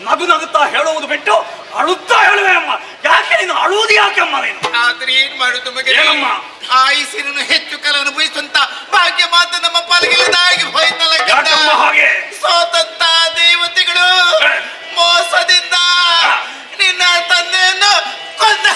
ನಗು ನಗುತ್ತಾ ಹೇಳುವುದು ಬಿಟ್ಟು ಅಳುತ್ತಾ ಹೇಳುವೆ ಅಮ್ಮ. ಯಾಕೆ ನೀನು ಅಳುವುದು? ಯಾಕಮ್ಮ ನೀನು? ಆದ್ರೆ ಏನ್ ಮಾಡುದು ಮಗನೇ, ಏನಮ್ಮ? ಆಯುಸಿನ ಹೆಚ್ಚು ಕಾಲ ಅನುಭವಿಸುವಂತ ಭಾಗ್ಯ ಮಾತ್ರ ನಮ್ಮ ಪಾಲಿಗೆ ಇಲ್ಲದಾಗಿ ಹೋಯ್ತಲ್ಲ. ಯಾಕಮ್ಮ ಹಾಗೆ? ಸೋತಂತ ದೇವತೆಗಳು ಮೋಸದಿಂದ ನಿನ್ನ ತಂದೆಯನ್ನು ಕೊಂದ.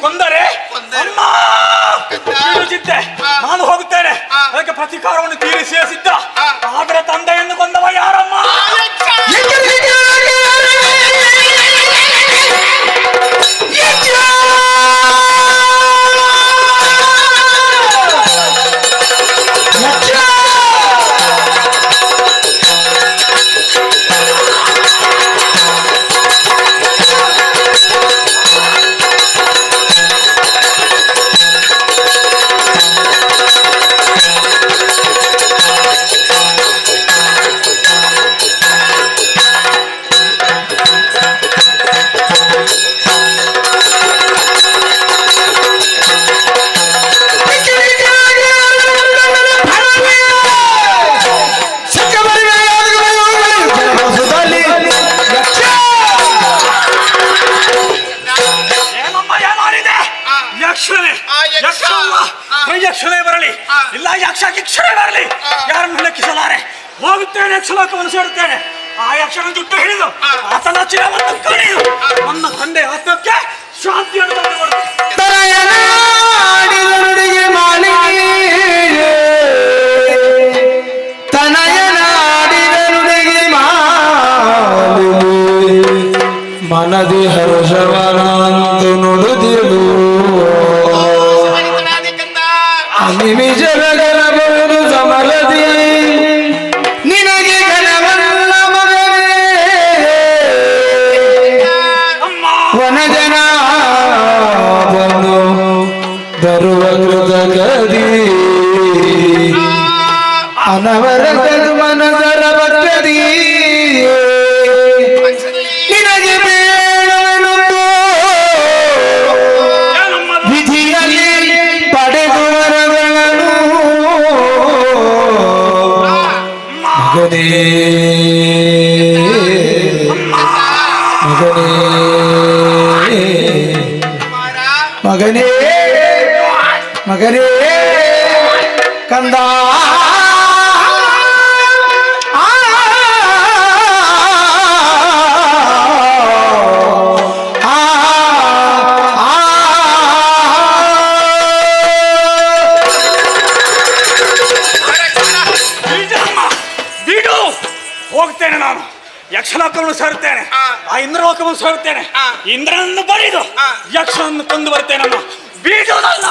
ಕೊಂದರೆ ಅಮ್ಮ ಚಿಂತೆ ನಾನು ಹೋಗುತ್ತೇನೆ. ಅದಕ್ಕೆ ಪ್ರತೀಕಾರವನ್ನು ತೀರಿಸಿ ಸಿದ್ಧ. ಆದರೆ ತಂದೆಯನ್ನು ಕೊಂದವ ಯಾರಮ್ಮ? ಯಕ್ಷಣೆ ಬರಲಿ, ಇಲ್ಲ ಯಕ್ಷ ಕಿಕ್ಷಣೆ ಬರಲಿ, ಯಾರನ್ನು ಲೆಕ್ಕಿಸಲಾರೆ. ಹೋಗುತ್ತೇನೆ, ಯಕ್ಷಲೋಕವನ್ನು ಸೇರುತ್ತೇನೆ. ಆ ಯಕ್ಷನ ಜುಟ್ಟು ಹಿಡಿದು ಆತನ ಚಿರವನ್ನು ಕಡಿದು ನನ್ನ ತಂದೆ ಆತ್ಮಕ್ಕೆ ಶಾಂತಿಯನ್ನು ಮನದಿ ಹರ್ಷವನಂತು ನುಡಿದಿರು ನಿಮಿಷರಬಹುದು ಸಮರದಿ ನಿನಗೆ ಘನವಲ್ಲ ಮಗನೇ ವನಜನ ಬಂದು ಬರುವ ಕೃತಕದಿ ಅನವರತದು ಮನದರ ಭಕ್ತದಿ ನಿನಗೆ ಬೇಡವೆನುಂದು ವಿಧಿಯಲ್ಲಿ ಪಡೆದು ವರಗಳನ್ನು ಮಗನೇ ಮಗನೇ ಮಗನೇ ಕಂದ ಹೋಗ್ತೇನೆ ನಾನು. ಯಕ್ಷಲೋಕವನ್ನು ಸೇರುತ್ತೇನೆ, ಆ ಇಂದ್ರಲೋಕವನ್ನು ಸೇರುತ್ತೇನೆ. ಇಂದ್ರನನ್ನು ಬಡಿದು ಯಕ್ಷನನ್ನು ಕೊಂದು ಬರ್ತೇನಮ್ಮ. ಬೀಜೋದಲ್ಲ.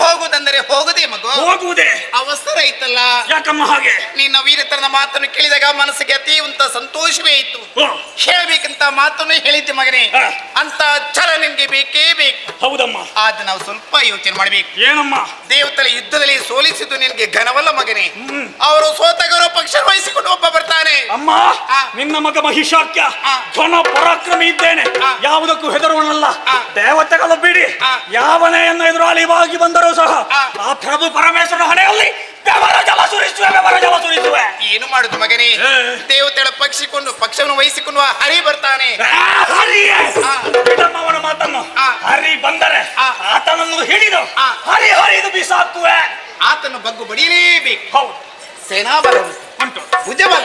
ಹೋಗುವುದಂದರೆ ಹೋಗುದೇ ಮಗು, ಹೋಗುವುದೇ ಅವಸರ ಐತಲ್ಲ. ಯಾಕಮ್ಮ ಹಾಗೆ? ನಿನ್ನ ವೀರತನದ ಮಾತನ್ನು ಕೇಳಿದಾಗ ಮನಸ್ಸಿಗೆ ಅತೀವಂತ ಸಂತೋಷವೇ ಇತ್ತು. ಹೇಳ್ಬೇಕಂತ ಮಾತನ್ನು ಹೇಳಿದ್ದೆ ಮಗನೇ. ಅಂತ ಛಲ ನಿನ್ಗೆ ಬೇಕೇ ಬೇಕು. ಹೌದಮ್ಮ. ಆದ ನಾವು ಸ್ವಲ್ಪ ಯೋಚನೆ ಮಾಡ್ಬೇಕು. ಏನಮ್ಮ? ದೇವತೆಗಳ ಯುದ್ಧದಲ್ಲಿ ಸೋಲಿಸಿದ್ದು ನಿನ್ಗೆ ಘನವಲ್ಲ ಮಗನೇ. ಅವರು ಸೋತಗರು ಪಕ್ಷ ವಹಿಸಿಕೊಂಡು ಒಬ್ಬ ಬರ್ತಾನೆ. ಅಮ್ಮ, ನಿನ್ನ ಮಗ ಮಹಿಷಾಕ್ಯ ಘನ ಪರಾಕ್ರಮಿ ಇದ್ದೇನೆ, ಯಾವುದಕ್ಕೂ ಹೆದರುವನಲ್ಲ. ದೇವತೆಗಳು ಬಿಡಿ, ಯಾವನೆಯನ್ನು ಎದುರಾಳಿವಾಗಿ ಬಂದರೂ ಸಹ ಆ ಪ್ರಭು ಪರಮೇಶ್ವರನ ಹಣೆಯಲ್ಲಿ ಬೆವರ ಜಲ ಸುರಿಸುವೆ. ಏನು ಮಾಡುದು ಮಗನೇ? ದೇವತೆಗಳ ಪಕ್ಷವನ್ನು ವಹಿಸಿಕೊಂಡು ಹರಿ ಬರ್ತಾನೆ. ಅವನ ಮಾತನ್ನು ಹರಿ ಬಂದರೆ ಆತನನ್ನು ಹಿಡಿದು ಹರಿದು ಬಿಸಾಕುವೆ. ಆತನು ಬಗ್ಗು ಬಡಿಯಲೇಬೇಕು. ಹೌದು, ಸೇನಾಬಲ ಉಂಟು, ಭುಜಬಲ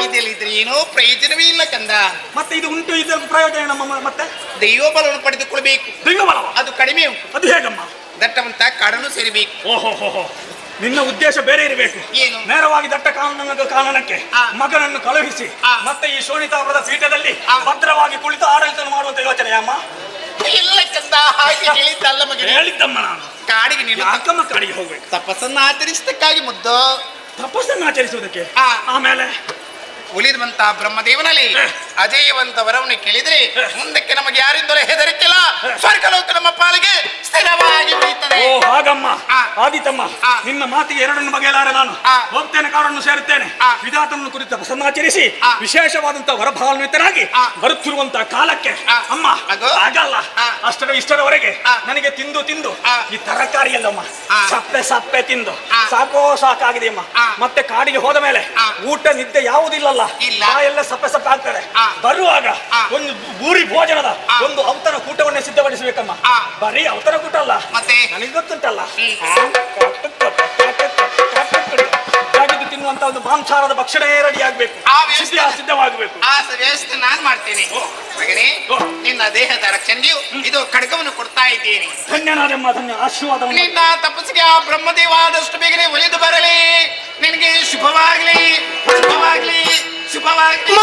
ಇದೆಲ್ಲಿದ್ರೆ ಏನೋ ಪ್ರಯೋಜನವೇ ಇಲ್ಲ ಕಂದ. ಮತ್ತೆ ಇದು ಉಂಟು, ಇದರ ಪ್ರಯೋಜನ ನಮ್ಮ ಮತ್ತೆ ದೈವಬಲವನ್ನು ಪಡೆದುಕೊಳ್ಬೇಕು. ದೈವಬಲ ಅದು ಕಡಿಮೆ ಉಂಟು. ಅದು ಹೇಗಮ್ಮ? ದಟ್ಟವಂತ ಕಾಡನ್ನು ಸೇರಬೇಕು. ಓಹೋ, ನಿನ್ನ ಉದ್ದೇಶ ಬೇರೆ ಇರಬೇಕು. ಏನು? ನೇರವಾಗಿ ದಟ್ಟ ಕಾನನಕ್ಕೆ ಮಗನನ್ನು ಕಳುಹಿಸಿ ಮತ್ತೆ ಈ ಶೋಣಿತಾಪುರದ ಪೀಠದಲ್ಲಿ ಭದ್ರವಾಗಿ ಕುಳಿತು ಆಡಳಿತ ಮಾಡುವಂತ ಯೋಚನೆ ಅಮ್ಮ? ಇಲ್ಲ ಕಂದ, ಹಾಗೆ ಹೇಳಿದ್ದಲ್ಲ ಮಗನೇ. ಹೇಳಿದ್ದಮ್ಮ ನಾನು. ಕಾಡಿಗೆ ನೀನು ಅಕ್ಕಮ್ಮ ಕಾಡಿಗೆ ಹೋಗ್ಬೇಕು. ತಪಸ್ಸನ್ನು ಆಚರಿಸಿದ್ದಕ್ಕಾಗಿ ಮುದ್ದು. ತಪಸ್ಸನ್ನು ಆಚರಿಸುವುದಕ್ಕೆ ಆಮೇಲೆ ಉಳಿದಂತ ಬ್ರಹ್ಮದೇವನಲ್ಲಿ ಅಜೇಯವಂತ ವರವನ್ನು ಕೇಳಿದ್ರೆ ಮುಂದಕ್ಕೆ ನಮಗೆ ಯಾರಿಂದಲೂ ಹೆದರಿಕೆಲ್ಲ. ಸ್ವರ್ಗಲೋಕ ನಮ್ಮ ಪಾಲಿಗೆ ಸ್ಥಿರವಾಗಿ ಉಳಿಯುತ್ತದೆ. ಓ ಹಾಗಮ್ಮ. ಆದಿತಮ್ಮ, ನಿನ್ನ ಮಾತಿಗೆ ಎರಡನ್ನು ಬಗೆಯಲಾರೆ ನಾನು. ಹೋಗ್ತೇನೆ, ಕಾಡನ್ನು ಸೇರುತ್ತೇನೆ. ವಿಧಾತನನ್ನು ಕುರಿತು ತಪಸ್ಸನ್ನಾಚರಿಸಿ ವಿಶೇಷವಾದಂತಹ ವರಭಾವನ್ವಿತರಾಗಿ ಬರುತ್ತಿರುವಂತಹ ಕಾಲಕ್ಕೆ ಅಮ್ಮ ಆಗಲ್ಲ. ಇಷ್ಟರವರೆಗೆ ನನಗೆ ತಿಂದು ಈ ತರಕಾರಿ ಎಲ್ಲಮ್ಮ ಸಪ್ಪೆ ತಿಂದು ಸಾಕಾಗಿದೆ ಅಮ್ಮ. ಮತ್ತೆ ಕಾಡಿಗೆ ಹೋದ ಮೇಲೆ ಊಟ ನಿದ್ದೆ ಯಾವುದಿಲ್ಲ, ಎಲ್ಲ ಸಪ್ಪೆ ಆಗ್ತದೆ. ಬರುವಾಗ ಒಂದು ಬೂರಿ ಭೋಜನದ ಒಂದು ಔತಣ ಕೂಟವನ್ನೇ ಸಿದ್ಧಪಡಿಸಬೇಕಮ್ಮ. ಬರೀ ಔತಣ ಕೂಟ ಅಲ್ಲ, ಮತ್ತೆ ನನಗೆ ಗೊತ್ತುಂಟಲ್ಲ, ತಿನ್ನುವಂತ ಒಂದು ಮಾಂಸಾರದ ಭಕ್ಷಣೆ ರೆಡಿ ಆಗ್ಬೇಕು, ಆ ವ್ಯವಸ್ಥೆ ಸಿದ್ಧವಾಗಬೇಕು. ಆ ವ್ಯವಸ್ಥೆ ನಾನ್ ಮಾಡ್ತೇನೆ ಮಗನೇ. ನಿನ್ನ ದೇಹದ ರಕ್ಷಣೆಯು ಇದು ಖಡ್ಗವನ್ನು ಕೊಡ್ತಾ ಇದ್ದೀನಿ. ಧನ್ಯನಾದಮ್ಮ, ಧನ್ಯ ಆಶೀರ್ವಾದ. ನಿನ್ನ ತಪಸ್ಸಿಗೆ ಆ ಬ್ರಹ್ಮದೇವ ಆದಷ್ಟು ಬೇಗನೆ ಒಲಿದು ಬರಲಿ. ನಿನಗೆ ಶುಭವಾಗ್ಲಿ, ಶುಭವಾಗ್ಲಿ, ಶುಭವಾಗ್ಲಿ.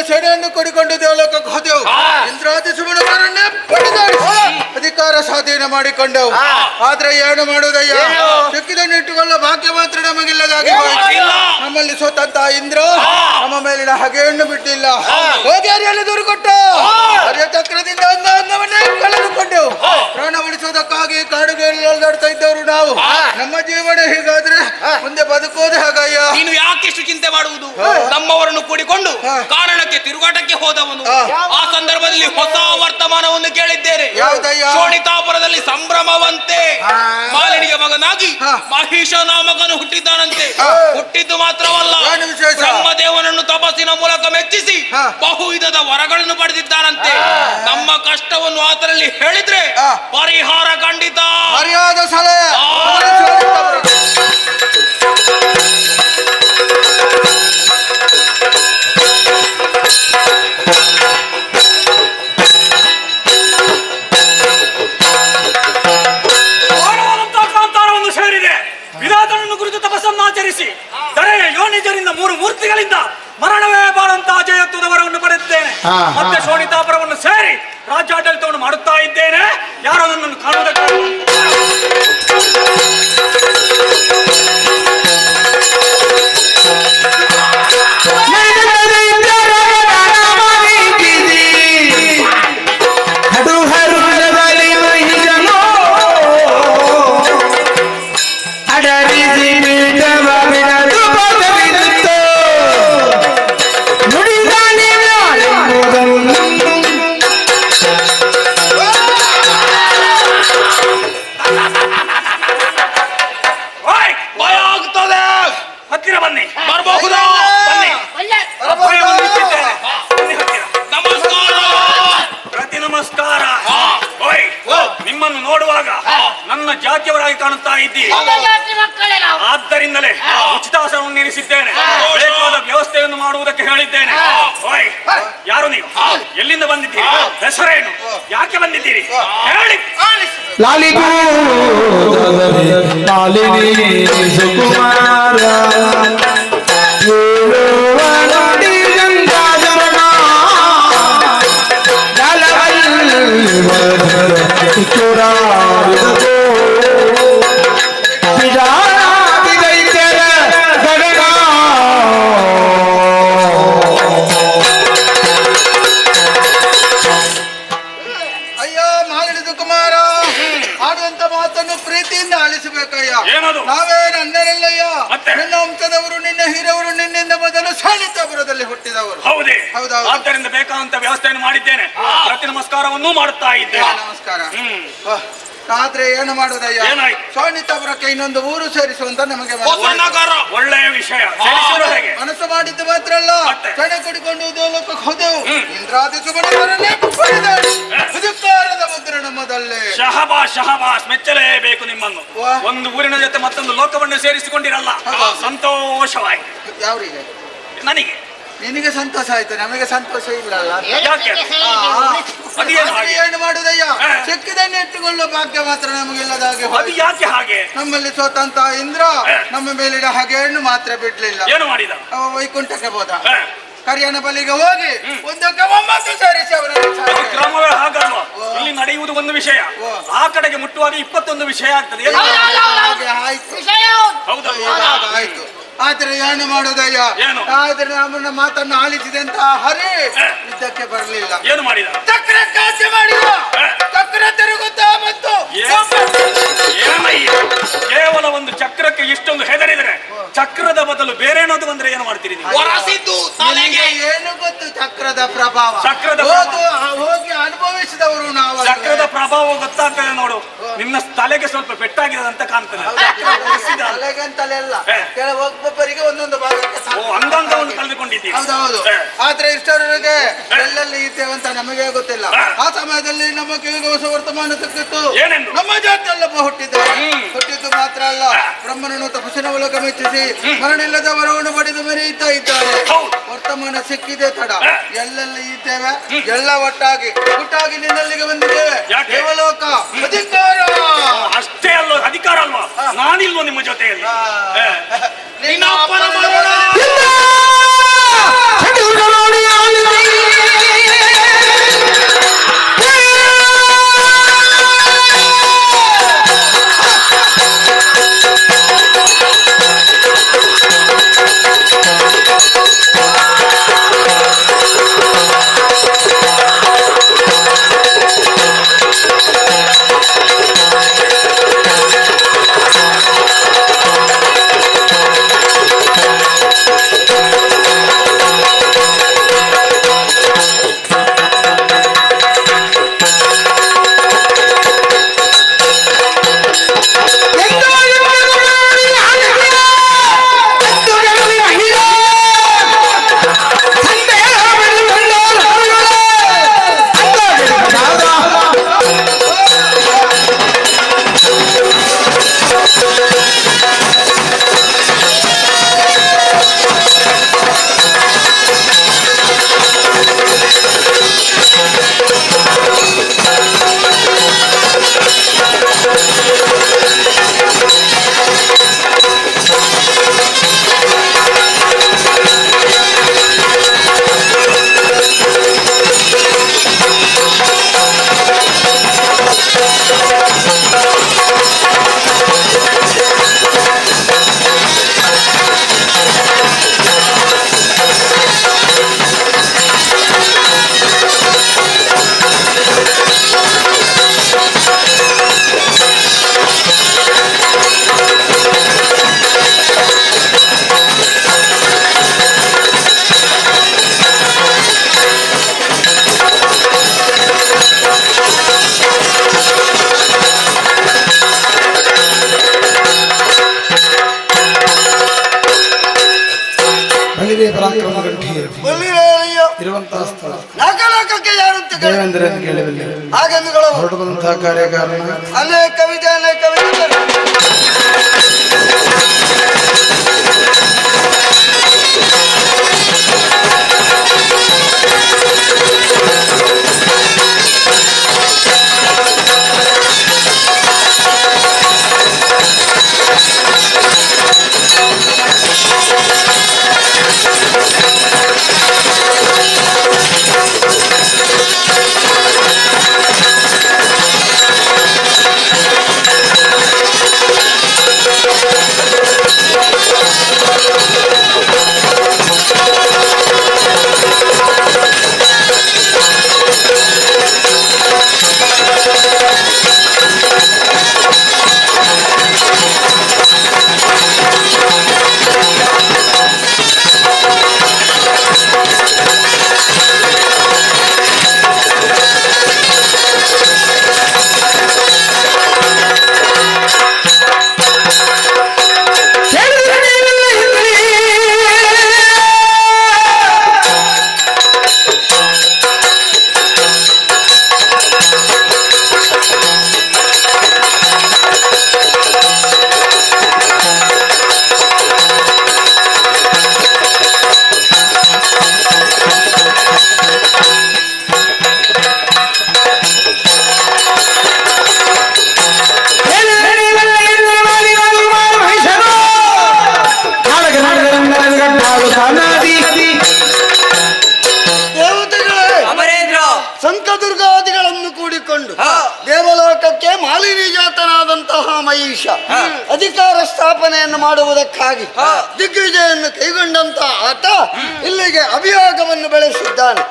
ಸೆಡೆಯನ್ನು ಕೊಡಿಕೊಂಡು ದೇವಲೋಕಕ್ಕೆ ಹೋದೆವು. ಇಂದ್ರಾದಿ ಸುಮನರನ್ನೇ ಪಡೆದಾಡಿ ಅಧಿಕಾರ ಸ್ವಾಧೀನ ಮಾಡಿಕೊಂಡೆವು. ಆದ್ರೆ ಏನು ಮಾಡುವುದಯ್ಯ, ಸಿಕ್ಕಿದನ್ನು ಇಟ್ಟುಕೊಳ್ಳೋ ಭಾಗ್ಯ ಮಾತ್ರ ನಮಗಿಲ್ಲದಾಗಿ ನಮ್ಮಲ್ಲಿ ಸೋತಂತ ಇಂದ್ರ ನಮ್ಮ ಮೇಲಿನ ಹಗೆಯನ್ನು ಬಿಟ್ಟಿಲ್ಲ. ಹೋಗಿ ಅರಿಯಲ್ಲಿ ದೂರು ಕೊಟ್ಟ ಚಕ್ರದಿಂದ ಅಂಗವನ್ನೇ ಕಳೆದುಕೊಂಡೆವು. ಪ್ರಾಣ ಉಳಿಸುವುದಕ್ಕಾಗಿ ಕಾಡುಗಳಲ್ಲಿ ಅಲ್ದಾಡ್ತಾ ಇದ್ದವರು ನಾವು. ನಮ್ಮ ಜೀವನ ಹೀಗಾದ್ರೆ ಮುಂದೆ ಬದುಕೋದು ಹಾಗಯ್ಯ. ನೀನು ಯಾಕೆಷ್ಟು ಚಿಂತೆ ಮಾಡುವುದು? ನಮ್ಮವರನ್ನು ಕೂಡಿಕೊಂಡು ಕಾರಣಕ್ಕೆ ತಿರುಗಾಟಕ್ಕೆ ಹೋದವನು. ಆ ಸಂದರ್ಭದಲ್ಲಿ ಹೊಸ ವರ್ತಮಾನವನ್ನು ಕೇಳಿದ್ದೇನೆ. ಶೋಣಿತಾಪುರದಲ್ಲಿ ಸಂಭ್ರಮವಂತೆ ಮಾಲಿನಿಗೆ ಮಗನಾಗಿ ಮಹಿಷ ನಾಮಕನು ಹುಟ್ಟಿದ್ದಾನಂತೆ. ಹುಟ್ಟಿದ್ದು ಮಾತ್ರವಲ್ಲ, ಬ್ರಹ್ಮದೇವನನ್ನು ತಪಸ್ಸಿನ ಮೂಲಕ ಮೆಚ್ಚಿಸಿ ಬಹುವಿಧದ ವರಗಳನ್ನು ಪಡೆದಿದ್ದಾನಂತೆ. ನಮ್ಮ ಕಷ್ಟವನ್ನು ಆತರಲ್ಲಿ ಹೇಳಿದ್ರೆ ಪರಿಹಾರ ಖಂಡಿತ. ಮರ್ಯಾದ ಸಲಹೆ ಸೇರಿದೆ. ವಿಧಾತನನ್ನು ಕುರಿತು ತಪಸ್ಸನ್ನು ಆಚರಿಸಿ ಧರೆಯ ಯೋನಿಜರಿಂದ 3 ಮೂರ್ತಿಗಳಿಂದ ಮರಣವೇ ಬಾಳಂತ ಅಜಯತ್ವದ ವರವನ್ನು ಪಡೆದಿದ್ದೇನೆ. ಮತ್ತೆ ಶೋಣಿತಾಪುರವನ್ನು ಸೇರಿ ರಾಜ್ಯಾಡಳಿತವನ್ನು ಮಾಡುತ್ತಾ ಇದ್ದೇನೆ. ಯಾರೋ ನನ್ನನ್ನು ಕಾಣುವುದಕ್ಕೆ ಆದ್ದರಿಂದಲೇ ಉಚಿತಾಸನವನ್ನು ನಿಲ್ಲಿಸಿದ್ದೇನೆ. ಬೇಕಾದ ವ್ಯವಸ್ಥೆಯನ್ನು ಮಾಡುವುದಕ್ಕೆ ಹೇಳಿದ್ದೇನೆ. ಓಯ್, ಯಾರು ನೀವು? ಎಲ್ಲಿಂದ ಬಂದಿದ್ದೀರಿ? ಹೆಸರೇನು? ಯಾಕೆ ಬಂದಿದ್ದೀರಿ? ಹೇಳಿ. ಲಾಲಿಗೂ ಲಾಲಿನಿ ಸುಕುಮಾರ ಹೇಳುವನಡಿ ಗಂಗಾಧರನ ದೈತ್ಯರ ಗಗನ ಅಯ್ಯೋ ಮಾಗಡಿದು ಕುಮಾರ, ಆಡುವಂತ ಮಾತನ್ನು ಪ್ರೀತಿಯಿಂದ ಆಲಿಸಬೇಕಯ್ಯ. ಏನದು? ನಾವೇನು ಅನ್ನರಲ್ಲಯ್ಯ. ಮತ್ತೆ? ನಿನ್ನ ವಂಶದವರು, ನಿನ್ನ ಹಿರಿಯವರು ನಿನ್ನಿಂದ ಮೊದಲು ಸಾಣಿತಾಪುರದಲ್ಲಿ ಹುಟ್ಟಿದವರು. ಹೌದೇ? ಹೌದೌದು. ಆದ್ದರಿಂದ ಬೇಕಾದಂತ ವ್ಯವಸ್ಥೆಯನ್ನು ಮಾಡಿದ್ದೇನೆ. ಪ್ರತಿ ನಮಸ್ಕಾರವನ್ನೂ ಮಾಡುತ್ತಾ ಇದ್ದೇನೆ. ನಮಸ್ಕಾರ. ಹ್ಮ್. ಆದ್ರೆ ಏನು ಮಾಡುದಯ್ಯ? ಏನಾಯ್ತು? ಸಾಣಿತಾಪುರಕ್ಕೆ ಇನ್ನೊಂದು ಊರು ಸೇರಿಸುವಂತ ನಮಗೆ ಒಳ್ಳೆಯ ವಿಷಯ. ಸೇರಿಸುವುದು ಹೇಗೆ? ಮನಸ್ಸು ಮಾಡಿದ್ದು ಮಾತ್ರ ಅಲ್ಲ, ಮತ್ತೆ? ಚಣೆ ಕುಡಿಕೊಂಡು ಲೋಕಕ್ಕೆ ಹೋದೆವು. ಇಂದ್ರಾದಿ ಸುಮನವರನ್ನೇ ಪಡೆದಳು. ಅಧಿಕಾರದ ಮುದ್ರೆ ನಮ್ಮದಲ್ಲೇ. ಶಹಬಾಸ್ ಶಹಬಾಸ್, ಮೆಚ್ಚಲೇಬೇಕು ನಿಮ್ಮನ್ನು. ಒಂದು ಊರಿನ ಜೊತೆ ಮತ್ತೊಂದು ಲೋಕವನ್ನು ಸೇರಿಸಿಕೊಂಡಿರಲ್ಲ. ಸಂತೋಷವಾಯಿತು. ಯಾವ್ರಿಗೆ? ನನಗೆ. ನಿನಗೆ ಸಂತೋಷ ಆಯ್ತು, ನಮಗೆ ಸಂತೋಷ ಇಲ್ಲಲ್ಲ. ಯಾಕೆ? ಅದೇನು ಹಾಗೆ? ಏನು ಮಾಡುದಯ್ಯ? ಸಿಕ್ಕಿದನ್ನು ಇಟ್ಟುಕೊಳ್ಳುವ ಭಾಗ್ಯ ಮಾತ್ರ ನಮಗಿಲ್ಲದ ಹಾಗೆ ಅದು ಯಾಕೆ ಹಾಗೆ? ನಮ್ಮಲ್ಲಿ ಸ್ವತಂತ್ರ ಇಂದ್ರ ನಮ್ಮ ಮೇಲಿನ ಹಾಗೆಯನ್ನು ಮಾತ್ರ ಬಿಡ್ಲಿಲ್ಲ. ಏನು ಮಾಡಿದ? ಅವ ವೈಕುಂಠಕ್ಕೆ ಹೋದ. ಕರಿಯನ ಬಲಿಗೆ ಹೋಗಿ ಒಂದಕ್ಕೆ ಒಂಬತ್ತು ಸೇರಿಸಿ ಅವರನ್ನು ಕ್ರಮವೇ ಹಾಗಲ್ವಾ? ಇಲ್ಲಿ ನಡೆಯುವುದು ಒಂದು ವಿಷಯ, ಆ ಕಡೆಗೆ ಮುಟ್ಟುವಾಗ 21 ವಿಷಯ ಆಗ್ತದೆ. ಆಯ್ತು. ಹೌದಾ? ಆಯ್ತು. ಆದ್ರೆ ಏನು ಮಾಡುದಯ್ಯ? ಆದ್ರೆ ನಮ್ಮನ್ನ ಮಾತನ್ನು ಆಲಿಸಿದಂತ ಹರಿ ಯುದ್ಧಕ್ಕೆ ಬರಲಿಲ್ಲ. ಏನು ಮಾಡಿದ? ಚಕ್ರ ಕಾಚೆ ಮಾಡಿದ. ಚಕ್ರ ತಿರುಗುತ್ತಾ ಬಂತು. ಏನಯ್ಯ, ಕೇವಲ ಒಂದು ಚಕ್ರಕ್ಕೆ ಇಷ್ಟೊಂದು ಹೆದರಿದ್ರೆ ಚಕ್ರದ ಬದಲು ಬೇರೆ ಏನಾದ್ರು ಬಂದ್ರೆ ಏನು ಮಾಡ್ತೀರಿ? ಏನು ಗೊತ್ತು ಚಕ್ರದ ಪ್ರಭಾವ? ಚಕ್ರದ ಹೋಗಿ ಅನುಭವಿಸಿದವರು ನಾವು. ಚಕ್ರದ ಪ್ರಭಾವ ಗೊತ್ತಾಗ್ತದೆ ನೋಡು. ನಿನ್ನ ತಲೆಗೆ ಸ್ವಲ್ಪ ಪೆಟ್ಟಾಗಿದೆ ಅಂತ ಕಾಣ್ತದೆ. ತಲೆಗಂತಲೆಲ್ಲ ಒಬ್ಬೊಬ್ಬರಿಗೆ ಒಂದೊಂದು ಭಾಗಕ್ಕೆ ಅಂಗಾಂಗವನ್ನು ಕಳೆದುಕೊಂಡಿದ್ದೀವಿ. ಹೌದೌದು. ಆದ್ರೆ ಇಷ್ಟರವರೆಗೆ ಎಲ್ಲೆಲ್ಲಿ ಇದ್ದೇವೆ ಅಂತ ನಮಗೆ ಗೊತ್ತಿಲ್ಲ. ಆ ಸಮಯದಲ್ಲಿ ನಮ್ಮ ಕಿವಿಗೆ ಹೊಸ ವರ್ತಮಾನ ಸಿಕ್ಕಿತ್ತು. ನಮ್ಮ ಜಾತಿಯೆಲ್ಲ ಹುಟ್ಟಿದ್ದು ಮಾತ್ರ ಅಲ್ಲ, ಬ್ರಹ್ಮನನ್ನು ತಪಸ್ಸಿನ ಮೂಲಕ ಮೆಚ್ಚಿಸಿ ಮರಣಿಲ್ಲದ ವರವನ್ನು ಪಡೆದು ಮೆರೆಯುತ್ತಾ ಇದ್ದಾರೆ. ವರ್ತಮಾನ ಸಿಕ್ಕಿದೆ ತಡ. ಎಲ್ಲೆಲ್ಲಿ ಇದ್ದೇವೆ ಎಲ್ಲ ಒಟ್ಟಾಗಿ ನಿನ್ನಲ್ಲಿಗೆ ಬಂದಿದ್ದೇವೆ. ದೇವಲೋಕ ಅಧಿಕಾರ ಅಷ್ಟೇ ಅಲ್ವ? ಅಧಿಕಾರ ಅಲ್ವಾ? ನಾನಿಲ್ವ ನಿಮ್ಮ ಜೊತೆಯಲ್ಲಿ? ನಿನ್ನ ಅಪ್ಪನ ಮರಣ ಪರಾಕ್ರಮ ಗಂಠಿ ಇರುವಂತಹ ಸ್ಥಳ ದೇವೇಂದ್ರ ಹೊರಟು ಬಂದಂತಹ ಕಾರ್ಯಕಾರಣ ಅನೇಕ ವಿಧ ಅಂಬರೀಷ ಅಧಿಕಾರ ಸ್ಥಾಪನೆಯನ್ನು ಮಾಡುವುದಕ್ಕಾಗಿ ದಿಗ್ವಿಜಯನ್ನು ಕೈಗೊಂಡಂತ ಆತ ಇಲ್ಲಿಗೆ ಅಭಿಯೋಗವನ್ನು ಬೆಳೆಸಿದ್ದಾನೆ.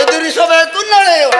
ಎದುರಿಸಬೇಕು ನಡೆಯುವ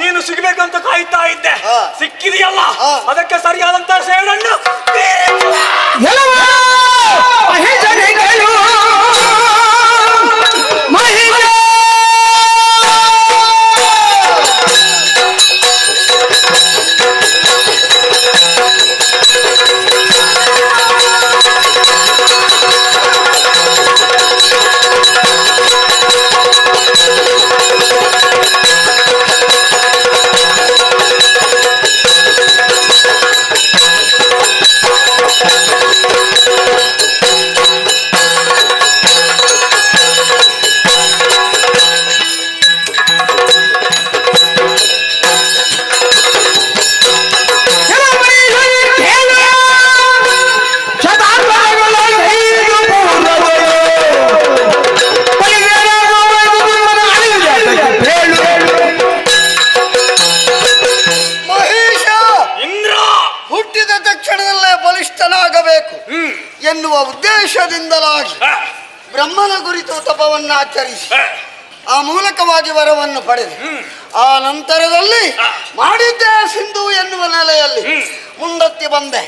ನೀನು ಸಿಗಬೇಕಂತ ಕಾಯ್ತಾ ಇದ್ದೆ, ಸಿಕ್ಕಿದೆಯಲ್ಲ, ಅದಕ್ಕೆ ಸರಿಯಾದಂತ ಸೇಡನ್ನು ಎನ್ನುವ ಉದ್ದೇಶದಿಂದಲಾಗಿ ಬ್ರಹ್ಮನ ಕುರಿತು ತಪವನ್ನು ಆಚರಿಸಿ ಆ ಮೂಲಕವಾಗಿ ವರವನ್ನು ಪಡೆದು ಆ ನಂತರದಲ್ಲಿ ಮಾಡಿದ್ದೆ ಸಿಂಧು ಎನ್ನುವ ನೆಲೆಯಲ್ಲಿ ಮುಂದಕ್ಕೆ ಬಂದೆ.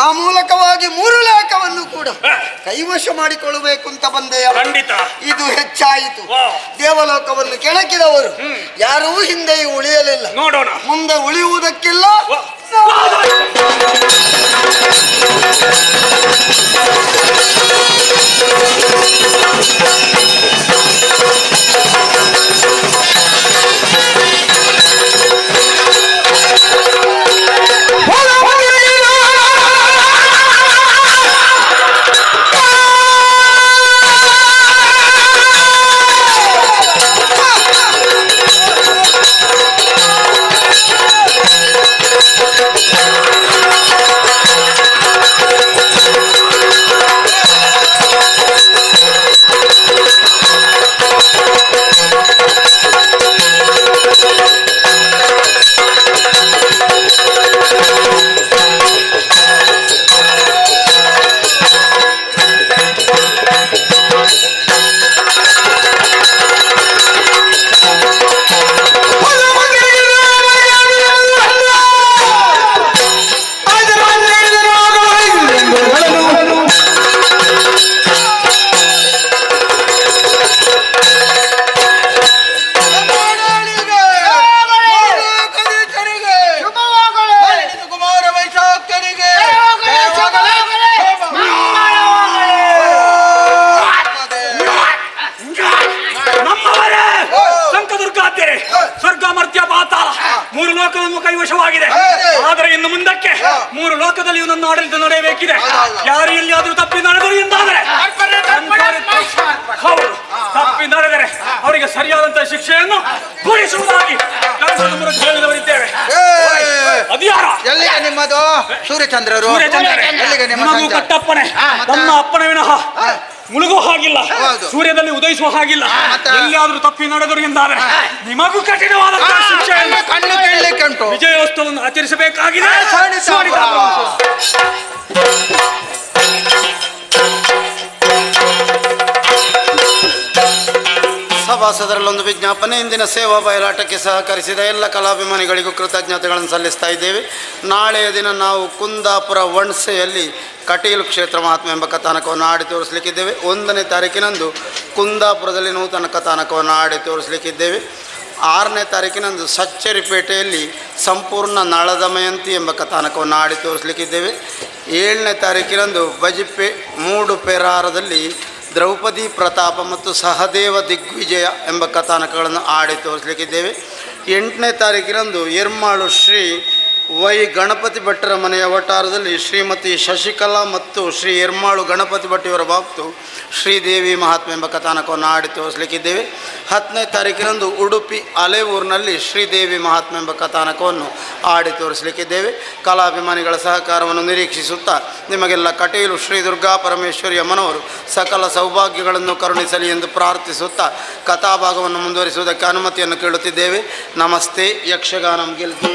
ಆ ಮೂಲಕವಾಗಿ 3 ಲೇಖವನ್ನು ಕೂಡ ಕೈವಶ ಮಾಡಿಕೊಳ್ಳಬೇಕು ಅಂತ ಬಂದೆ. ಇದು ಹೆಚ್ಚಾಯಿತು. ದೇವಲೋಕವನ್ನು ಕೆಣಕಿದವರು ಯಾರೂ ಹಿಂದೆಯೂ ಉಳಿಯಲಿಲ್ಲ, ನೋಡೋಣ ಮುಂದೆ ಉಳಿಯುವುದಕ್ಕಿಲ್ಲ. ಕೈವಶವಾಗಿದೆ. ಆದರೆ ಇನ್ನು ಮುಂದಕ್ಕೆ 3 ಲೋಕದಲ್ಲಿ ನನ್ನ ಆಡಳಿತ ನಡೆಯಬೇಕಿದೆ. ಯಾರು ಎಲ್ಲಿಯಾದ್ರೂ ತಪ್ಪಿ ನಡೆದರು ಎಂದಾದರೆ, ಹೌದು, ತಪ್ಪಿ ನಡೆದರೆ ಅವರಿಗೆ ಸರಿಯಾದಂತಹ ಶಿಕ್ಷೆಯನ್ನು ಕೊಡಿಸುವುದಾಗಿ ಹೇಳಿದವರಿದ್ದೇವೆ. ಅದ್ಯಾರ? ಎಲ್ಲಿಗೆ ನಿಮ್ಮದು? ಸೂರ್ಯಚಂದ್ರರು. ನಿಮಗೂ ಕಟ್ಟಪ್ಪನೆ, ನನ್ನ ಅಪ್ಪನ ವಿನಃ ಮುಳುಗೋ ಹಾಗಿಲ್ಲ, ಸೂರ್ಯದಲ್ಲಿ ಉದಯಿಸುವ ಹಾಗಿಲ್ಲ. ಎಲ್ಲಿಯಾದ್ರೂ ತಪ್ಪಿ ನಡೆದರು ಎಂದಾದರೆ ನಿಮಗೂ ಕಠಿಣವಾದ ಶಿಕ್ಷೆಯನ್ನು ಕಣ್ಣು ಕೇಳಲಿಕ್ಕೆ ಉಂಟು. ವಿಜಯೋತ್ಸವವನ್ನು ಆಚರಿಸಬೇಕಾಗಿದೆ. ಸಭಾಸದರಲ್ಲೊಂದು ವಿಜ್ಞಾಪನೆ. ಇಂದಿನ ಸೇವಾ ಬಯಲಾಟಕ್ಕೆ ಸಹಕರಿಸಿದ ಎಲ್ಲ ಕಲಾಭಿಮಾನಿಗಳಿಗೂ ಕೃತಜ್ಞತೆಗಳನ್ನು ಸಲ್ಲಿಸ್ತಾ ಇದ್ದೇವೆ. ನಾಳೆಯ ದಿನ ನಾವು ಕುಂದಾಪುರ ವಣ್ಸೆಯಲ್ಲಿ ಕಟೀಲು ಕ್ಷೇತ್ರ ಮಹಾತ್ಮೆ ಎಂಬ ಕಥಾನಕವನ್ನು ಆಡಿ ತೋರಿಸಲಿಕ್ಕಿದ್ದೇವೆ. 1ನೇ ತಾರೀಕಿನಂದು ಕುಂದಾಪುರದಲ್ಲಿ ನೂತನ ಕಥಾನಕವನ್ನು ಆಡಿ ತೋರಿಸಲಿಕ್ಕಿದ್ದೇವೆ. 6ನೇ ತಾರೀಕಿನಂದು ಸಚ್ಚರಿಪೇಟೆಯಲ್ಲಿ ಸಂಪೂರ್ಣ ನಳದಮಯಂತಿ ಎಂಬ ಕಥಾನಕವನ್ನು ಆಡಿ ತೋರಿಸಲಿಕ್ಕಿದ್ದೇವೆ. 7ನೇ ತಾರೀಕಿನಂದು ಬಜಿಪೆ ಮೂಡು ಪೆರಾರದಲ್ಲಿ ದ್ರೌಪದಿ ಪ್ರತಾಪ ಮತ್ತು ಸಹದೇವ ದಿಗ್ವಿಜಯ ಎಂಬ ಕಥಾನಕಗಳನ್ನು ಆಡಿ ತೋರಿಸಲಿಕ್ಕಿದ್ದೇವೆ. 8ನೇ ತಾರೀಕಿನಂದು ಎರ್ಮಾಳು ಶ್ರೀ ವೈ ಗಣಪತಿ ಭಟ್ಟರ ಮನೆಯ ವಟಾರದಲ್ಲಿ ಶ್ರೀಮತಿ ಶಶಿಕಲಾ ಮತ್ತು ಶ್ರೀ ಎರ್ಮಾಳು ಗಣಪತಿ ಭಟ್ಟಿಯವರ ಭಕ್ತು ಶ್ರೀದೇವಿ ಮಹಾತ್ಮೆ ಎಂಬ ಕಥಾನಕವನ್ನು ಆಡಿ ತೋರಿಸಲಿಕ್ಕಿದ್ದೇವೆ. 10ನೇ ತಾರೀಕಿನಂದು ಉಡುಪಿ ಅಲೆಯೂರಿನಲ್ಲಿ ಶ್ರೀದೇವಿ ಮಹಾತ್ಮೆ ಎಂಬ ಕಥಾನಕವನ್ನು ಆಡಿ ತೋರಿಸಲಿಕ್ಕಿದ್ದೇವೆ. ಕಲಾಭಿಮಾನಿಗಳ ಸಹಕಾರವನ್ನು ನಿರೀಕ್ಷಿಸುತ್ತಾ ನಿಮಗೆಲ್ಲ ಕಟೀಲು ಶ್ರೀ ದುರ್ಗಾ ಪರಮೇಶ್ವರಿ ಅಮ್ಮನವರು ಸಕಲ ಸೌಭಾಗ್ಯಗಳನ್ನು ಕರುಣಿಸಲಿ ಎಂದು ಪ್ರಾರ್ಥಿಸುತ್ತಾ ಕಥಾಭಾಗವನ್ನು ಮುಂದುವರಿಸುವುದಕ್ಕೆ ಅನುಮತಿಯನ್ನು ಕೇಳುತ್ತಿದ್ದೇವೆ. ನಮಸ್ತೆ. ಯಕ್ಷಗಾನಂ ಗೆಲ್ತಿ.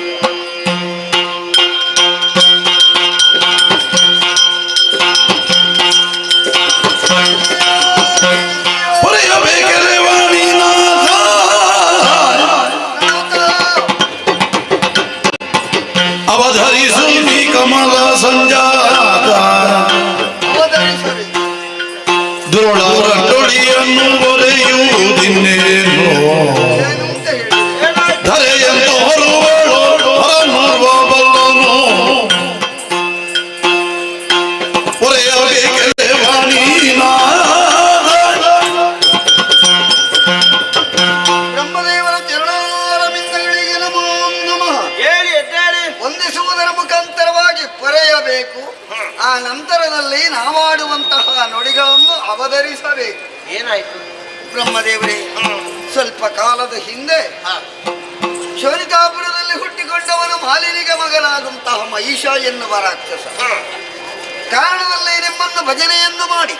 ಮಾಡಬೇಕು. ಆ ನಂತರದಲ್ಲಿ ನಾವಾಡುವಂತಹ ನುಡಿಗಳನ್ನು ಅವತರಿಸಬೇಕು. ಏನಾಯ್ತು ಬ್ರಹ್ಮದೇವರೇ, ಸ್ವಲ್ಪ ಕಾಲದ ಹಿಂದೆ ಶೋಣಿತಾಪುರದಲ್ಲಿ ಹುಟ್ಟಿಕೊಂಡವನು ಮಾಲಿನಿಗೆ ಮಗನಾದಂತಹ ಮಹಿಷ ಎನ್ನುವ ರಾಕ್ಷಸ ಕಾರಣದಲ್ಲಿ ನಿಮ್ಮನ್ನು ಭಜನೆಯನ್ನು ಮಾಡಿ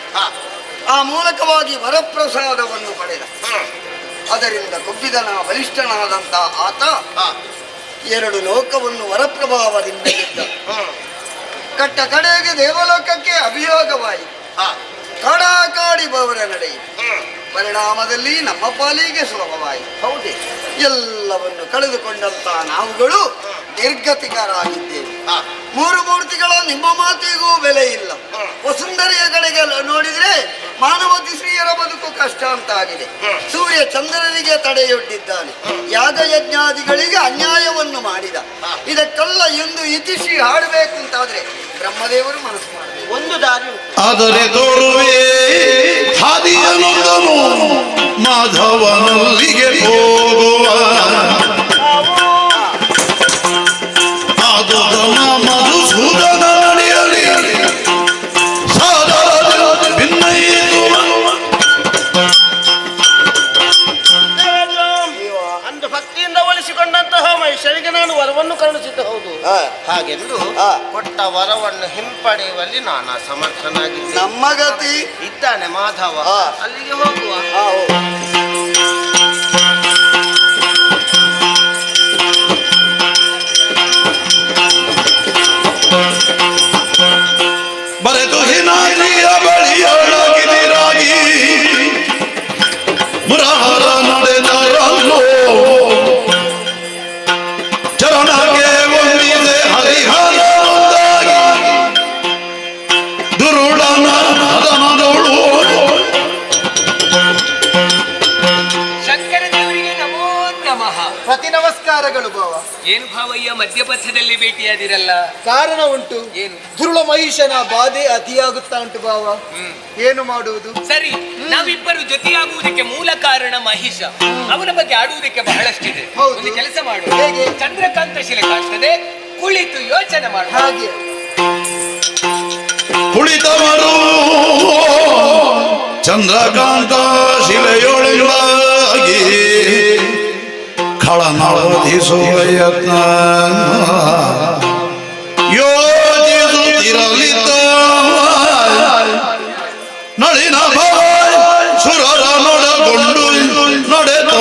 ಆ ಮೂಲಕವಾಗಿ ವರಪ್ರಸಾದವನ್ನು ಪಡೆದ. ಅದರಿಂದ ಕೊಬ್ಬಿದನ ಬಲಿಷ್ಠನಾದಂತ ಆತ 2 ಲೋಕವನ್ನು ವರಪ್ರಭಾವದಿಂದ ಗೆದ್ದ. ಕಟ್ಟ ಕಡೆಗೆ ದೇವಲೋಕಕ್ಕೆ ಅಭಿಯೋಗವಾಯಿತು. ಕಾಡಾಕಾಡಿ ಬವರ ನಡೆಯಿತು. ಪರಿಣಾಮದಲ್ಲಿ ನಮ್ಮ ಪಾಲಿಗೆ ಸುಲಭವಾಯಿತು. ಹೌದೇ, ಎಲ್ಲವನ್ನು ಕಳೆದುಕೊಂಡಂತ ನಾವುಗಳು ನಿರ್ಗತಿಕರಾಗಿದ್ದೇವೆ. 3 ಮೂರ್ತಿಗಳ ನಿಮ್ಮ ಮಾತಿಗೂ ಬೆಲೆ ಇಲ್ಲ. ವಸುಂಧರೆಯ ಕಡೆಗೆ ನೋಡಿದ್ರೆ ಮಾನವತಿ ಸ್ತ್ರೀಯರ ಬದುಕು ಕಷ್ಟ ಅಂತಾಗಿದೆ. ಸೂರ್ಯ ಚಂದ್ರನಿಗೆ ತಡೆಯೊಡ್ಡಿದ್ದಾನೆ. ಯಾಗಯಜ್ಞಾದಿಗಳಿಗೆ ಅನ್ಯಾಯವನ್ನು ಮಾಡಿದ. ಇದಕ್ಕೆಲ್ಲ ಎಂದು ಇತಿಶ್ರೀ ಹಾಡಬೇಕು ಅಂತಾದ್ರೆ ಬ್ರಹ್ಮದೇವರು ಮನಸ್ಸು ಮಾಡಬೇಕು. ಒಂದು ದಾರಿ ಆದರೆ ತೋರುವೆ ಹಾದಿಯನೊಂದನು ಮಾಧವನಲ್ಲಿಗೆ ಹೋಗುವ ಅದು ಮಧುಸೂದನ ನಡೆಯಲಿ ಅಂದು ಭಕ್ತಿಯಿಂದ ಒಲಿಸಿಕೊಂಡಂತಹ ಮನುಷ್ಯರಿಗೆ ನಾನು ವರವನ್ನು ಕರುಣಿಸಿದ್ದು ಹೌದು. ಹಾಗೆಂದು ಕೊಟ್ಟ ವರವನ್ನು ಹಿಂಪಡೆಯುವಲ್ಲಿ ನಾನು ಸಮರ್ಥನಾಗಿದ್ದೆ. ನಮ್ಮ ಗತಿ ಇದ್ದಾನೆ ಮಾಧವ, ಅಲ್ಲಿಗೆ ಹೋಗುವ. ಬರೆದು ಹಿನಾದ್ರಿಯ ಬಳಿಯೊಳಗಿದಿರಾಗಿ ಮುರಹರ ನಡೆದರಲ್ಲೋ ಚರಣಕ್ಕೆ ಒಂದಿದೆ ಹರಿಹರೊಂದಾಗಿ ದುರುಳನ ಅದನದೊಳು ಶಂಕರ ದೇವರಿಗೆ ನಮೋ ನಮಃ. ಪ್ರತಿ ನಮಸ್ಕಾರಗಳು ಭಾವ. ಏನು ಭಾವಯ್ಯ ಮಧ್ಯಪಥದಲ್ಲಿ ಭೇಟಿಯಾದಿರಲ್ಲ? ಕಾರಣ ಉಂಟು. ಏನು? ದುರುಳ ಮಹಿಷನ ಬಾಧೆ ಅತಿಯಾಗುತ್ತಾ ಉಂಟು ಭಾವ. ಏನು ಮಾಡುವುದು? ಸರಿ, ನಾವಿಬ್ಬರು ಜೊತೆಯಾಗುವುದಕ್ಕೆ ಮೂಲ ಕಾರಣ ಮಹಿಷ. ಅವನ ಬಗ್ಗೆ ಆಡುವುದಕ್ಕೆ ಬಹಳಷ್ಟಿದೆ. ಒಂದು ಕೆಲಸ ಮಾಡು. ಹೇಗೆ? ಚಂದ್ರಕಾಂತ ಶಿಲೆ ಕಾಣ್ತದೆ, ಕುಳಿತು ಯೋಚನೆ ಮಾಡು. ಹಾಗೆ ಕುಳಿತವರು ಚಂದ್ರಕಾಂತ ಶಿಲೆಯೊಳಗಾಗಿ ಖಳನವಧಿಸುವ ಯತ್ನ ಯೋಚಿಸುತ್ತಿರಲಿದ್ದ ನಳಿನ ಭವ ಸುರರ ನೊಡಗೊಂಡು ನಡೆದು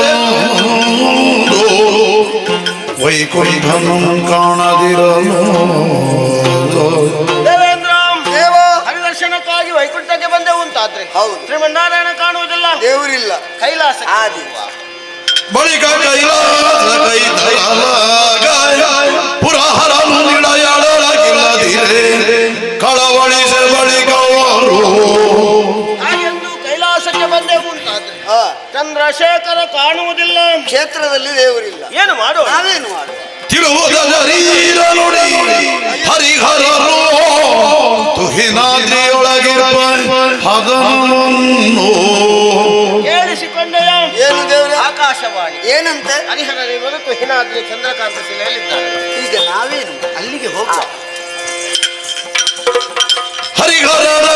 ವೈಕುಂಠನು ಕಾಣದಿರಲು ಹರಿದರ್ಶನಕ್ಕಾಗಿ ವೈಕುಂಠಕ್ಕೆ ಬಂದೆವು ಅಂತಾದ್ರೆ ಹೌದು. ಶ್ರೀಮನ್ನಾರಾಯಣ ಕಾಣುವುದಿಲ್ಲ, ದೇವರಿಲ್ಲ. ಕೈಲಾಸ ಆದಿ ಬಳಿಕ ಕೈಲಾಸ ಪುರಹರನು ನಿಳಯಾಡಲಾಗಿಲ್ಲದಿರೆ ಕಳವಳಿಸ ಬಳಿಕವರು ಹಾಗೆಂದು ಕೈಲಾಸಕ್ಕೆ ಬಂದೆವು ಅಂತಾದ್ರೆ ಚಂದ್ರಶೇಖರ ಕಾಣುವುದಿಲ್ಲ. ಕ್ಷೇತ್ರದಲ್ಲಿ ದೇವರಿಲ್ಲ. ಏನು ಮಾಡುವ? ನಾವೇನು ಮಾಡುವ? ತಿರುವುದ ಶರೀರ ನುಡಿ ಹರಿಹರರು ತುಹಿನಾದ್ರಿಯೊಳಗಿರುವ ಹದನನ್ನು ಕೇಳಿಸಿಕೊಂಡೆಯ ಏನು ದೇವರೇ? ಆಕಾಶವಾಣಿ ಏನಂತೆ? ಹರಿಹರರಿವರು ತುಹಿನಾದ್ರಿ ಚಂದ್ರಕಾಂತ ಶಿಲೆಯಲ್ಲಿದ್ದಾರೆ. ಈಗ ನಾವೇನು ಅಲ್ಲಿಗೆ ಹೋಗುವ? ಹರಿಹರರ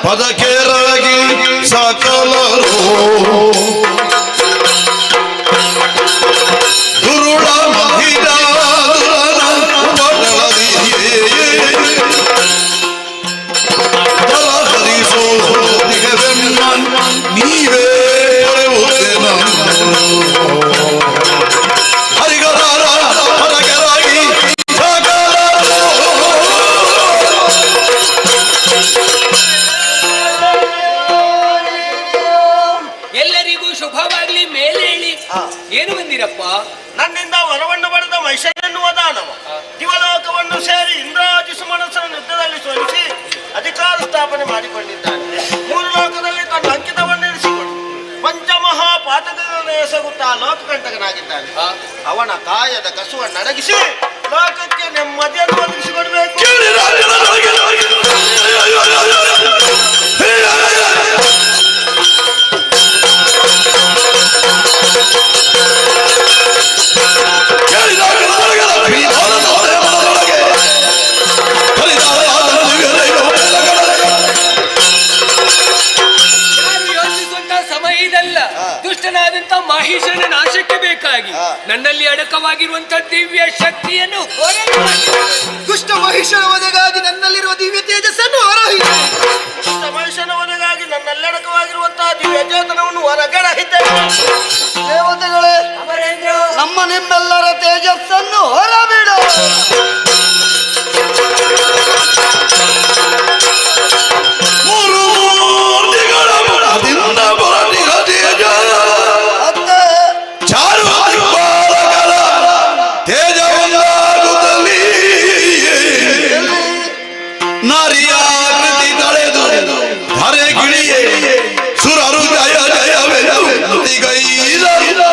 ಪದಕೇರಾಗಿ ಸಕಲರು ದುರುಳ ಮಹಿಳ ಹರಿಸೋ ನೀವೇ ಹರಿಹರ ಪದಕೇರಾಗಿ ಎಲ್ಲರಿಗೂ ಶುಭವಾಗ್ಲಿ. ಮೇಲೆ ಹೇಳಿ, ಏನು ಬಂದಿರಪ್ಪ? ನನ್ನಿಂದ ವರವನ್ನು ಪಡೆದ ಮಹಿಷ ಎನ್ನುವ ದಾನವ ದಿವಲೋಕವನ್ನು ಸೇರಿ ಇಂದ್ರಾಜಿ ಸುಮನಸನ ಯುದ್ಧದಲ್ಲಿ ಸೋಲಿಸಿ ಅಧಿಕಾರ ಸ್ಥಾಪನೆ ಮಾಡಿಕೊಂಡಿದ್ದಾನೆ. 3 ಲೋಕದಲ್ಲಿ ತನ್ನ ಅಂಕಿತವನ್ನು ಇರಿಸಿಕೊಂಡು ಪಂಚಮಹಾಪಾತಕಗಳನ್ನು ಎಸಗುತ್ತಾ ಲೋಕಕಂಟಕನಾಗಿದ್ದಾನೆ. ಅವನ ಕಾಯದ ಕಸುವನ್ನು ಅಡಗಿಸಿ ಲೋಕಕ್ಕೆ ನೆಮ್ಮದಿಯನ್ನು ಒದಗಿಸಿಕೊಡಬೇಕು. ದುಷ್ಟನಾದಂತ ಮಹಿಷನ ನಾಶಕ್ಕೆ ಬೇಕಾಗಿ ನನ್ನಲ್ಲಿ ಅಡಕವಾಗಿರುವಂತ ದಿವ್ಯ ಶಕ್ತಿಯನ್ನು ದುಷ್ಟ ಮಹಿಷನ ವಧೆಗಾಗಿ ನನ್ನಲ್ಲಿರುವ ದಿವ್ಯ ತೇಜಸ್ಸನ್ನು ಹೊರಹಿಡಿದೆ. ದುಷ್ಟ ಮನುಷ್ಯನ ವಧೆಗಾಗಿ ನನ್ನಲ್ಲಡಕವಾಗಿರುವಂತಹ ದಿವ್ಯ ಚೇತನವನ್ನು ಹೊರಗಡಹಿದ್ದೇನೆ. ದೇವತೆಗಳೇ, ನಮ್ಮ ನಿಮ್ಮೆಲ್ಲರ ತೇಜಸ್ಸನ್ನು ಹೊರಬಿಡು. ನಾರಿಯಾಕೃತಿ ತಳೆದು ಧರೆ ಗಿಳಿಯೇ ಸುರರು ಜಯ ಜಯವೆಂದು ಗೈದರು.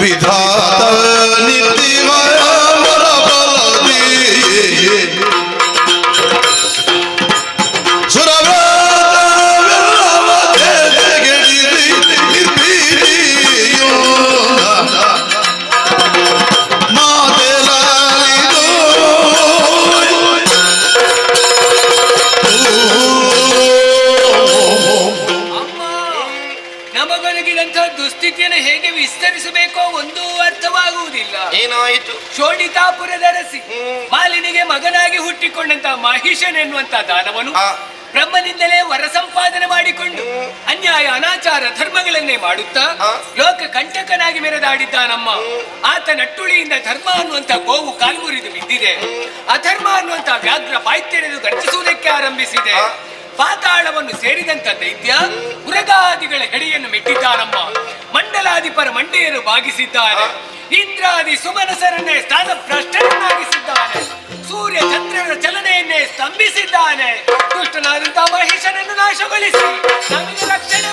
ವಿಧಾತ ನಿತ್ಯ ಬಲ ಬಲದಿ ಬರಸಿ ಮಾಲಿನಿಗೆ ಮಗನಾಗಿ ಹುಟ್ಟಿಕೊಂಡಂತ ಮಹಿಷನೆನ್ನುವಂತ ದಾನವನು ಬ್ರಹ್ಮನಿಂದಲೇ ವರ ಸಂಪಾದನೆ ಮಾಡಿಕೊಂಡು ಅನ್ಯಾಯ ಅನಾಚಾರ ಧರ್ಮಗಳನ್ನೇ ಮಾಡುತ್ತಾ ಲೋಕ ಕಂಟಕನಾಗಿ ಮೆರೆದಾಡಿದ್ದಾನಮ್ಮ. ಆತ ನಟ್ಟುಳಿಯಿಂದ ಧರ್ಮ ಅನ್ನುವಂತ ಗೋವು ಕಾಲ್ಮುರಿದು ಬಿದ್ದಿದೆ. ಅಧರ್ಮ ಅನ್ನುವಂತ ವ್ಯಾಘ್ರ ಬಾಯ್ತೆರೆದು ಗರ್ಜಿಸುವುದಕ್ಕೆ ಆರಂಭಿಸಿದೆ. ಪಾತಾಳವನ್ನು ಸೇರಿದಂತ ದೈತ್ಯ ಉರಗಾದಿಗಳ ಹೆಡೆಯನ್ನು ಮೆಟ್ಟಿದ್ದಾನಮ್ಮ. ಮಂಡಲಾಧಿಪರ ಮಂಡೆಯನ್ನು ಬಾಗಿಸಿದ್ದಾನೆ. ಇಂದ್ರಾದಿ ಸುಮನಸರನ್ನೇ ಸ್ಥಾನ ಭ್ರಷ್ಟರನ್ನಾಗಿಸಿದ್ದಾನೆ. ಸೂರ್ಯ ಚಂದ್ರನ ಚಲನೆಯನ್ನೇ ಸ್ತಂಭಿಸಿದ್ದಾನೆ. ದುಷ್ಟನಾದಂತಹ ಮಹಿಷನನ್ನು ನಾಶಗೊಳಿಸಿ ನಮಗೆ ರಕ್ಷಣೆ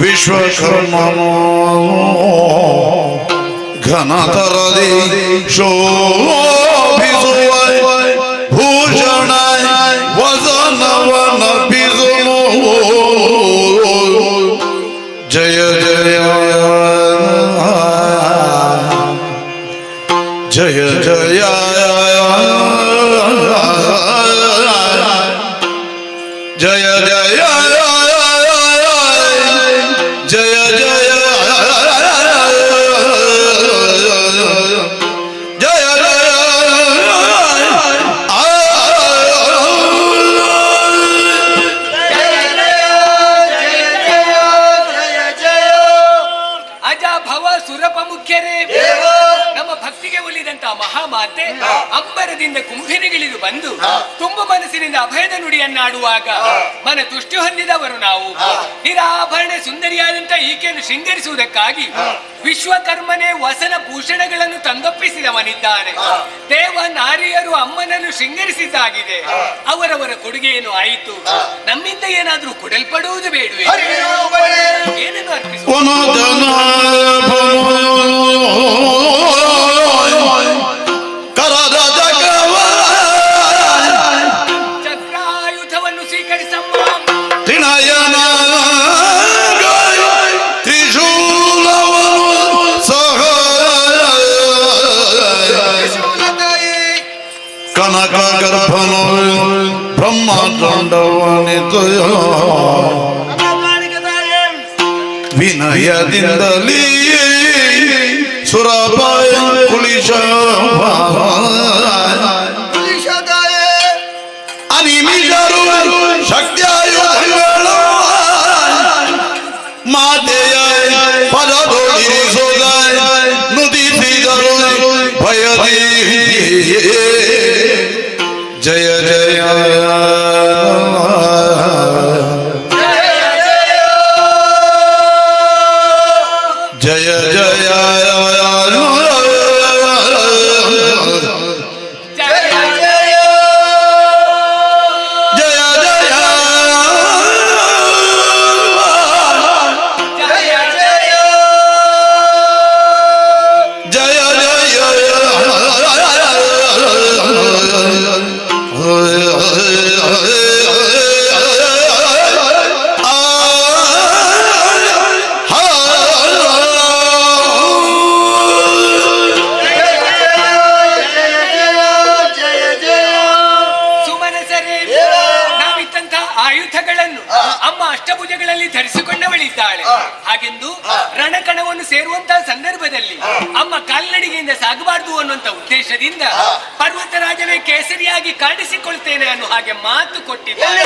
ವಿಶ್ವಕರ್ಮನೋ ಘನತರದಿ ಶೋಭಿಸುವ ಭೂಷಣ ವಸನವನ ಪಿಸುನು ಜಯ ಜಯ ಜಯ ಜಯ ಜಯ ಜಯ ಮಹಾಮಾತೆ ಅಂಬರದಿಂದ ಕುಂಭಿನಿಗಿಳಿದು ಬಂದು ತುಂಬ ಮನಸ್ಸಿನಿಂದ ಅಭಯದ ನುಡಿಯನ್ನಾಡುವಾಗ ಮನ ತುಷ್ಟಿ ಹೊಂದಿದವರು ನಾವು. ನಿರಾಭರಣ ಸುಂದರಿಯಾದಂತ ಈಕೆಯನ್ನು ಶೃಂಗರಿಸುವುದಕ್ಕಾಗಿ ವಿಶ್ವಕರ್ಮನೇ ವಸನ ಭೂಷಣಗಳನ್ನು ತಂದೊಪ್ಪಿಸಿದವನಿದ್ದಾನೆ. ದೇವ ನಾರಿಯರು ಅಮ್ಮನನ್ನು ಶೃಂಗರಿಸಿದ್ದಾಗಿದೆ. ಅವರವರ ಕೊಡುಗೆಯನ್ನು ಆಯಿತು. ನಮ್ಮಿಂದ ಏನಾದ್ರೂ ಕೊಡಲ್ಪಡುವುದು ಬೇಡವೇ? ಏನನ್ನು ಅರ್ಪಿಸುವ ಚಕ್ರಾಯುಧವನ್ನು ಸ್ವೀಕರಿಸಮ್ಮ. ತ್ರಿನಯನ ತ್ರಿಶೂಲವನು ಸಹ ಕನಕ ಗರ್ಭನು ಬ್ರಹ್ಮದಂಡವನಿತು ವಿನಯದಿಂದಲೇ ಸುರಪಾಯ ಕುಲಿಶ ಅನಿಮಿಷರು ಶಕ್ತಿಯಾಯುಧಗಳು ಮಾತೆಯ ಪದದೊಳಿರಿಸುದ ನುಡಿಸಿದರು ಭಯದಿ ಜಯ ಜಯ ಜಯ ಜಯ ಕೇಸರಿಯಾಗಿ ಕಾಣಿಸಿಕೊಳ್ತೇನೆ ಅನ್ನೋ ಹಾಗೆ ಮಾತು ಕೊಟ್ಟಿದ್ದಾರೆ.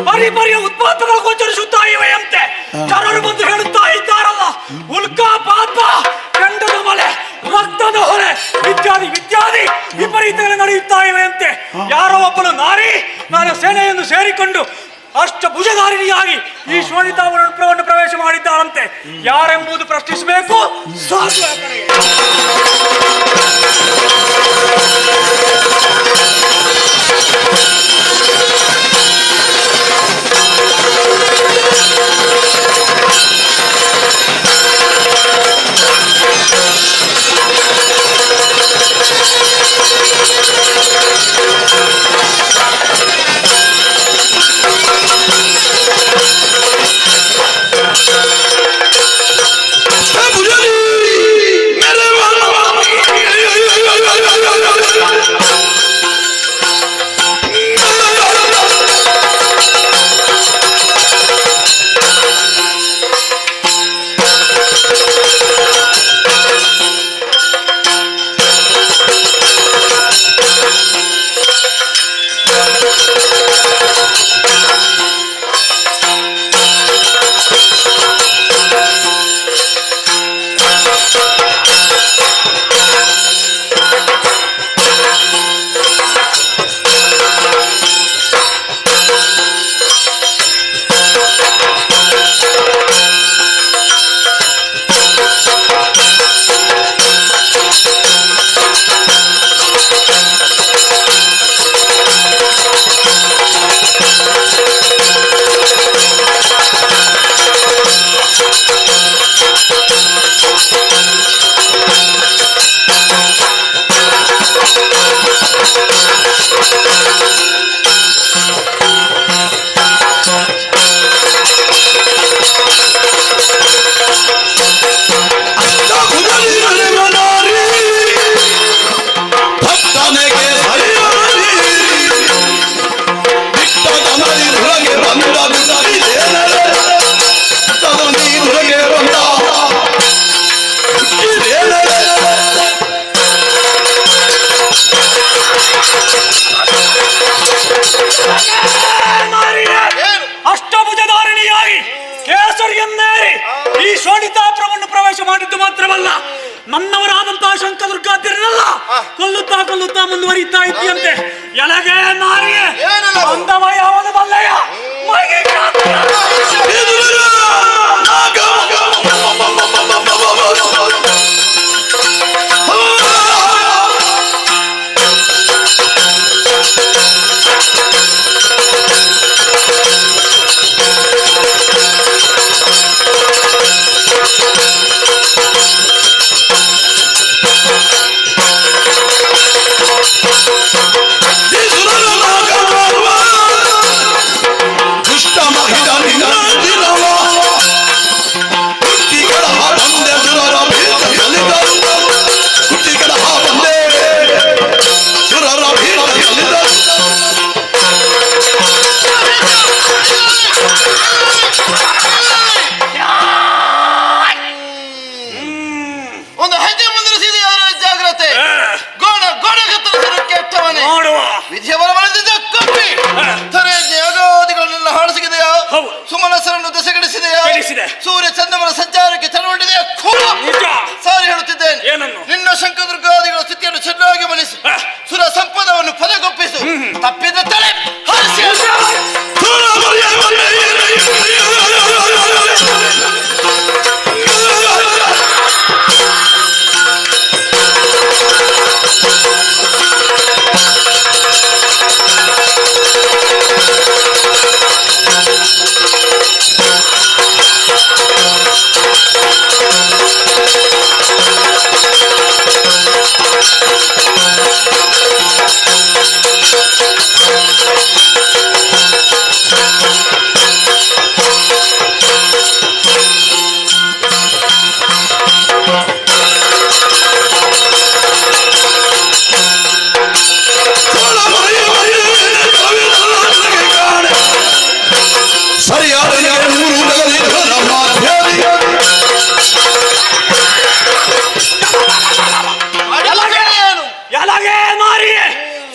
ಪರಿಪರಿಯ ಉತ್ಪಾದಕಗಳು ಗೋಚರಿಸುತ್ತಾ ಇವೆಯಂತೆ. ಜನರು ಬಂದು ಹೇಳುತ್ತಾ ಇದ್ದಾರಲ್ಲ, ಉಲ್ಕಾಪಾತ, ಗಂಡದ ಮಳೆ, ರಕ್ತದ ಹೊರೆ ಇತ್ಯಾದಿ ಇತ್ಯಾದಿ ವಿಪರೀತಗಳು ನಡೆಯುತ್ತಾ ಇವೆಯಂತೆ. ಯಾರೋ ಒಬ್ಬನು ನಾನು ಸೇನೆಯನ್ನು ಸೇರಿಕೊಂಡು ಅಷ್ಟಭುಜಧಾರಿಣಿಯಾಗಿ ಈ ಶೋಣಿತಾವರಣವನ್ನು ಪ್ರವೇಶ ಮಾಡಿದ್ದಾರಂತೆ. ಯಾರೆಂಬುದು ಪ್ರಶ್ನಿಸಬೇಕು ಸಾಧ್ಯ. मेरे ಅಷ್ಟಭುಜಧಾರಿಣಿಯಾಗಿ ಕೇಸರಿಯನ್ನೇರಿ ಈ ಶೋಣಿತಾಪುರವನ್ನು ಪ್ರವೇಶ ಮಾಡಿದ್ದು ಮಾತ್ರವಲ್ಲ, ನನ್ನವರಾದಂತಹ ಶಂಕದುರ್ಗಾದ್ಯರನ್ನೆಲ್ಲ ಕೊಲ್ಲುತ್ತಾ ಮುಂದುವರಿಯುತ್ತಾ ಇದ್ದೀಯಂತೆ. ಎಲಗೆ ನಾರಿಯೇ, ಬಂದವ ಯಾವನು ಬಲ್ಲಯ್ಯ? ಒಂದು ಹೆಜ್ಜೆ ಮುಂದಿರಿಸಿದ ಜಾಗ್ರತೆ. ಕೆಟ್ಟವನೇ ವಿಧಿಯ ಬಲಬಲದಿಂದ ಕಪ್ಪಿ ಯಾಗಾದಿಗಳನ್ನೆಲ್ಲ ಹಾಡಿಸಿದೆಯಾ? ಸುಮನಸರನ್ನು ದೆಸೆಗಡಿಸಿದೆಯಾ? ಸೂರ್ಯ ಚಂದ್ರಮನ ಸಂಚಾರಕ್ಕೆ ತಡವೊಡ್ಡಿದೆಯಾ? ಸಾರಿ ಹೇಳುತ್ತಿದ್ದೇನೆ, ನಿನ್ನ ಶಂಕದುರ್ಗಾದಿಗಳ ಸ್ಥಿತಿಯನ್ನು ಚೆನ್ನಾಗಿ ಮನಿಸು. ಸುರ ಸಂಪದವನ್ನು ಪದಗೊಪ್ಪಿಸು. ತಪ್ಪಿದ ತಲೆ ಹಾರಿಸಿ.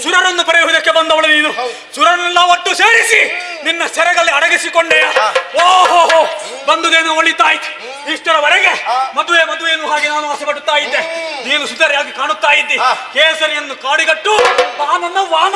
ಸುರರನ್ನು ಪಡೆಯುವುದಕ್ಕೆ ಬಂದವಳು ನೀನು. ಸುರರನ್ನೆಲ್ಲ ಒಟ್ಟು ಸೇರಿಸಿ ನಿನ್ನ ಸೆರೆಗಲ್ಲಿ ಅಡಗಿಸಿಕೊಂಡೆಯ. ಓಹೋ, ಬಂದುದೇನು ಒಳಿತಾಯ್ತು. ಇಷ್ಟರವರೆಗೆ ಮದುವೆಯನ್ನು ಹಾಗೆ ನಾನು ಆಸೆಪಡುತ್ತಾ ಇದ್ದೆ. ನೀನು ಸುಂದರಿಯಾಗಿ ಕಾಣುತ್ತಾ ಇದ್ದಿ. ಕೇಸರಿಯನ್ನು ಕಾಡಿಗಟ್ಟು ನನ್ನ ವಾಮ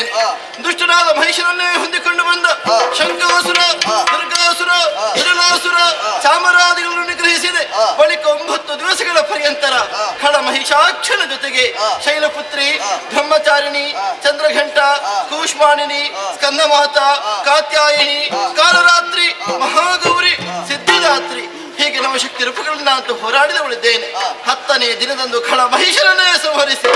ಬಳಿದ್ದೇನೆ. ದುಷ್ಟನಾದ ಮಹಿಷನನ್ನೇ ಹೊಂದಿಕೊಂಡು ಬಂದ ಶಂಕಾಸುರ, ದುರ್ಗಾಸುರ, ಹಿರಣಾಸುರ, ಚಾಮರಾದಿಗಳನ್ನು ನಿಗ್ರಹಿಸಿದೆ. ಬಳಿಕ 9 ದಿವಸಗಳ ಪರ್ಯಂತರ ಖಳ ಮಹಿಷಾಕ್ಷನ ಜೊತೆಗೆ ಶೈಲಪುತ್ರಿ, ಬ್ರಹ್ಮಚಾರಿಣಿ, ಚಂದ್ರಘಂಟ, ಕೂಷ್ಮಾಣಿನಿ, ಸ್ಕಂದಮಾತಾ, ಕಾತ್ಯಾಯಿನಿ, ಕಾಲರಾತ್ರಿ, ಮಹಾಗೌರಿ, ಸಿದ್ಧಿದಾತ್ರಿ ಹೀಗೆ ನವಶಕ್ತಿ ರೂಪಗಳನ್ನ ನಾನು ಹೋರಾಡಿದವಳಿದ್ದೇನೆ. 10ನೇ ದಿನದಂದು ಖಳ ಮಹಿಷರನ್ನೇ ಸಂಹರಿಸಿ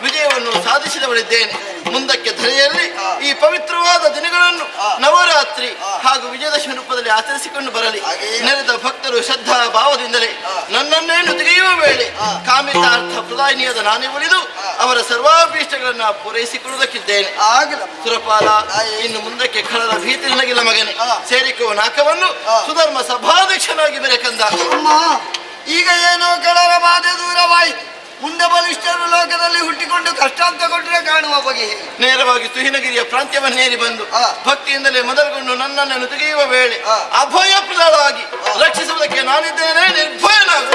ವಿಜಯವನ್ನು ಸಾಧಿಸಿದವಳಿದ್ದೇನೆ. ಮುಂದಕ್ಕೆ ಧರೆಯಲ್ಲಿ ಈ ಪವಿತ್ರವಾದ ದಿನಗಳನ್ನು ನವರಾತ್ರಿ ಹಾಗೂ ವಿಜಯದಶಮಿ ರೂಪದಲ್ಲಿ ಆಚರಿಸಿಕೊಂಡು ಬರಲಿ. ನೆರೆದ ಭಕ್ತರು ಶ್ರದ್ಧಾ ಭಾವದಿಂದಲೇ ನನ್ನನ್ನೇನು ತೆಗೆಯುವ ವೇಳೆ ಕಾಮಿತಾರ್ಥ ಪ್ರದಾಯಿನಿಯಾದ ನಾನೇ ಉಳಿದು ಅವರ ಸರ್ವಾಭೀಷ್ಟಗಳನ್ನ ಪೂರೈಸಿಕೊಳ್ಳುವುದಕ್ಕಿದ್ದೇನೆ. ಸುರಪಾಲ, ಇನ್ನು ಮುಂದಕ್ಕೆ ಖಳದ ಭೀತಿ ನನಗಿಲ್ಲ ಮಗನೇ. ಸೇರಿಕೋ ನಾಕವನ್ನು ಸುಧರ್ಮ ಸಭಾಧ್ಯಕ್ಷನಾಗಿ ಬೆರೆಕಂದ. ಈಗ ಏನೋ ಕೆಳರ ಬಾಧೆ ದೂರವಾಯಿತು. ಮುಂದೆ ಬಲಿಷ್ಠರು ಲೋಕದಲ್ಲಿ ಹುಟ್ಟಿಕೊಂಡು ಕಷ್ಟಾಂತ ಕೊಟ್ಟರೆ ಕಾಣುವ ಬಗೆ. ನೇರವಾಗಿ ತುಹಿನಗಿರಿಯ ಪ್ರಾಂತ್ಯವನ್ನೇರಿ ಬಂದು ಭಕ್ತಿಯಿಂದಲೇ ಮೊದಲುಗೊಂಡು ನನ್ನನ್ನು ತೆಗೆಯುವ ವೇಳೆ ಅಭಯ ಪ್ರದಾಳಾಗಿ ರಕ್ಷಿಸುವುದಕ್ಕೆ ನಾನಿದ್ದೇನೆ. ನಿರ್ಭಯನಾಗು.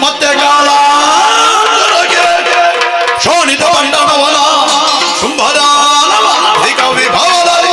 ಮತ್ತೆ ಕಾಲ ಶೋಣಿತ ಬಂಡವನ ಶುಂಭದಾನವ ವಿಭವದಲ್ಲಿ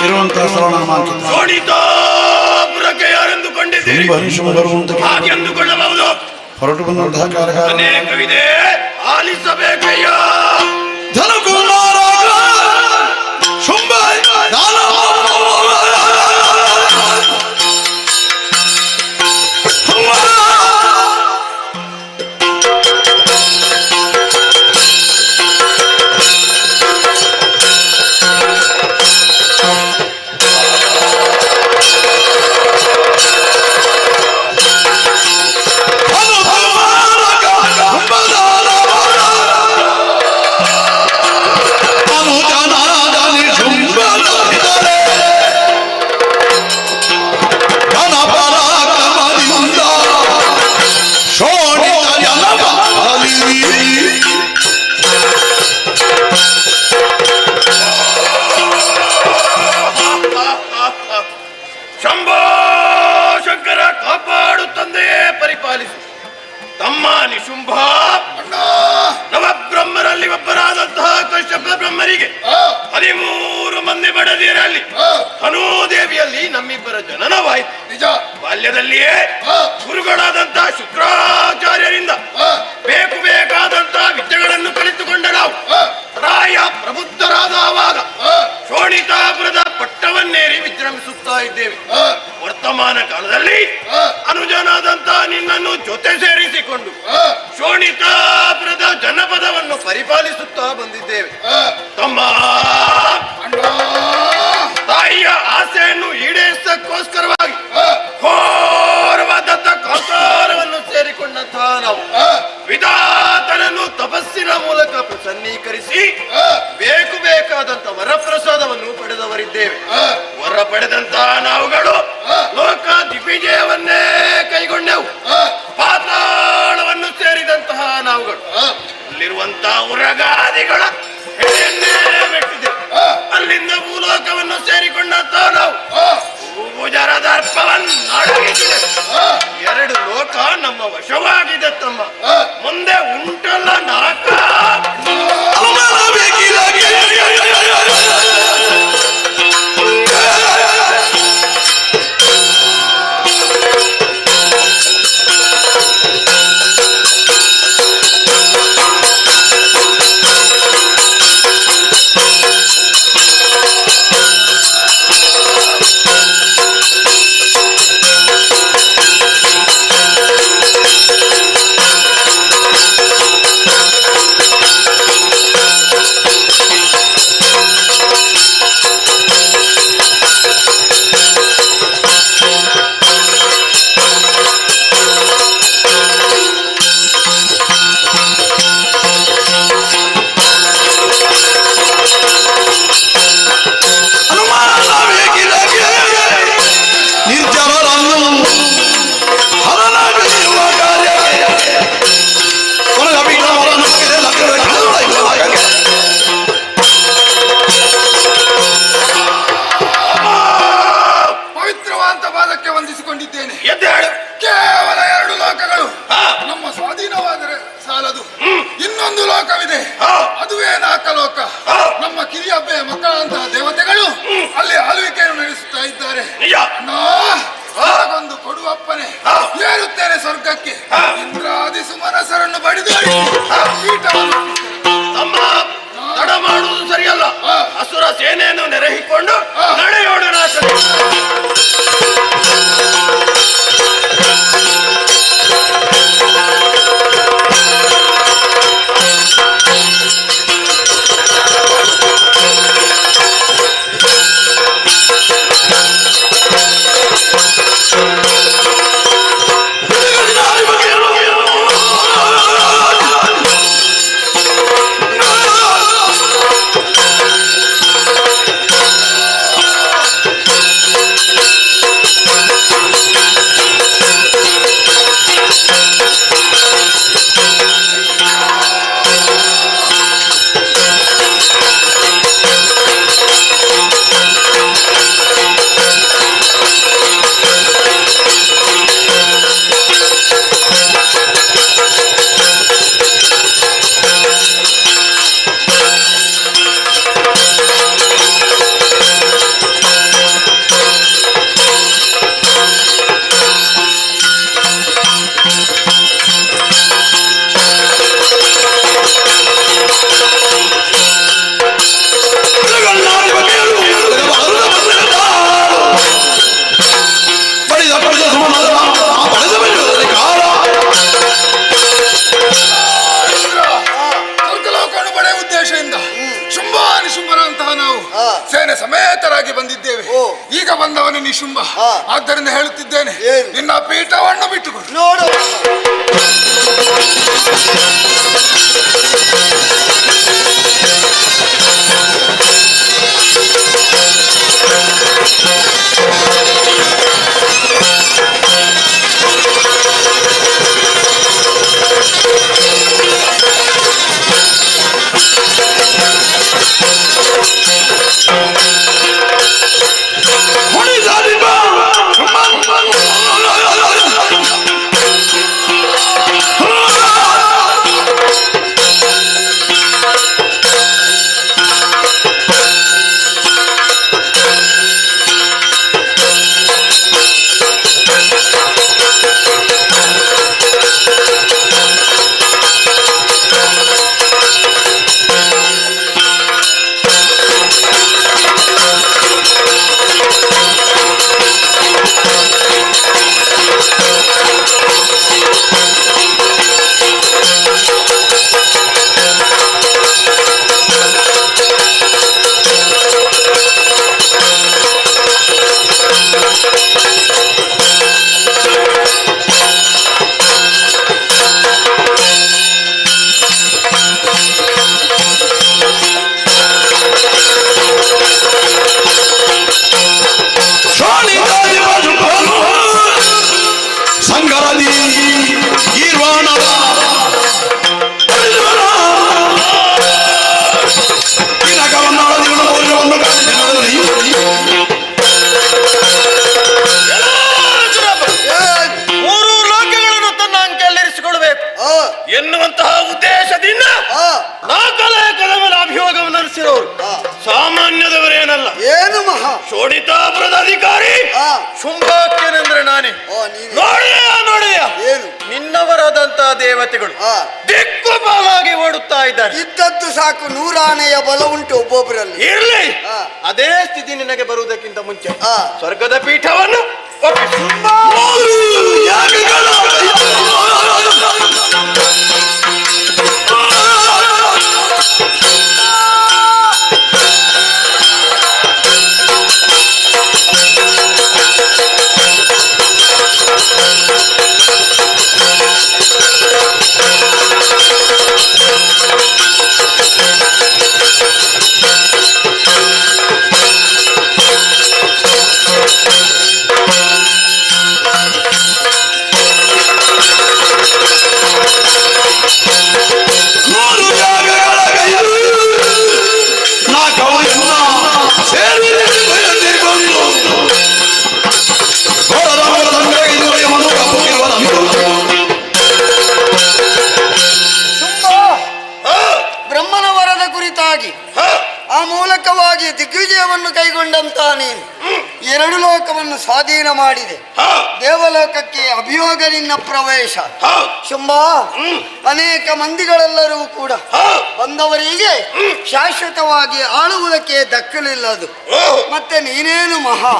ಇರುವಂತಹ ಶೋಣಿತಾಪುರಕ್ಕೆ ಯಾರೆಂದುಕೊಂಡಿದ್ದೀರಿ? ಹಾಗೆಂದುಕೊಳ್ಳಬಹುದು. ಹೊರಟು ಬಂದಂತಹ ಕಾರ್ಯ ಅನೇಕವಿದೆ, ಆಲಿಸಬೇಕಯ್ಯ. ಧನಕುಮಾರ ಶುಂಭ ಶಂಭೋ ಶಂಕರ ಕಾಪಾಡು ತಂದೆಯೇ ಪರಿಪಾಲಿಸು. ತಮ್ಮ ನಿಶುಂಭ ನವಬ್ರಹ್ಮರಲ್ಲಿ ಒಬ್ಬರಾದಂತಹ ಕಶ್ಯಪ ಬ್ರಹ್ಮರಿಗೆ 13 ಮಂದಿ ಬಡದಿಯರಲ್ಲಿ ಹನೂದೇವಿಯಲ್ಲಿ ನಮ್ಮಿಬ್ಬರ ಜನನವಾಯಿತು. ನಿಜ. ಬಾಲ್ಯದಲ್ಲಿಯೇ ಗುರುಗಳಾದಂತಹ ಶುಕ್ರಾಚಾರ್ಯರಿಂದ ಬೇಕಾದಂತಹ ವಿದ್ಯೆಗಳನ್ನು ಕಲಿತುಕೊಂಡ ನಾವು ಪ್ರಾಯ ಪ್ರಬುದ್ಧರಾದವಾಗ ಶೋಣಿತಾಪುರದ ಪಟ್ಟವನ್ನೇರಿ ವಿಶ್ರಮಿಸುತ್ತಾ ಇದ್ದೇವೆ. ವರ್ತಮಾನ ಕಾಲದಲ್ಲಿ ಅನುಜನಾದಂತಹ ನಿನ್ನನ್ನು ಜೊತೆ ಸೇರಿಸಿಕೊಂಡು ಶೋಣಿತಾಪುರದ ಜನಪದವನ್ನು ಪರಿಪಾಲಿಸುತ್ತಾ ಬಂದಿದ್ದೇವೆ. ತಮ್ಮ ತಾಯಿಯ ಆಸೆಯನ್ನು ಈಡೇರಿಸಕ್ಕೋಸ್ಕರವಾಗಿ ಘೋರವಾದ ಕಾಂತಾರವನ್ನು ಸೇರಿಕೊಂಡಂತಹ ನಾವು ವಿಧಾತನನ್ನು ತಪಸ್ಸಿನ ಮೂಲಕ ಪ್ರಸನ್ನೀಕರಿಸಿ ಬೇಕಾದಂತ ವರಪ್ರಸಾದವನ್ನು ಪಡೆದವರಿದ್ದೇವೆ. ವರ ಪಡೆದಂತಹ ನಾವುಗಳು ಲೋಕ ದಿಗ್ವಿಜಯವನ್ನೇ ಕೈಗೊಂಡೆವು. ಪಾತಾಳವನ್ನು ಸೇರಿದಂತಹ ನಾವುಗಳು ಅಲ್ಲಿರುವಂತಹ ಉರಗಾದಿಗಳ ಹೆಡೆಯನ್ನೇ ಮೆಟ್ಟಿದೆವು. ಅಲ್ಲಿಂದ ಭೂಲೋಕವನ್ನು ಸೇರಿಕೊಂಡಂತಹ ನಾವು ಭೂಭುಜರ ದರ್ಪವನ್ನು ಅಡಗಿಸಿದೆವು. 2 ಲೋಕ ನಮ್ಮ ವಶವಾಗಿದೆ ತಮ್ಮ. ಮುಂದೆ ಉಂಟಲ್ಲ ನಾಕ ನಿಶುಂಭ. ಆದ್ದರಿಂದ ಹೇಳುತ್ತಿದ್ದೇನೆ, ನಿನ್ನ ಪೀಠವನ್ನು ಬಿಟ್ಟುಕೊಡು. ನೋಡು ನಾನೇ ನೀನು ನೋಡಿದೆಯಾ ಏನು ನಿನ್ನವರಾದಂತಹ ದೇವತೆಗಳು ದಿಕ್ಕುಪಾಲಾಗಿ ಓಡುತ್ತಾ ಇದ್ದಾರೆ. ಇದ್ದದ್ದು ಸಾಕು, 100 ಆನೆಯ ಬಲ ಉಂಟು ಒಬ್ಬೊಬ್ಬರಲ್ಲಿ. ಇರ್ಲಿ, ಅದೇ ಸ್ಥಿತಿ ನಿನಗೆ ಬರುವುದಕ್ಕಿಂತ ಮುಂಚೆ ಸ್ವರ್ಗದ ಪೀಠವನ್ನು ಬ್ರಹ್ಮನ ವರದ ಕುರಿತಾಗಿ ಆ ಮೂಲಕವಾಗಿ ದಿಗ್ವಿಜಯವನ್ನು ಕೈಗೊಂಡಂತ ನೀನು 2 ಲೋಕವನ್ನು ಸ್ವಾಧೀನ ಮಾಡಿದೆ. ದೇವಲೋಕಕ್ಕೆ ಅಭಿಯೋಗ ನಿನ್ನ ಪ್ರವೇಶ. ಶುಂಭ, ಅನೇಕ ಮಂದಿಗಳೆಲ್ಲರೂ ಕೂಡ ಬಂದವರಿಗೆ ಶಾಶ್ವತವಾಗಿ ಆಳುವುದಕ್ಕೆ ದಕ್ಕಲಿಲ್ಲದು. ಮತ್ತೆ ನೀನೇನು ಮಹಾ,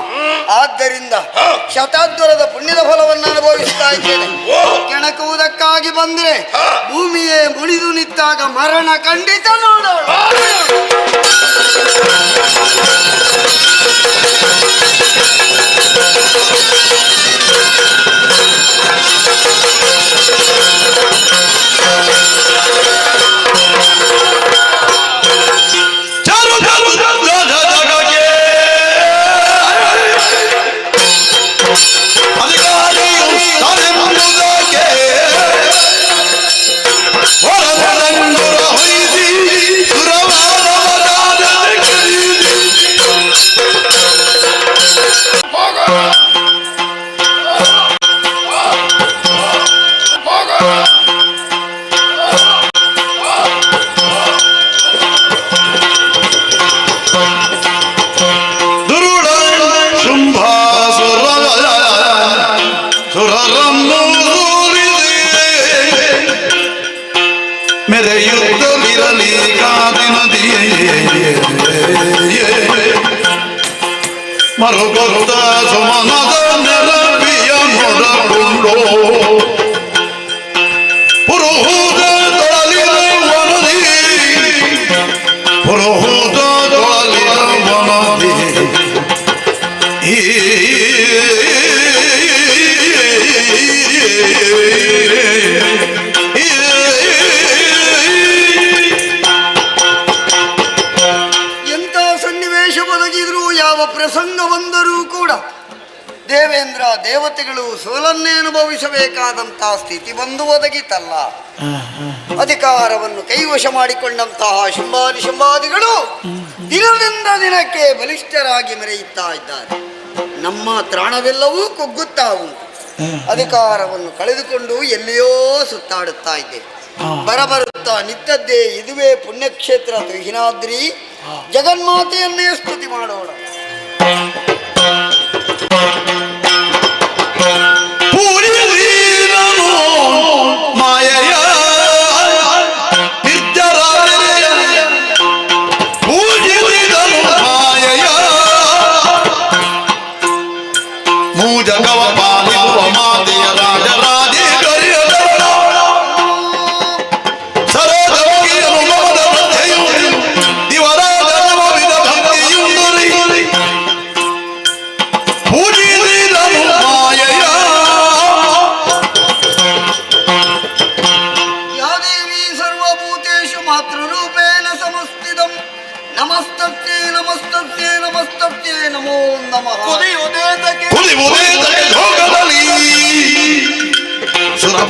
ಆದ್ದರಿಂದ ಶತಾದ್ವರದ ಪುಣ್ಯದ ಫಲವನ್ನು ಅನುಭವಿಸ್ತಾ ಇದ್ದೇನೆ. ಕೆಣಕುವುದಕ್ಕಾಗಿ ಬಂದ್ರೆ ಭೂಮಿಯೇ ಮುಳಿದು ನಿಂತಾಗ ಮರಣ ಖಂಡಿತ ನೋಡೋಣ. मेरे युद्ध विरली कादिन दिए मरो गोता सुमनद नेरबिय मोरकुंडो पुरोहित दळली वनदी पुरोहित दळली वनदी ಪ್ರಸಂಗ ಬಂದರೂ ಕೂಡ ದೇವೇಂದ್ರ ದೇವತೆಗಳು ಸೋಲನ್ನೇ ಅನುಭವಿಸಬೇಕಾದಂತಹ ಸ್ಥಿತಿ ಬಂದು ಒದಗಿತಲ್ಲ. ಅಧಿಕಾರವನ್ನು ಕೈವಶ ಮಾಡಿಕೊಂಡಂತಹ ಶುಂಭಾದಿಗಳು ದಿನದಿಂದ ದಿನಕ್ಕೆ ಬಲಿಷ್ಠರಾಗಿ ಮೆರೆಯುತ್ತಾ ಇದ್ದಾರೆ. ನಮ್ಮ ತ್ರಾಣವೆಲ್ಲವೂ ಕುಗ್ಗುತ್ತಾ ಉಂಟು. ಅಧಿಕಾರವನ್ನು ಕಳೆದುಕೊಂಡು ಎಲ್ಲಿಯೋ ಸುತ್ತಾಡುತ್ತಾ ಇದ್ದೆ. ಬರಬರುತ್ತಾ ನಿಂತದ್ದೇ ಇದುವೇ ಪುಣ್ಯಕ್ಷೇತ್ರ ತುಹಿನಾದ್ರಿ. ಜಗನ್ಮಾತೆಯನ್ನೇ ಸ್ತುತಿ ಮಾಡೋಣ.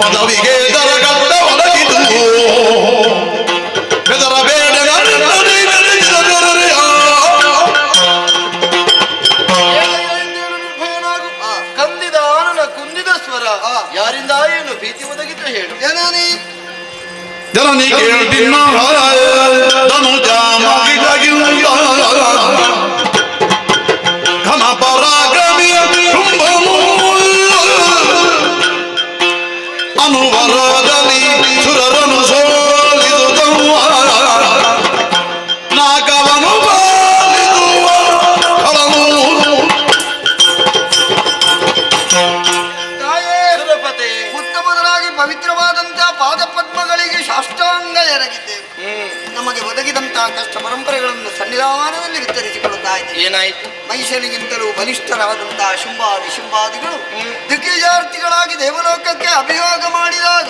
ಪದವಿಗೆ ದರಗಂಡ ಒದಗಿದು ಬೆದರ ಬೇಡ ಕಂದಿದ ಆನನ ಕುಂದಿದ ಸ್ವರ ಯಾರಿಂದ ಏನು ಭೀತಿ ಒದಗಿತು ಹೇಳು. ಜನನಿ ಕೇಳ್ತಿನ್ನ ಧನು ಜಾಮಗಿಲ್ಲ ಘನ ಪರಾಕ್ರಮಿಯ ಶುಂಭನು ಅವನು ವರದಲ್ಲಿ ಸುರರನು ಸೋಲಿದುದವ್ವ ನಾಗವನು ಬಾಲಿದುವ ಕಳನು ಸುರಪತೆ ಮುತ್ತ ಮೊದಲಾಗಿ ಪವಿತ್ರವಾದಂತಹ ಪಾದ ಪದ್ಮಗಳಿಗೆ ಸಾಷ್ಟಾಂಗ ಎರಗಿದ್ದೇವೆ. ನಮಗೆ ಒದಗಿದಂತಹ ಕಷ್ಟ ಪರಂಪರೆಗಳನ್ನು ಸನ್ನಿಧಾನದಲ್ಲಿ ವಿತರಿಸಿಕೊಡುತ್ತಾ ಇದ್ದೇವೆ. ಏನಾಯ್ತು? ಮನುಷ್ಯನಿಗಿಂತಲೂ ಬಲಿಷ್ಠರಾದಂತಹ ಶುಂಭಾದಿ ಶುಂಭಾದಿಗಳು ದಿಗ್ವಿಜಯಾರ್ಥಿಗಳಾಗಿ ದೇವಲೋಕಕ್ಕೆ ಅಭಿಯೋಗ ಮಾಡಿದಾಗ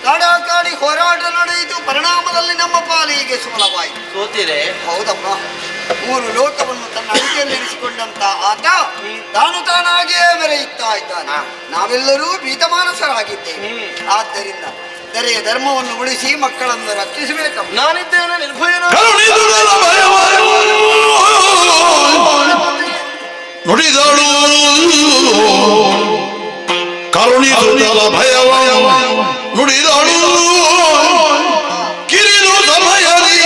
ಕಾಡಾಕಾಡಿ ಹೋರಾಟ ನಡೆಯಿತು. ಪರಿಣಾಮದಲ್ಲಿ ನಮ್ಮ ಪಾಲಿಗೆ ಸುಲಭವಾಯಿತು. ಸೋತಿರೆ? ಹೌದಮ್ಮ. 3 ಲೋಕವನ್ನು ತನ್ನ ಅಡಿಕೆಯಲ್ಲಿ ಇರಿಸಿಕೊಂಡಂತ ಆತ ತಾನು ತಾನಾಗಿಯೇ ಮೆರೆಯುತ್ತಾ ಇದ್ದಾನೆ. ನಾವೆಲ್ಲರೂ ಭೀತಮಾನಸರಾಗಿದ್ದೇವೆ. ಆದ್ದರಿಂದ ದರೆಯ ಧರ್ಮವನ್ನು ಉಳಿಸಿ ಮಕ್ಕಳನ್ನು ರಕ್ಷಿಸಬೇಕಮ್ಮ. ನಾನಿದ್ದೇನೆ ನಿರ್ಭಯನ. ನುಡಿದಳು ಕರುಣಿಸುತ್ತಲ ಭಯವ ನುಡಿದಳು ಕಿರಿದು ಸಮಯದಿ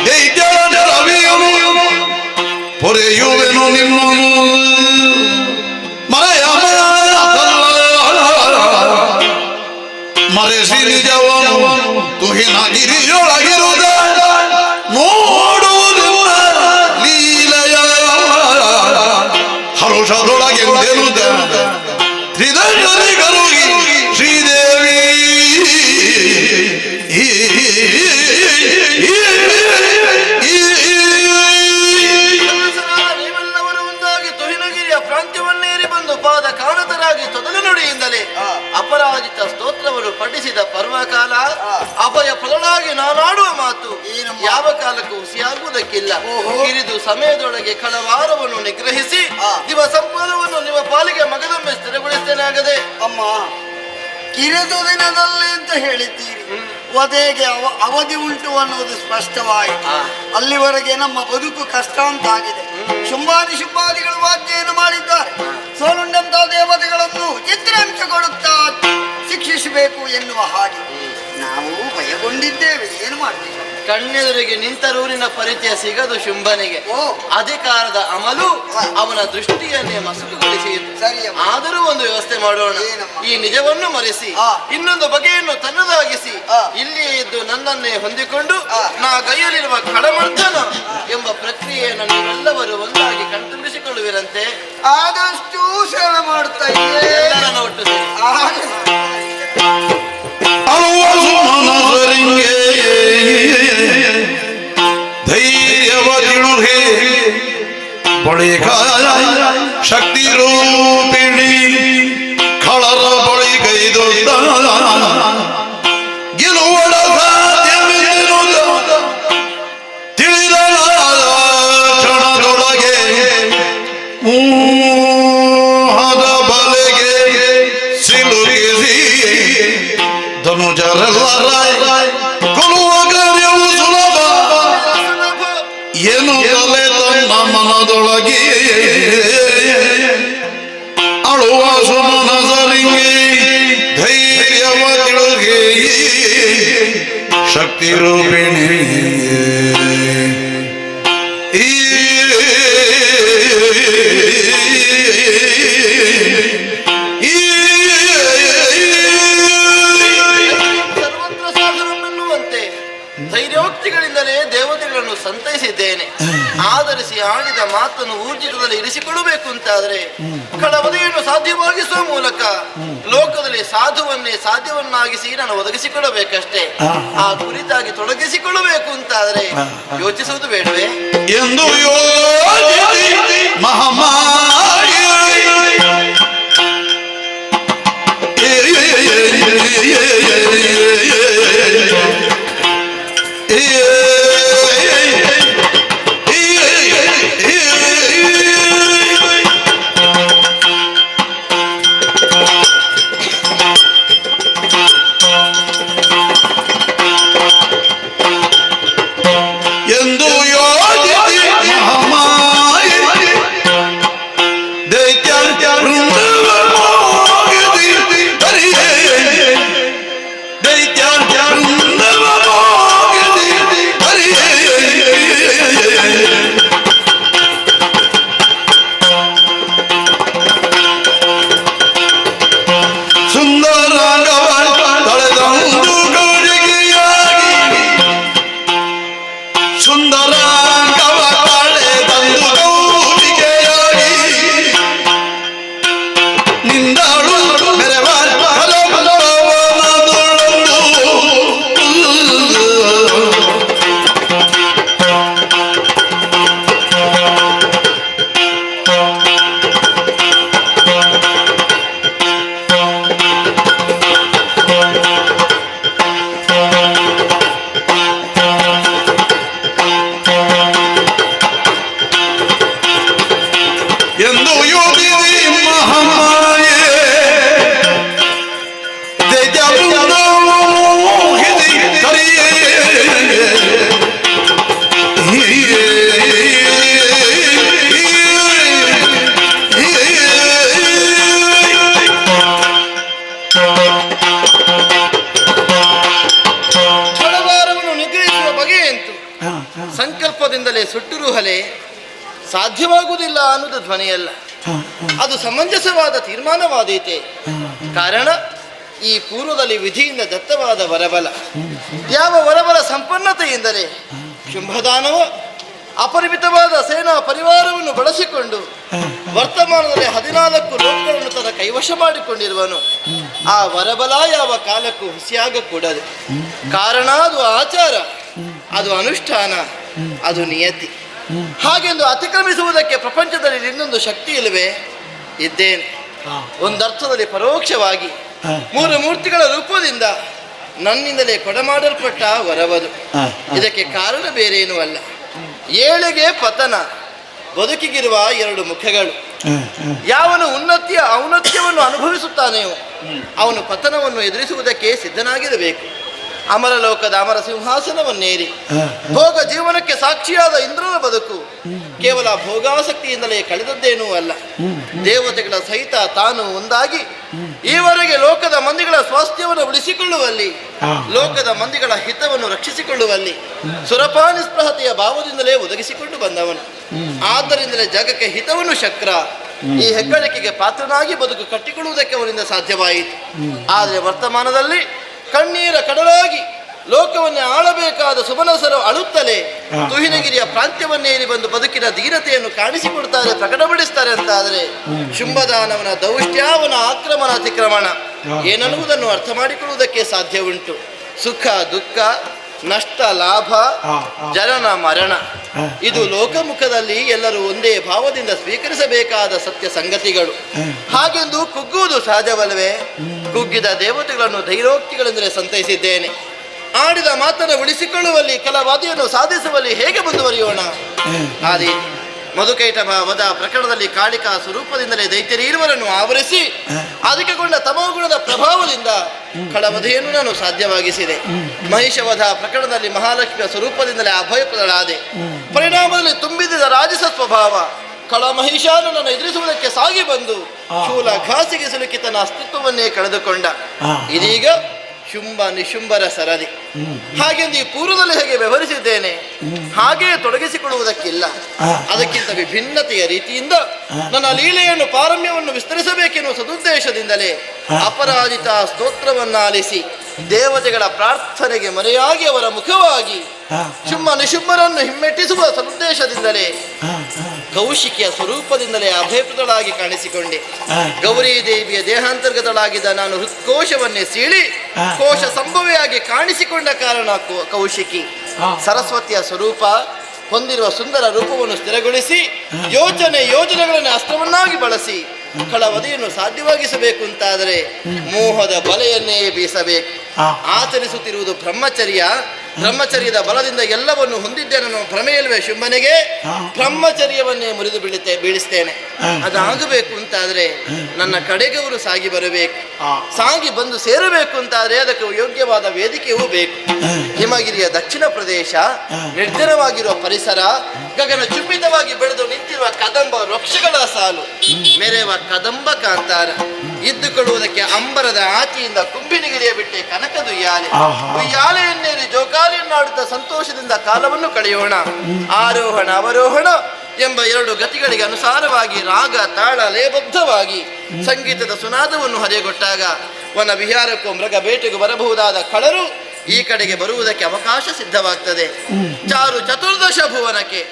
ದೈತ್ಯರ ರವಿಯನು ಪೊರೆಯುವೆನು ನಿಮ್ಮನು ಮರೆಯ ಮರೆಸಿ ನಿಜವನು ತುಹಿನ ಗಿರಿಯೊಳಗಿರುವುದ ನೋಡುವುದು ಲೀಲೆಯ ಹರುಷದೊಳಗೆಂದೆನುದ ತ್ರಿದಶರಿಗರು ಶ್ರೀದೇವಿ ನೀವೆಲ್ಲವರು ಒಂದಾಗಿ ತುಹಿನಗಿರಿಯ ಪ್ರಾಂತ್ಯವನ್ನೇರಿ ಬಂದು ಪಾದ ಕಾಣತರಾಗಿ ತೊದಲು ನುಡಿಯಿಂದಲೇ ಅಪರಾಜಿತ ಸ್ತೋತ್ರವನ್ನು ಪಠಿಸಿದ ಪರ್ವಕಾಲ ಅಭಯ ಫಲವಾಗಿ ನಾನಾಡುವ ಮಾತು ಯಾವ ಕಾಲಕ್ಕೂ ಹುಸಿಯಾಗುವುದಕ್ಕಿಲ್ಲ. ಕಿರಿದು ಸಮಯದೊಳಗೆ ಕಳವಾರವನ್ನು ನಿಗ್ರಹಿಸಿ ನಿಮ್ಮ ಸಂಪದವನ್ನು ನಿಮ್ಮ ಪಾಲಿಗೆ ಮಗದೊಮ್ಮೆ ಸ್ಥಿರಗೊಳಿಸ್ತೇನಾಗದೆ. ಅಮ್ಮ, ಕಿರಿದು ದಿನದಲ್ಲಿ ಅಂತ ಹೇಳಿದ್ದೀರಿ. ವಧೆಗೆ ಅವಧಿ ಉಂಟು ಅನ್ನುವುದು ಸ್ಪಷ್ಟವಾಯಿತು. ಅಲ್ಲಿವರೆಗೆ ನಮ್ಮ ಬದುಕು ಕಷ್ಟ ಅಂತಾಗಿದೆ. ಶುಂಭಾದಿ ಶುಂಭಾದಿಗಳು ವಾದ್ಯವನ್ನು ಮಾಡಿದ್ದಾರೆ. ಸೋಲುಂಡಂತಹ ದೇವತೆಗಳನ್ನು ಚಿತ್ರಾಂಶ ಕೊಡುತ್ತಾ ಶಿಕ್ಷಿಸಬೇಕು ಎನ್ನುವ ಹಾಗೆ ನಾವು ಭಯಗೊಂಡಿದ್ದೇವೆ. ಏನು ಮಾಡ್ತೀವಿ? ಕಣ್ಣೆದುರಿಗೆ ನಿಂತರೂರಿನ ಪರಿಚಯ ಸಿಗದು ಶುಂಭನಿಗೆ. ಅಧಿಕಾರದ ಅಮಲು ಅವನ ದೃಷ್ಟಿಯನ್ನೇ ಮಸುಕುಗೊಳಿಸಿತು. ಆದರೂ ಒಂದು ವ್ಯವಸ್ಥೆ ಮಾಡೋಣ. ಈ ನಿಜವನ್ನು ಮರೆಸಿ ಇನ್ನೊಂದು ಬಗೆಯನ್ನು ತನ್ನದಾಗಿಸಿ ಇಲ್ಲಿಯೇ ಇದ್ದು ನನ್ನನ್ನೇ ಹೊಂದಿಕೊಂಡು ನಾ ಕೈಯಲ್ಲಿರುವ ಖಡಮರ್ದನ ಎಂಬ ಪ್ರಕ್ರಿಯೆಯನ್ನು ನೀವೆಲ್ಲವರು ಒಂದಾಗಿ ಕಣ್ತುಂಬಿಸಿಕೊಳ್ಳುವಿರಂತೆ. ಆದಷ್ಟು ಸೇವೆ ಮಾಡುತ್ತಾ ಇದ್ದೇವೆ. ಎಲ್ಲರನ್ನ ಒಟ್ಟು ಸೇರಿ ಧೈರ್ಯವ ತಿಳುಹೆ ಬಳಿಕ ಶಕ್ತಿ ರೂಪಿಣಿ ಖಳರ ಬಳಿಗೈದು ಗೆಲುವಡ ಸಾಧ್ಯವೆನ್ನುವುದು ತಿಳಿದ ಕ್ಷಣದೊಳಗೆ ಮೋಹದ ಬಲೆಗೆ ಸಿಲುಕಿಸಿ ಧನುಜರೆಲ್ಲರ ಕೊಲ್ಲುವ ಕಾರ್ಯವು ಸುಲಭ ಏನು ತಲೆ ತನ್ನ ಮನದೊಳಗೆ ಅಳುವ ಸುಮನಸರಿಗೆ ಧೈರ್ಯವ ತಿಳುಗೆ ಶಕ್ತಿ ರೂಪಿಣಿ ಸರ್ವತ್ರ ಸಾಧನವೆನ್ನುವಂತೆ ಧೈರ್ಯೋಕ್ತಿಗಳಿಂದಲೇ ದೇವತೆಗಳನ್ನು ಸಂತೈಸಿದ್ದೇನೆ. ಆಧರಿಸಿ ಆಡಿದ ಮಾತನ್ನು ಊರ್ಜಿತದಲ್ಲಿ ಇರಿಸಿಕೊಳ್ಳಬೇಕು ಅಂತಾದರೆ ಕಳವದೆಯನ್ನು ಸಾಧ್ಯವಾಗಿಸುವ ಮೂಲಕ ಲೋಕದಲ್ಲಿ ಸಾಧುವನ್ನೇ ಸಾಧ್ಯವನ್ನಾಗಿಸಿ ನಾನು ಒದಗಿಸಿಕೊಳ್ಳಬೇಕಷ್ಟೇ. ಆ ಕುರಿತಾಗಿ ತೊಡಗಿಸಿಕೊಳ್ಳಬೇಕು ಅಂತಾದರೆ ಯೋಚಿಸುವುದು ಬೇಡವೇ ಎಂದು ಮಹಾಮಾರಿ ಎಂದು ಯೋಜಿಸಿ ಮಹಾಮಾರಿ ದೈತ್ಯ ಸುಂದರ ನಿಂದಾಳು ಮೆರವಾರ ಎಂದು ಯೋಗಿನಿ ಮಹಾಮಾಯೆ ಛಳಭಾರವನ್ನು ನಿಗ್ರಹಿಸುವ ಬಗೆಯಂತೂ ಸಂಕಲ್ಪದಿಂದಲೇ ಸುಟ್ಟುರುಹಲೆ ಸಾಧ್ಯವಾಗುವುದಿಲ್ಲ ಅನ್ನೋದು ಧ್ವನಿಯಲ್ಲ, ಅದು ಸಮಂಜಸವಾದ ತೀರ್ಮಾನವಾದೀತೆ. ಕಾರಣ ಈ ಪೂರ್ವದಲ್ಲಿ ವಿಧಿಯಿಂದ ದತ್ತವಾದ ವರಬಲ, ಯಾವ ವರಬಲ ಸಂಪನ್ನತೆಯಿಂದಲೇ ಶುಂಭದಾನವ ಅಪರಿಮಿತವಾದ ಸೇನಾ ಪರಿವಾರವನ್ನು ಬಳಸಿಕೊಂಡು ವರ್ತಮಾನದಲ್ಲಿ 14 ಲೋಕಗಳನ್ನು ತನ್ನ ಕೈವಶ ಮಾಡಿಕೊಂಡಿರುವನು. ಆ ವರಬಲ ಯಾವ ಕಾಲಕ್ಕೂ ಹುಸಿಯಾಗಕೂಡದು. ಕಾರಣ ಅದು ಆಚಾರ, ಅದು ಅನುಷ್ಠಾನ, ಅದು ನಿಯತಿ. ಹಾಗೆಂದು ಅತಿಕ್ರಮಿಸುವುದಕ್ಕೆ ಪ್ರಪಂಚದಲ್ಲಿ ಇನ್ನೊಂದು ಶಕ್ತಿ ಇಲ್ಲವೇ? ಇದ್ದೇನೆ. ಒಂದರ್ಥದಲ್ಲಿ ಪರೋಕ್ಷವಾಗಿ 3 ಮೂರ್ತಿಗಳ ರೂಪದಿಂದ ನನ್ನಿಂದಲೇ ಕೊಡಮಾಡಲ್ಪಟ್ಟ ವರವದು. ಇದಕ್ಕೆ ಕಾರಣ ಬೇರೇನೂ ಅಲ್ಲ, ಏಳಿಗೆ ಪತನ, ಬದುಕಿಗಿರುವ 2 ಮುಖಗಳು. ಯಾವನು ಉನ್ನತಿಯ ಔನ್ನತ್ಯವನ್ನು ಅನುಭವಿಸುತ್ತಾನೆಯೋ ಅವನು ಪತನವನ್ನು ಎದುರಿಸುವುದಕ್ಕೆ ಸಿದ್ಧನಾಗಿರಬೇಕು. ಅಮರಲೋಕದ ಅಮರ ಸಿಂಹಾಸನವನ್ನೇರಿ ಭೋಗ ಜೀವನಕ್ಕೆ ಸಾಕ್ಷಿಯಾದ ಇಂದ್ರನ ಬದುಕು ಕೇವಲ ಭೋಗಾಸಕ್ತಿಯಿಂದಲೇ ಕಳೆದದ್ದೇನೂ ಅಲ್ಲ. ದೇವತೆಗಳ ಸಹಿತ ತಾನು ಒಂದಾಗಿ ಈವರೆಗೆ ಲೋಕದ ಮಂದಿಗಳ ಸ್ವಾಸ್ಥ್ಯವನ್ನು ಉಳಿಸಿಕೊಳ್ಳುವಲ್ಲಿ, ಲೋಕದ ಮಂದಿಗಳ ಹಿತವನ್ನು ರಕ್ಷಿಸಿಕೊಳ್ಳುವಲ್ಲಿ ಸುರಪಾನಿಸ್ಪೃಹತೆಯ ಭಾವದಿಂದಲೇ ಒದಗಿಸಿಕೊಂಡು ಬಂದವನು. ಆದ್ದರಿಂದಲೇ ಜಗಕ್ಕೆ ಹಿತವನ್ನು ಶಕ್ರ ಈ ಹೆಗ್ಗಳಿಕೆಗೆ ಪಾತ್ರನಾಗಿ ಬದುಕು ಕಟ್ಟಿಕೊಳ್ಳುವುದಕ್ಕೆ ಅವರಿಂದ ಸಾಧ್ಯವಾಯಿತು. ಆದರೆ ವರ್ತಮಾನದಲ್ಲಿ ಕಣ್ಣೀರ ಕಡಲಾಗಿ ಲೋಕವನ್ನೇ ಆಳಬೇಕಾದ ಸುಮನಸರು ಅಳುತ್ತಲೇ ತುಹಿನಗಿರಿಯ ಪ್ರಾಂತ್ಯವನ್ನೇರಿ ಬಂದು ಬದುಕಿನ ಧೀರತೆಯನ್ನು ಕಾಣಿಸಿಕೊಡ್ತಾರೆ, ಪ್ರಕಟಪಡಿಸ್ತಾರೆ ಅಂತಾದರೆ ಶುಂಭದಾನವನ ದೌಷ್ಟ್ಯ, ಅವನ ಆಕ್ರಮಣ ಅತಿಕ್ರಮಣ ಏನನ್ನುವುದನ್ನು ಅರ್ಥ ಮಾಡಿಕೊಳ್ಳುವುದಕ್ಕೆ ಸಾಧ್ಯ ಉಂಟು. ಸುಖ ದುಃಖ, ನಷ್ಟ ಲಾಭ, ಜನನ ಮರಣ, ಇದು ಲೋಕಮುಖದಲ್ಲಿ ಎಲ್ಲರೂ ಒಂದೇ ಭಾವದಿಂದ ಸ್ವೀಕರಿಸಬೇಕಾದ ಸತ್ಯ ಸಂಗತಿಗಳು. ಹಾಗೆಂದು ಕುಗ್ಗುವುದು ಸಹಜವಲ್ಲವೇ? ಕುಗ್ಗಿದ ದೇವತೆಗಳನ್ನು ಧೈರ್ಯೋಕ್ತಿಗಳೆಂದರೆ ಸಂತೈಸಿದ್ದೇನೆ. ಆಡಿದ ಮಾತನ್ನು ಉಳಿಸಿಕೊಳ್ಳುವಲ್ಲಿ, ಕಲವಾದಿಯನ್ನು ಸಾಧಿಸುವಲ್ಲಿ ಹೇಗೆ ಮುಂದುವರಿಯೋಣ? ಆದಿ ಮಧುಕೈಟಭ ವಧ ಪ್ರಕರಣದಲ್ಲಿ ಕಾಳಿಕಾ ಸ್ವರೂಪದಿಂದಲೇ ದೈತ್ಯರೀರ್ವರನ್ನು ಆವರಿಸಿ ಅದಕ್ಕೆಗೊಂಡ ತಮೋಗುಣದ ಪ್ರಭಾವದಿಂದ ಕಳವಧೆಯನ್ನು ನಾನು ಸಾಧ್ಯವಾಗಿಸಿದೆ. ಮಹಿಷವಧ ಪ್ರಕರಣದಲ್ಲಿ ಮಹಾಲಕ್ಷ್ಮಿಯ ಸ್ವರೂಪದಿಂದಲೇ ಅಭಯಪ್ರದಳಾದೆ. ಪರಿಣಾಮದಲ್ಲಿ ತುಂಬಿದ ರಾಜಸ ಸ್ವಭಾವ ಕಳ ಮಹಿಷಾನನ್ನು ಎದುರಿಸುವುದಕ್ಕೆ ಸಾಗಿ ಬಂದು ಶೂಲ ಘಾಸಿಗೆ ಸಿಲುಕಿ ತನ್ನ ಅಸ್ತಿತ್ವವನ್ನೇ ಕಳೆದುಕೊಂಡ. ಇದೀಗ ಶುಂಭ ನಿಶುಂಭರ ಸರದಿ. ಹಾಗೆಂದು ಈ ಪೂರ್ವದಲ್ಲಿ ಹೇಗೆ ವ್ಯವಹರಿಸಿದ್ದೇನೆ ಹಾಗೆಯೇ ತೊಡಗಿಸಿಕೊಳ್ಳುವುದಕ್ಕಿಲ್ಲ. ಅದಕ್ಕಿಂತ ವಿಭಿನ್ನತೆಯ ರೀತಿಯಿಂದ ನನ್ನ ಲೀಲೆಯನ್ನು ಪಾರಮ್ಯವನ್ನು ವಿಸ್ತರಿಸಬೇಕೆನ್ನುವ ಸದುದ್ದೇಶದಿಂದಲೇ ಅಪರಾಜಿತ ಸ್ತೋತ್ರವನ್ನಾಲಿಸಿ ದೇವತೆಗಳ ಪ್ರಾರ್ಥನೆಗೆ ಮರೆಯಾಗಿ ಅವರ ಮುಖವಾಗಿ ಶುಂಭ ನಿಶುಂಭರನ್ನು ಹಿಮ್ಮೆಟ್ಟಿಸುವ ಸದುದ್ದೇಶದಿಂದಲೇ ಕೌಶಿಕಿಯ ಸ್ವರೂಪದಿಂದಲೇ ಅಭಯಪ್ರದಳಾಗಿ ಕಾಣಿಸಿಕೊಂಡೆ. ಗೌರಿ ದೇವಿಯ ದೇಹಾಂತರ್ಗತಳಾಗಿದ್ದ ನಾನು ಹೃತ್ಕೋಶವನ್ನೇ ಸೀಳಿ ಕೋಶ ಸಂಭವಿಯಾಗಿ ಕಾಣಿಸಿಕೊಂಡ ಕಾರಣ ಕೌಶಿಕಿ ಸರಸ್ವತಿಯ ಸ್ವರೂಪ ಹೊಂದಿರುವ ಸುಂದರ ರೂಪವನ್ನು ಸ್ಥಿರಗೊಳಿಸಿ ಯೋಜನೆಗಳನ್ನು ಅಸ್ತ್ರವನ್ನಾಗಿ ಬಳಸಿ ಕಳವಧೆಯನ್ನು ಸಾಧ್ಯವಾಗಿಸಬೇಕು ಅಂತಾದರೆ ಮೋಹದ ಬಲೆಯನ್ನೇ ಬೀಸಬೇಕು. ಆಚರಿಸುತ್ತಿರುವುದು ಬ್ರಹ್ಮಚರ್ಯದ ಬಲದಿಂದ ಎಲ್ಲವನ್ನು ಹೊಂದಿದ್ದೇನೆ ಅನ್ನೋ ಭ್ರಮೆಯಲ್ವೇ ಶುಂಭನಿಗೆ ಬ್ರಹ್ಮಚರ್ಯವನ್ನೇ ಮುರಿದು ಬೀಳಿಸ್ತೇನೆ. ಅದಾಗಬೇಕು ಅಂತಾದರೆ ನನ್ನ ಕಡೆಗವರು ಸಾಗಿ ಬರಬೇಕು. ಸಾಗಿ ಬಂದು ಸೇರಬೇಕು ಅಂತಾದರೆ ಅದಕ್ಕೆ ಯೋಗ್ಯವಾದ ವೇದಿಕೆಯೂ ಬೇಕು. ಹಿಮಗಿರಿಯ ದಕ್ಷಿಣ ಪ್ರದೇಶ, ನಿರ್ಜನವಾಗಿರುವ ಪರಿಸರ, ಗಗನ ಚುಂಬಿತವಾಗಿ ಬೆಳೆದು ನಿಂತಿರುವ ಕದಂಬ ವೃಕ್ಷಗಳ ಸಾಲು, ಮೆರೆವ ಕದಂಬ ಕಾಂತಾರ, ಇದ್ದುಕೊಳ್ಳುವುದಕ್ಕೆ ಅಂಬರದ ಆಚೆಯಿಂದ ಕುಂಬಿನಿಗಿರಿಯ ಬಿಟ್ಟೆ ಕನಕದು ಉಯ್ಯಾಲೆಯನ್ನೇರಿ ಜೋಕಾಲಿಯನ್ನಾಡುತ್ತಾ ಸಂತೋಷದಿಂದ ಕಾಲವನ್ನು ಕಳೆಯೋಣ. ಆರೋಹಣ ಅವರೋಹಣ ಎಂಬ 2 ಗತಿಗಳಿಗೆ ಅನುಸಾರವಾಗಿ ರಾಗ ತಾಳ ಲಯಬದ್ಧವಾಗಿ ಸಂಗೀತದ ಸುನಾದವನ್ನು ಹರಿಯಗೊಟ್ಟಾಗ ವನ ವಿಹಾರಕ್ಕೂ ಮೃಗ ಬೇಟೆಗೂ ಬರಬಹುದಾದ ಕಳರು ಈ ಕಡೆಗೆ ಬರುವುದಕ್ಕೆ ಅವಕಾಶ ಸಿದ್ಧವಾಗ್ತದೆ. ಚಾರು ಚತುರ್ದಶ ಭುವನಕ್ಕೆ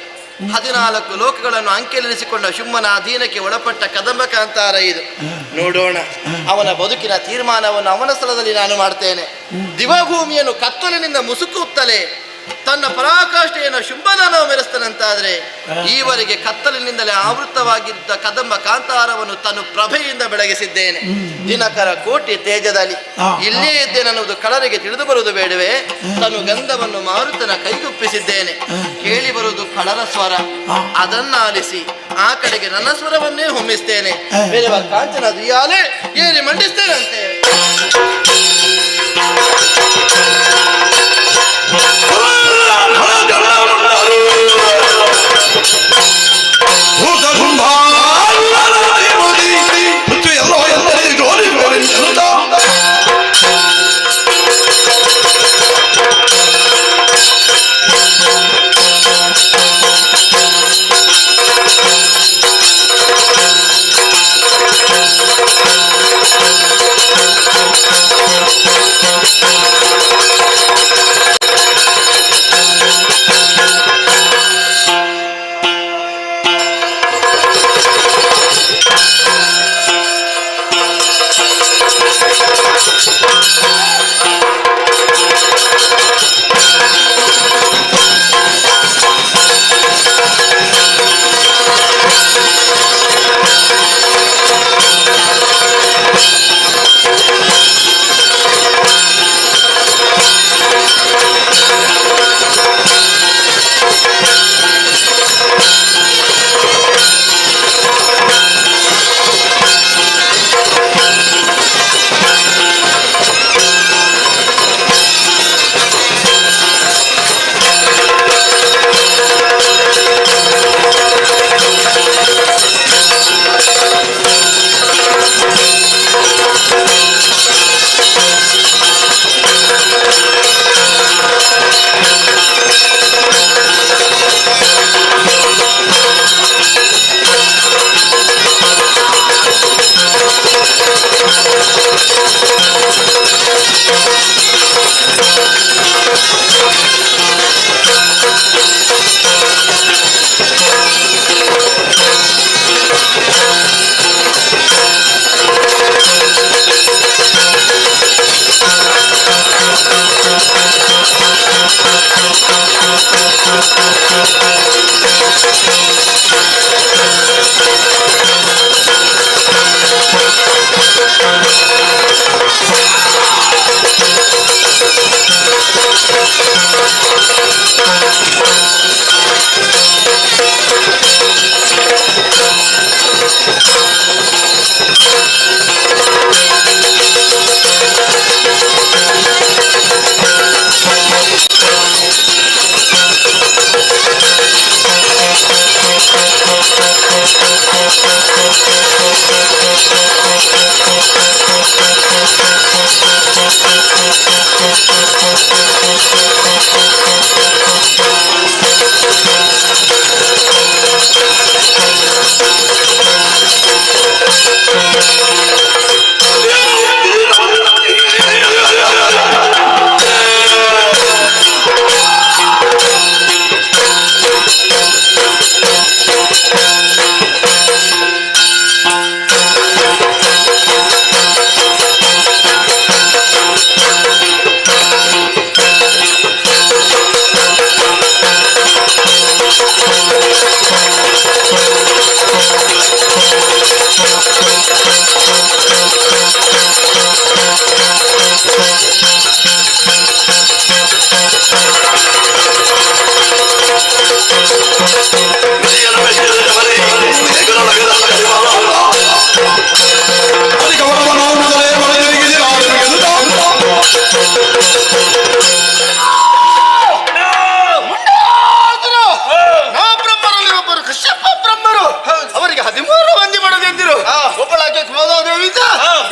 14 ಲೋಕಗಳನ್ನು ಅಂಕೆಲೆನಿಸಿಕೊಂಡ ಶುಂಭನ ಅಧೀನಕ್ಕೆ ಒಳಪಟ್ಟ ಕದಂಬ ಕಾಂತಾರ ಇದು. ನೋಡೋಣ ಅವನ ಬದುಕಿನ ತೀರ್ಮಾನವನ್ನು ಅವನ ಸ್ಥಳದಲ್ಲಿ ನಾನು ಮಾಡ್ತೇನೆ. ದಿವಭೂಮಿಯನ್ನು ಕತ್ತಲಿನಿಂದ ಮುಸುಕುತ್ತಲೇ ತನ್ನ ಪರಾಕಾಷ್ಠೆಯನ್ನು ಶುಂಭನನ್ನು ಮೆರೆಸ್ತಾನಂತಾದ್ರೆ ಈವರೆಗೆ ಕತ್ತಲಿನಿಂದಲೇ ಆವೃತವಾಗಿದ್ದ ಕದಂಬ ಕಾಂತಾರವನ್ನು ತನ್ನ ಪ್ರಭೆಯಿಂದ ಬೆಳಗಿಸಿದ್ದೇನೆ. ದಿನಕರ ಕೋಟಿ ತೇಜದಲ್ಲಿ ಇಲ್ಲೇ ಇದ್ದೇನೆನ್ನುವುದು ಕಳರಿಗೆ ತಿಳಿದು ಬರುವುದು ಬೇಡವೇ? ತನ್ನ ಗಂಧವನ್ನು ಮಾರುತನ ಕೈಗುಪ್ಪಿಸಿದ್ದೇನೆ. ಕೇಳಿ ಬರುವುದು ಕಳರ ಸ್ವರ, ಅದನ್ನ ಆಲಿಸಿ ಆ ಕಡೆಗೆ ನನ್ನ ಸ್ವರವನ್ನೇ ಹೊಮ್ಮಿಸ್ತೇನೆ. ಬೇರೆ ಕಾಂಚನ ದುಯಾಲೆ ಏರಿ ಮಂಡಿಸ್ತೇನಂತೆ.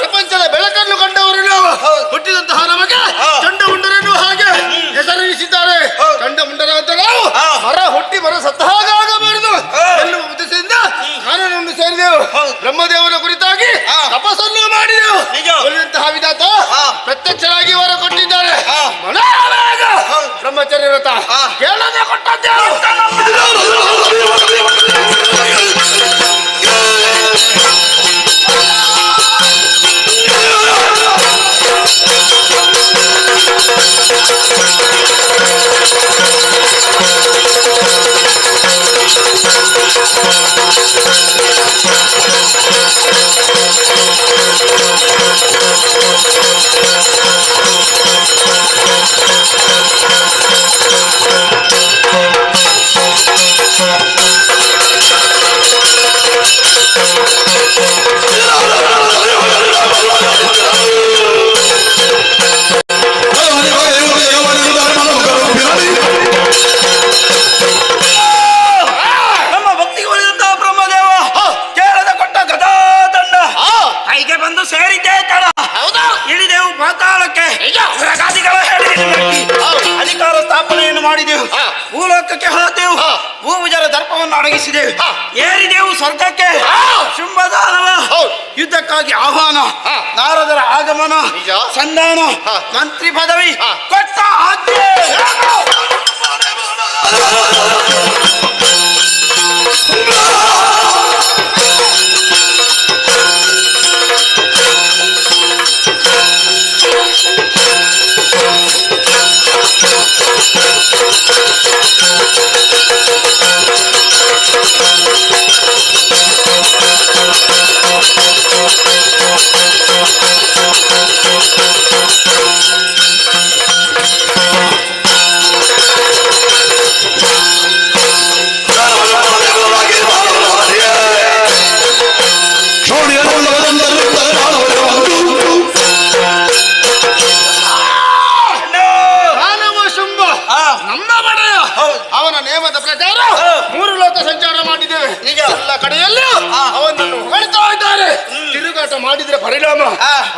ಪ್ರಪಂಚದ ಬೆಳಕನ್ನು ಕಂಡವರು ನಾವು. ಹುಟ್ಟಿದಂತಹ ನಮಗೆ ಚಂಡ ಮುಂಡರನ್ನು ಹಾಗೆ ಹೆಸರಿಸಿದ್ದಾರೆ. ಚಂಡ ಮುಂಡರ ಅಂತ ನಾವು ಮರ ಹುಟ್ಟಿ ಮರ ಸತ್ತ ಹಾಗಾಗಬಾರದು ಎನ್ನುವ ಉದ್ದೇಶದಿಂದ ಕಾನೂನನ್ನು ಸೇರಿದೆವು. ಬ್ರಹ್ಮದೇವನ ಕುರಿತಾಗಿ ತಪಸ್ಸನ್ನು ಮಾಡಿದೆವು. ಉಳಿದಂತಹ ವಿಧಾತ ಪ್ರತ್ಯಕ್ಷರಾಗಿ ವರ ಕೊಟ್ಟಿದ್ದಾರೆ. ಬ್ರಹ್ಮಚರ್ಯ ವ್ರತ ಕೇಳದೆ ಕೊಟ್ಟದ್ದೇವು. ಕೈಗೆ ಬಂದು ಸೇರಿದ್ದೇ ತಡ. ಹೌದಾ? ಇಳಿದೆವು ಪಾತಾಳಕ್ಕೆ. ಪ್ರಗಾದಿಗಳ ಹೇಳಿದ ಅಧಿಕಾರ ಸ್ಥಾಪನೆಯನ್ನು ಮಾಡಿದೆವು. ಭೂಲೋಕಕ್ಕೆ ಹೋದೆವು. ಭೂವಿಜರ ದರ್ಪವನ್ನು ಅಡಗಿಸಿದೆವು. ಏರಿದೆವು ಸ್ವರ್ಗಕ್ಕೆ. ಶುಂಭದಾನವ ಯುದ್ಧಕ್ಕಾಗಿ ಆಹ್ವಾನ, ನಾರದರ ಆಗಮನ, ಸಂಧಾನ, ಮಂತ್ರಿ ಪದವಿ ಕೊಟ್ಟ ಆಜ್ಞೆ. ಅವನ ನೇಮದ ಪ್ರಕಾರ 3 ಲೋಕ ಸಂಚಾರ ಮಾಡಿದ್ದೇವೆ. ಈಗ ಎಲ್ಲ ಕಡೆಯಲ್ಲೂ ಅವನನ್ನು ಹೊಗಳ್ತಾ ಇದ್ದಾರೆ. ತಿರುಗಾಟ ಮಾಡಿದ್ರೆ ಪರಿಣಾಮ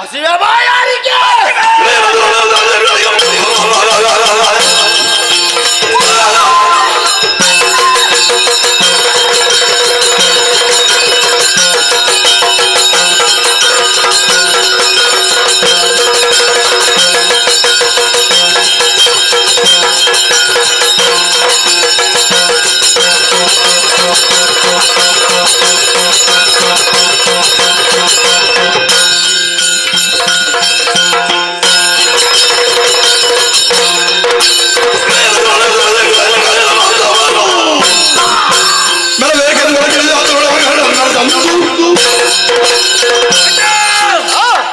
ಹಸಿವೆ ಬಾಯಾರಿಕೆ.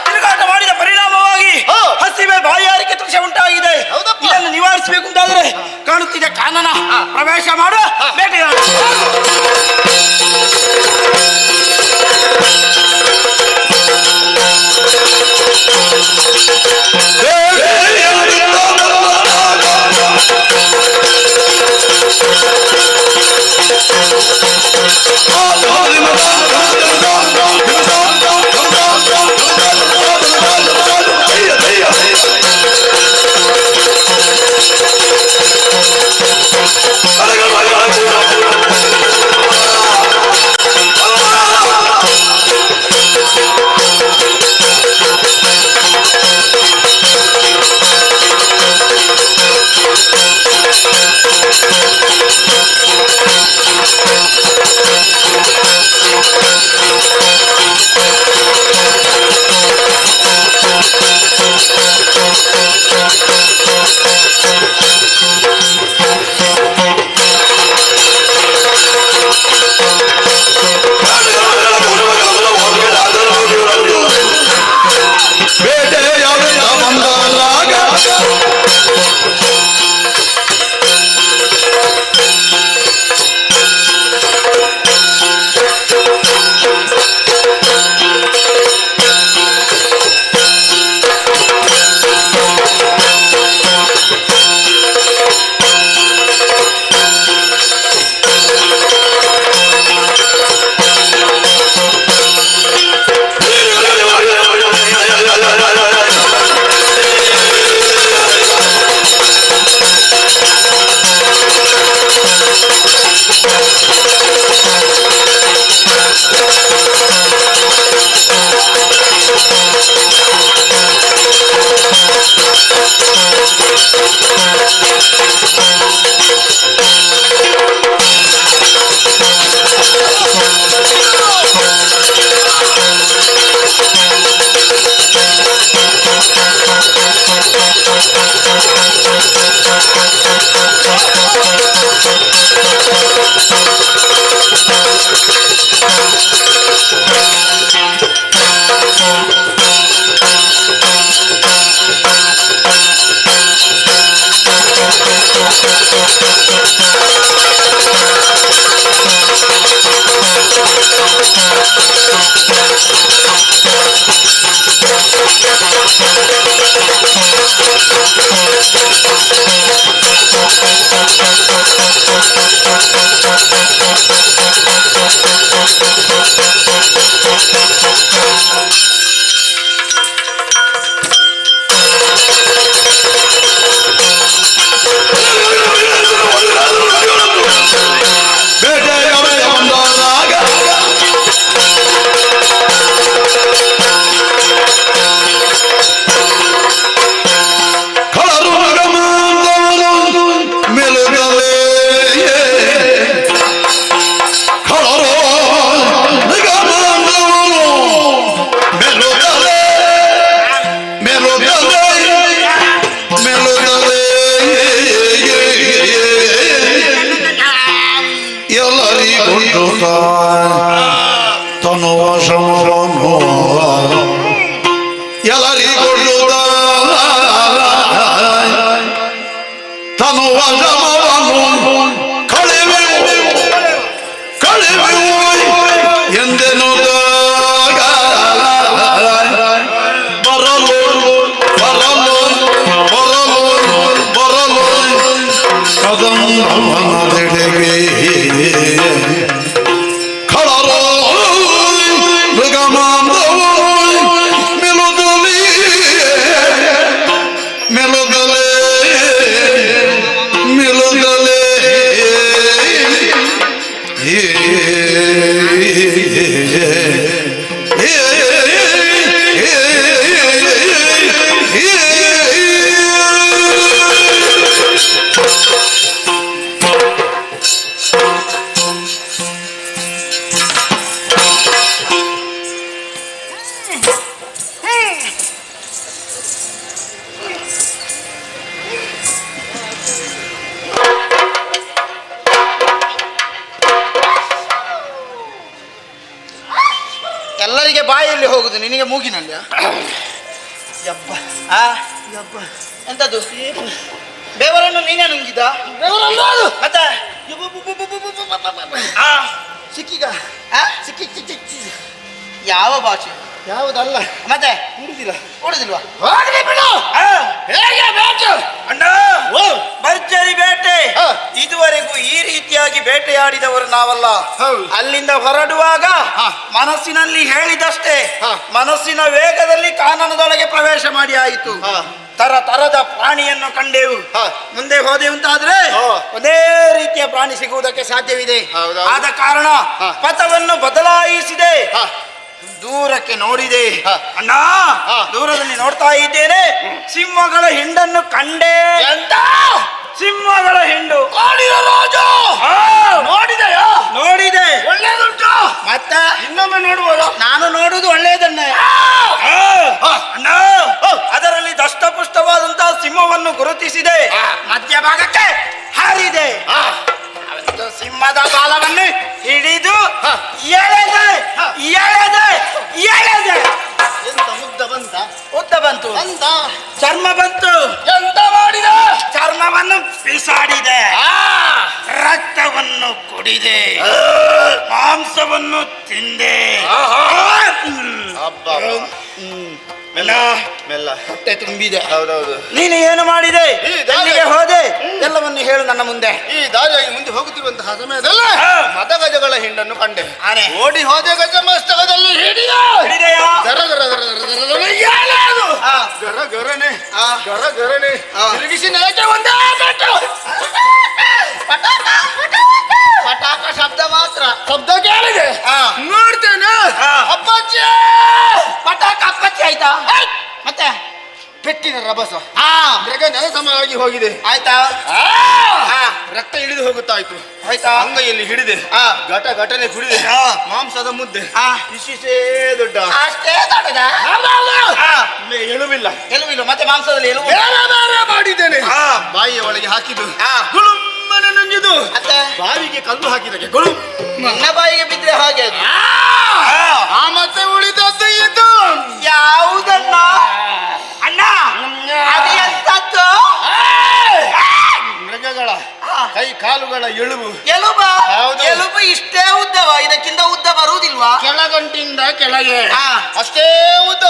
ತಿರುಗಾಟ ಮಾಡಿದ ಪರಿಣಾಮವಾಗಿ ಹಸಿವೆ ಬಾಯಾರಿಕೆ ತೃಷೆ ಉಂಟಾಗಿದೆ. ಇದನ್ನು ನಿವಾರಿಸಬೇಕು ಅಂತಾದ್ರೆ ಕಾಣುತ್ತಿದೆ ಕಾನನ ಪ್ರವೇಶ ಮಾಡು, ಬೇಟೆಯಾಡು. Thank you. ಎಲ್ಲರಿಗೊಳ್ಳುದ ತನುವ ಜಮವನ್ನು ಕಳೆವೆವು ಎಂದೆನು ಬರಲು ಬರಲು ಬರಲು ಬರಲು ಕದಂಬವನದೆಡೆಗೆ ಕಳರೋ ಮೃಗಮಾಂಧವೋ ಮೆಲುದಲಿ ಮೆಲುದಲೆ ಮೆಲುದಲೆ ಎಲ್ಲರಿಗೆ ಬಾಯಲ್ಲಿ ಹೋಗುದು, ನಿನಗೆ ಮೂಗಿನಲ್ಲಿ. ಯಬ್ಬ ಆ ಯಬ್ಬ ಎಂತದ್ದು ಬೇವರನ್ನು ನೀನೇ ನುಂಗಿದ? ಮತ್ತೆ ಸಿಕ್ಕಿಗ ಯಾವ ಭಾಷೆ ಯಾವುದಲ್ಲ ಮತ್ತೆ ಕುಡಿದಿಲ್ಲ ಕುಡಿದಿಲ್ವಾ? ಅಣ್ಣ ಭರ್ಜರಿ ಬೇಟೆ. ಇದುವರೆಗೂ ಈ ರೀತಿಯಾಗಿ ಬೇಟೆಯಾಡಿದವರು ನಾವಲ್ಲ. ಅಲ್ಲಿಂದ ಹೊರಡುವಾಗ ಮನಸ್ಸಿನಲ್ಲಿ ಹೇಳಿದಷ್ಟೇ, ಮನಸ್ಸಿನ ವೇಗದಲ್ಲಿ ಕಾನನದೊಳಗೆ ಪ್ರವೇಶ ಮಾಡಿ ಆಯಿತು. ತರದ ಪ್ರಾಣಿಯನ್ನು ಕಂಡೆವು. ಮುಂದೆ ಹೋದೆವು ಅಂತಾದ್ರೆ ಒಂದೇ ರೀತಿಯ ಪ್ರಾಣಿ ಸಿಗುವುದಕ್ಕೆ ಸಾಧ್ಯವಿದೆ. ಆದ ಕಾರಣ ಪಥವನ್ನು ಬದಲಾಯಿಸಿದೆ. ದೂರಕ್ಕೆ ನೋಡಿದೆ ಅಣ್ಣ, ದೂರದಲ್ಲಿ ನೋಡ್ತಾ ಇದ್ದೇನೆ, ಸಿಂಹಗಳ ಹಿಂಡನ್ನು ಕಂಡೆ. ಎಂತ ಸಿಂಹಗಳ ಹಿಂಡು? ನೋಡಿದೆಯಾ? ನೋಡಿದೆ. ಒಳ್ಳೇದುಂಟು. ಮತ್ತೆ ಇನ್ನೊಮ್ಮೆ ನೋಡ್ಬೋದು? ನಾನು ನೋಡುವುದು ಒಳ್ಳೆಯದನ್ನೇ ಅಣ್ಣ. ಅದರಲ್ಲಿ ದಷ್ಟಪುಷ್ಟವಾದಂತಹ ಸಿಂಹವನ್ನು ಗುರುತಿಸಿದೆ. ಮಧ್ಯಭಾಗಕ್ಕೆ ಹಾರಿದೆ. ಸಿಂಹದ ಬಾಲವನ್ನು ಹಿಡಿದು ಎಳೆದೆ ಎಳೆದೆ ಎಳೆದೆ. ಎಂತ ಉದ್ದ ಬಂತ? ಉದ್ದ ಬಂತು. ಅಂತ ಚರ್ಮ ಬಂತು. ಎಂತ ಮಾಡಿದ? ಚರ್ಮವನ್ನು ಬಿಸಾಡಿದೆ. ರಕ್ತವನ್ನು ಕುಡಿದೆ. ಮಾಂಸವನ್ನು ತಿಂದೆ. ಮೆಲ್ಲ ಮೆಲ್ಲ ಹೊಟ್ಟೆ ತುಂಬಿದೆ. ಹೌದೌದು. ನೀನು ಏನು ಮಾಡಿದೆ? ಎಲ್ಲಿಗೆ ಹೋದೆ? ಎಲ್ಲವನ್ನು ಹೇಳು ನನ್ನ ಮುಂದೆ. ಈ ದಾರಿಯಾಗಿ ಮುಂದೆ ಹೋಗುತ್ತಿರುವಂತಹ ಸಮಯದಲ್ಲಿ ಮದಗಜಗಳ ಹಿಂಡನ್ನು ಕಂಡೆ. ಓಡಿ ಹೋದೆ. ಗಜ ಮಸ್ತಕದಲ್ಲಿ ಹಿಡಿದೆಯಾ? ಗರ ಗರ ಗರ ಗರ ಗರನೆ ಗರ ಗರನೆ ತಿರುಗಿಸಿ ನೆಲಕ್ಕೆ ಒಂದೇ ಕಟ್ಟು. ಪಟಾಕ ಶಬ್ದ ಮಾತ್ರ. ಶಬ್ದ ಕೇಳಿದೆ. ನೋಡ್ತೇನೆ. ಅಪ್ಪಚ್ಚಿ ಪಟಾಕ ಅಪ್ಪಚ್ಚಿ ಆಯ್ತಾ? ಮತ್ತೆ ಪೆಟ್ಟಿನ ರಭಸ ಮೃಗ ನೆಲಸಮವಾಗಿ ಹೋಗಿದೆ. ಆಯ್ತಾ? ರಕ್ತ ಇಳಿದು ಹೋಗುತ್ತಾಯ್ತು. ಆಯ್ತಾ? ಅಂಗೈಯಲ್ಲಿ ಹಿಡಿದೆ. ಘಟ ಘಟನೆ ಕುಡಿದೆ. ಮಾಂಸದ ಮುದ್ದೆ ಇಷ್ಟೇ ದೊಡ್ಡ. ಅಷ್ಟೇ ದೊಡ್ಡದ? ಎಲುವಿಲ್ಲ. ಎಲುವಿಲ್ಲ. ಮತ್ತೆ ಮಾಂಸದಲ್ಲಿ ಎಲುವು ಮಾಡಿದ್ದೇನೆ. ಬಾಯಿಯ ಒಳಗೆ ಹಾಕಿದ್ದು ಗುಳುಮ್ಮನೆ ನುಂಗಿದು. ಬಾವಿಗೆ ಕಲ್ಲು ಹಾಕಿದಕ್ಕೆ ಗುಳು. ನನ್ನ ಬಾಯಿಗೆ ಬಿದ್ದರೆ ಹಾಗೆ. ಮತ್ತೆ ಉಳಿದದ್ದು ಇದು ಯಾವುದನ್ನ ಅಣ್ಣ? ಅದು ಎಂತದ್ದು? ಮೃಗಗಳ ಕೈ ಕಾಲುಗಳ ಎಲುಬು. ಎಲುಬ? ಎಲುಬು ಇಷ್ಟೇ ಉದ್ದವ? ಇದಕ್ಕಿಂತ ಉದ್ದ ಬರುವುದಿಲ್ವಾ? ಕೆಳಗಂಟಿಂದ ಕೆಳಗೆ ಅಷ್ಟೇ ಉದ್ದ.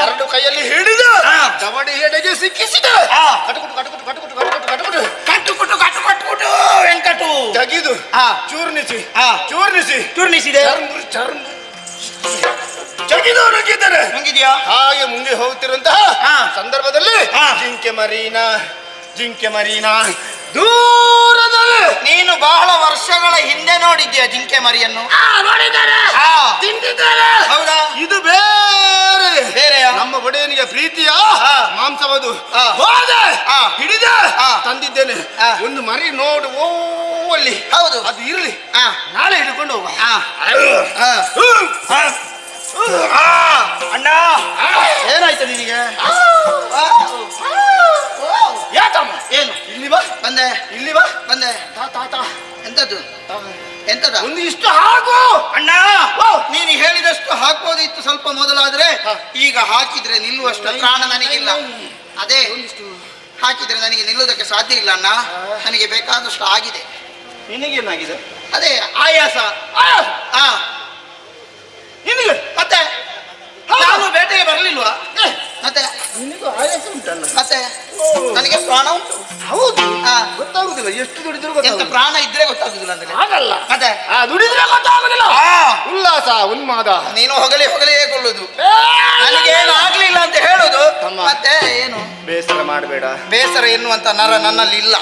ಎರಡು ಕೈಯಲ್ಲಿ ಹಿಡಿದು ಕಬಡ್ಡಿ ಎಡೆಗೆ ಸಿಕ್ಕಿಸಿದ. ಕಟುಕುಟು ಕಟುಕುಟು ಕಟುಕುಟು ಕಟುಕುಟು ಕಟುಕುಟು ಕಟುಕುಟು ಕಟು ಕಟುಕುಟು ವೆಂಕಟು ತೆಗೆದು ಚೂರ್ಣಿಸಿ ಚೂರ್ಣಿಸಿ ಚೂರ್ಣಿಸಿದೆ. ಜಗಿದು ನುಂಗಿದ್ದಾರೆ. ನುಂಗಿದ್ಯಾ? ಹಾಗೆ ಮುಂದೆ ಹೋಗುತ್ತಿರುವಂತಹ ಸಂದರ್ಭದಲ್ಲಿ ಜಿಂಕೆ ಮರೀನಾ ದೂರದಲ್ಲಿ. ನೀನು ಬಹಳ ವರ್ಷಗಳ ಹಿಂದೆ ನೋಡಿದ್ಯಾ ಜಿಂಕೆ ಮರಿಯನ್ನು? ನೋಡಿದ್ದಾರೆ. ತಿಂದಿದ್ದಾರೆ. ಹೌದಾ? ಇದು ಬೇರೆ ಬೇರೆಯ ನಮ್ಮ ಒಡೆಯನಿಗೆ ಪ್ರೀತಿಯ ಮಾಂಸವದು. ಹೋದೆ ಹಿಡಿದೆ ತಂದಿದ್ದೇನೆ. ಒಂದು ಮರಿ ನೋಡು ಅಲ್ಲಿ. ಹೌದು, ಅದು ಇರಲಿ, ನಾಳೆ ಹಿಡ್ಕೊಂಡು ಹೋಗ. ಅಣ್ಣ ಏನಾಯ್ತು ನಿನಗೆ? ಯಾಕಮ್ಮ? ಏನು? ಇಲ್ಲಿ ಬಾ ಬಂದೆ. ಇಲ್ಲಿ ಬಾ ಬಂದೆ. ತಾತ ಎಂತದ್ದು? ಎಂತದ ಒಂದು ಇಷ್ಟು ಹಾಕು ಅಣ್ಣ ನೀನು ಹೇಳಿದಷ್ಟು ಹಾಕೋದಿತ್ತು ಸ್ವಲ್ಪ ಮೊದಲಾದ್ರೆ, ಈಗ ಹಾಕಿದ್ರೆ ನಿಲ್ಲುವಷ್ಟು ಪ್ರಾಣ ನನಗಿಲ್ಲ. ಅದೇ ಹಾಕಿದ್ರೆ ನನಗೆ ನಿಲ್ಲುವುದಕ್ಕೆ ಸಾಧ್ಯ ಇಲ್ಲ ಅಣ್ಣ. ನನಗೆ ಬೇಕಾದಷ್ಟು ಆಗಿದೆ. ನಿನಗೇನಾಗಿದೆ? ಅದೇ ಆಯಾಸ. ನಿನಗೆ ಮತ್ತೆ ನಾನು ಬೇಟೆಗೆ ಬರಲಿಲ್ವಾ? ಮತ್ತೆ ನಿನಗೂ ಆಯಾಸ ಉಂಟಲ್ಲ? ಮತ್ತೆ ನನಗೆ ಪ್ರಾಣ ಉಂಟು. ಹೌದು, ಗೊತ್ತಾಗುದಿಲ್ಲ. ಎಷ್ಟು ದುಡಿದ್ರು ಎಂತ ಗೊತ್ತಾಗುದಿಲ್ಲ. ಪ್ರಾಣ ಇದ್ರೆ ಗೊತ್ತಾಗುದಿಲ್ಲ ಅಂದ್ರೆ ಹಾಗಲ್ಲ, ಮತ್ತೆ ದುಡಿದ್ರೆ ಗೊತ್ತಾಗುದಿಲ್ಲ. ಉಲ್ಲಾಸ ಉನ್ಮಾದ ನೀನು ಹೊಗಲೇ ಕೊಳ್ಳುದು. ನನಗೇನು ಆಗ್ಲಿಲ್ಲ ಅಂತ ಹೇಳುದು. ಮತ್ತೆ ಏನು ಬೇಸರ ಮಾಡಬೇಡ. ಬೇಸರ ಎನ್ನುವಂತ ನರ ನನ್ನಲ್ಲಿ ಇಲ್ಲ.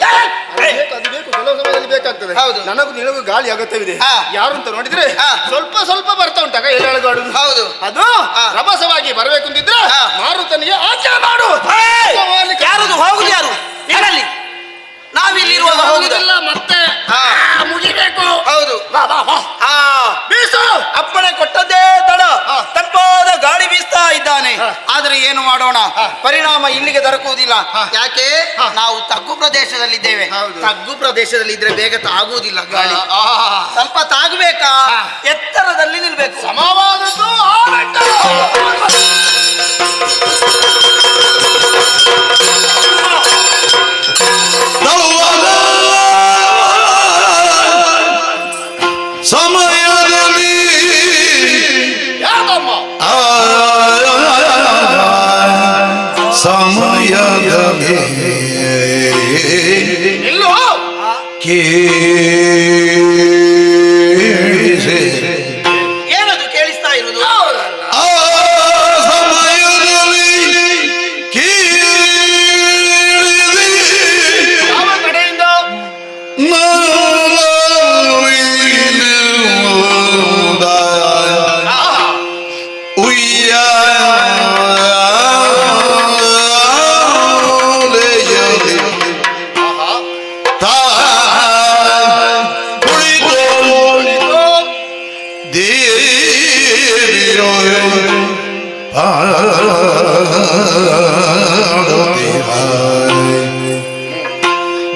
ಅದು ಬೇಕು, ಕೆಲವು ಸಮಯದಲ್ಲಿ ಬೇಕಾಗ್ತದೆ. ಹೌದು, ನನಗೂ ನಿನಗೂ ಗಾಳಿ ಅಗತ್ಯವಿದೆ. ಯಾರು ಅಂತ ನೋಡಿದ್ರೆ ಸ್ವಲ್ಪ ಸ್ವಲ್ಪ ಬರ್ತಾ ಉಂಟಾಗ ಎಳೆಗಾಡುದು. ಹೌದು, ಅದು ರಭಸವಾಗಿ ಬರಬೇಕು ಅಂತಿದ್ರೆ ಮಾರುತನಿಗೆ ಆಚೆ ಮಾಡು. ಯಾರದು ಹೋಗುದು? ಯಾರು ಏನಲ್ಲಿ ನಾವಿಲ್ಲಿರುವಾಗ ಹೋಗುದಿಲ್ಲ. ಮತ್ತೆ ಮುಗಿಬೇಕು. ಹೌದು, ಬೀಸು. ಅಪ್ಪಣೆ ಕೊಟ್ಟದ್ದೇ ತಡ. ತಂಪಾದ ಗಾಳಿ ಬೀಸ್ತಾ ಇದ್ದಾನೆ. ಆದ್ರೆ ಏನು ಮಾಡೋಣ, ಪರಿಣಾಮ ಇಲ್ಲಿಗೆ ದೊರಕುವುದಿಲ್ಲ. ಯಾಕೆ? ನಾವು ತಗ್ಗು ಪ್ರದೇಶದಲ್ಲಿದ್ದೇವೆ. ತಗ್ಗು ಪ್ರದೇಶದಲ್ಲಿ ಇದ್ರೆ ಬೇಗ ತಾಗುವುದಿಲ್ಲ ಗಾಳಿ. ಸ್ವಲ್ಪ ತಾಗಬೇಕಾ? ಎತ್ತರದಲ್ಲಿ ನಿಲ್ಬೇಕು. ಸಮವಾದದ್ದು ಸಮಯದಲ್ಲಿ ಸಮಯದಲ್ಲಿ ಏನದು ಕೇಳಿಸ್ತಾ ಇರುವುದು? ಆ ಸಮಯದಲ್ಲಿ ಯಾವ ಕಡೆಯಿಂದ?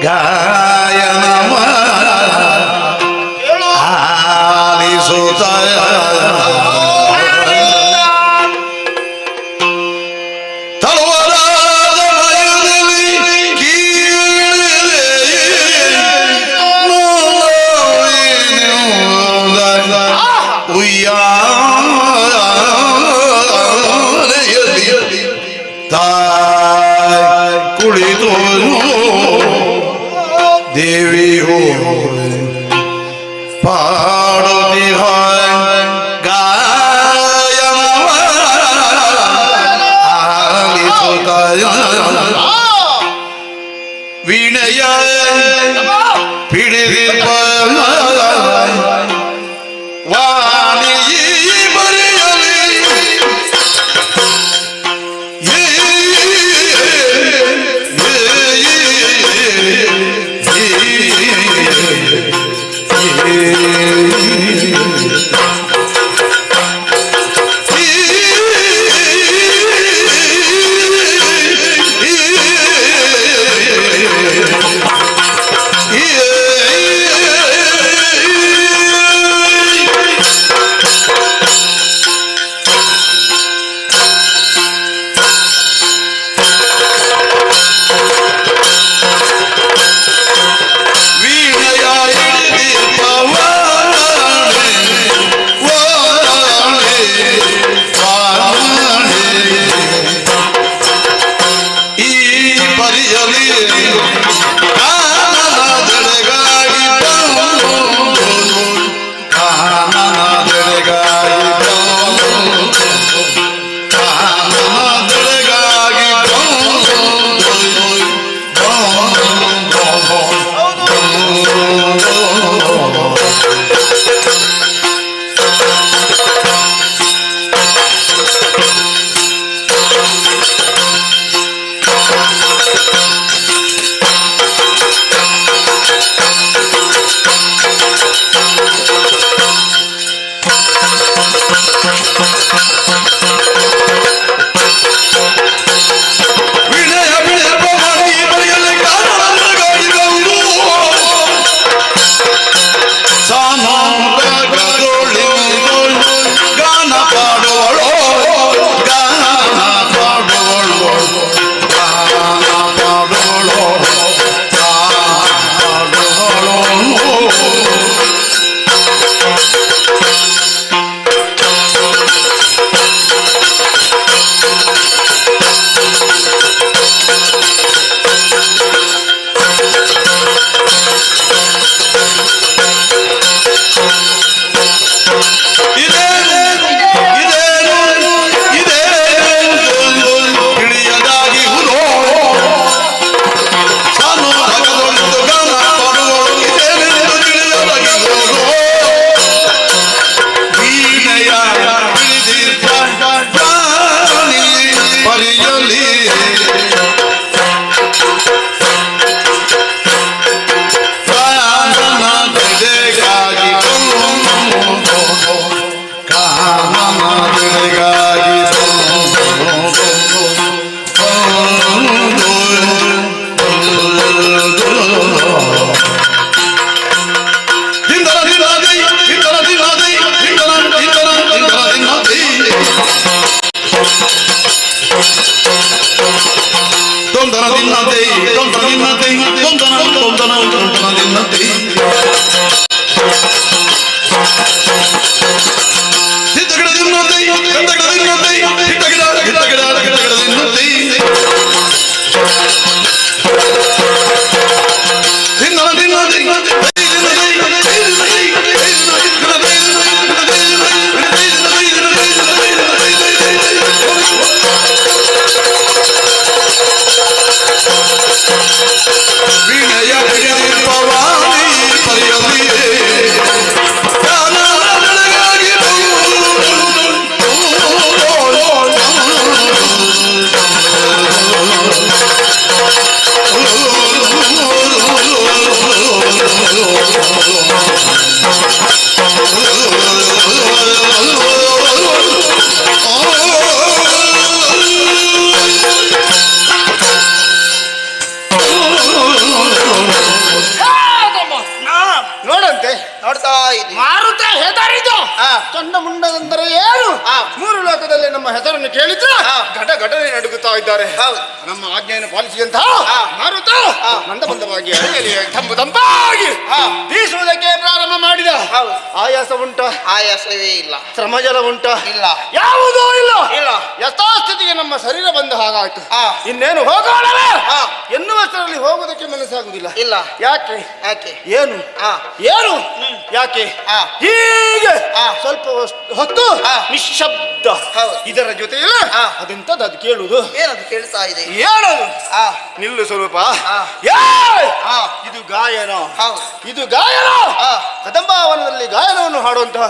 ಗಾಯನ ಆಲಿಸುತ್ತ ತಲವಾರಾದ ಭಯದಲ್ಲಿ ಉಯ್ಯಾಲೆಯಲ್ಲಿ ತಾಯಿ ಕುಳಿತು ದೇವಿಯೋ ಪಾಡುತ್ತಿಹ ಗಾಯನವ ಆಲಿಸುತ್ತ ವೀಣೆಯ ಪಿಡಿದಿರುವ ವಾಣಿ ಬರೆಯಲಿ ಘಟ ಘಟನೆ ನಡುಗುತ್ತಾ ಇದ್ದಾರೆ. ಹೌದು. ನಮ್ಮ ಆಜ್ಞೆಯನ್ನು ಪಾಲಿಸಿದಂತಹ ಮಾರುತ ಮಂದವಾಗಿ ಅಡಿಯಲ್ಲಿ ತಂಪಾಗಿ ಬೀಸುವುದಕ್ಕೆ ಪ್ರಾರಂಭ ಮಾಡಿದ. ಆಯಾಸ ಉಂಟ? ಆಯಾಸವೇ ಇಲ್ಲ. ಶ್ರಮಜಲ ಉಂಟ? ಇಲ್ಲ. ಯಾವುದೂ ಇಲ್ಲ. ಇಲ್ಲ. ಯಥಾಸ್ಥಿತಿಗೆ ನಮ್ಮ ಶರೀರ ಬಂದ ಹಾಗಾಯ್ತು. ಇನ್ನೇನು ಹೋಗೋಣ ಎನ್ನುವಷ್ಟರಲ್ಲಿ ಹೋಗುವುದಕ್ಕೆ ಮನಸ್ಸಾಗುವುದಿಲ್ಲ. ಇಲ್ಲ. ಯಾಕೆ? ಯಾಕೆ? ಏನು ಏನು ಯಾಕೆ? ಹೀಗೆ ಸ್ವಲ್ಪ ಹೊತ್ತು ನಿಶ್ಶಬ್ದ. ಇದರ ಜೊತೆಯಲ್ಲಿ ಅದೆಂತದ್ದು ಅದು ಕೇಳುವುದು? ಏನದು ಕೇಳ್ತಾ ಇದೆ? ಏನದು? ನಿಲ್ಲು ಸ್ವರೂಪ. ಇದು ಗಾಯನ. ಇದು ಗಾಯನ. ಕದಂಬಾವನದಲ್ಲಿ ಗಾಯನವನ್ನು ಹಾಡುವಂತಹ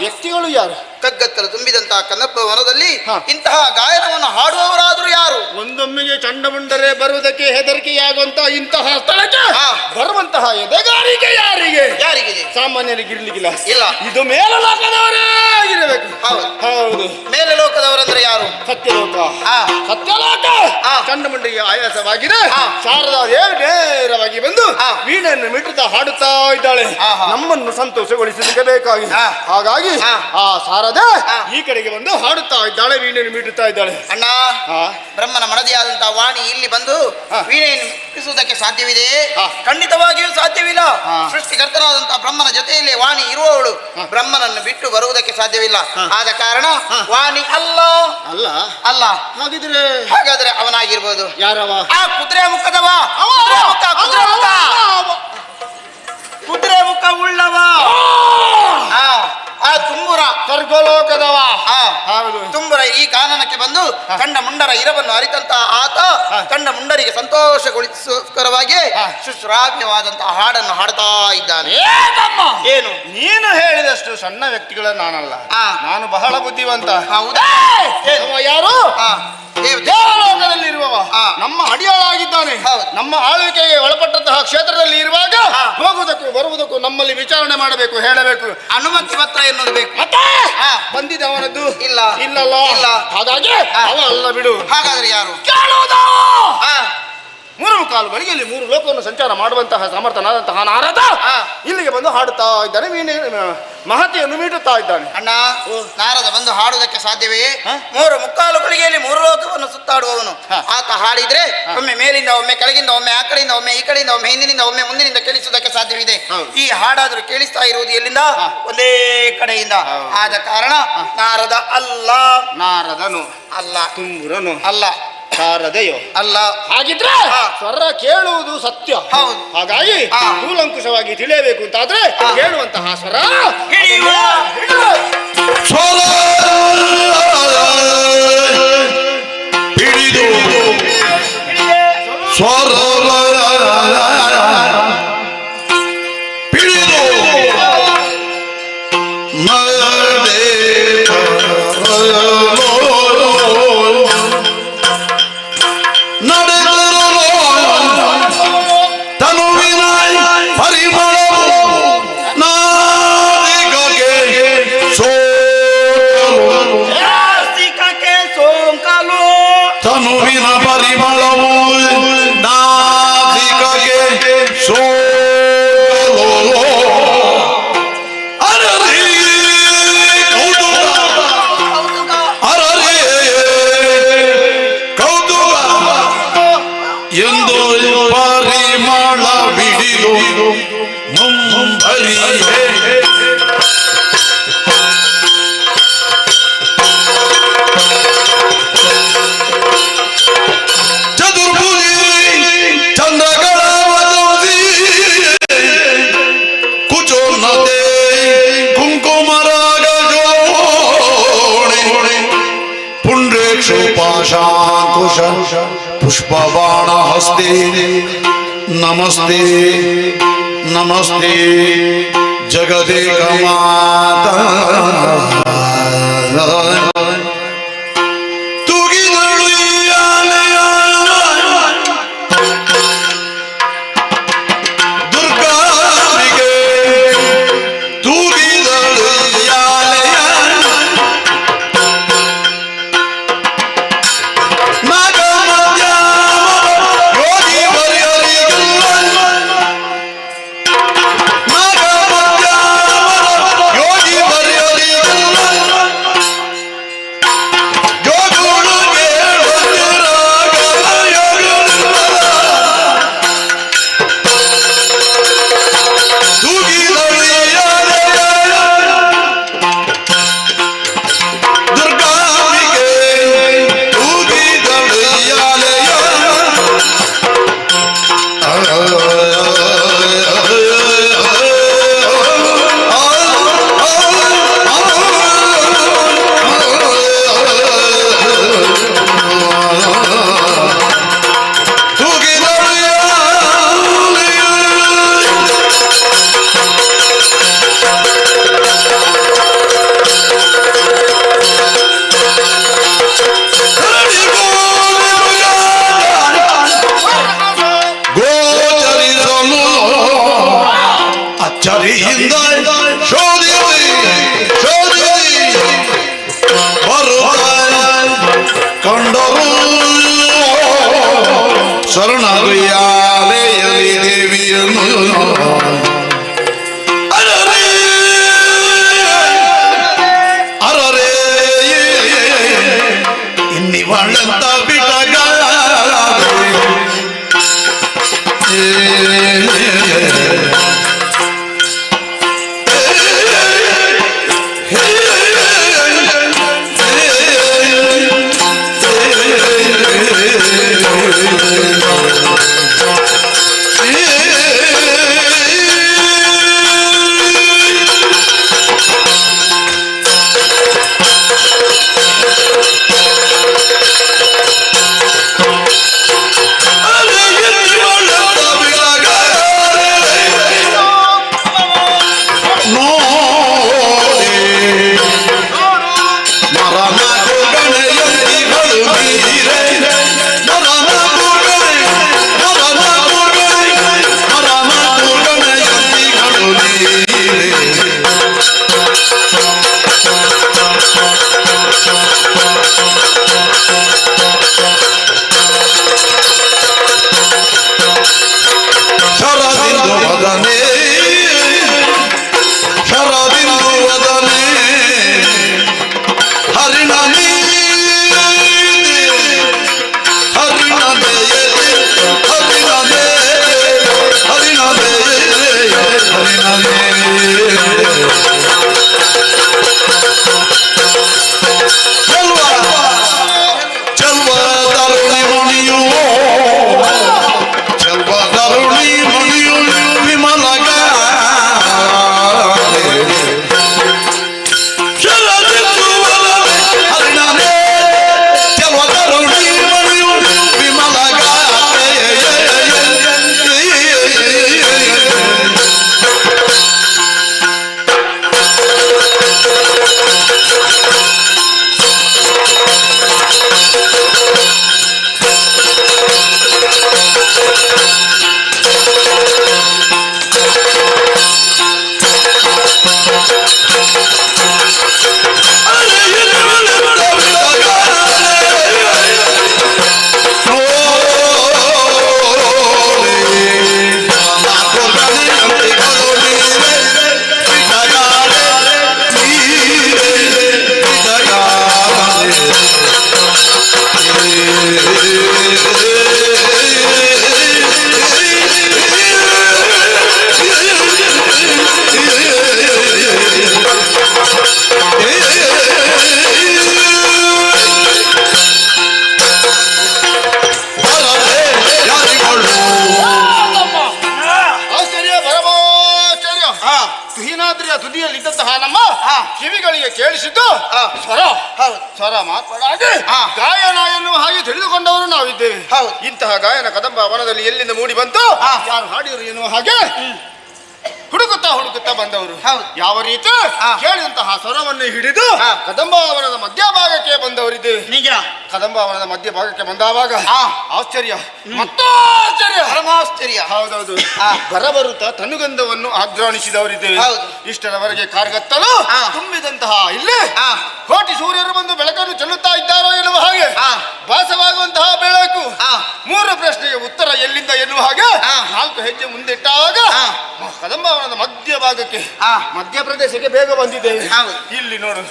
ವ್ಯಕ್ತಿಗಳು ಯಾರು? ಕಗ್ಗತ್ತಲು ತುಂಬಿದಂತಹ ಕನ್ನಪ್ಪ ವನದಲ್ಲಿ ಇಂತಹ ಗಾಯನವನ್ನು ಹಾಡುವವರಾದರೂ ಯಾರು? ಒಂದೊಮ್ಮೆಗೆ ಚಂಡಮುಂಡರೆ ಬರುವುದಕ್ಕೆ ಹೆದರಿಕೆಯಾಗುವಂತ ಇಂತಹ ಸ್ಥಳಕ್ಕೆ ಬರುವಂತಹ ಎದೆಗಾರಿಕೆ ಯಾರಿಗೆ? ಯಾರಿಗಿದೆ? ಸಾಮಾನ್ಯರಿಗೆ ಇರ್ಲಿಕ್ಕಿಲ್ಲ. ಇಲ್ಲ. ಇದು ಮೇಲಲೋಕದವರೇ ಆಗಿರಬೇಕು. ಹೌದು. ಮೇಲೆ ಲೋಕದವರಂದ್ರೆ ಯಾರು? ಸತ್ಯಲೋಕ. ಸತ್ಯಲೋಕ ಚಂಡಮುಂಡರಿಗೆ ಆಯಾಸವಾಗಿದೆ. ಶಾರದಾ ದೇವಿ ನೇರವಾಗಿ ಬಂದು ವೀಣೆಯನ್ನು ಮಿಟ್ಟುತ್ತಾ ಹಾಡುತ್ತಾ ಇದ್ದಾಳೆ, ನಮ್ಮನ್ನು ಸಂತೋಷಗೊಳಿಸಲಿಕ್ಕೆ ಬೇಕಾಗಿ. ಹಾಗಾಗಿ ಆ ಶಾರದೆ ಈ ಕಡೆಗೆ ಬಂದು ಹಾಡುತ್ತಾ ಇದ್ದಾಳೆ, ವೀಣೆಯನ್ನು ಮೀಟುತ್ತಾ ಇದ್ದಾಳೆ. ಅಣ್ಣ, ಬ್ರಹ್ಮನ ಮನದಿಯಾದಂತಹ ವಾಣಿ ಇಲ್ಲಿ ಬಂದು ವೀಣೆಯನ್ನು ಮಿಟ್ಟಿಸುವುದಕ್ಕೆ ಸಾಧ್ಯವಿದೆ? ಖಂಡಿತವಾಗಿಯೂ ಸಾಧ್ಯವಿಲ್ಲ. ಸೃಷ್ಟಿಕರ್ತನಾದಂತಹ ಬ್ರಹ್ಮನ ಜೊತೆಯಲ್ಲಿ ವಾಣಿ ಇರುವವಳು ಬ್ರಹ್ಮನನ್ನು ಬಿಟ್ಟು ಬರುವುದಕ್ಕೆ ಸಾಧ್ಯವಿಲ್ಲ. ಆದ ಕಾರಣ ವಾಣಿ ಅಲ್ಲ. ಅಲ್ಲ ಅಲ್ಲ. ಹಾಗಾದ್ರೆ ಅವನಾಗಿರ್ಬೋದು. ಯಾರವ? ಆ ಕುದುರೆ ಮುಖದವ. ಕುದುರೆ ಮುಖ ಉಳ್ಳವ. ಆ ತುಂಬುರ ಸ್ವರ್ಗಲೋಕದವ. ತುಂಬುರ ಈ ಕಾನನಕ್ಕೆ ಬಂದು ಕಂಡ ಮುಂಡರ ಇರವನ್ನು ಅರಿತಂತಹ ಆತ ಕಂಡ ಮುಂಡರಿಗೆ ಸಂತೋಷಗೊಳಿಸೋಸ್ಕರವಾಗಿ ಸುಶ್ರಾವ್ಯವಾದಂತಹ ಹಾಡನ್ನು ಹಾಡ್ತಾ ಇದ್ದಾನೆ. ಏನು? ನೀನು ಹೇಳಿದಷ್ಟು ಸಣ್ಣ ವ್ಯಕ್ತಿಗಳ ನಾನಲ್ಲ, ನಾನು ಬಹಳ ಬುದ್ಧಿವಂತ. ಹೌದಾ? ಯಾರು? ದೇವಲೋಕದಲ್ಲಿರುವವ ನಮ್ಮ ಅಡಿಯಾಳಾಗಿದ್ದಾನೆ. ನಮ್ಮ ಆಳ್ವಿಕೆಗೆ ಒಳಪಟ್ಟಂತಹ ಕ್ಷೇತ್ರದಲ್ಲಿ ಇರುವಾಗ ಹೋಗುವುದಕ್ಕೂ ಬರುವುದಕ್ಕೂ ನಮ್ಮಲ್ಲಿ ವಿಚಾರಣೆ ಮಾಡಬೇಕು, ಹೇಳಬೇಕು. ಅನುಮತಿ ಪತ್ರ ಎನ್ನುವುದು ಬೇಕು. ಮತ್ತೆ ಬಂದಿದ್ದ ಅವನದ್ದು ಇಲ್ಲ. ಇಲ್ಲಲ್ಲ. ಹಾಗಾಗಿ ಅವ ಅಲ್ಲ ಬಿಡು. ಹಾಗಾದ್ರೆ ಯಾರು? ಕೇಳುವುದು. 3 ಗಳಿಗೆಯಲ್ಲಿ 3 ಲೋಕವನ್ನು ಸಂಚಾರ ಮಾಡುವಂತಹ ಸಮರ್ಥನಾದಂತಹ ನಾರದ ಇಲ್ಲಿಗೆ ಬಂದು ಹಾಡುತ್ತಾ ಇದ್ದಾನೆ, ವೀಣೆ ಮಹತಿಯನ್ನು ಮೀಟುತ್ತಾ ಇದ್ದಾನೆ. ಅಣ್ಣ, ನಾರದ ಬಂದು ಹಾಡುವುದಕ್ಕೆ ಸಾಧ್ಯವೇ? 3 ಗಳಿಗೆಯಲ್ಲಿ 3 ಲೋಕವನ್ನು ಸುತ್ತಾಡುವವನು ಆತ ಹಾಡಿದ್ರೆ ಒಮ್ಮೆ ಮೇಲಿಂದ, ಒಮ್ಮೆ ಕೆಳಗಿಂದ, ಒಮ್ಮೆ ಆ ಕಡೆಯಿಂದ, ಒಮ್ಮೆ ಈ ಕಡೆಯಿಂದ, ಒಮ್ಮೆ ಹಿಂದಿನಿಂದ, ಒಮ್ಮೆ ಮುಂದಿನಿಂದ ಕೇಳಿಸುವುದಕ್ಕೆ ಸಾಧ್ಯವಿದೆ. ಈ ಹಾಡಾದ್ರೂ ಕೇಳಿಸ್ತಾ ಇರುವುದು ಎಲ್ಲಿಂದ? ಒಂದೇ ಕಡೆಯಿಂದ. ಆದ ಕಾರಣ ನಾರದ ಅಲ್ಲ. ನಾರದನು ಅಲ್ಲ. ತುಂಬುರನು ಅಲ್ಲ. ಶಾರದೆಯೋ ಅಲ್ಲ. ಹಾಗಿದ್ರೆ ಸ್ವರ ಕೇಳುವುದು ಸತ್ಯ. ಹಾಗಾಗಿ ಕೂಲಂಕುಷವಾಗಿ ತಿಳಿಯಬೇಕು ಅಂತಾದ್ರೆ ಕೇಳುವಂತಹ ಸ್ವರ ಹಿಡಿದು ಸ್ವರ ಹಿಡಿದು ತನುವಿನ ಪರಿಮಳವು ನಾಸಿಕಗೆ ಸೋಲೋ. ಅರರಿ ಕೌತುಕ, ಅರರಿ ಕೌತುಕ ಎಂದು ಪರಿಮಳ ಬಿಡಿದು ಮುಂಬರಿಯೇ पाशांकुश पुष्पबाण हस्ते नमस्ते नमस्ते जगदेक माता ಶರಣಾಗಯಾಲೆಯಲಿ ದೇವಿಯನ್ನು ಅರರೇ ಇನ್ನಿವಳಂತ ಬಿಡಗ ತುದಿಯಲ್ಲಿದ್ದಂತಹ ನಮ್ಮ ಕಿವಿಗಳಿಗೆ ಕೇಳಿಸಿದ್ದು ಸ್ವರ ಸ್ವರ ಮಾತನಾಡಿ ಗಾಯನ ಎನ್ನುವ ಹಾಗೆ ತಿಳಿದುಕೊಂಡವರು ನಾವಿದ್ದೇವೆ. ಇಂತಹ ಗಾಯನ ಕದಂಬ ವನದಲ್ಲಿ ಎಲ್ಲಿಂದ ಮೂಡಿ ಬಂತು, ಯಾರು ಹಾಡಿದರು ಎನ್ನುವ ಹಾಗೆ ಹುಡುಕುತ್ತಾ ಬಂದವರು. ಯಾವ ರೀತಿ ಕೇಳಿದಂತಹ ಸ್ವರವನ್ನು ಹಿಡಿದು ಕದಂಬಾವನದ ಮಧ್ಯಭಾಗಕ್ಕೆ ಬಂದವರಿದ್ದೇವೆ. ನಿಜ, ಕದಂಬಾವನದ ಮಧ್ಯಭಾಗಕ್ಕೆ ಬಂದಾವಾಗ ಆಶ್ಚರ್ಯ ಮತ್ತು ಆಶ್ಚರ್ಯ, ಪರಮಾಶ್ಚರ್ಯ. ಹೌದೌದು, ಬರಬರುತ್ತಾ ತನುಗಂಧವನ್ನು ಆಘ್ರಾಣಿಸಿದವರಿದ್ದೇವೆ. ಇಷ್ಟರವರೆಗೆ ಕಾರ್ಗತ್ತಲು ತುಂಬಿದಂತಹ ಇಲ್ಲಿ ಕೋಟಿ ಸೂರ್ಯರು ಬಂದು ಬೆಳಕನ್ನು ಚೆಲ್ಲುತ್ತಾ ಇದ್ದಾರೋ ಎನ್ನುವ ಹಾಗೆ ಭಾಸವಾಗುವಂತಹ ಬೆಳಕು. ಮೂರು ಪ್ರಶ್ನೆಗೆ ಉತ್ತರ ಎಲ್ಲಿಂದ ಎನ್ನುವ ಹಾಗೆ 4 ಹೆಜ್ಜೆ ಮುಂದಿಟ್ಟಾಗ ಕದಂಬಾವನದ ಮಧ್ಯಭಾಗಕ್ಕೆ ಮಧ್ಯಪ್ರದೇಶಕ್ಕೆ ಬೇಗ ಬಂದಿದ್ದೇವೆ. ಇಲ್ಲಿ ನೋಡು,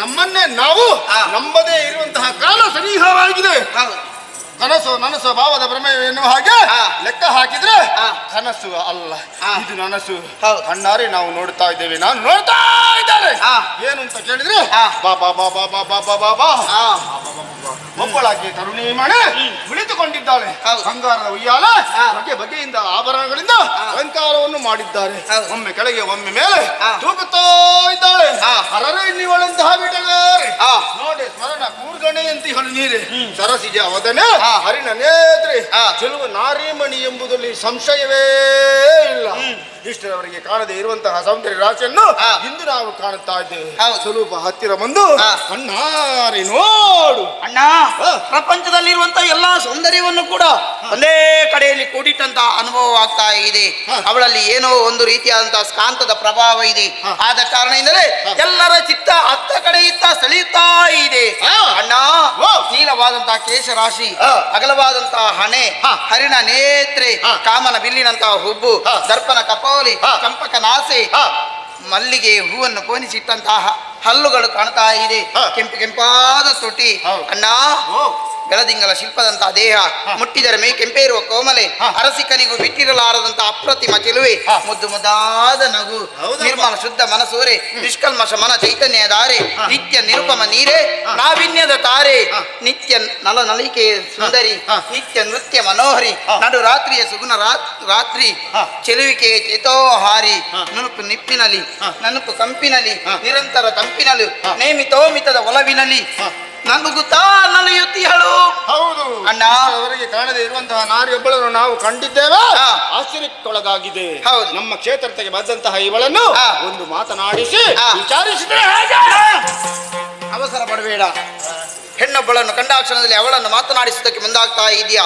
ನಮ್ಮನ್ನೇ ನಾವು ನಂಬದೇ ಇರುವಂತಹ ಕಾಲ ಸನಿಹವಾಗಿದೆ. ಕನಸು ನನಸು ಭಾವದ ಭ್ರಮೆ ಎನ್ನುವ ಹಾಗೆ ಲೆಕ್ಕ ಹಾಕಿದ್ರೆ ಕನಸು ಅಲ್ಲ, ಇದು ನನಸು. ಕಣ್ಣಾರೆ ನಾವು ನೋಡ್ತಾ ಇದ್ದೇವೆ, ನಾನು ನೋಡ್ತಾ ಇದ್ದಾರೆ. ಏನು ಅಂತ ಕೇಳಿದ್ರೆ ಬಾಬಾ ಬಾಬಾ ಬಾಬಾ ಬಾಬಾ ಬಾ ಒಬ್ಬಳಾಗಿ ತರುಣಿ ಮಣೆ ಕುಳಿತುಕೊಂಡಿದ್ದಾಳೆ. ಬಂಗಾರದ ಉಯ್ಯಾಲ ಬಗೆ ಬಗೆಯಿಂದ ಆಭರಣಗಳಿಂದ ಅಲಂಕಾರವನ್ನು ಮಾಡಿದ್ದಾರೆ. ಒಮ್ಮೆ ಕೆಳಗೆ ಒಮ್ಮೆ ಮೇಲೆ ತೂಗುತ್ತಾ ಇದ್ದಾಳೆ. ಹರರೆ ನೀವಳಂತಹ ಬಿಡಗಾರೆ ನೋಡಿ ಸ್ಮರಣ ಕೂರ್ಗಣೆ ಅಂತ ಶ್ರುತಿಗಳು ನೀರೆ ಸರಸಿಜ ಅವದನೆ ಹರಿಣ ನೇತ್ರೆ ಚೆಲುವು ನಾರಿಮಣಿ ಎಂಬುದರಲ್ಲಿ ಸಂಶಯವೇ ಇಲ್ಲ. ಇಷ್ಟರವರೆಗೆ ಕಾಣದೇ ಇರುವಂತಹ ಸೌಂದರ್ಯ ರಾಶಿಯನ್ನು ಇಂದು ನಾವು ಕಾಣುತ್ತಾ ಇದ್ದೇವೆ. ಸ್ವಲ್ಪ ಹತ್ತಿರ ಬಂದು ಕಣ್ಣಾರೆ ನೋಡು. ಅಣ್ಣ, ಪ್ರಪಂಚದಲ್ಲಿರುವಂತಹ ಎಲ್ಲಾ ಸೌಂದರ್ಯವನ್ನು ಕೂಡ ಒಂದೇ ಕಡೆಯಲ್ಲಿ ಕೂಡಿಟ್ಟಂತಹ ಅನುಭವ ಆಗ್ತಾ ಇದೆ. ಅವಳಲ್ಲಿ ಏನೋ ಒಂದು ರೀತಿಯಾದಂತಹ ಸ್ಕಾಂತದ ಪ್ರಭಾವ ಇದೆ. ಆದ ಕಾರಣದಿಂದಲೇ ಎಲ್ಲರ ಚಿತ್ತ ಅತ್ತ ಕಡೆ ಇತ್ತ ಸೆಳೆಯುತ್ತಾ ಇದೆ. ಅಣ್ಣ, ನೀಲವಾದಂತಹ ಕೇಶರಾಶಿ, ಅಗಲವಾದಂತಹ ಹಣೆ, ಹರಿಣ ನೇತ್ರೆ, ಕಾಮನ ಬಿಲ್ಲಿನಂತಹ ಹುಬ್ಬು, ದರ್ಪಣ ಕಪೋಲಿ, ಚಂಪಕ ನಾಸೆ, ಮಲ್ಲಿಗೆ ಹೂವನ್ನು ಪೋಣಿಸಿಟ್ಟಂತಹ ಹಲ್ಲುಗಳು ಕಾಣ್ತಾ ಇದೆ. ಕೆಂಪಾದ ತೊಟಿ. ಅಣ್ಣ, ಬೆಳದಿಂಗಲ ಶಿಲ್ಪದಂತಹ ದೇಹ, ಮುಟ್ಟಿದರೆ ಮೈ ಕೆಂಪೇರುವ ಕೋಮಲೆ, ಅರಸಿಕನಿಗೂ ಬಿಟ್ಟಿರಲಾರದಂತಹ ಅಪ್ರತಿಮ ಚೆಲುವೆ, ಮುದ್ದು ಮುದ್ದಾದ ನಗು, ನಿರ್ಮಲ ಶುದ್ಧ ಮನಸೂರೆ, ನಿಷ್ಕಲ್ಮಶ ಮನ ಚೈತನ್ಯ ದಾರೆ, ನಿತ್ಯ ನಿರುಪಮ ನೀರೇ, ನಾವಿನ್ಯದ ತಾರೆ, ನಿತ್ಯ ನಲ ನಲಿಕೆ ಸುಂದರಿ, ನಿತ್ಯ ನೃತ್ಯ ಮನೋಹರಿ, ನಡು ರಾತ್ರಿಯ ಸುಗುಣ ರಾತ್ರಿ, ಚೆಲುವಿಕೆ ಚೇತೋಹಾರಿ, ನುಣುಪು ನಿಪ್ಪಿನಲ್ಲಿ, ನನುಪು ಕಂಪಿನಲ್ಲಿ, ನಿರಂತರ ತಂಪಿನಲ್ಲೂ, ನೇಮಿತೋಮಿತದ ಒಲವಿನಲ್ಲಿ ನಗುತ್ತಾ ನಲಿಯುತ್ತಿಹಳು. ಹೌದು ಅಣ್ಣ, ಅವರಿಗೆ ಕಾಣದೇ ಇರುವಂತಹ ನಾರಿಯೊಬ್ಬಳನ್ನು ನಾವು ಕಂಡಿದ್ದೇವೆ. ಆಶ್ಚರ್ಯಕ್ಕೊಳಗಾಗಿದೆ. ಹೌದು, ನಮ್ಮ ಕ್ಷೇತ್ರಕ್ಕೆ ಬಂದಂತಹ ಇವಳನ್ನು ಒಂದು ಮಾತನಾಡಿಸಿ ವಿಚಾರಿಸಿದ್ರೆ ಅವಸರ ಪಡಬೇಡ. ಹೆಣ್ಣೊಬ್ಬಳನ್ನು ಕಂಡಾಕ್ಷಣದಲ್ಲಿ ಅವಳನ್ನು ಮಾತನಾಡಿಸುವುದಕ್ಕೆ ಮುಂದಾಗ್ತಾ ಇದೆಯಾ?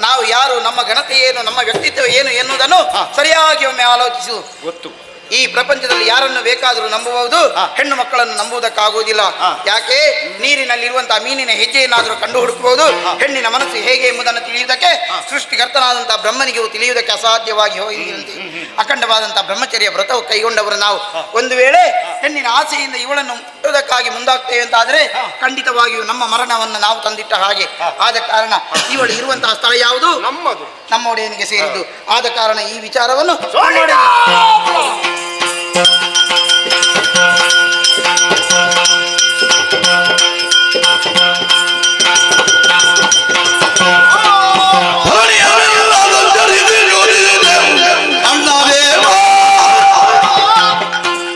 ನಾವು ಯಾರು, ನಮ್ಮ ಘನತೆ ಏನು, ನಮ್ಮ ವ್ಯಕ್ತಿತ್ವ ಏನು ಎನ್ನುವುದನ್ನು ಸರಿಯಾಗಿ ಒಮ್ಮೆ ಆಲೋಚಿಸು. ಗೊತ್ತು, ಈ ಪ್ರಪಂಚದಲ್ಲಿ ಯಾರನ್ನು ಬೇಕಾದರೂ ನಂಬಬಹುದು, ಹೆಣ್ಣು ಮಕ್ಕಳನ್ನು ನಂಬುವುದಕ್ಕಾಗುವುದಿಲ್ಲ. ಯಾಕೆ? ನೀರಿನಲ್ಲಿರುವಂತಹ ಮೀನಿನ ಹೆಜ್ಜೆಯನ್ನಾದರೂ ಕಂಡು ಹುಡುಕಬಹುದು, ಹೆಣ್ಣಿನ ಮನಸ್ಸು ಹೇಗೆ ಎಂಬುದನ್ನು ತಿಳಿಯುವುದಕ್ಕೆ ಸೃಷ್ಟಿಕರ್ತನಾದಂತಹ ಬ್ರಹ್ಮನಿಗೂ ತಿಳಿಯುವುದಕ್ಕೆ ಅಸಾಧ್ಯವಾಗಿ ಹೋಗಿರುವಂತೆ ಅಖಂಡವಾದಂತಹ ಬ್ರಹ್ಮಚರ್ಯ ವ್ರತವು ಕೈಗೊಂಡವರು ನಾವು ಒಂದು ವೇಳೆ ಹೆಣ್ಣಿನ ಆಸೆಯಿಂದ ಇವಳನ್ನು ಮುಟ್ಟುವುದಕ್ಕಾಗಿ ಮುಂದಾಗ್ತೇವೆ ಅಂತಾದರೆ ಖಂಡಿತವಾಗಿಯೂ ನಮ್ಮ ಮರಣವನ್ನು ನಾವು ತಂದಿಟ್ಟ ಹಾಗೆ. ಆದ ಕಾರಣ ಇವಳು ಇರುವಂತಹ ಸ್ಥಳ ಯಾವುದು? ನಮ್ಮದು, ನಮ್ಮ ಒಡೆಯನಿಗೆ ಸೇರಿದ್ದು. ಆದ ಕಾರಣ ಈ ವಿಚಾರವನ್ನು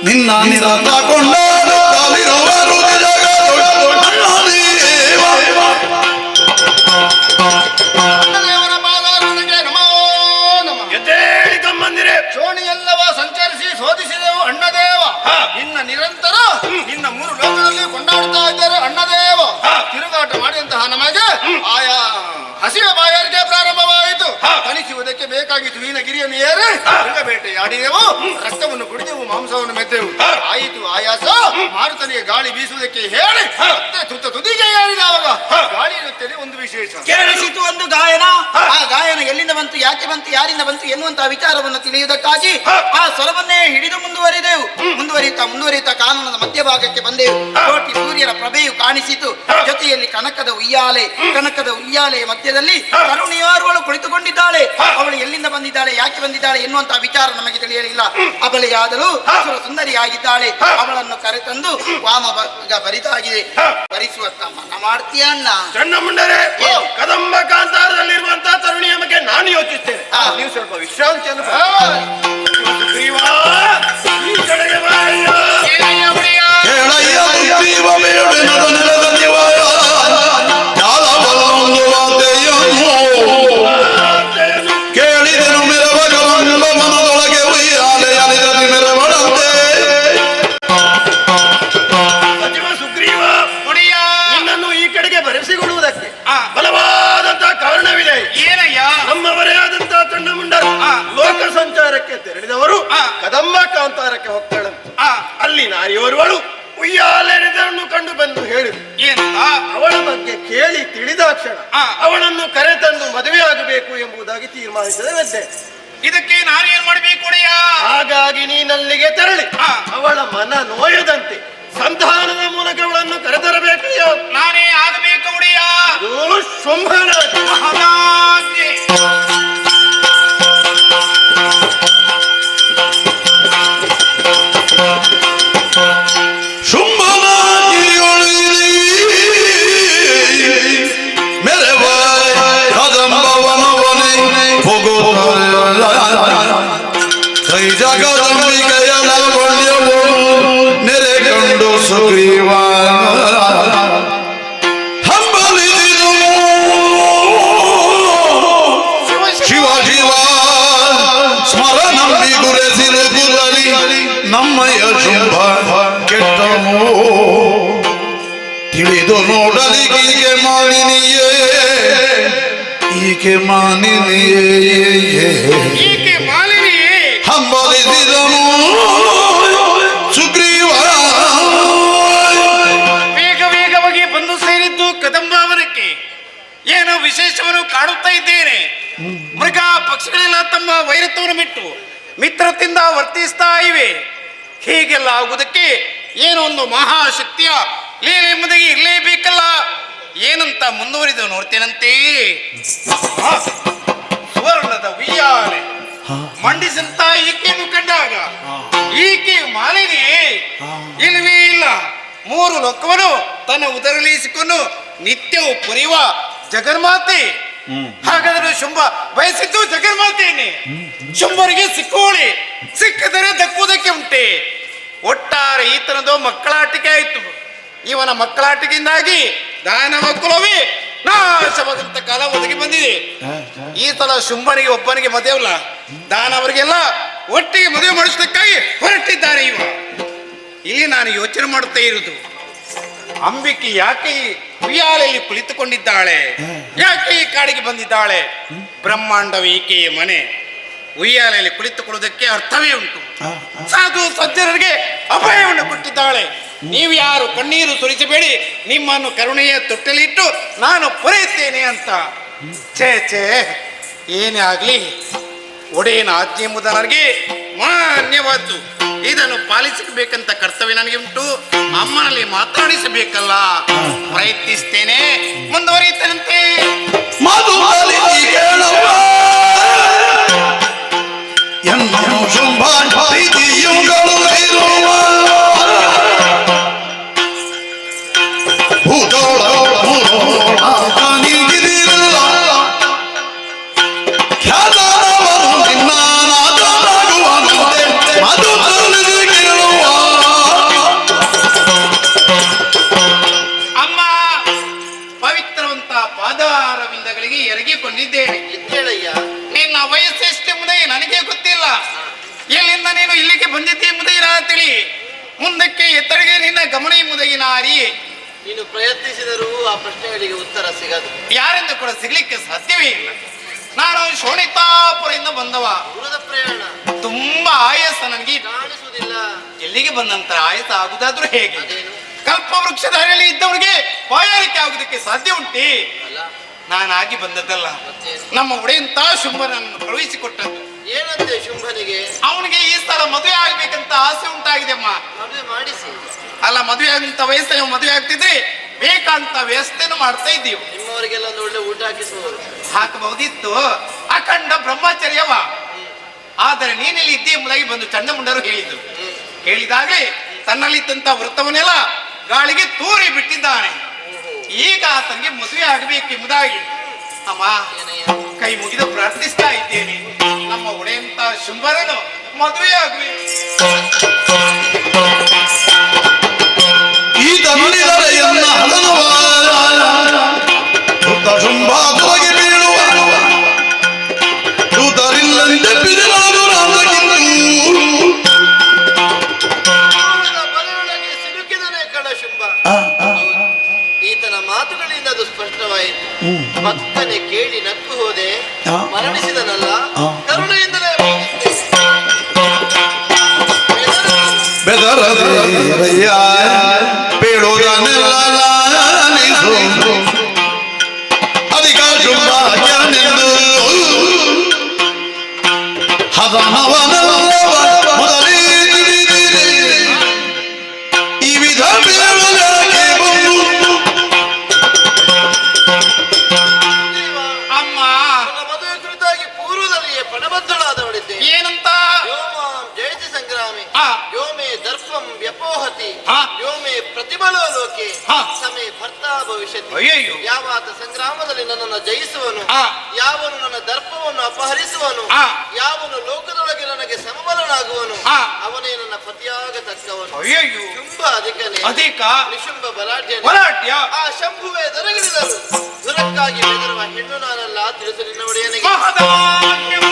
ನಿನ್ನ ನಿರಂತ ಕೊಂಡಾಡು ಚೋಣಿಯೆಲ್ಲವ ಸಂಚರಿಸಿ ಶೋಧಿಸಿದೆವು ಅಣ್ಣದೇವ. ಇನ್ನ ನಿರಂತರ ಇನ್ನ ಮೂರು ಲೋಕದಲ್ಲಿ ಕೊಂಡಾಡುತ್ತಾ ಇದ್ದಾರೆ ಅಣ್ಣದೇವ. ತಿರುಗಾಟ ಮಾಡಿದಂತಹ ನಮಗೆ ಆಯಾ ಹಸಿವೆ ಬಾಯಾರಿಕೆ ಪ್ರಾರಂಭವಾಯಿತು. ತಣಿಸುವುದಕ್ಕೆ ಬೇಕಾಗಿತ್ತು ವೀನಗಿರಿಯನ್ನು ಏರಿ ಬೇಟೆಯಾಡಿದೆವು, ರಕ್ತವನ್ನು ಕುಡಿದೆವು, ಮಾಂಸವನ್ನು ಮೆದ್ದೆವು. ಆಯಿತು ಆಯಾಸ. ಮಾರುತನಿಗೆ ಗಾಳಿ ಬೀಸುವುದಕ್ಕೆ ಹೇಳಿ ಮತ್ತೆ ತುದಿಗೆ ಏರಿದವಾಗ ಗಾಳಿ ಇರುತ್ತೇನೆ ಒಂದು ವಿಶೇಷ ಕೇಳಿಸಿತು ಒಂದು ಗಾಯನ. ಆ ಗಾಯನ ಎಲ್ಲಿಂದ ಬಂತು, ಯಾಕೆ ಬಂತು, ಯಾರಿಂದ ಬಂತು ಎನ್ನುವಂತಹ ವಿಚಾರವನ್ನು ತಿಳಿಯುವುದಕ್ಕಾಗಿ ಆ ಸ್ವರವನ್ನೇ ಹಿಡಿದು ಮುಂದುವರಿಯುತ್ತಾ ಕಾನೂನದ ಮಧ್ಯಭಾಗಕ್ಕೆ ಬಂದೆವು. ಕೋಟಿ ಸೂರ್ಯರ ಪ್ರಭೆಯು ಕಾಣಿಸಿತು. ಜೊತೆಯಲ್ಲಿ ಕನಕದ ಉಯ್ಯಾಲೆಯ ಮಧ್ಯದಲ್ಲಿ ತರುಣಿಯಾರುವಳು ಕುಳಿತುಕೊಂಡಿದ್ದಾಳೆ. ಅವಳು ಎಲ್ಲಿಂದ ಬಂದಿದ್ದಾಳೆ, ಯಾಕೆ ಬಂದಿದ್ದಾಳೆ ಎನ್ನುವಂತಹ ವಿಚಾರ ನಮಗೆ ತಿಳಿಯಲಿಲ್ಲ. ಅಬಲೆಯಾದಳು ಸುಂದರಿಯಾಗಿದ್ದಾಳೆ. ಅವಳನ್ನು ಕರೆತಂದು ವಾಮ ಬರಿದಾಗಿದೆ. ಭರಿಸುವಂತ ಮನ ಮಾಡ್ತೀಯ ಅಣ್ಣ? ಸಣ್ಣ ಮುಂಡರೆ, ಕದಂಬ ಕಾಂತಾರದಲ್ಲಿರುವಂತಹ ತರುಣಿಯ ಬಗ್ಗೆ ನಾನು ಯೋಚಿಸ್ತೇನೆ. ನೀವು ಸ್ವಲ್ಪ ವಿಶ್ರಾಂತಿಯನ್ನು ಕೇಳಿದನು ಮೆರವಗಲಂಬ ಮನದೊಳಗೆ ಉಯ್ಯಾಲೆಯಲಿರಲಿ ಮೆರವಣಂತೆ. ಸಚಿವ ಸುಗ್ರೀವ, ನಿನ್ನನ್ನು ಈ ಕಡೆಗೆ ಬರೆಸಿಕೊಳ್ಳುವುದಕ್ಕೆ ಬಲವಾದಂತಹ ಕಾರಣವಿದೆ. ಏನಯ್ಯ? ನಮ್ಮವರೇ ಆದಂತಹ ತಂಡ ಮುಂಡರು ಲೋಕ ಸಂಚಾರಕ್ಕೆ ತೆರಳಿದವರು ಕದಂಬ ಕಾಂತಾರಕ್ಕೆ ಹೋಗ್ತಾಳಂತೆ. ಅಲ್ಲಿ ನಾರಿಯೋರ್ವಳು ಉಯ್ಯಾಲೆಯನ್ನು ಕಂಡು ಬಂದು ಹೇಳಿದ್ರು. ಏನಂತ? ಅವಳ ಬಗ್ಗೆ ಕೇಳಿ ತಿಳಿದಾಕ್ಷಣ ಅವಳನ್ನು ಕರೆತಂದು ಮದುವೆಯಾಗಬೇಕು ಎಂಬುದಾಗಿ ತೀರ್ಮಾನಿಸಿದೆ. ಇದಕ್ಕೆ ನಾನೇನ್ ಮಾಡ್ಬೇಕು ಒಡೆಯ? ಹಾಗಾಗಿ ನೀನಲ್ಲಿಗೆ ತೆರಳಿ ಅವಳ ಮನ ನೋಯದಂತೆ ಸಂಧಾನದ ಮೂಲಕ ಅವಳನ್ನು ಕರೆತರಬೇಕು. ನಾನೇ ಆಗಬೇಕು ಒಡೆಯ. ಶುಂಭನ ಮಹಾರಾಜೆ. ಕೈ ಜಗದಂಬಿಕೆಯ ಲಾವಣ್ಯವು ನೆರೆಗೊಂಡು ಸುಗ್ರೀವ ಹಂಬಲ ತಿಳಿದು ನೋಡಲಿ ಈಕೆ ಮಾನಿನಿಯೇ, ಈಕೆ ಮಾನಿನಿಯೇ, ಈಕೆ ಮಾಲಿನಿಯೇ ಹಂಬಲಿಸಿದನು ಸುಗ್ರೀವ. ವೇಗ ವೇಗವಾಗಿ ಬಂದು ಸೇರಿದ್ದು ಕದಂಬಾವನಕ್ಕೆ ಏನೋ ವಿಶೇಷವನ್ನು ಕಾಣುತ್ತಾ ಇದ್ದೇನೆ. ಮೃಗ ಪಕ್ಷಿಗಳೆಲ್ಲ ತಮ್ಮ ವೈರತ್ವವನ್ನು ಬಿಟ್ಟು ಮಿತ್ರತೆಯಿಂದ ವರ್ತಿಸ್ತಾ ಇವೆ. ಹೀಗೆಲ್ಲ ಆಗುವುದಕ್ಕೆ ಏನೋ ಒಂದು ಮಹಾಶಕ್ತಿಯ ಲೀಲೆ ಎಂಬುದಾಗಿ ಇರಲೇಬೇಕಲ್ಲ. ಏನಂತ ಮುಂದುವರಿದು ನೋಡ್ತೇನಂತೆ. ಸುವರ್ಣದ ಉಯ್ಯಾಲೆ ಮಂಡಿಸಂತ ಈಕೆಯನ್ನು ಕಂಡಾಗ ಈಕೆ ಮಾಲಿನಿ ಇಲ್ಲವೇ ಇಲ್ಲ. 3 ಲೋಕವನ್ನು ತನ್ನ ಉದರಲಿಸಿಕೊಂಡು ನಿತ್ಯವೂ ಪುರಿಯುವ ಜಗನ್ಮಾತೆ. ಹಾಗಾದ್ರೆ ಶುಂಭ ಬಯಸಿದ್ದು ಜಗನ್ಮಾತೆಯನ್ನೇ. ಶುಂಭರಿಗೆ ಸಿಕ್ಕೋಳಿ, ಸಿಕ್ಕಿದರೆ ದಕ್ಕುವುದಕ್ಕೆ ಉಂಟೆ. ಒಟ್ಟಾರೆ ಈತನದು ಮಕ್ಕಳಾಟಿಕೆ ಆಯಿತು. ಇವನ ಮಕ್ಕಳಾಟಿಕೆಯಿಂದಾಗಿ ದಾನವ ಕುಲವೇ ನಾಶವಾದಂತ ಕಾಲ ಒದಗಿ ಬಂದಿದೆ. ಈ ಸಲ ಶುಂಭನಿಗೆ ಒಬ್ಬನಿಗೆ ಮದುವೆಯಲ್ಲ, ದಾನವರಿಗೆಲ್ಲ ಒಟ್ಟಿಗೆ ಮದುವೆ ಮಾಡಿಸೋದಕ್ಕಾಗಿ ಹೊರಟಿದ್ದಾನೆ ಇವ. ಇಲ್ಲಿ ನಾನು ಯೋಚನೆ ಮಾಡುತ್ತಾ ಇರುವುದು, ಅಂಬಿಕೆ ಯಾಕೆ ಈ ಉಯ್ಯಾಲೆಯಲ್ಲಿ ಕುಳಿತುಕೊಂಡಿದ್ದಾಳೆ, ಯಾಕೆ ಈ ಕಾಡಿಗೆ ಬಂದಿದ್ದಾಳೆ? ಬ್ರಹ್ಮಾಂಡವೇ ಈಕೆಯ ಮನೆ. ಉಯ್ಯಾಲೆಯಲ್ಲಿ ಕುಳಿತುಕೊಳ್ಳುವುದಕ್ಕೆ ಅರ್ಥವೇ ಉಂಟು. ಸಾಧು ಸಜ್ಜನರಿಗೆ ಅಭಯವನ್ನು ಕೊಟ್ಟಿದ್ದಾಳೆ. ನೀವು ಯಾರು ಕಣ್ಣೀರು ಸುರಿಸಬೇಡಿ, ನಿಮ್ಮನ್ನು ಕರುಣೆಯ ತೊಟ್ಟಲಿಟ್ಟು ನಾನು ಪೊರೆಯುತ್ತೇನೆ ಅಂತ. ಛೇ ಛೇ, ಏನೇ ಆಗ್ಲಿ ಒಡೆಯನ ಆಜ್ಞೆ ಎಂಬುದು ನನಗೆ ಮಾನ್ಯವಾದ್ದು. ಇದನ್ನು ಪಾಲಿಸಬೇಕಂತ ಕರ್ತವ್ಯ ನನಗೆ ಉಂಟು. ಅಮ್ಮನಲ್ಲಿ ಮಾತನಾಡಿಸಬೇಕಲ್ಲ, ಪ್ರಯತ್ನಿಸ್ತೇನೆ, ಮುಂದುವರಿಯುತ್ತೇನಂತೆ. ಅಮ್ಮ, ಪವಿತ್ರವಂತ ಪಾದಾರವಿಂದಗಳಿಗೆ ಎರಗಿಕೊಂಡಿದ್ದೇನೆ. ನಿನ್ನ ವಯಸ್ಸೆಷ್ಟೆಂಬುದೇ ನನಗೆ ಗೊತ್ತಿಲ್ಲ. ಎಲ್ಲಿಂದ ನೀನು ಇಲ್ಲಿಗೆ ಬಂದಿದ್ದೆ ಎಂಬುದೇ ತಿಳಿ. ಮುಂದಕ್ಕೆ ಎತ್ತರಿಗೆ ನಿನ್ನ ಗಮನ ಎಂಬುದಾಗಿ ನಾರಿ. ನೀನು ಪ್ರಯತ್ನಿಸಿದರೂ ಆ ಪ್ರಶ್ನೆಗಳಿಗೆ ಉತ್ತರ ಸಿಗದು. ಯಾರಿಂದ ಕೂಡ ಸಿಗ್ಲಿಕ್ಕೆ ಸಾಧ್ಯವೇ ಇಲ್ಲ. ನಾನು ಶೋಣಿತಾಪುರದಿಂದ ಬಂದವ. ದೂರದ ಪ್ರಯಾಣ, ತುಂಬಾ ಆಯಾಸ ನನಗೆ. ಕಾಣಿಸುವುದಿಲ್ಲ. ಎಲ್ಲಿಗೆ ಬಂದ ನಂತರ ಆಯಾಸ ಆಗುದಾದ್ರೂ ಹೇಗೆ? ಕಲ್ಪವೃಕ್ಷದ ಅಡಿಯಲ್ಲಿ ಇದ್ದವರಿಗೆ ಬಾಯಾರಿಕೆ ಆಗುದಕ್ಕೆ ಸಾಧ್ಯ ಉಂಟೆ? ನಾನಾಗಿ ಬಂದದ್ದಲ್ಲ, ನಮ್ಮ ಒಡೆಯಂತ ಶುಂಭನನ್ನು ಕಳುಹಿಸಿಕೊಟ್ಟದ್ದು. ಏನಂತೆ ಶುಂಭನಿಗೆ? ಅವನಿಗೆ ಈ ಸಲ ಮದುವೆ ಆಗ್ಬೇಕಂತ ಆಸೆ ಉಂಟಾಗಿದೆ ಅಮ್ಮ. ಮದುವೆ ಮಾಡಿಸಿ. ಅಲ್ಲ, ಮದುವೆ ಆಗಂತ ವಯಸ್ಸು ಮದುವೆ ಆಗ್ತಿದ್ರೆ ಬೇಕಂತ ವ್ಯವಸ್ಥೆನೂ ಮಾಡ್ತಾ ಇದ್ದೀವಿ. ನಿಮ್ಮವರಿಗೆಲ್ಲ ಒಂದು ಒಳ್ಳೆ ಊಟ ಹಾಕಿಸುವವರು. ಹಾಕಬಹುದಿತ್ತು, ಅಖಂಡ ಬ್ರಹ್ಮಚರ್ಯವ. ಆದರೆ ನೀನೆಲ್ಲಿ ಇದ್ದೇ ಎಂಬುದಾಗಿ ಬಂದು ಚಂಡಮುಂಡರು ಹೇಳಿದ್ರು. ಹೇಳಿದಾಗಲೇ ತನ್ನಲ್ಲಿದ್ದಂತ ವೃತ್ತವನ್ನೆಲ್ಲ ಗಾಳಿಗೆ ತೂರಿ ಬಿಟ್ಟಿದ್ದಾನೆ. ಈಗ ಆತನಿಗೆ ಮದುವೆ ಆಗಬೇಕೆಂಬುದಾಗಿ ಅಮ್ಮ ಕೈ ಮುಗಿದು ಪ್ರಾರ್ಥಿಸ್ತಾ ಇದ್ದೇನೆ. ನಮ್ಮ ಒಡೆಯಂತ ಶುಂಭರನು ಮದುವೆ ಆಗಬೇಕು. ಈ ತಮಿಳಿದರೆ ಎನ್ನ ಶುಂಭಾಸುರಗೆ ಬೀಳುವ ದೂತರಿಲ್ಲಂತೆ ಬಿದಿರಾದು ಬಲೆಯೊಳಗೆ ಸಿಲುಕಿದನೇ ಕಣ ಶುಂಭ. ಈತನ ಮಾತುಗಳಿಂದ ಅದು ಸ್ಪಷ್ಟವಾಯಿತು. ಭಕ್ತನೆ ಕೇಳಿ ನಕ್ಕು ಹೋದೆ, ಮರಣಿಸಿದನಲ್ಲ, ಕರುಣೆಯಿಂದಲೇ ಬೆದರಯ್ಯ ಬೇಡುವುದನ್ನೆಲ್ಲ ಅಧಿಕ ಶುಂಭಾಚಾರ್ಯನೆಂದು ಹದನವನಲ್ಲ ಮೊದಲೇ ಈ ವಿಧ ಬೇಡಲಾಗೆ ಬಂದು ಅಮ್ಮ, ಮದುವೆ ಕುರಿತಾಗಿ ಪೂರ್ವದಲ್ಲಿಯೇ ಪಣಬದ್ಧಳಾದವಳಿದ್ದೆ. ಏನಂತ? ವ್ಯೋಮಾಂ ಜಯತಿ ಸಂಗ್ರಾಮಿ, ಆ. ವ್ಯೋಮೇ ದರ್ಪಂ ವ್ಯಪೋಹತಿ, ಆ. ವ್ಯೋಮೇ ಪ್ರತಿಬಲೋ ಲೋಕೆ, ಆ. ಸಮೇ ಭರ್ತಾ ಭವಿಷ್ಯತಿ. ಅಯ್ಯಯ್ಯೋ. ಯಾವಾತ ಸಂಗ್ರಾಮದಲ್ಲಿ ನನ್ನನ್ನು ಜಯಿಸುವನು, ಆ. ಯಾವನು ನನ್ನ ದರ್ಪವನ್ನು ಅಪಹರಿಸುವನು, ಆ. ಯಾವನು ಲೋಕದೊಳಗೆ ನನಗೆ ಸಮಬಲನಾಗುವನು, ಆ. ಅವನೇ ನನ್ನ ಪತಿಯಾಗತಕ್ಕವನು. ಅಯ್ಯಯ್ಯೋ. ಶುಂಭ ಅಧಿಕನೇ, ಅಧಿಕ ನಿಶುಂಭ ಬಲಾಢ್ಯನೇ, ಬಲಾಢ್ಯ. ಆ ಶಂಭುವೇ ದರಗಿಳಿದರು. ದುರಕ್ಕಾಗಿ ಬೆದರುವ ಹೆಣ್ಣು ನಾನಲ್ಲ, ತಿಳಿಸು ನಿನ್ನ ಒಡೆಯನಿಗೆ. ಮಹದಾನ್ಯವ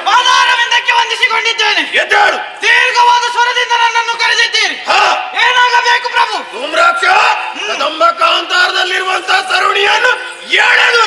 ಪಾದಾರವಿಂದಕ್ಕೆ ವಂದಿಸಿಕೊಂಡಿದ್ದೇನೆ. ದೀರ್ಘವಾದ ಸ್ವರದಿಂದ ನನ್ನನ್ನು ಕರೆದಿದ್ದೀರಿ. ಏನಾಗಬೇಕು ಪ್ರಭು? ಧೂಮ್ರಾಕ್ಷ ಕದಂಬ ಕಾಂತಾರದಲ್ಲಿರುವಂತಹ ತರುಣಿಯನ್ನು ಎಳೆದು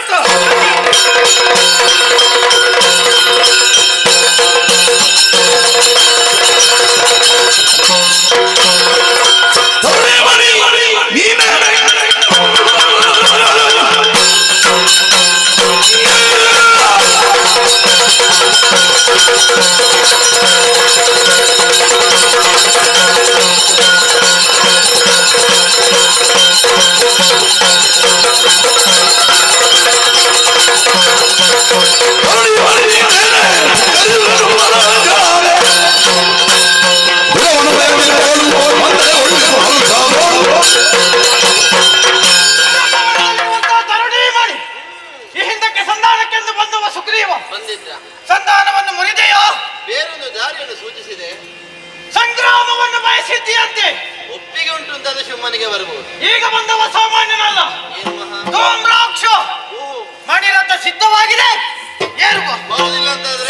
ಈ ಹಿಂದಕ್ಕೆ ಸಂಧಾನಕ್ಕೆಂದು ಬಂದವ ಸುಗ್ರೀವ ಸಂಧಾನವನ್ನು ಮುರಿದೆಯೋ? ಬೇರೊಂದು ದಾರಿಯನ್ನು ಸೂಚಿಸಿದೆ. ಸಂಗ್ರಾಮವನ್ನು ಬಯಸಿದ್ದೀಯಂತೆ. ಒಪ್ಪಿಗೆ ಉಂಟು ಅಂತ ಶಿವಮನಿಗೆ ಬರಬಹುದು. ಈಗ ಬಂದವ ಸಾಮಾನ್ಯನಲ್ಲ. ಧೂಮ್ರಾಕ್ಷ ಮಣಿರಥ ಸಿದ್ಧವಾಗಿದೆ. ಏರುವ ಬರುವುದಿಲ್ಲ ಅಂತಾದ್ರೆ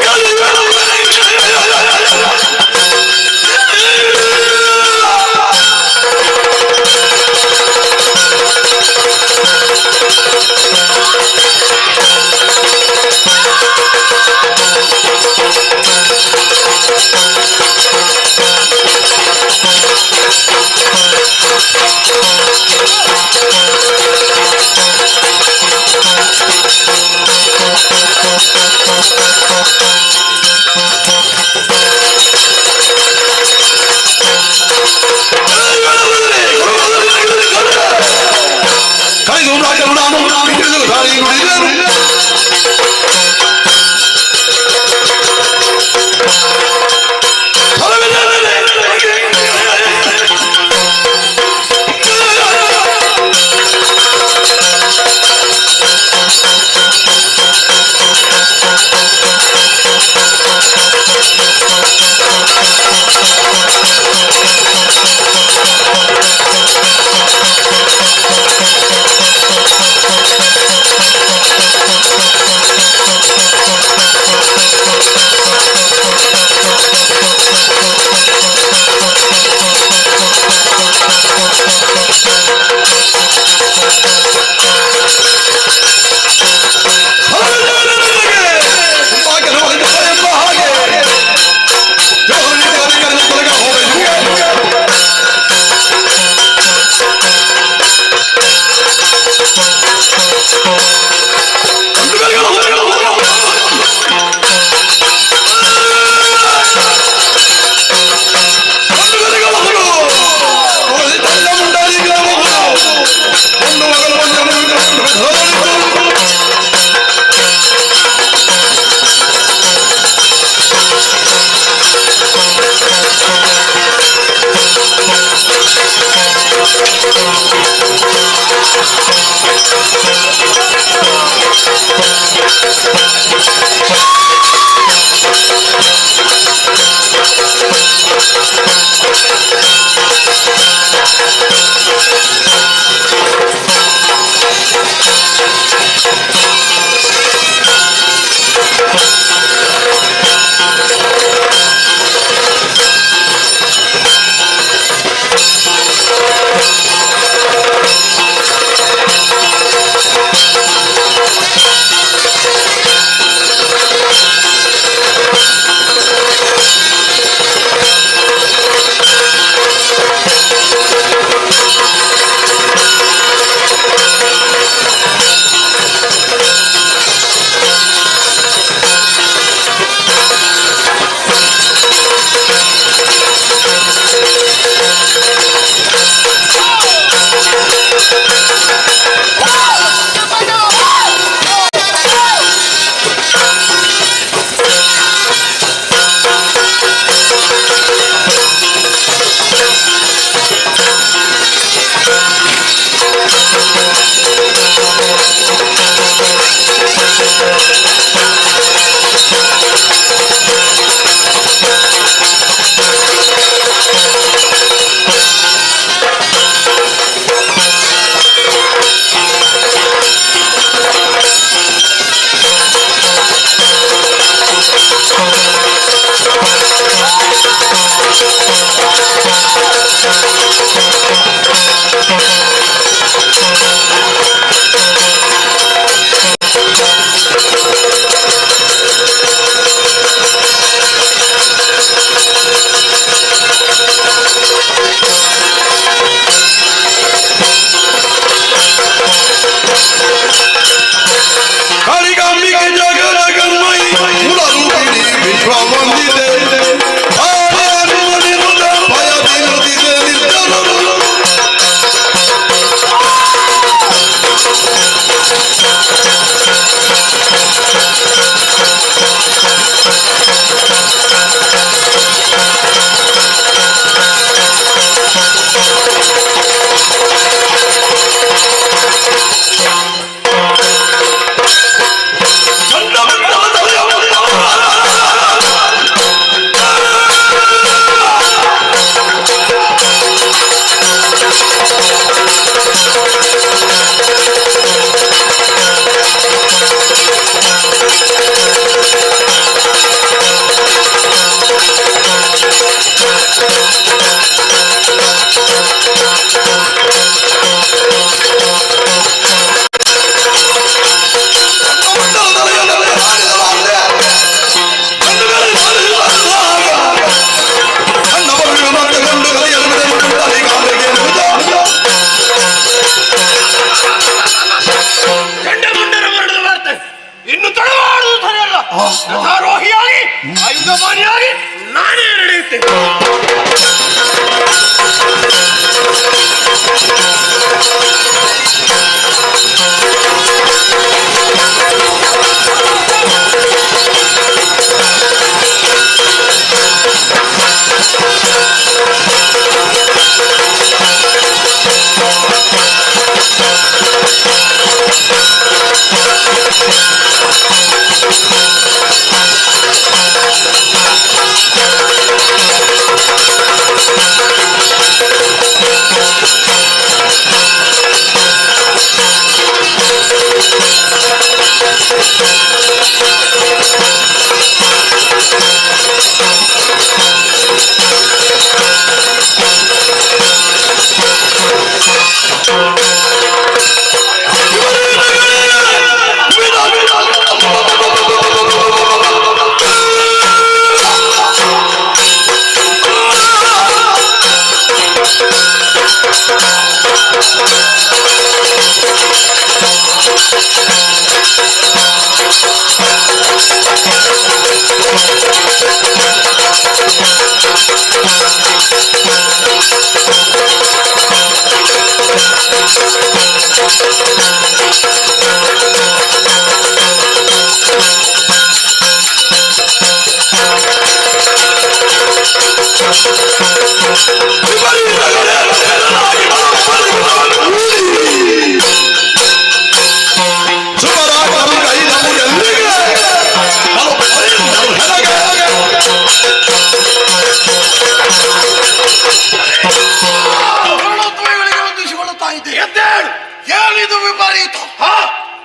ಏನಿದು ವಿಪರೀತ?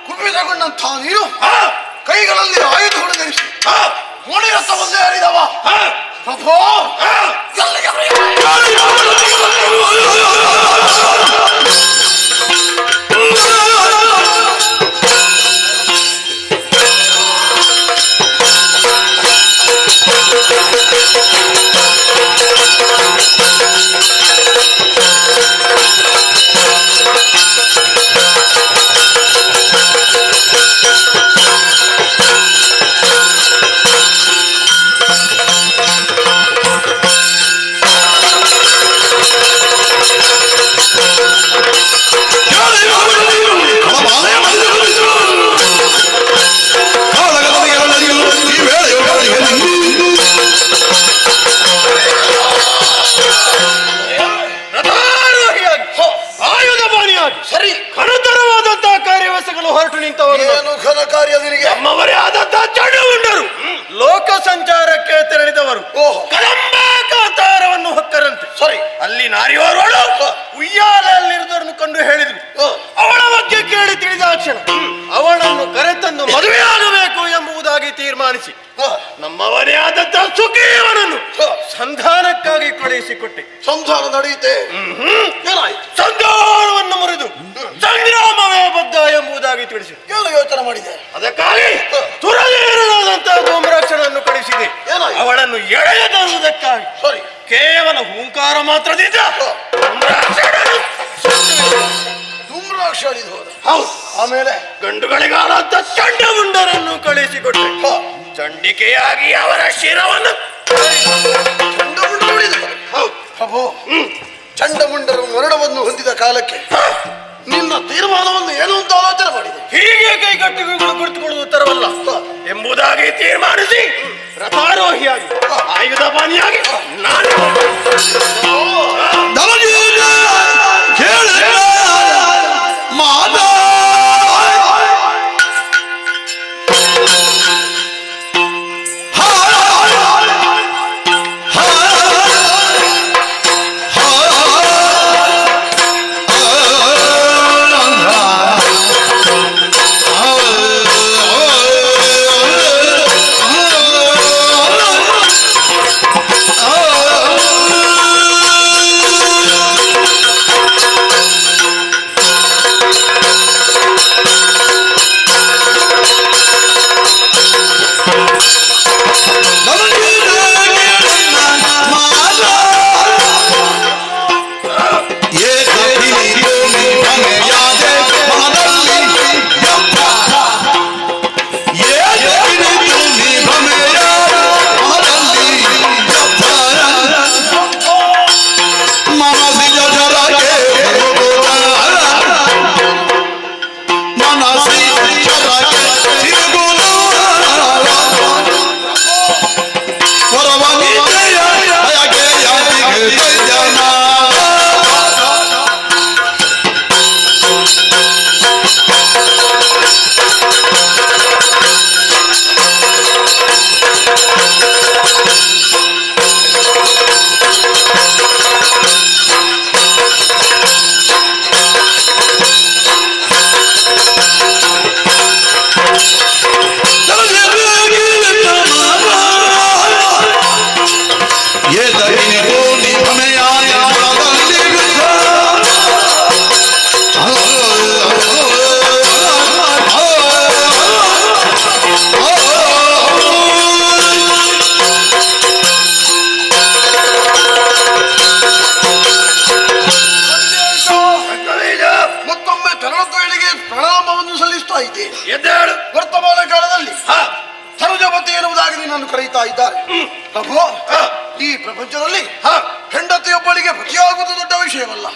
ಕುಪಿತಗೊಂಡಂಥ ನೀನು ಕೈಗಳಲ್ಲಿ ಆಯುಧಗಳು ಧರಿಸಿ ಮುನಿರಥವನ್ನೇ ಹರಿದವ ಪ್ರಭೋ ಸರಿ ಘನತರವಾದಂತಹ ಕಾರ್ಯವಸಗಳು ಹೊರಟು ನಿಂತವರು ಘನ ಕಾರ್ಯ ನಿನಗೆ ನಮ್ಮವರೇ ಆದಂತಹ ಚಂಡಮುಂಡರು ಲೋಕ ಸಂಚಾರಕ್ಕೆ ತೆರಳಿದವರು ಕಳಂಬಾಕಾರವನ್ನು ಹೊಕ್ಕರಂತೆ ಸರಿ ಅಲ್ಲಿ ನಾರಿಯವರೊಳು ಉಯ್ಯಾಲೆಯಲ್ಲಿರುವುದನ್ನು ಕಂಡು ಹೇಳಿದ್ರು ಅವಳ ಬಗ್ಗೆ ಕೇಳಿ ತಿಳಿದ ಕ್ಷಣ ಅವಳನ್ನು ಕರೆತಂದು ಮದುವೆಯಾಗಬೇಕು ಎಂಬುದಾಗಿ ತೀರ್ಮಾನಿಸಿ ನಮ್ಮವರೇ ಆದಂತಹ ಸುಖೀಯವನನ್ನು ಸಂಧಾನಕ್ಕಾಗಿ ಕಳುಹಿಸಿಕೊಟ್ಟೆ. ಸಂಧಾನ ನಡೆಯುತ್ತೆ. ಸಂಧಾನವನ್ನು ಮುರಿದು ಸಂಗ್ರಾಮವೇ ಬದ್ಧ ಎಂಬುದಾಗಿ ತಿಳಿಸಿ ಏನು ಯೋಚನೆ ಮಾಡಿದೆ? ಅದಕ್ಕಾಗಿ ತುರದೇರನಾದಂತಹ ಧೂಮ್ರಾಕ್ಷನನ್ನು ಕಳಿಸಿದೆ. ಅವಳನ್ನು ಎಳೆಯ ತರುವುದಕ್ಕಾಗಿ ಸರಿ ಕೇವಲ ಹೂಂಕಾರ ಮಾತ್ರದಿಂದ ಧೂಮ್ರಾಕ್ಷ ಅಳಿದು ಹೋದ. ಹೌದು. ಆಮೇಲೆ ಗಂಡುಗಳಿಗಾದಂತ ಚಂಡಮುಂಡರನ್ನು ಕಳಿಸಿಕೊಟ್ಟೆ. ಚಂಡಿಕೆಯಾಗಿ ಅವರ ಶಿರವನ್ನು ಚಂಡಮುಂಡ ಪ್ರಭು ಚಂಡಮುಂಡರು ಮರಣವನ್ನು ಹೊಂದಿದ ಕಾಲಕ್ಕೆ ನಿನ್ನ ತೀರ್ಮಾನವನ್ನು ಏನು ಅಂತ ಆಲೋಚನೆ ಮಾಡಿದೆ. ಹೀಗೆ ಕೈಗಟ್ಟಿಗಳು ಕುಳಿತುಕೊಳ್ಳುವುದು ತರವಲ್ಲ ಎಂಬುದಾಗಿ ತೀರ್ಮಾನಿಸಿ ರಥಾರೋಹಿಯಾಗಿ ಆಯುಧ ಪಾನಿಯಾಗಿ ನಾನು ಪ್ರಣಾಮವನ್ನು ಸಲ್ಲಿಸ್ತಾ ಇದ್ದೇನೆ. ಎದ್ದೇಳು. ವರ್ತಮಾನ ಕಾಲದಲ್ಲಿ ಸರೋಜಪತಿ ಎನ್ನುವುದಾಗಿ ನಿನ್ನನ್ನು ಕರೆಯುತ್ತಾ ಇದ್ದಾರೆ. ಪ್ರಭು, ಈ ಪ್ರಪಂಚದಲ್ಲಿ ಹೆಂಡತಿಯೊಬ್ಬಳಿಗೆ ಪತಿಯಾಗುವುದು ದೊಡ್ಡ ವಿಷಯವಲ್ಲ.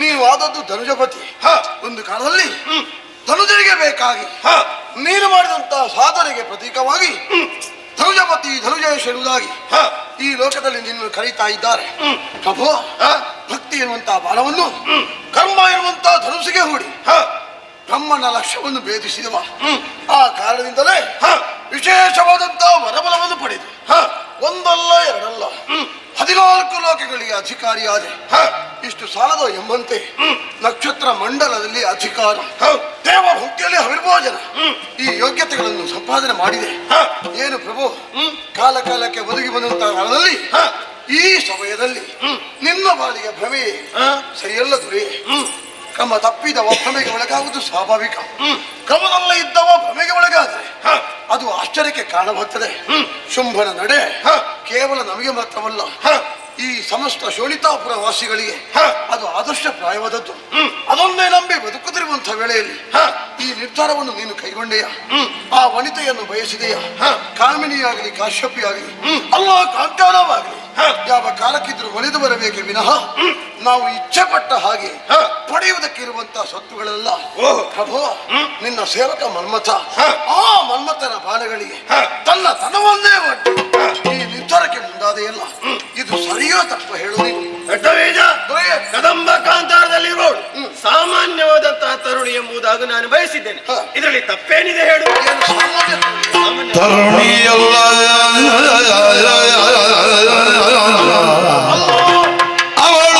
ನೀವು ಆದದ್ದು ಧನುಜಪತಿ. ಒಂದು ಕಾಲದಲ್ಲಿ ಧನುಜರಿಗೆ ಬೇಕಾಗಿ ನೀನು ಮಾಡಿದಂತಹ ಸಾಧನೆಗೆ ಪ್ರತೀಕವಾಗಿ ಧನುಜಪತಿ ಧನುಜೇಶ್ ಎನ್ನುವುದಾಗಿ ಈ ಲೋಕದಲ್ಲಿ ನಿನ್ನನ್ನು ಕರೀತಾ ಇದ್ದಾರೆ. ಪ್ರಭು, ಭಕ್ತಿ ಎನ್ನುವಂತಹ ಬಾಣವನ್ನು ಕರ್ಮ ಎನ್ನುವಂತಹ ಧನುಸಿಗೆ ಹೂಡಿ ಬ್ರಹ್ಮನ ಲಕ್ಷ್ಯವನ್ನು ಭೇದಿಸಿದವ. ಆ ಕಾರಣದಿಂದಲೇ ವಿಶೇಷವಾದಂತಹ ವರಬಲವನ್ನು ಪಡೆದು ಒಂದಲ್ಲ ಎರಡಲ್ಲ 14 ಲೋಕಗಳಿಗೆ ಅಧಿಕಾರಿಯಾದೆ. ಇಷ್ಟು ಸಾಲದು ಎಂಬಂತೆ ನಕ್ಷತ್ರ ಮಂಡಲದಲ್ಲಿ ಅಧಿಕಾರ, ದೇವ ಭಕ್ತಿಯಲ್ಲಿ ಅವಿರ್ಭೋಜನ, ಈ ಯೋಗ್ಯತೆಗಳನ್ನು ಸಂಪಾದನೆ ಮಾಡಿದೆ. ಏನು ಪ್ರಭು, ಕಾಲ ಕಾಲಕ್ಕೆ ಒದಗಿ ಬಂದಂತಹ ಕಾಲದಲ್ಲಿ ಈ ಸಮಯದಲ್ಲಿ ನಿನ್ನ ಬಾಳಿಗೆ ಭ್ರಮೆ ಸರಿಯಲ್ಲ ದೊರೆ. ಕ್ರಮ ತಪ್ಪಿದವ ಭ್ರಮೆಗೆ ಒಳಗಾಗುವುದು ಸ್ವಾಭಾವಿಕ. ಕ್ರಮದಲ್ಲಿ ಇದ್ದವ ಭ್ರಮೆಗೆ ಒಳಗಾದರೆ ಅದು ಆಶ್ಚರ್ಯಕ್ಕೆ ಕಾರಣವಾಗ್ತದೆ. ಶುಂಭನ ನಡೆ ಕೇವಲ ನಮಗೆ ಮಾತ್ರವಲ್ಲ, ಈ ಸಮಸ್ತ ಶೋಣಿತಾಪುರ ವಾಸಿಗಳಿಗೆ ಅದು ಆದರ್ಶಪ್ರಾಯವಾದದ್ದು. ಅದನ್ನೇ ನಂಬಿ ಬದುಕುತ್ತಿರುವಂತಹ ವೇಳೆಯಲ್ಲಿ ಈ ನಿರ್ಧಾರವನ್ನು ನೀನು ಕೈಗೊಂಡೆಯ. ಆ ವನಿತೆಯನ್ನು ಬಯಸಿದೆಯ. ಕಾಮಿನಿಯಾಗಲಿ ಕಾಶ್ಯಪಿಯಾಗಲಿ ಅಲ್ಲ ಕಾಂಚಾರವಾಗಲಿ ಯಾವ ಕಾಲಕ್ಕಿದ್ರು ಒಲಿದು ಬರಬೇಕೆ ವಿನಃ ನಾವು ಇಚ್ಛೆ ಪಟ್ಟ ಹಾಗೆ ಪಡೆಯುವುದಕ್ಕಿರುವಂತಹ ಸತ್ತುಗಳೆಲ್ಲ ಪ್ರಭು ನಿನ್ನ ಸೇವಕ ಮನ್ಮಥ. ಆ ಮನ್ಮಥನ ಬಾಣಗಳಿಗೆ ತನ್ನ ತನವನ್ನೇ ಒಟ್ಟು ಈ ನಿರ್ಧಾರಕ್ಕೆ ಮುಂದಾದೆಯಲ್ಲ, ಇದು ಸರಿಯೋ ತಪ್ಪ ಹೇಳು ನೀನು. ಕದಂಬ ಕಾಂತಾರದಲ್ಲಿರೋಳು ಸಾಮಾನ್ಯವಾದಂತಹ ತರುಣಿ ಎಂಬುದಾಗಿ ನಾನು ಬಯಸಿದ್ದೇನೆ. ಇದರಲ್ಲಿ ತಪ್ಪೇನಿದೆ ಹೇಳು. ತರುಣಿಯಲ್ಲ ಅವಳು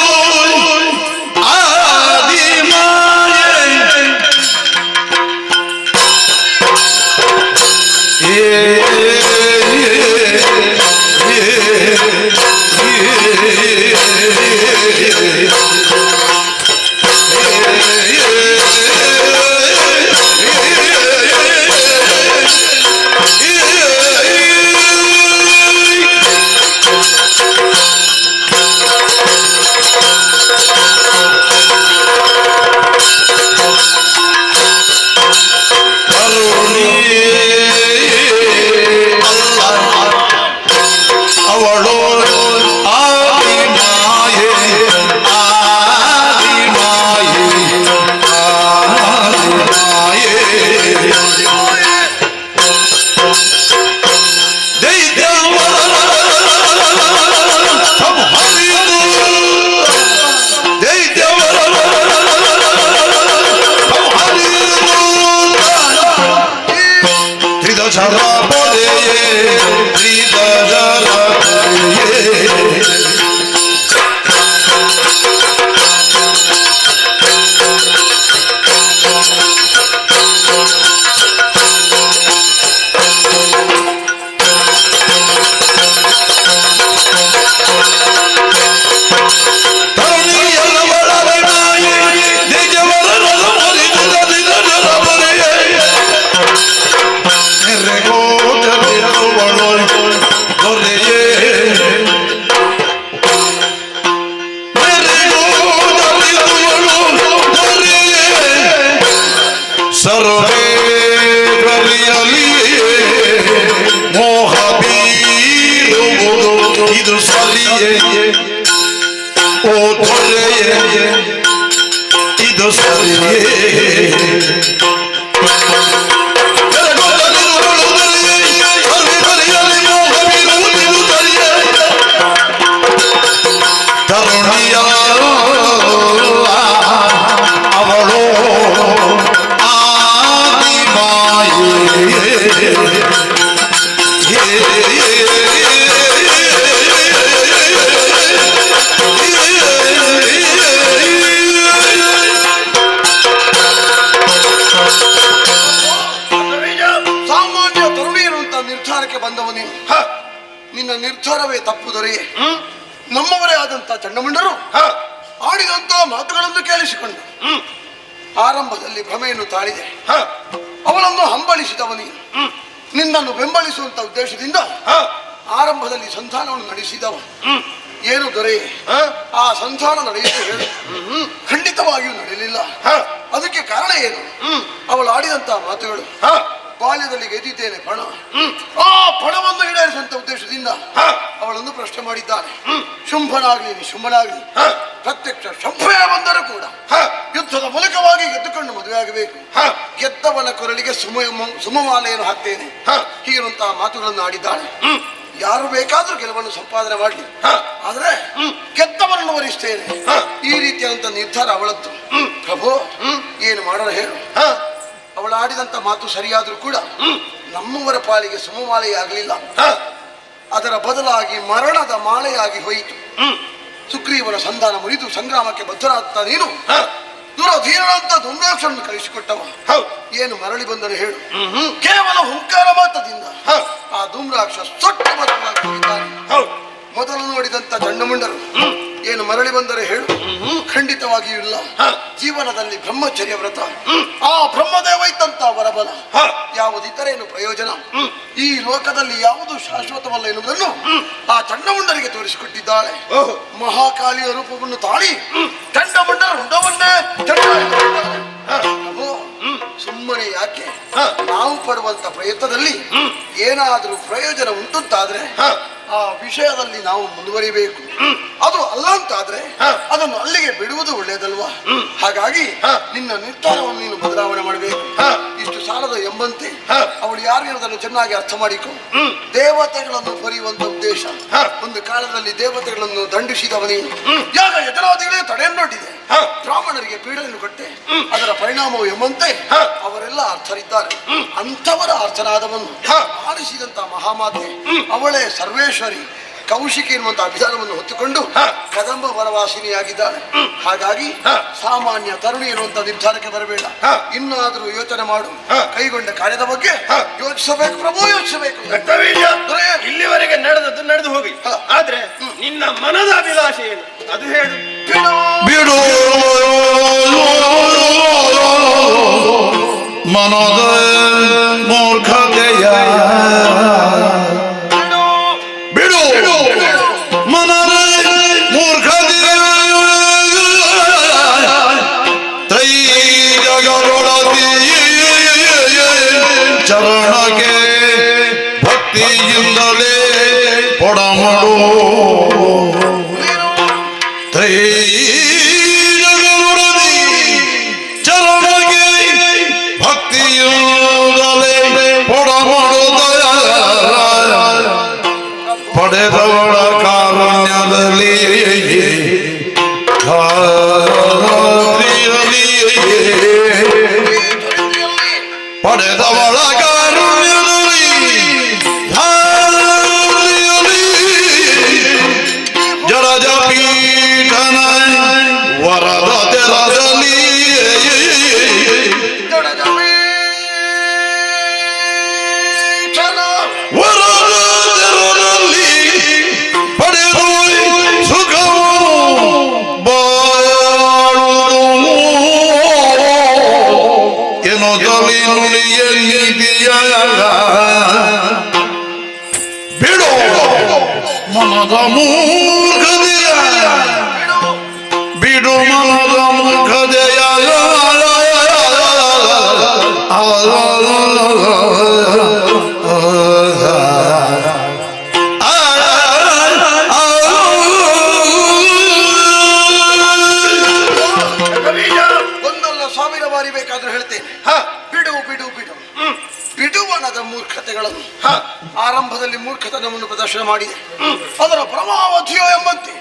ಇದು ಸರಿಯೇ ಓ ತೊರೆಯೇ ಇದು ಸರಿಯೇ ತರುಣಿಯ ಅವಳು ಆದಿ ಸಾಮಾನ್ಯ ತರುಣಿಯರು ಅಂತ ನಿರ್ಧಾರಕ್ಕೆ ಬಂದವ ನೀನು. ನಿನ್ನ ನಿರ್ಧಾರವೇ ತಪ್ಪು ದೊರೆಯೇ. ನಮ್ಮವರೇ ಆದಂತ ಚಂಡಮುಂಡರು ಆಡಿದಂತ ಮಾತುಗಳನ್ನು ಕೇಳಿಸಿಕೊಂಡು ಆರಂಭದಲ್ಲಿ ಭ್ರಮೆಯನ್ನು ತಾಳಿದೆ. ಅವಳನ್ನು ಹಂಬಲಿಸಿದವ ನೀನು. ನಿನ್ನನ್ನು ಬೆಂಬಲಿಸುವಂತ ಉದ್ದೇಶದಿಂದ ಆರಂಭದಲ್ಲಿ ಸಂಧಾನವನ್ನು ನಡೆಸಿದವ. ಏನು ದೊರೆ ಆ ಸಂಸಾರ ನಡೆಯುತ್ತೆ ಹೇಳು. ಖಂಡಿತವಾಗಿಯೂ ನಡೆಯಲಿಲ್ಲ. ಅದಕ್ಕೆ ಕಾರಣ ಏನು? ಅವಳು ಆಡಿದಂತಹ ಮಾತುಗಳು. ಬಾಲ್ಯದಲ್ಲಿ ಗೆದ್ದಿದ್ದೇನೆ ಪಣ, ಆ ಪಣವನ್ನು ಈಡೇರಿಸುವಂತ ಉದ್ದೇಶದಿಂದ ಅವಳನ್ನು ಪ್ರಶ್ನೆ ಮಾಡಿದ್ದಾನೆ. ಶುಂಭನಾಗ್ಲಿ ನಿಶುಂಭನಾಗ್ಲಿ ಪ್ರತ್ಯಕ್ಷ ಶಂಭೆ ಬಂದರೂ ಕೂಡ ಯುದ್ಧದ ಮೂಲಕವಾಗಿ ಗೆದ್ದುಕೊಂಡು ಮದುವೆ ಆಗಬೇಕು. ಗೆದ್ದವನ ಕೊರಳಿಗೆ ಸುಮಮಾಲೆಯನ್ನು ಹಾಕ್ತೇನೆ ಹೀಗಿರುವಂತಹ ಮಾತುಗಳನ್ನು ಆಡಿದ್ದಾಳೆ. ಯಾರು ಬೇಕಾದ್ರೂ ಗೆಲುವನ್ನು ಸಂಪಾದನೆ ಮಾಡಲಿ, ಆದ್ರೆ ಗೆದ್ದವರನ್ನು ವರಿಸ್ತೇನೆ ಈ ರೀತಿಯಾದಂತ ನಿರ್ಧಾರ ಅವಳದ್ದು. ಪ್ರಭು ಏನು ಮಾಡೋಣ ಹೇಳು. ಅವಳು ಆಡಿದಂತ ಮಾತು ಸರಿಯಾದ್ರೂ ಕೂಡ ನಮ್ಮವರ ಪಾಲಿಗೆ ಸುಮಮಾಲೆಯಾಗಲಿಲ್ಲ. ಅದರ ಬದಲಾಗಿ ಮರಣದ ಮಾಲೆಯಾಗಿ ಹೋಯಿತು. ಸುಗ್ರೀವನ ಸಂಧಾನ ಮುರಿದು ಸಂಗ್ರಾಮಕ್ಕೆ ಬದ್ಧರಾಗ್ತಾ ನೀನು ದುರಧೀನಂತ ಧೂಮ್ರಾಕ್ಷರನ್ನು ಕಳಿಸಿಕೊಟ್ಟವ ಏನು ಮರಳಿ ಬಂದನು ಹೇಳು. ಕೇವಲ ಹುಂಕಾರ ಮಾತದಿಂದ ಆ ಧೂಮ್ರಾಕ್ಷ ಸೊಟ್ಟು ಬದ್ಧವಾಗಿದ್ದಾನೆ. ಮೊದಲು ನೋಡಿದಂತ ಚಂಡಮುಂಡರು ಏನು ಮರಳಿ ಬಂದರೆ ಹೇಳು. ಖಂಡಿತವಾಗಿಯೂ ಇಲ್ಲ. ಜೀವನದಲ್ಲಿ ಬ್ರಹ್ಮಚರ್ಯ ವ್ರತ, ಆ ಬ್ರಹ್ಮದೇವ ಇದ್ದಂತ ವರಬಲ, ಯಾವುದಿದ್ದರೇನು ಪ್ರಯೋಜನ? ಈ ಲೋಕದಲ್ಲಿ ಯಾವುದು ಶಾಶ್ವತವಲ್ಲ ಎನ್ನುವುದನ್ನು ಆ ಚಂಡಮುಂಡರಿಗೆ ತೋರಿಸಿಕೊಟ್ಟಿದ್ದಾಳೆ. ಮಹಾಕಾಳಿಯ ರೂಪವನ್ನು ತಾಳಿ ಚಂಡಮುಂಡರ ರುಂಡವನ್ನೇ ಸುಮ್ಮನೆ ಯಾಕೆ ನಾವು ಪಡುವಂತ ಪ್ರಯತ್ನದಲ್ಲಿ ಏನಾದರೂ ಪ್ರಯೋಜನ ಉಂಟುಂತಾದ್ರೆ ಆ ವಿಷಯದಲ್ಲಿ ನಾವು ಮುಂದುವರಿಬೇಕು. ಅದು ಅಲ್ಲ ಅಂತಾದ್ರೆ ಅದನ್ನು ಅಲ್ಲಿಗೆ ಬಿಡುವುದು ಒಳ್ಳೆಯದಲ್ವಾ? ಹಾಗಾಗಿ ನಿನ್ನ ನಿರ್ಧಾರವನ್ನು ನೀನು ಬದಲಾವಣೆ ಮಾಡಬೇಕು. ಇಷ್ಟು ಸಾಲದ ಎಂಬಂತೆ ಅವಳು ಯಾರು ಅನ್ನೋದನ್ನು ಚೆನ್ನಾಗಿ ಅರ್ಥ ಮಾಡಿಕೊ. ದೇವತೆಗಳನ್ನು ಬರೆಯುವಂತ ಉದ್ದೇಶ. ಒಂದು ಕಾಲದಲ್ಲಿ ದೇವತೆಗಳನ್ನು ದಂಡಿಸಿದವನೇ ಯಾಗ ಯಜನಾದಿಗಳೇ ತಡೆಯನ್ನೊಡ್ಡಿದೆ. ಬ್ರಾಹ್ಮಣರಿಗೆ ಪೀಡನೆಯನ್ನು ಕೊಟ್ಟೆ. ಅದರ ಪರಿಣಾಮವು ಎಂಬಂತೆ ಅವರೆಲ್ಲ ಅರ್ಥರಿದ್ದಾರೆ. ಅಂಥವರ ಅರ್ಥನಾದವನ್ನು ಆಡಿಸಿದಂತ ಮಹಾಮಾತೆ ಅವಳೇ ಸರ್ವೇಶ್ವರಿ ಕೌಶಿಕಿ ಎನ್ನುವಂತಹ ಅಭಿಧಾನವನ್ನು ಹೊತ್ತುಕೊಂಡು ಕದಂಬ ವನವಾಸಿನಿಯಾಗಿದ್ದಾಳೆ. ಹಾಗಾಗಿ ಸಾಮಾನ್ಯ ತರುಣಿ ಎನ್ನುವಂತ ನಿರ್ಧಾರಕ್ಕೆ ಬರಬೇಡ. ಇನ್ನಾದರೂ ಯೋಚನೆ ಮಾಡು. ಕೈಗೊಂಡ ಕಾರ್ಯದ ಬಗ್ಗೆ ಯೋಚಿಸಬೇಕು ಪ್ರಭು, ಯೋಚಿಸಬೇಕು. ಇಲ್ಲಿವರೆಗೆ ನಡೆದದ್ದು ನಡೆದು ಹೋಗಿ, ಆದ್ರೆ ನಿನ್ನ ಮನದ ಅಭಿಲಾಷೆ ಏನು ಅದು ಹೇಳು. ಬಿಡು ಮನದ ಮೂರ್ಖತೆಯ, ಬಿಡು ಮನದ ಮೂರ್ಖತೆಯ, ತ್ರೈಜಗರೊಡತಿ ಚರಣಕ್ಕೆ ಭಕ್ತಿಯಿಂದಲೇ ಪೊಡಮಡು. ತ್ರೈಜಗರೊಡತಿ ಚರಣಕ್ಕೆ ಭಕ್ತಿಯಿಂದಲೇ ಪೊಡಮಡುದ ಪಡೆದವಳ ಕಾರುಣ್ಯದಲ್ಲಿ ಪಡೆದವಳ ಕಾರುಣ್ಯದಲ್ಲಿ ಜಡಜ ಪೀಠನ ವರದ ತೆರದಲ್ಲಿ ಪಡೆದು ಸುಖವು ಬಾಳು ಎನ್ನುತ್ತಲಿ ನುಡಿಯ ನೀತಿಯ. ಬಿಡು ಮನದ ಮೂರ್ಖತೆಯ, ಬಿಡು ಮನದ ಮೂರ್ಖತೆಯ, ಒಂದಲ್ಲ ಸಾವಿರ ಬಾರಿ ಬೇಕಾದ್ರೂ ಹೇಳ್ತೇನೆ. ಬಿಡು ಬಿಡು ಬಿಡು ಬಿಡುವನದ ಮೂರ್ಖತೆಗಳನ್ನು. ಆರಂಭದಲ್ಲಿ ಮೂರ್ಖತನವನ್ನು ಪ್ರದರ್ಶನ ಮಾಡಿದೆ, ಅದರ ಪ್ರಮಾವಧಿಯೋ ಎಂಬಂತೆ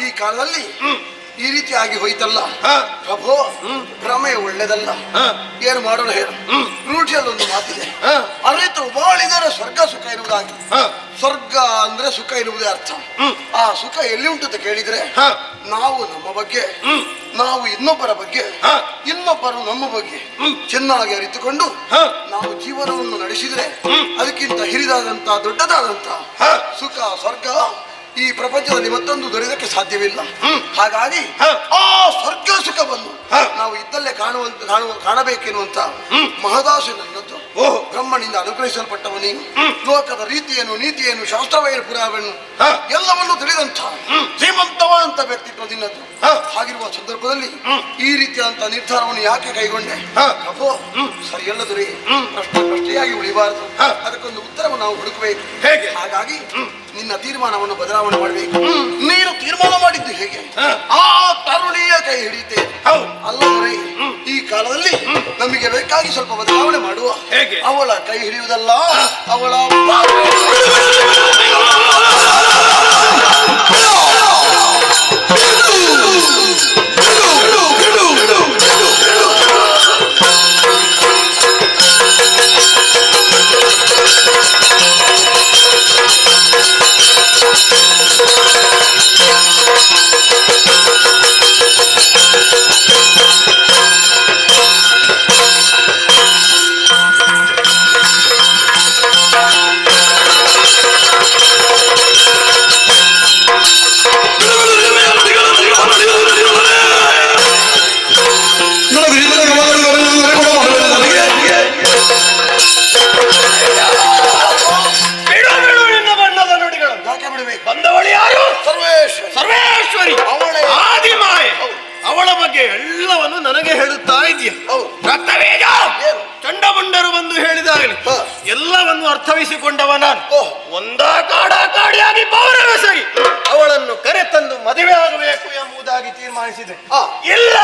ಈ ಕಾಲದಲ್ಲಿ ಈ ರೀತಿಯಾಗಿ ಹೋಯ್ತಲ್ಲ. ಪ್ರಭು ಭ್ರಮೆ ಒಳ್ಳೆದಲ್ಲ. ಏನು ಮಾಡೋಣ ಹೇಳು. ರೂಢಿಯಲ್ಲೊಂದು ಮಾತಿದೆ, ಅರಿತು ಬಾಳಿದರೆ ಸ್ವರ್ಗ ಸುಖ ಎನ್ನುವುದಾಗಿ. ಸ್ವರ್ಗ ಅಂದ್ರೆ ಸುಖ ಎನ್ನುವುದೇ ಅರ್ಥ. ಆ ಸುಖ ಎಲ್ಲಿ ಉಂಟು ಅಂತ ಕೇಳಿದ್ರೆ ನಾವು ನಮ್ಮ ಬಗ್ಗೆ, ನಾವು ಇನ್ನೊಬ್ಬರ ಬಗ್ಗೆ, ಇನ್ನೊಬ್ಬರು ನಮ್ಮ ಬಗ್ಗೆ ಚೆನ್ನಾಗಿ ಅರಿತುಕೊಂಡು ನಾವು ಜೀವನವನ್ನು ನಡೆಸಿದ್ರೆ ಅದಕ್ಕಿಂತ ಹಿರಿದಾದಂತ ದೊಡ್ಡದಾದಂತ ಸುಖ ಸ್ವರ್ಗ ಈ ಪ್ರಪಂಚದಲ್ಲಿ ಮತ್ತೊಂದು ದೊರೆಯೋದಕ್ಕೆ ಸಾಧ್ಯವಿಲ್ಲ. ಹಾಗಾಗಿ ಆ ಸ್ವರ್ಗ ಸುಖವನ್ನು ನಾವು ಇದ್ದಲ್ಲೇ ಕಾಣಬೇಕೆನ್ನುವಂತ ಮಹದಾಸೆ ನನ್ನದು. ಬ್ರಹ್ಮನಿಂದ ಅನುಗ್ರಹಿಸಲ್ಪಟ್ಟವ ನೀನು ಲೋಕದ ರೀತಿಯನ್ನು ನೀತಿಯನ್ನು ಶಾಸ್ತ್ರವೇ ಪುರಾವನ್ನು ಎಲ್ಲವನ್ನು ತಿಳಿದಂತ ಶ್ರೀಮಂತವಾದಂತ ವ್ಯಕ್ತಿತ್ವ ನಿನ್ನದು. ಹಾಗಿರುವ ಸಂದರ್ಭದಲ್ಲಿ ಈ ರೀತಿಯಾದಂತ ನಿರ್ಧಾರವನ್ನು ಯಾಕೆ ಕೈಗೊಂಡೆ? ಪ್ರಭು ಸರಿಯಲ್ಲ ದೊರೆ, ಪ್ರಶ್ನೆಯಾಗಿ ಉಳಿಬಾರದು. ಅದಕ್ಕೊಂದು ಉತ್ತರವನ್ನು ನಾವು ಹುಡುಕಬೇಕು. ಹೇಗೆ? ಹಾಗಾಗಿ ನಿನ್ನ ತೀರ್ಮಾನವನ್ನು ಬದಲಾವಣೆ ಮಾಡಬೇಕು. ನೀನು ತೀರ್ಮಾನ ಮಾಡಿದ್ದು ಹೇಗೆ? ಆ ತರುಣಿಯ ಕೈ ಹಿಡಿಯುತ್ತೇನೆ ಅಲ್ಲ ದೊರೆ. ಈ ಕಾಲದಲ್ಲಿ ನಮಗೆ ಬೇಕಾಗಿ ಸ್ವಲ್ಪ ಬದಲಾವಣೆ ಮಾಡುವ. ಹೇಗೆ? ಅವಳ ಕೈ ಹಿಡಿಯುವುದಲ್ಲ, ಅವಳ ಬಂದವಳು ಯಾರು? ಸರ್ವೇಶ್ವರಿ, ಆದಿಮಾಯ. ಅವಳ ಬಗ್ಗೆ ಎಲ್ಲವನ್ನು ನನಗೆ ಹೇಳುತ್ತಾ ಇದೆಯಾ? ರಕ್ತವೇಗ ಚಂಡಮುಂಡರು ಬಂದು ಹೇಳಿದಾಗಲಿ ಎಲ್ಲವನ್ನು ಅರ್ಥವಿಸಿಕೊಂಡವ ನಾನು. ಕಾಡಿಯಾಗಿ ಪೌರವೆಸಗಿ ಅವಳನ್ನು ಕರೆತಂದು ಮದುವೆ ಆಗಬೇಕು ಎಂಬುದಾಗಿ ತೀರ್ಮಾನಿಸಿದೆ. ಇಲ್ಲ,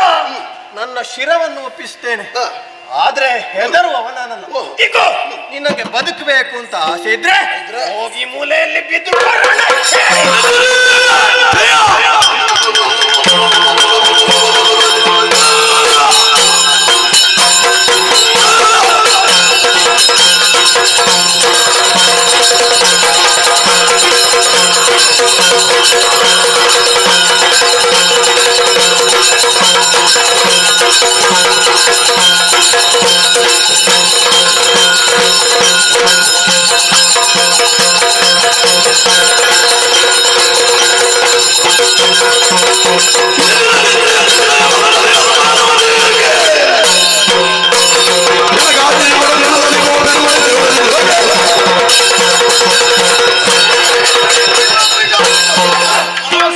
ನನ್ನ ಶಿರವನ್ನು ಒಪ್ಪಿಸ್ತೇನೆ. ಆದ್ರೆ ಹೆದರುವವ ನಾನಲ್ಲ. ಇಗೋ, ನಿನಗೆ ಬದುಕಬೇಕು ಅಂತ ಆಸೆ ಇದ್ರೆ ಹೋಗಿ ಮೂಲೆಯಲ್ಲಿ ಬಿದ್ದು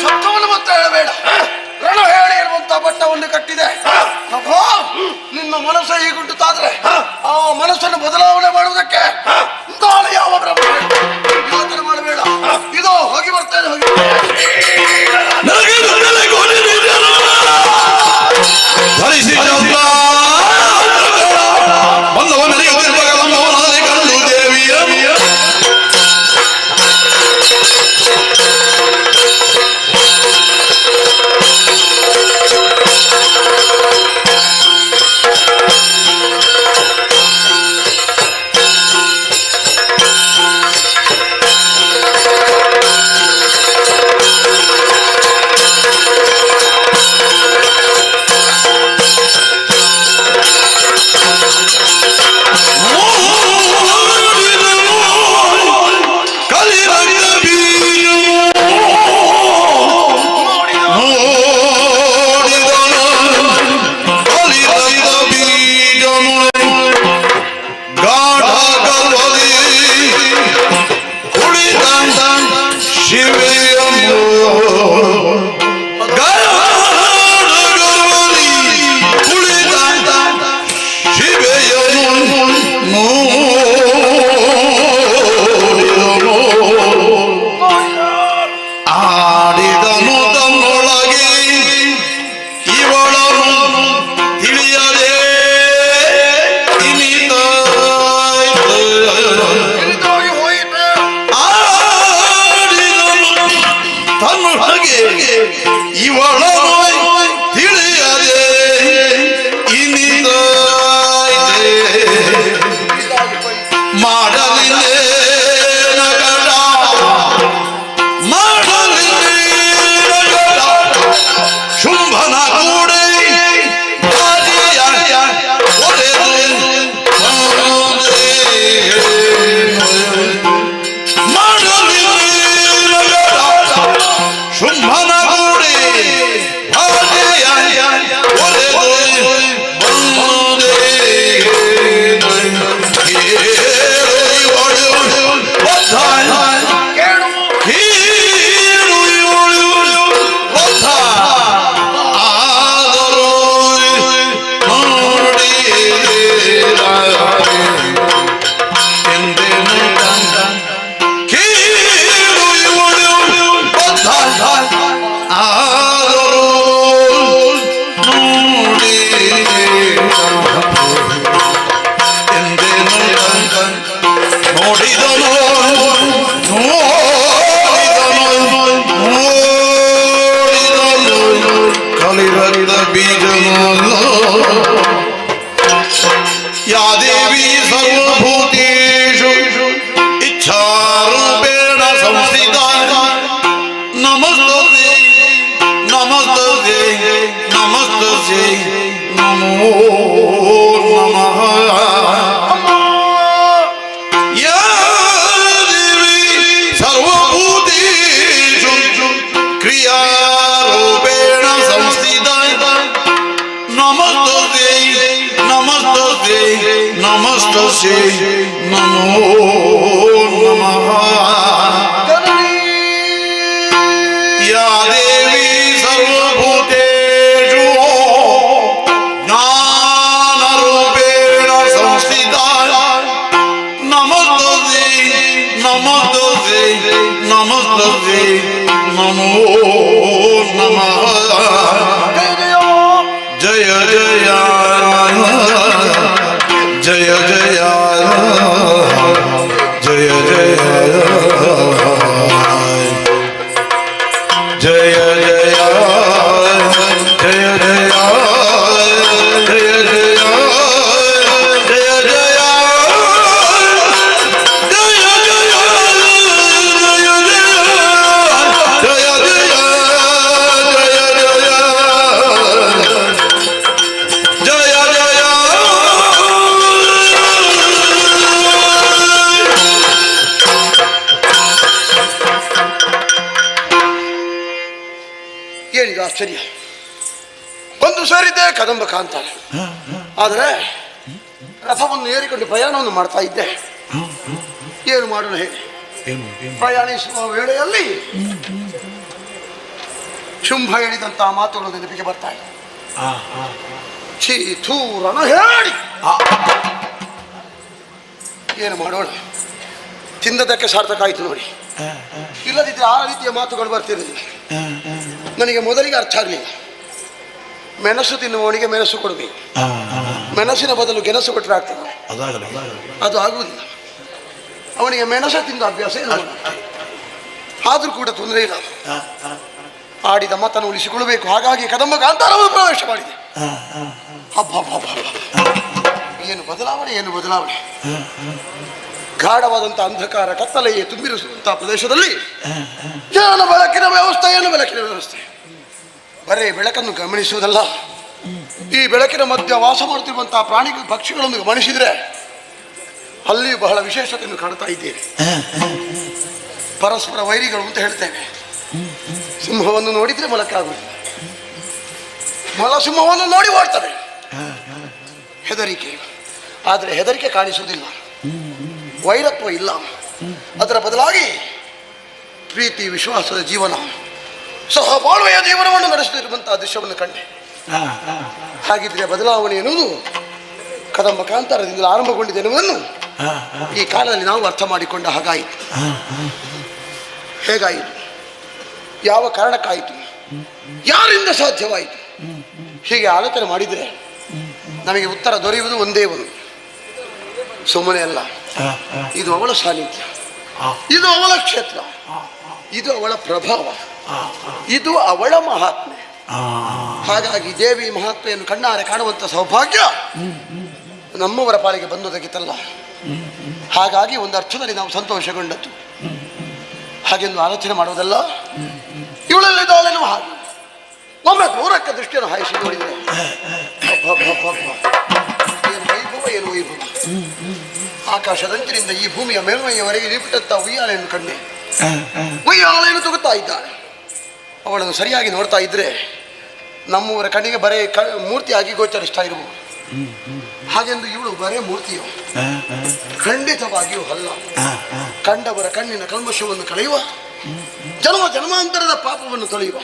ಶಬ್ದವನ್ನು ಮತ್ತೆ ಹೇಳಬೇಡ. ರಣ ಹೇಳಿ ಇರುವಂತ ಬಟ್ಟವನ್ನು ಕಟ್ಟಿದೆ. ನಿನ್ನ ಮನಸ್ಸು ಹೀಗುಂಟಾದ್ರೆ ಆ ಮನಸ್ಸನ್ನು ಬದಲಾವಣೆ ಮಾಡುವುದಕ್ಕೆ ನಾಳೆ ಯಾವ ಬ್ರಹ್ಮ ಯೋಚನೆ ಮಾಡಬೇಡ. ಇದು ಹೋಗಿ ಬರ್ತೇನೆ, ಹೋಗಿ या देवी सर्वभूतेषु इच्छारूपेण संस्थिता नमस्तस्यै नमस्तस्यै नमस्तस्यै नमो नमः या देवी सर्वभूतेषु क्रियारूपेण संस्थिता नमस्तस्यै नमस्तस्यै नमस्तस्यै नमो नमः या देवी सर्वभूतेषु ज्ञानरूपेण संस्थिता नमस्तस्यै नमस्तस्यै नमस्तस्यै नमो नमः जय जय जय जय जय जय जय ಏನಿದು ಆಶ್ಚರ್ಯ, ಬಂದು ಸೇರಿದ್ದೆ ಕದಂಬ ಕಾಂತಾರ. ಆದರೆ ರಥವನ್ನು ಏರಿಕೊಂಡು ಪ್ರಯಾಣವನ್ನು ಮಾಡ್ತಾ ಇದ್ದೆ. ಏನು ಮಾಡೋಣ ಹೇಳಿ, ಪ್ರಯಾಣಿಸುವ ವೇಳೆಯಲ್ಲಿ ಶುಂಭ ಹೇಳಿದಂತ ಮಾತುಗಳು ನೆನಪಿಗೆ ಬರ್ತಾ ಇದೆ. ಛೀ ಥೂ ರಣ ಹೇಳಿ ಏನು ಮಾಡೋಣ, ತಿಂದದಕ್ಕೆ ಸಾರ್ಥಕ ಆಯಿತು ನೋಡಿ. ಇಲ್ಲದಿದ್ದರೆ ಆ ರೀತಿಯ ಮಾತುಗಳು ಬರ್ತಿರಲಿಲ್ಲ. ನನಗೆ ಮೊದಲಿಗೆ ಅರ್ಥ ಆಗಲಿಲ್ಲ. ಮೆಣಸು ತಿನ್ನುವವನಿಗೆ ಮೆಣಸು ಕೊಡಬೇಕು, ಮೆಣಸಿನ ಬದಲು ಗೆಣಸು ಕೊಟ್ಟರೆ ಆಗ್ತದೆ, ಅದು ಆಗುವುದಿಲ್ಲ. ಅವನಿಗೆ ಮೆಣಸು ತಿಂದ ಅಭ್ಯಾಸ ಇಲ್ಲ, ಆದರೂ ಕೂಡ ತೊಂದರೆ ಇಲ್ಲ. ಆಡಿದ ಮಾತನ್ನು ಉಳಿಸಿಕೊಳ್ಳಬೇಕು. ಹಾಗಾಗಿ ಕದಂಬ ಕಾಂತಾರವನ್ನು ಪ್ರವೇಶ ಮಾಡಿದೆ. ಹಬ್ಬ ಏನು ಬದಲಾವಣೆ, ಏನು ಬದಲಾವಣೆ. ಗಾಢವಾದಂಥ ಅಂಧಕಾರ ಕತ್ತಲೆಯೇ ತುಂಬಿರಿಸುವಂಥ ಪ್ರದೇಶದಲ್ಲಿ ಏನು ಬೆಳಕಿನ ವ್ಯವಸ್ಥೆ, ಏನು ಬೆಳಕಿನ ವ್ಯವಸ್ಥೆ. ಬರೇ ಬೆಳಕನ್ನು ಗಮನಿಸುವುದಲ್ಲ, ಈ ಬೆಳಕಿನ ಮಧ್ಯ ವಾಸ ಮಾಡುತ್ತಿರುವಂತಹ ಪ್ರಾಣಿ ಪಕ್ಷಿಗಳನ್ನು ಗಮನಿಸಿದರೆ ಅಲ್ಲಿಯೂ ಬಹಳ ವಿಶೇಷತೆಯನ್ನು ಕಾಣ್ತಾ ಇದ್ದೇವೆ. ಪರಸ್ಪರ ವೈರಿಗಳು ಅಂತ ಹೇಳ್ತೇವೆ. ಸಿಂಹವನ್ನು ನೋಡಿದ್ರೆ ಮೊಲಕ್ಕಾಗುವುದಿಲ್ಲ, ಮೊಲ ಸಿಂಹವನ್ನು ನೋಡಿ ಓಡ್ತದೆ, ಹೆದರಿಕೆ. ಆದರೆ ಹೆದರಿಕೆ ಕಾಣಿಸುವುದಿಲ್ಲ, ವೈರತ್ವ ಇಲ್ಲ. ಅದರ ಬದಲಾಗಿ ಪ್ರೀತಿ ವಿಶ್ವಾಸದ ಜೀವನ, ಸಹಬಾಳ್ವೆಯ ಜೀವನವನ್ನು ನಡೆಸುತ್ತಿರುವಂತಹ ದೃಶ್ಯವನ್ನು ಕಂಡೆ. ಹಾಗಿದ್ರೆ ಬದಲಾವಣೆ ಎನ್ನುವುದು ಕದಂಬ ಕಾಂತಾರದಿಂದ ಆರಂಭಗೊಂಡಿದೆ ಎನ್ನುವುದನ್ನು ಈ ಕಾಲದಲ್ಲಿ ನಾವು ಅರ್ಥ ಮಾಡಿಕೊಂಡ ಹಾಗಾಯಿತು. ಹೇಗಾಯಿತು, ಯಾವ ಕಾರಣಕ್ಕಾಯಿತು, ಯಾರಿಂದ ಸಾಧ್ಯವಾಯಿತು, ಹೀಗೆ ಆಲೋಚನೆ ಮಾಡಿದರೆ ನಮಗೆ ಉತ್ತರ ದೊರೆಯುವುದು ಒಂದೇ ಒಂದು. ಸುಮ್ಮನೆ ಅಲ್ಲ, ಇದು ಅವಳ ಸಾನ್ನಿಧ್ಯ, ಇದು ಅವಳ ಕ್ಷೇತ್ರ, ಇದು ಅವಳ ಪ್ರಭಾವ, ಇದು ಅವಳ ಮಹಾತ್ಮೆ. ಹಾಗಾಗಿ ದೇವಿ ಮಹಾತ್ಮೆಯನ್ನು ಕಣ್ಣಾರೆ ಕಾಣುವಂಥ ಸೌಭಾಗ್ಯ ನಮ್ಮವರ ಪಾಲಿಗೆ ಬಂದೊದಗಿತಲ್ಲ. ಹಾಗಾಗಿ ಒಂದು ಅರ್ಥದಲ್ಲಿ ನಾವು ಸಂತೋಷಗೊಂಡದ್ದು. ಹಾಗೆಂದು ಆಲೋಚನೆ ಮಾಡುವುದಲ್ಲ, ಇವಳಲ್ಲಿದ್ದಾಳೇನೋ ಹಾಗೆ ಒಮ್ಮೆ ದೂರಕ್ಕೆ ದೃಷ್ಟಿಯನ್ನು ಹಾಯಿಸಿ ನೋಡಿದರೆ ಏನು ವೈಭವ, ಏನು ವೈಭವ. ಆಕಾಶದಂಚಿನಿಂದ ಈ ಭೂಮಿಯ ಮೇಲ್ಮೈಯವರೆಗೆ ಇಳಿಬಿಟ್ಟಂತ ಉಯ್ಯಾಲೆಯನ್ನು ಕಂಡೆ. ಉಯ್ಯಾಲೆಯನ್ನು ತಗುತ್ತಾ ಇದ್ದಾಳೆ. ಅವಳನ್ನು ಸರಿಯಾಗಿ ನೋಡ್ತಾ ಇದ್ರೆ ನಮ್ಮವರ ಕಣ್ಣಿಗೆ ಬರೇ ಮೂರ್ತಿಯಾಗಿ ಗೋಚರಿಸ್ತಾ ಇರಬಹುದು. ಹಾಗೆಂದು ಇವಳು ಬರೇ ಮೂರ್ತಿಯು ಖಂಡಿತವಾಗಿಯೂ ಅಲ್ಲ. ಕಂಡವರ ಕಣ್ಣಿನ ಕಲ್ಮಶವನ್ನು ಕಳೆಯುವ, ಜನ್ಮ ಜನ್ಮಾಂತರದ ಪಾಪವನ್ನು ತೊಳೆಯುವ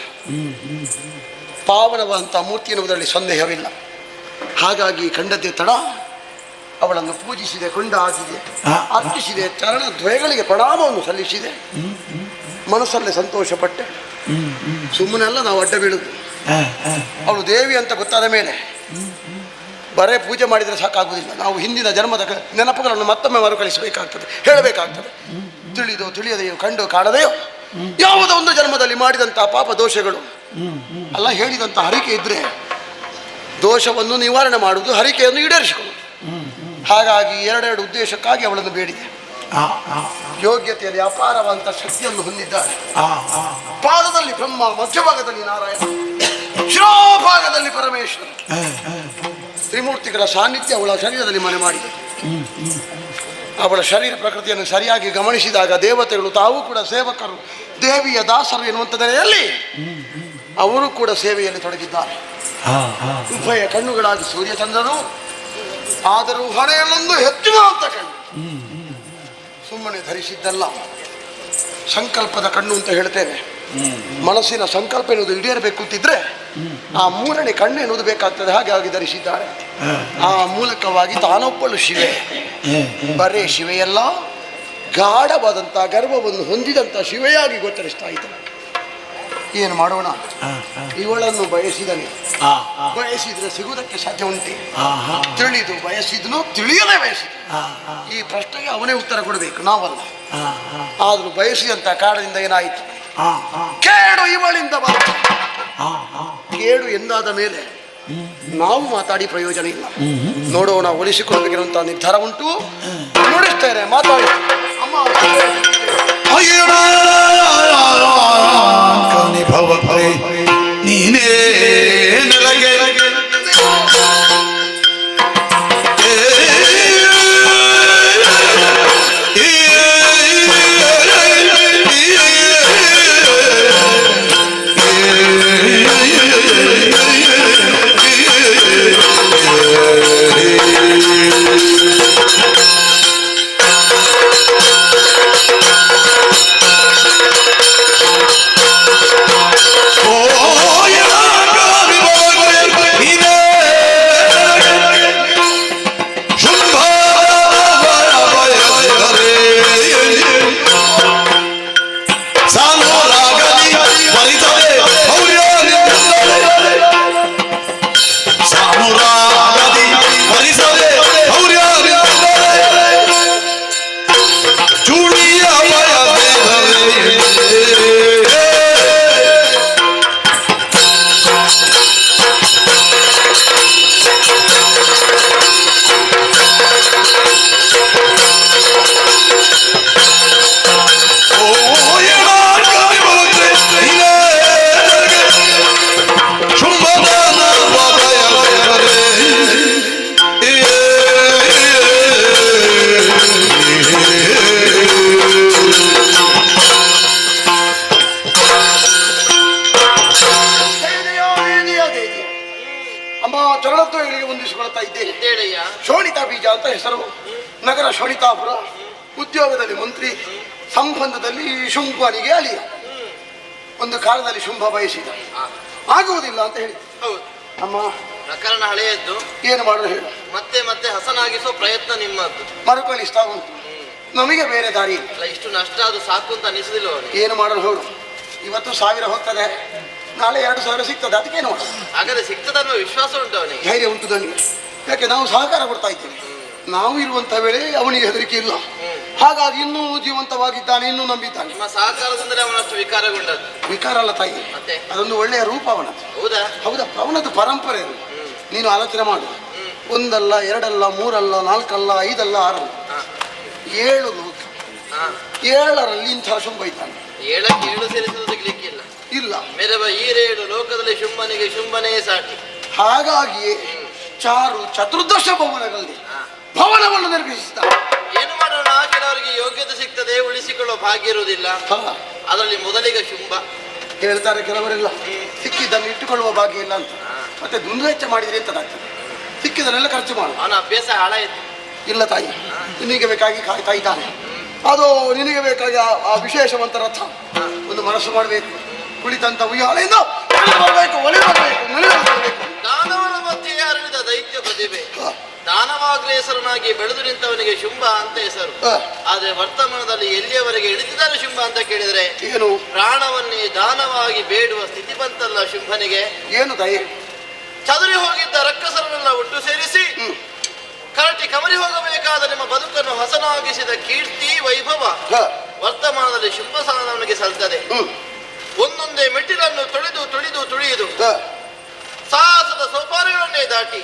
ಪಾವನವಂತ ಮೂರ್ತಿ ಎನ್ನುವುದರಲ್ಲಿ ಸಂದೇಹವಿಲ್ಲ. ಹಾಗಾಗಿ ಕಂಡದ್ದೇ ತಡ ಅವಳನ್ನು ಪೂಜಿಸಿದೆ, ಕೊಂಡಾಡಿದೆ, ಅರ್ಪಿಸಿದೆ, ಚರಣ ದ್ವಯಗಳಿಗೆ ಪ್ರಣಾಮವನ್ನು ಸಲ್ಲಿಸಿದೆ. ಮನಸ್ಸಲ್ಲೇ ಸಂತೋಷಪಟ್ಟೆ. ಸುಮ್ಮನೆ ಅಲ್ಲ ನಾವು ಅಡ್ಡ ಬೀಳುದು. ಅವಳು ದೇವಿ ಅಂತ ಗೊತ್ತಾದ ಮೇಲೆ ಬರೇ ಪೂಜೆ ಮಾಡಿದರೆ ಸಾಕಾಗುವುದಿಲ್ಲ. ನಾವು ಹಿಂದಿನ ಜನ್ಮದ ನೆನಪುಗಳನ್ನು ಮತ್ತೊಮ್ಮೆ ಮರುಕಳಿಸಬೇಕಾಗ್ತದೆ, ಹೇಳಬೇಕಾಗ್ತದೆ. ತಿಳಿದೋ ತಿಳಿಯದೆಯೋ, ಕಂಡು ಕಾಣದೆಯೋ ಯಾವುದೋ ಒಂದು ಜನ್ಮದಲ್ಲಿ ಮಾಡಿದಂತಹ ಪಾಪ ದೋಷಗಳು ಅಲ್ಲ, ಹೇಳಿದಂಥ ಹರಿಕೆ ಇದ್ರೆ ದೋಷವನ್ನು ನಿವಾರಣೆ ಮಾಡುವುದು, ಹರಿಕೆಯನ್ನು ಈಡೇರಿಸಿಕೊಳ್ಳುವುದು. ಹಾಗಾಗಿ ಎರಡೆರಡು ಉದ್ದೇಶಕ್ಕಾಗಿ ಅವಳನ್ನು ಬೇಡಿದೆ. ಯೋಗ್ಯತೆಯಲ್ಲಿ ಅಪಾರವಂತ ಶಕ್ತಿಯನ್ನು ಹೊಂದಿದ್ದಾರೆ. ಪಾದದಲ್ಲಿ ಬ್ರಹ್ಮ, ಮಧ್ಯಭಾಗದಲ್ಲಿ ನಾರಾಯಣ, ಶಿರೋಭಾಗದಲ್ಲಿ ಪರಮೇಶ್ವರ, ತ್ರಿಮೂರ್ತಿಗಳ ಸಾನ್ನಿಧ್ಯ ಅವಳ ಶರೀರದಲ್ಲಿ ಮನೆ ಮಾಡಿದೆ. ಅವಳ ಶರೀರ ಪ್ರಕೃತಿಯನ್ನು ಸರಿಯಾಗಿ ಗಮನಿಸಿದಾಗ ದೇವತೆಗಳು ತಾವು ಕೂಡ ಸೇವಕರು, ದೇವಿಯ ದಾಸರು ಎನ್ನುವಂಥ ನೆಲೆಯಲ್ಲಿ ಅವರು ಕೂಡ ಸೇವೆಯಲ್ಲಿ ತೊಡಗಿದ್ದಾರೆ. ಉಭಯ ಕಣ್ಣುಗಳಾಗಿ ಸೂರ್ಯಚಂದ್ರರು, ಆದರೂ ಹೊಣೆಯಲ್ಲೊಂದು ಹೆಚ್ಚಿನ ಅಂತ ಕಣ್ಣು. ಸುಮ್ಮನೆ ಧರಿಸಿದ್ದಲ್ಲ, ಸಂಕಲ್ಪದ ಕಣ್ಣು ಅಂತ ಹೇಳ್ತೇವೆ. ಮನಸ್ಸಿನ ಸಂಕಲ್ಪ ಎನ್ನುವುದು ಈಡೇರಬೇಕು ಅಂತಿದ್ರೆ ಆ ಮೂರನೇ ಕಣ್ಣು ಎನ್ನುವುದು ಬೇಕಾಗ್ತದೆ. ಹಾಗಾಗಿ ಧರಿಸಿದ್ದಾರೆ. ಆ ಮೂಲಕವಾಗಿ ತಾನೊಬ್ಬಳು ಶಿವೆ, ಬರೇ ಶಿವೆಯಲ್ಲ, ಗಾಢವಾದಂಥ ಗರ್ಭವನ್ನು ಹೊಂದಿದಂಥ ಶಿವೆಯಾಗಿ ಗೋಚರಿಸ್ತಾ ಇದ್ದಾರೆ. ಏನು ಮಾಡೋಣ? ಇವಳನ್ನು ಬಯಸಿದನೆ, ಬಯಸಿದ್ರೆ ಸಿಗುವುದಕ್ಕೆ ಸಾಧ್ಯ ಉಂಟೆ? ತಿಳಿದು ಬಯಸಿದನು, ತಿಳಿಯಲೇ ಬಯಸಿದ. ಈ ಪ್ರಶ್ನೆಗೆ ಅವನೇ ಉತ್ತರ ಕೊಡಬೇಕು, ನಾವಲ್ಲ. ಆದರೂ ಬಯಸಿದಂಥ ಕಾರಣದಿಂದ ಏನಾಯಿತು? ಕೇಡು ಇವಳಿಂದ ಬಂದ. ಕೇಡು ಎಂದಾದ ಮೇಲೆ ನಾವು ಮಾತಾಡಿ ಪ್ರಯೋಜನ ಇಲ್ಲ. ನೋಡೋಣ, ಉಳಿಸಿಕೊಳ್ಬೇಕಿರುವಂತ ನಿರ್ಧಾರ ಉಂಟು. ನುಡಿಸ್ತೇನೆ, ಮಾತಾಡಿ. ಅಮ್ಮ ನೀನೇ ನನಗೆ ಶೋಣಿತಾ ಬೀಜ ಅಂತ ಹೆಸರು. ನಗರ ಶೋಣಿತಾಪುರ, ಉದ್ಯೋಗದಲ್ಲಿ ಮಂತ್ರಿ, ಸಂಬಂಧದಲ್ಲಿ ಶುಂಭನಿಗೆ ಅಳಿಯ. ಒಂದು ಕಾಲದಲ್ಲಿ ಶುಂಭ ಬಯಸಿದ, ಆಗುವುದಿಲ್ಲ ಅಂತ ಹೇಳಿ. ಅಮ್ಮ, ಪ್ರಕರಣ ಹಳೆಯದ್ದು, ಏನು ಮಾಡೋದು ಹೇಳು. ಮತ್ತೆ ಮತ್ತೆ ಹಸನಾಗಿಸೋ ಪ್ರಯತ್ನ ನಿಮ್ಮದ್ದು. ಮರುಕಳಿಸ್ತಾ ಉಂಟು, ನಮಗೆ ಬೇರೆ ದಾರಿ ಇಲ್ಲ. ಇಷ್ಟು ನಷ್ಟ ಅದು ಸಾಕು ಅಂತ ಅನಿಸುದಿಲ್ಲ ಅವನಿಗೆ. ಏನು ಮಾಡಲು ಹೇಳು. ಇವತ್ತು 1000 ಹೋಗ್ತದೆ, ನಾಳೆ 2000 ಸಿಗ್ತದೆ, ಅದಕ್ಕೇನು ಮಾಡೋದು? ಹಾಗಾದ್ರೆ ಸಿಗ್ತದೆ ಅನ್ನೋ ವಿಶ್ವಾಸ ಉಂಟು ಅವನಿಗೆ? ಧೈರ್ಯ ಉಂಟು ನನಗೆ. ಯಾಕೆ ನಾವು ಸಹಕಾರ ಕೊಡ್ತಾ ಇದ್ದೇವೆ. ನಾವು ಇರುವಂತ ವೇಳೆ ಅವನಿಗೆ ಹೆದರಿಕೆ ಇಲ್ಲ. ಹಾಗಾಗಿ ಇನ್ನೂ ಜೀವಂತವಾಗಿದ್ದಾನೆ, ಇನ್ನೂ ನಂಬಿದ್ದಾನೆ. ನಿಮ್ಮ ಸಹಕಾರದಿಂದಲೇ ಅವನಷ್ಟು ವಿಕಾರಗೊಂಡದ್ದು. ವಿಕಾರ ಅಲ್ಲ ತಾಯಿ, ಅದೊಂದು ಒಳ್ಳೆಯ ರೂಪ ಅವನದ್ದು. ಹೌದಾ? ಹೌದಾ, ಅವನದ್ದು ಪರಂಪರೆ. ನೀನು ಆಲೋಚನೆ ಮಾಡು. 1 ಅಲ್ಲ, 2 ಅಲ್ಲ, 3 ಅಲ್ಲ, 4 ಅಲ್ಲ, 5 ಅಲ್ಲ, 6 ಅಲ್ಲ, 7 ಲೋಕ. 7ರಲ್ಲಿ ಇಂಥ ಶುಂಭ ಇದ್ದಾನೆ. 7ಕ್ಕೆ 7 ಸೇರಿಸುವುದು ಸಿಗ್ಲಿಕ್ಕಿಲ್ಲ. ಇಲ್ಲ, ಮೇರೆ ಈರೇಳು ಲೋಕದಲ್ಲಿ ಶುಂಭನಿಗೆ ಶುಂಭನೇ ಸಾಟಿ. ಹಾಗಾಗಿಯೇ ಚಾರು ಚತುರ್ದಶ ಭವನಗಳಲ್ಲಿ ಭವನವನ್ನು ನಿರ್ಮಿಸಿದ. ಏನು ಮಾಡೋಣ, ಕೆಲವರಿಗೆ ಯೋಗ್ಯತೆ ಸಿಗ್ತದೆ, ಉಳಿಸಿಕೊಳ್ಳುವ ಭಾಗ್ಯ ಇರುವುದಿಲ್ಲ. ಅದರಲ್ಲಿ ಮೊದಲಿಗೆ ಶುಂಭ. ಹೇಳ್ತಾರೆ ಕೆಲವರೆಲ್ಲ, ಸಿಕ್ಕಿದ್ದನ್ನು ಇಟ್ಟುಕೊಳ್ಳುವ ಭಾಗ್ಯ ಇಲ್ಲ ಅಂತ. ಮತ್ತೆ ದುಂದು ವೆಚ್ಚ ಮಾಡಿದ್ರೆ ಎಂತದಾಗ್ತದೆ? ಸಿಕ್ಕಿದನ್ನೆಲ್ಲ ಖರ್ಚು ಮಾಡು. ಅವನ ಅಭ್ಯಾಸ ಹಾಳಾಯಿತು. ಇಲ್ಲ ತಾಯಿ, ನಿನಗೆ ಬೇಕಾಗಿ ಕಾಯ್ತಾ ಇದ್ದಾನೆ. ಅದು ನಿನಗೆ ಬೇಕಾಗಿ ಆ ವಿಶೇಷವಂತ ರಥ ಒಂದು ಮನಸ್ಸು ಮಾಡಬೇಕು. ಕುಳಿತಂತ ಉಯ್ಯಾಲೆಯಿಂದ ಬರಬೇಕು, ಒಲಿಬರಬೇಕು, ಮನೆಯಬೇಕು. ದಾನವನ ಮಧ್ಯೆ ಅರಳಿದ ದೈತ್ಯ ಪ್ರತಿಭೆ, ದಾನವಾಗ್ರೇಸರನಾಗಿ ಬೆಳೆದು ನಿಂತವನಿಗೆ ಶುಂಭ ಅಂತ ಹೆಸರು. ಆದ್ರೆ ವರ್ತಮಾನದಲ್ಲಿ ಎಲ್ಲಿಯವರೆಗೆ ಇಳಿದಿದ್ದಾರೆ ಶುಂಭ ಅಂತ ಕೇಳಿದ್ರೆ ಏನು? ಪ್ರಾಣವನ್ನೇ ದಾನವಾಗಿ ಬೇಡುವ ಸ್ಥಿತಿ ಬಂತಲ್ಲ ಶುಂಭನಿಗೆ. ಏನು ತಾಯಿ? ಚದುರಿ ಹೋಗಿದ್ದ ರಕ್ಕಸರನ್ನೆಲ್ಲ ಒಟ್ಟು ಸೇರಿಸಿ ಕರಟಿ ಕಮರಿ ಹೋಗಬೇಕಾದ ನಿಮ್ಮ ಬದುಕನ್ನು ಹಸನಾಗಿಸಿದ ಕೀರ್ತಿ ವೈಭವ ವರ್ತಮಾನದಲ್ಲಿ ಶುಂಭ ಸಾಧನವನಿಗೆ ಸಲ್ತದೆ. ಒಂದೊಂದೇ ಮೆಟ್ಟಿಲನ್ನು ತುಳಿದು ತುಳಿದು ತುಳಿಯುದು ಸಾಹಸದ ಸೋಪಾನಗಳನ್ನೇ ದಾಟಿ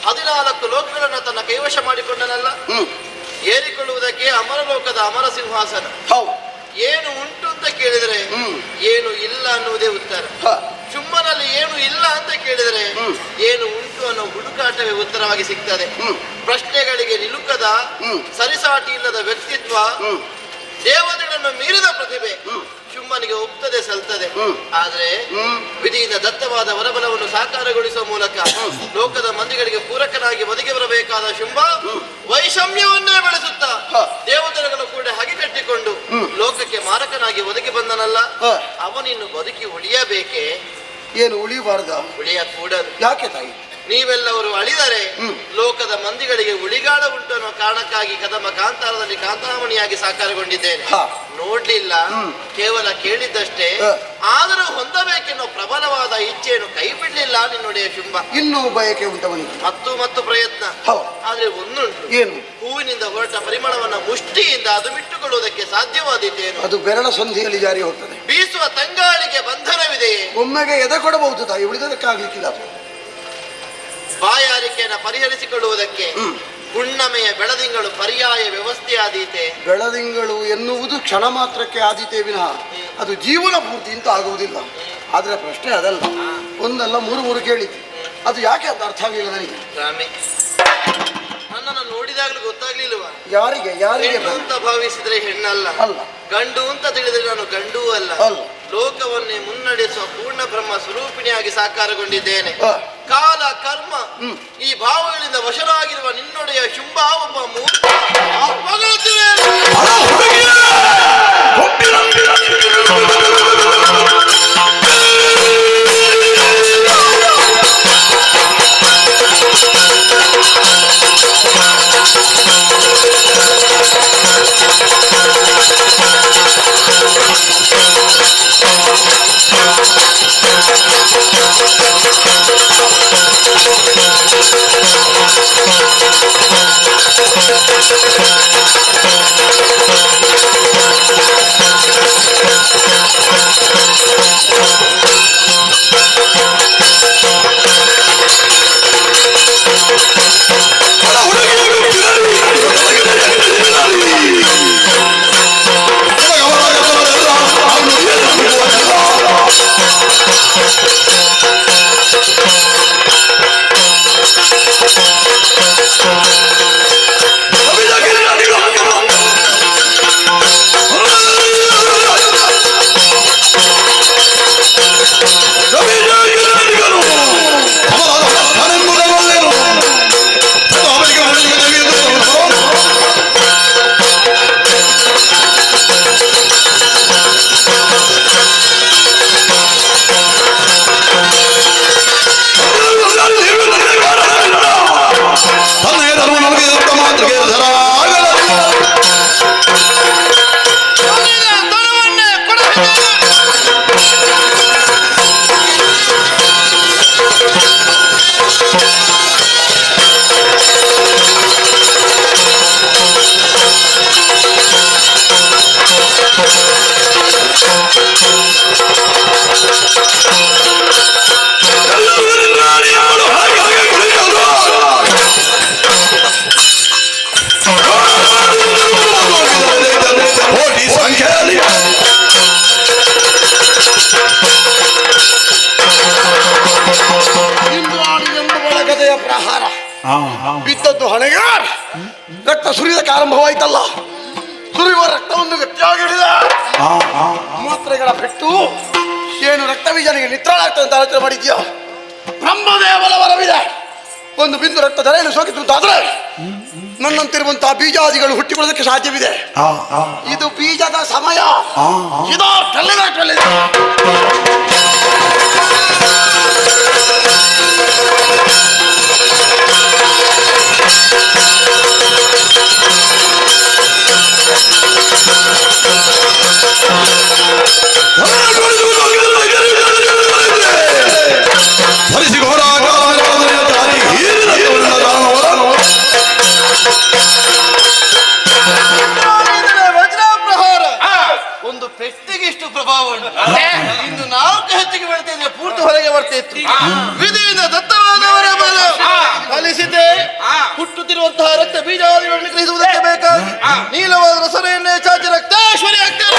14 ಲೋಕಗಳನ್ನು ತನ್ನ ಕೈವಶ ಮಾಡಿಕೊಂಡನಲ್ಲ. ಏರಿಕೊಳ್ಳುವುದಕ್ಕೆ ಅಮರಲೋಕದ ಅಮರ ಸಿಂಹಾಸನ. ಏನು ಉಂಟು ಅಂತ ಕೇಳಿದರೆ ಏನು ಇಲ್ಲ ಅನ್ನುವುದೇ ಉತ್ತರ. ಶುಂಭನಲ್ಲಿ ಏನು ಇಲ್ಲ ಅಂತ ಕೇಳಿದರೆ ಏನು ಉಂಟು ಅನ್ನೋ ಹುಡುಕಾಟವೇ ಉತ್ತರವಾಗಿ ಸಿಗ್ತದೆ. ಪ್ರಶ್ನೆಗಳಿಗೆ ನಿಲುಕದ ಸರಿಸಾಟಿ ಇಲ್ಲದ ವ್ಯಕ್ತಿತ್ವ, ದೇವತೆಗಳನ್ನು ಮೀರಿದ ಪ್ರತಿಭೆ ಶುಂಭನಿಗೆ ಒಪ್ತದೆ ಸಲ್ತದೆ. ಆದ್ರೆ ವಿಧಿಯಿಂದ ದತ್ತವಾದ ವರಬಲವನ್ನು ಸಾಕಾರಗೊಳಿಸುವ ಮೂಲಕ ಲೋಕದ ಮಂದಿಗಳಿಗೆ ಪೂರಕನಾಗಿ ಬದುಕಿ ಬರಬೇಕಾದ ಶುಂಭ ವೈಷಮ್ಯವನ್ನೇ ಬೆಳೆಸುತ್ತಾ ದೇವತೆಗಳನ್ನು ಕೂಡ ಹಗೆ ಕಟ್ಟಿಕೊಂಡು ಲೋಕಕ್ಕೆ ಮಾರಕನಾಗಿ ಒದಗಿ ಬಂದನಲ್ಲ. ಅವನಿನ್ನು ಬದುಕಿ ಉಳಿಯಬೇಕೆ? ಏನು ಉಳಿಯಬಾರ್ದ? ಉಳಿಯ ಕೂಡದು. ಯಾಕೆ ತಾಯಿ? ನೀವೆಲ್ಲವರು ಅಳಿದರೆ ಲೋಕದ ಮಂದಿಗಳಿಗೆ ಉಳಿಗಾಡ ಉಂಟು ಅನ್ನೋ ಕಾರಣಕ್ಕಾಗಿ ಕದಮ ಕಾಂತಾರದಲ್ಲಿ ಕಾಂತಾಮಣಿಯಾಗಿ ಸಾಕಾರಗೊಂಡಿದ್ದೇನೆ. ನೋಡ್ಲಿಲ್ಲ, ಕೇವಲ ಕೇಳಿದ್ದಷ್ಟೇ. ಆದರೂ ಹೊಂದಬೇಕೆನ್ನೋ ಪ್ರಬಲವಾದ ಇಚ್ಛೆಯನ್ನು ಕೈ ಬಿಡ್ಲಿಲ್ಲ ನಿನ್ನೊಡೆಯ ಶುಂಭ. ಇನ್ನೂ ಬಯಕೆ ಉಂಟವನಿಗೆ ಮತ್ತು ಪ್ರಯತ್ನ. ಆದ್ರೆ ಒಂದುಂಟು, ಏನು? ಹೂವಿನಿಂದ ಹೊರಟ ಪರಿಮಳವನ್ನ ಮುಷ್ಟಿಯಿಂದ ಅದು ಬಿಟ್ಟುಕೊಳ್ಳುವುದಕ್ಕೆ ಸಾಧ್ಯವಾದೀತೇನು? ಅದು ಬೆರಳ ಸಂಧಿಯಲ್ಲಿ ಜಾರಿ ಹೋಗ್ತದೆ. ಬೀಸುವ ತಂಗಾಳಿಗೆ ಬಂಧನವಿದೆಯೇ? ಒಮ್ಮೆಗೆ ಎದೆ ಕೊಡಬಹುದು ತಾಯಿ, ಉಳಿದದಕ್ಕಾಗ್ಲಿಕ್ಕಿಲ್ಲ. ಬಾಯಾರಿಕೆಯನ್ನು ಪರಿಹರಿಸಿಕೊಳ್ಳುವುದಕ್ಕೆ ಹುಣ್ಣಮೆಯ ಬೆಳದಿಂಗಳು ಪರ್ಯಾಯ ವ್ಯವಸ್ಥೆಯಾದೀತೆ. ಬೆಳದಿಂಗಳು ಎನ್ನುವುದು ಕ್ಷಣ ಮಾತ್ರಕ್ಕೆ ಆದೀತೆ ವಿನಃ ಅದು ಜೀವನ ಪೂರ್ತಿ ಅಂತ ಆಗುವುದಿಲ್ಲ. ಆದ್ರೆ ಪ್ರಶ್ನೆ ಅದಲ್ಲ, ಒಂದಲ್ಲ ಮೂರು ಕೇಳಿದ್ದೆ. ಅದು ಯಾಕೆ ಅಂತ ಅರ್ಥ ಆಗಲಿಲ್ಲ ನನಗೆ. ನನ್ನನ್ನು ನೋಡಿದಾಗಲೂ ಗೊತ್ತಾಗ್ಲಿಲ್ವಾ? ಯಾರಿಗೆ ಹೆಣ್ಣು ಅಂತ ಭಾವಿಸಿದ್ರೆ ಹೆಣ್ಣಲ್ಲ, ಅಲ್ಲ. ಗಂಡು ಅಂತ ತಿಳಿದ್ರೆ ನಾನು ಗಂಡೂ ಅಲ್ಲ. ಲೋಕವನ್ನೇ ಮುನ್ನಡೆಸುವ ಪೂರ್ಣ ಬ್ರಹ್ಮ ಸ್ವರೂಪಿಣಿಯಾಗಿ ಸಾಕಾರಗೊಂಡಿದ್ದೇನೆ. ಕಾಲ ಕರ್ಮ ಈ ಭಾವಗಳಿಂದ ವಶರಾಗಿರುವ ನಿನ್ನೊಡೆಯ ಶುಂಭ ಒಬ್ಬ ಮೂರ್ತಿ. ಬಿದ್ದದ್ದು ಹಣೆಗೆ ರಕ್ತ ಸುರಿಯೋದಕ್ಕೆ ಆರಂಭವಾಯ್ತಲ್ಲ. ಸುರಿಯುವ ರಕ್ತವನ್ನು ಗಟ್ಟಿಯಾಗಿ ಹಿಡಿದ ಮಾತ್ರೆಗಳ ಪೆಟ್ಟು ಏನು ರಕ್ತ ಬೀಜನಿಗೆ ನಿತ್ರಾಣ ಆಗ್ತದೆ ಅಂತ ಆಲೋಚನೆ ಮಾಡಿದ್ಯಾ? ಬ್ರಹ್ಮದೇವನ ವರವಿದೆ. ಒಂದು ಬಿಂದು ರಕ್ತ ಧರೆಯನ್ನು ಸೋಕಿತು ಅಂತಾದ್ರೆ ನನ್ನಂತಿರುವಂತಹ ಬೀಜಾದಿಗಳು ಹುಟ್ಟಿಕೊಳ್ಳೋದಕ್ಕೆ ಸಾಧ್ಯವಿದೆ. ಇದು ಬೀಜದ ಸಮಯ. ಇದೋ ಒಂದು ಪೆಟ್ಟಿಗೆ ಇಷ್ಟು ಪ್ರಭಾವ ಉಂಟು. ಇನ್ನು 4 ಹೆಚ್ಚಿಗೆ ಬೀಳ್ತಿದ್ರೆ ಪೂರ್ತಿ ಹೊರಗೆ ಇರುವಂತಹ ರಕ್ತ ಬೀಜಾದಿಗಳನ್ನು ಗ್ರಹಿಸುವುದಕ್ಕೆ ಬೇಕಾಗಿ ನೀಲವಾದ ರಸನೆಯನ್ನೇ ಚಾಚಿ ರಕ್ತೇಶ್ವರಿ ಆಗ್ತಾರೆ.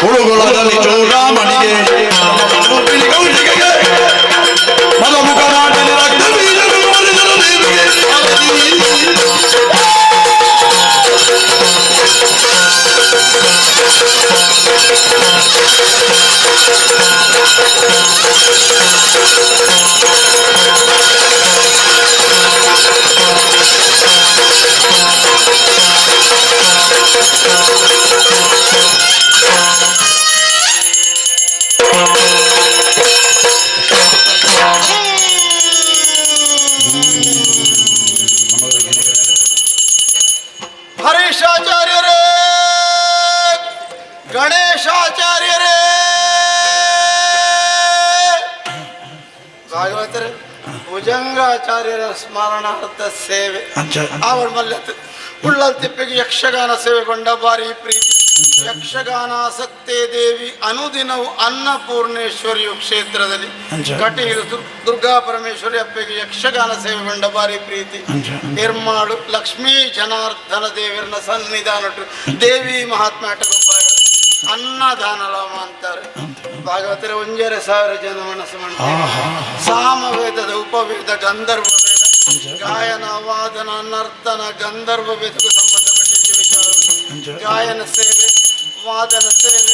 ಹುಡುಗುಳದಲ್ಲಿ ಚೂಡಾಮಣಿಗೆ ಮಲಮುಖ ನಾಟಿನ ರಕ್ತ ಬೀಜಗಳು ಮರಿದರು ದೇವಿಗೆ. ಹರೀಶಾಚಾರ್ಯರೇ, ಗಣೇಶಾಚಾರ್ಯರೇ, ಭಾಗವತರೇ, ಭುಜಂಗಾಚಾರ್ಯರ ಸ್ಮರಣಾರ್ಥ ಸೇವೆ ಅವರ ಮಲ್ಯತೆ ಉಳ್ಳಲ್ ತಿಪ್ಪೆಗೆ ಯಕ್ಷಗಾನ ಸೇವೆಗೊಂಡ ಭಾರಿ ಪ್ರೀತಿ. ಯಕ್ಷಗಾನಾಸಕ್ತೆ ದೇವಿ ಅನುದಿನವು ಅನ್ನಪೂರ್ಣೇಶ್ವರಿಯು ಕ್ಷೇತ್ರದಲ್ಲಿ ಕಟೀಲು ದುರ್ಗಾ ಪರಮೇಶ್ವರಿ ಅಪ್ಪೆಗೆ ಯಕ್ಷಗಾನ ಸೇವೆಗೊಂಡ ಭಾರಿ ಪ್ರೀತಿ. ನಿರ್ಮಾಳು ಲಕ್ಷ್ಮೀ ಜನಾರ್ದನ ದೇವರನ್ನ ಸನ್ನಿಧಾನಟು ದೇವಿ ಮಹಾತ್ಮಾಟಗೊಬ್ಬ ಅನ್ನದಾನಲಾಮ ಅಂತಾರೆ. ಭಾಗವತರೆ 1,500 ಜನ ಮನಸ್ಸು ಮಾಡ್ತಾರೆ. ಸಾಮವೇದದ ಉಪವೇದ ಗಂಧರ್ವ ವೇದ ಗಾಯನ ವಾದನ ನರ್ತನ ಗಂಧರ್ವ ವೇದಕ್ಕೂ ಸಂಬಂಧಪಟ್ಟಿದ್ದ ವಿಚಾರ. ಗಾಯನ ಸೇವೆ, ವಾದನ ಸೇವೆ,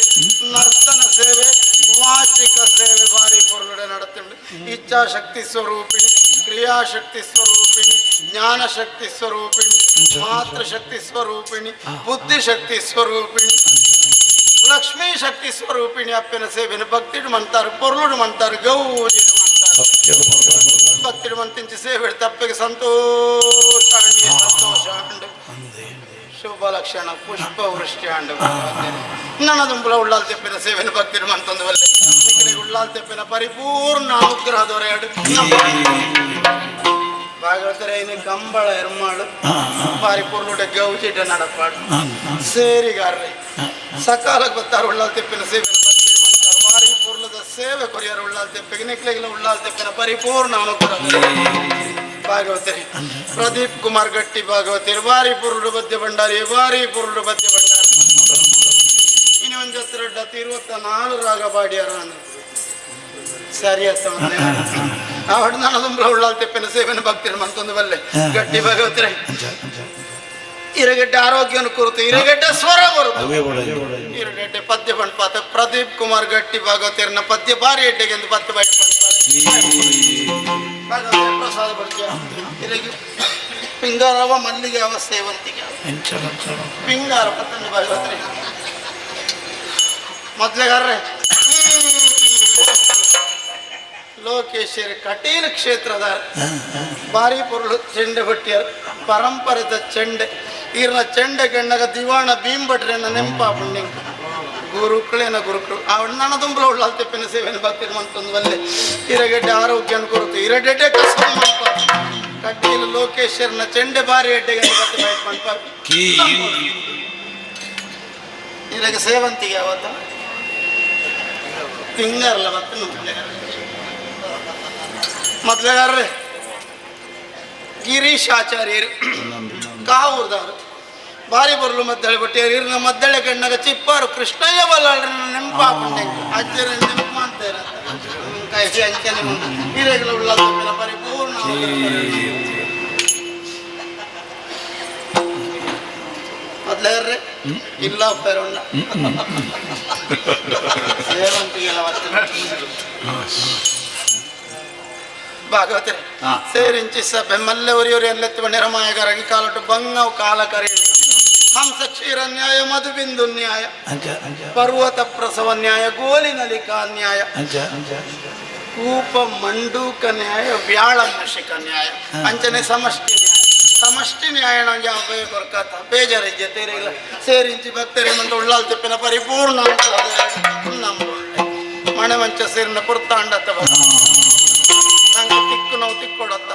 ನರ್ತನ ಸೇವೆ, ವಾಚಿಕ ಸೇವೆ ಭಾರಿ ಪೊರ್ಲುಡೆ ನಡತುಂಡು. ಇಚ್ಛಾಶಕ್ತಿ ಸ್ವರೂಪಿಣಿ, ಕ್ರಿಯಾಶಕ್ತಿ ಸ್ವರೂಪಿಣಿ, ಜ್ಞಾನಶಕ್ತಿ ಸ್ವರೂಪಿಣಿ, ಮಾತೃಶಕ್ತಿ ಸ್ವರೂಪಿಣಿ, ಬುದ್ಧಿಶಕ್ತಿ ಸ್ವರೂಪಿಣಿ, ಲಕ್ಷ್ಮೀ ಶಕ್ತಿ ಸ್ವರೂಪಿಣಿ ಅಪ್ಪಿನ ಸೇವೆನ ಭಕ್ತಿಡು ಮಂತಾರೆ, ಪೊರ್ಲುಡು ಮಂತಾರೆ, ಗೌಜಿಡು ಮಂತಾರೆ. ಭಕ್ತಿಡು ಮಂತಿಂಚಿ ಸೇವೆ ತಪ್ಪಿಗೆ ಸಂತೋಷ ಸಂತೋಷ ಅಂಡು ಶುಭ ಲಕ್ಷಣ ಪುಷ್ಪ ವೃಷ್ಟಿ ಅಂಡು ನನ್ನ ದುಂಬುಲ ಉಳ್ಳಾಲ್ ತೆಪ್ಪಿನ ಸೇವೆನ ಭಕ್ತಿಡು ಮಂತೊಂದು ಒಳ್ಳೆ ಉಳ್ಳಾಲ್ ತೆಪ್ಪಿನ ಪರಿಪೂರ್ಣ ಅನುಗ್ರಹ ದೊರೆಯಡು. ಭಾಗವತರೆ ಇನ್ನು ಕಂಬಳ ಎರ್ಮಾಳು ಬಾರಿ ಪುರ್ಲುಡೆ ಗೌಜಿಟ ನಡಪಾಡು ಸೇರಿಗಾರ್ರಿ ಸಕಾಲಕ್ಕೆ ಬರ್ತಾರೆ. ಉಳ್ಳಾಲ್ ತೆಪ್ಪಿನ ಸೇವೆನ ಭಕ್ತಿಡು ಮಾಡ್ತಾರೆ. ಬಾರಿ ಪುರ್ಲದ ಸೇವೆ ಕೊರಿಯರು ಉಳ್ಳಾಲ್ ತೆಪ್ಪಿಗೆ ನಿಕ್ಲೆಗಿನ ಉಳ್ಳಾಲ್ ತೆಪ್ಪಿನ ಪರಿಪೂರ್ಣ ಅನುಗ್ರಹ. ಭಾಗವತರಿ ಪ್ರದೀಪ್ ಕುಮಾರ್ ಗಟ್ಟಿ ಭಾಗವತರಿ ಬಾರಿ ಪುರುಡು ಬದ್ಯ ಭಂಡಾರಿ, ಬಾರಿ ಪುರುಡು ಬದ್ಯ ಭಂಡಾರಿ. ಇನ್ನು ಒಂದು 24 ರಾಗ ಬಾಡ್ಯಾರ ಸರಿ ಅತ್ತ ಅವಡು ನಾನು ದುಂಬ್ರ ಉಳ್ಳಾಲ್ ತೆಪ್ಪಿನ ಸೇವೆನ ಭಕ್ತಿನ ಮಂತೊಂದು ಬಲ್ಲೆ ಗಟ್ಟಿ ಭಾಗವತರಿ. ಇರಗಡ್ಡೆ ಆರೋಗ್ಯನ ಕುರಿತು ಇರಗಡ್ಡೆ ಸ್ವರ ಬರುತ್ತದೆ. ಇರಗಡ್ಡೆ ಪದ್ಯ ಬಂಡ್ಪಾತ ಪ್ರದೀಪ್ ಕುಮಾರ್ ಗಟ್ಟಿ ಭಾಗವತರಿನ ಪದ್ಯ ಬಾರಿ ಎಡ್ಡೆಗೆ ಎಂದು ಪದ್ಯ ಬೈಟ್ ಪ್ರಸಾದ ಪರಿಚಯ ಇರಗಿ ಪಿಂಗಾರವ ಮಲ್ಲಿಗೆ ಅವ ಸೇವಂತಿಗೆ ಪಿಂಗಾರ ಪತ್ತಂಜ ಭಾಗವತರಿ ಮೊದ್ಲೆಗಾರ್ರೆ ಲೋಕೇಶ್ವರಿ ಕಟೀಲು ಕ್ಷೇತ್ರದ ಬಾರಿ ಪೊರ್ಲು ಚೆಂಡೆ ಬಟ್ಟಿಯರು ಪರಂಪರೆದ ಚೆಂಡೆ ಈರ್ನ ಚೆಂಡೆ ಕೆಣ್ಣಗ ದಿವಾಣ ಭೀಂಭಟ್ರೆನ ನೆಂಪಾಪುಣ್ಯ ಗುರುಗಳೇನ ಗುರುಗಳು ಅವಳು ನನ್ನ ತುಂಬಲ ಉಳ್ಳ ತೆಪ್ಪಿನ ಸೇವೆನ ಭಕ್ತಿ ಮಂತೊಂದು ಬಲ್ಲೆ ಇರಗೆಡ್ಡೆ ಆರೋಗ್ಯ ಕೊರತು ಇರಡೆಡ್ಡೆ ಕಷ್ಟ ಮಲ್ಪ ಕಟೀಲು ಲೋಕೇಶ್ವರನ ಚೆಂಡೆ ಬಾರಿ ಎಡ್ಡೆಗೆ ಬತ್ತೆ ಬೈಟ್ ಮಲ್ಪ ಇರಗೆ ಸೇವಂತಿಗೆ ಅವತ್ತ ತಿಂಗಾರಲ್ಲ ಮತ್ತೆ ಮೊದಲೇಗಾರ್ರೆ ಗಿರೀಶಾಚಾರ್ಯರು ಕಾವೂರ್ದಾರು ಬಾರಿ ಬರಲು ಮದ್ದಳೆ ಬಟ್ಟಿಯರು ಇರ್ನ ಮದ್ದಳೆ ಕಣ್ಣಾಗ ಚಿಪ್ಪಾರು ಕೃಷ್ಣಯ್ಯ ಬಲ್ಲಾಳ್ರ ನೆನಪಾಕೊಂಡೆ ಅಜ್ಜರ ನೆನಪು ಮಾಡ್ತಾರೆ ಕೈ ಅಂಚನೆ ಹಿರೇಗಳ ಉಳ್ಳ ಪರಿಪೂರ್ಣ ಮೊದಲೇಗಾರ್ರೆ ಇಲ್ಲ ಪೇರೊಣ್ಣ ಸೇವಂತಿಗೆಲ್ಲ ಭಾಗವತರೆ ಸೇರಿಂಚಿ ಸಭೆ ಮಲ್ಲೆ ಉರಿಯೂರಿ ಎಲ್ಲೆತ್ತುವ ನಿರಮಾಯಗರಾಗಿ ಕಾಲಟು ಬಂಗವು ಕಾಲ ಕರೆಯ ಹಂಸ ಕ್ಷೀರ ನ್ಯಾಯ ಮಧುಬಿಂದು ನ್ಯಾಯ ಪರ್ವತ ಪ್ರಸವ ನ್ಯಾಯ ಗೋಲಿನಲಿಕಾ ನ್ಯಾಯ ಕೂಪ ಮಂಡೂಕ ನ್ಯಾಯ ವ್ಯಾಳ ಮೂಷಿಕ ನ್ಯಾಯ ಅಂಚನೆ ಸಮಷ್ಟಿ ನ್ಯಾಯ ಸಮಷ್ಟಿ ನ್ಯಾಯ ನಂಗೆ ಅಭಯ ಕೊರ್ಕಾತ ಬೇಜಾರಿದ್ಯ ತೇರಿಲ್ಲ ಸೇರಿಂಚಿ ಭಕ್ತರೆ ಮಂತ ಉಳ್ಳಾಲ್ ತಿಪ್ಪಿನ ಪರಿಪೂರ್ಣ ಮಣೆ ಮಂಚ ಸೇರಿನ ಪುರ್ತಾಂಡ ನಂಗೆ ತಿಕ್ಕು ನಾವು ತಿಕ್ಕೊಡತ್ತ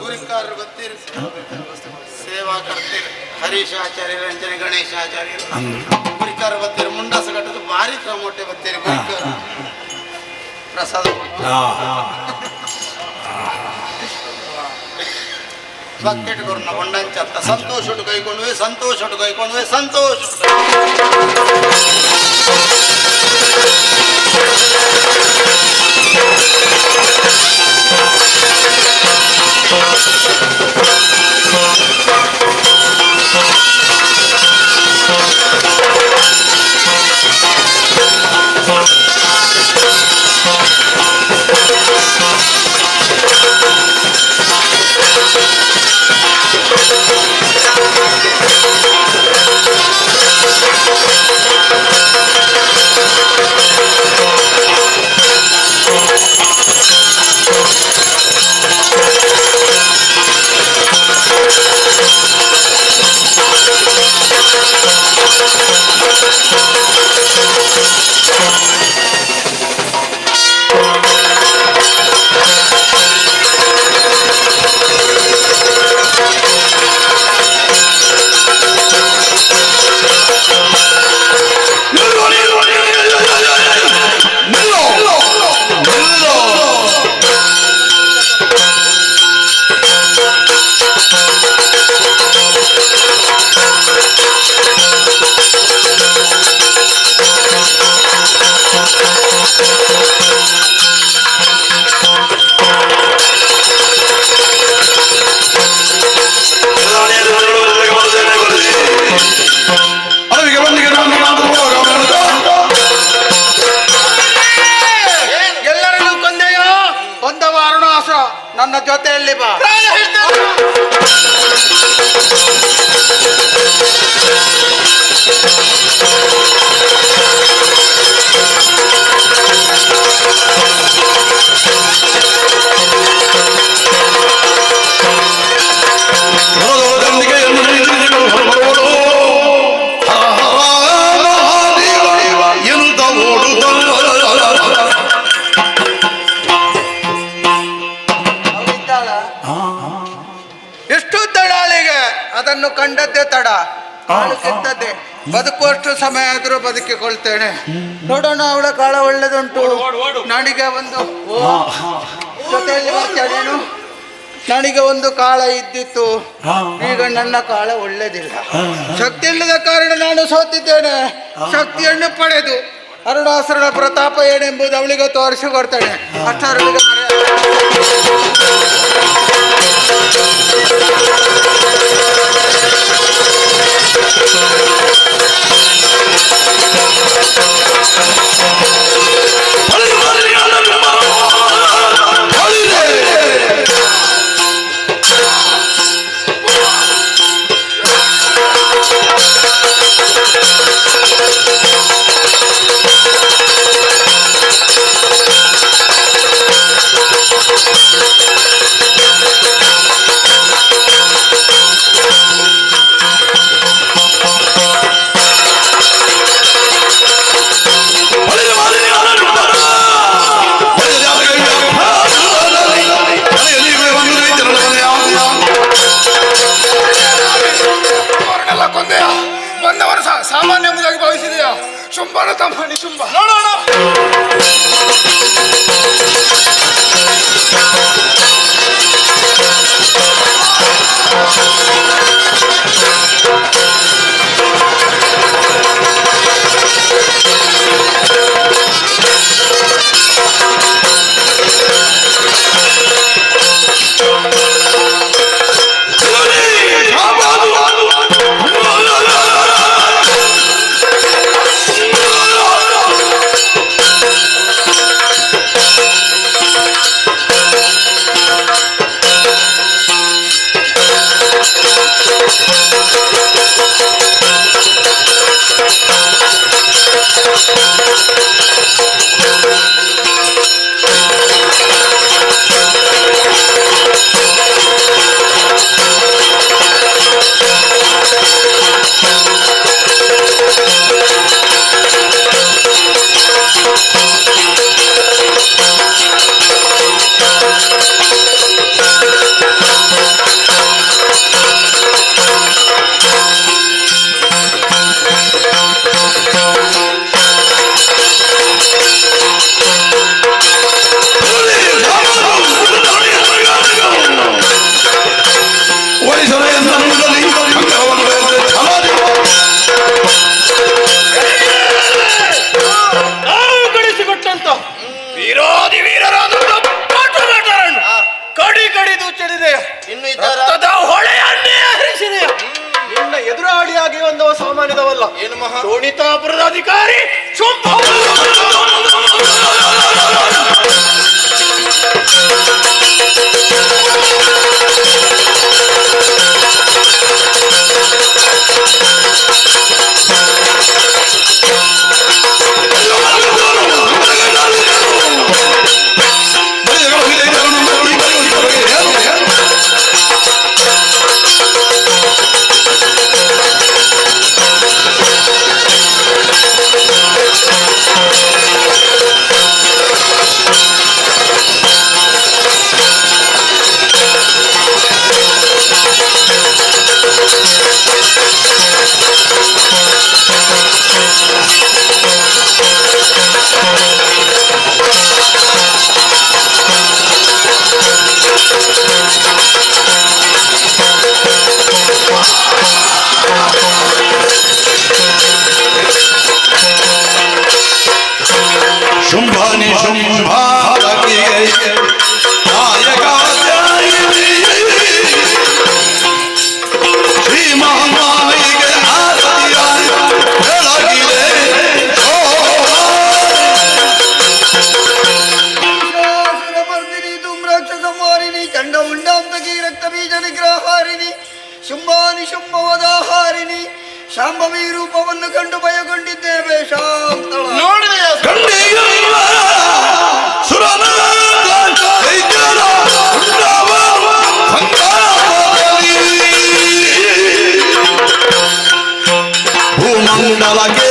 ಗುರಿಕಾರರು ಗೊತ್ತೀರಿ ಸೇವಾ ಕರ್ತೀರಿ ಹರೀಶಾಚಾರ್ಯರು ಅಂಚನೆ ಗಣೇಶಾಚಾರ್ಯರು ಗುರಿಕಾರ ಗೊತ್ತೀರಿ ಮುಂಡಾಸ ಕಟ್ಟದು ಭಾರಿ ಕ್ರಮೋಟೆ ಗೊತ್ತೀರಿ ಗುರಿಕಾರ ಪ್ರಸಾದ ಭಕ್ತಿಟ್ಕೊರ್ನ ಕೊಂಡಂಚತ್ತ ಸಂತೋಷ ಕೈಕೊಂಡ್ವೆ ಸಂತೋಷ ಕೈಕೊಂಡ್ವೆ ಸಂತೋಷ ಎಲ್ಲರನ್ನೂ ಕೊಂದೆಯೋ ಕೊಂದವ ಅರುಣಾಸ ನನ್ನ ಜೊತೆಯಲ್ಲಿ ಬಾ. ಎಷ್ಟು ತಡಾಳಿಗೆ ಅದನ್ನು ಕಂಡದ್ದೇ ತಡ, ಕೆಟ್ಟದ್ದೇ. ಬದುಕುವಷ್ಟು ಸಮಯ ಆದರೂ ಬದುಕಿಕೊಳ್ತೇನೆ. ನೋಡೋಣ, ಅವಳ ಕಾಲ ಒಳ್ಳೆದುಂಟು. ನನಗೆ ಒಂದು ಜೊತೆಯಲ್ಲಿ ಬರ್ತೇನೇನು, ನನಗೆ ಒಂದು ಕಾಲ ಇದ್ದಿತ್ತು, ಈಗ ನನ್ನ ಕಾಲ ಒಳ್ಳೆದಿಲ್ಲ. ಶಕ್ತಿ ಇಲ್ಲದ ಕಾರಣ ನಾನು ಸೋತಿದ್ದೇನೆ. ಶಕ್ತಿಯನ್ನು ಪಡೆದು ಅರುಣಾಸುರನ ಪ್ರತಾಪ ಏನೆಂಬುದು ಅವಳಿಗೆ ತೋರಿಸಿಕೊಡ್ತೇನೆ. ಅಷ್ಟರೊಳಗೆ ನೋಡಿ ಶುಂಭ ನೋಡೋಣ. ವಿರೋಧಿ ವೀರರಾದ ಪಾಟಗಾರರನ್ನು ಕಡಿ ಕಡಿದು ಚೆಲ್ಲಿದೆಯ ಇನ್ನು ರಕ್ತದ ಹೊಳೆಯನ್ನೇ ಹರಿಸಿದೆಯ ನಿನ್ನ ಎದುರಾಳಿಯಾಗಿ ಒಂದವ ಸಾಮಾನ್ಯದವಲ್ಲ ಏನು ಮಹಾ ಶೋಣಿತಾಪುರದ ಅಧಿಕಾರಿ ಶುಂಭ ಶುಂಭಾನಿ ಶುಂಭಾರಕ್ಕೆ ನಾಯಕ ಶ್ರೀ ಮಹಾಮಾಯಿಗೆ ಆರತಿಯ ಬೆಳಗಿದೆ ಮರ್ದಿನಿ ಧೂಮ್ರಾಕ್ಷಸ ಮಾರಿನಿ ಚಂಡ ಉಂಡಾಂತಕಿ ರಕ್ತ ಬೀಜ ನಿಗ್ರಹಾರಿಣಿ ಶುಂಭಾನಿ ಶುಂಭವದಾಹಾರಿಣಿ ಶಾಂಭವಿ ರೂಪವನ್ನು ಕಂಡು ಭಯಗೊಂಡಿದ್ದೇವೆ ಶಾಂತಳ ನೋಡಿದೆಯಾ ಭೂಮಂಡಲಕ್ಕೆ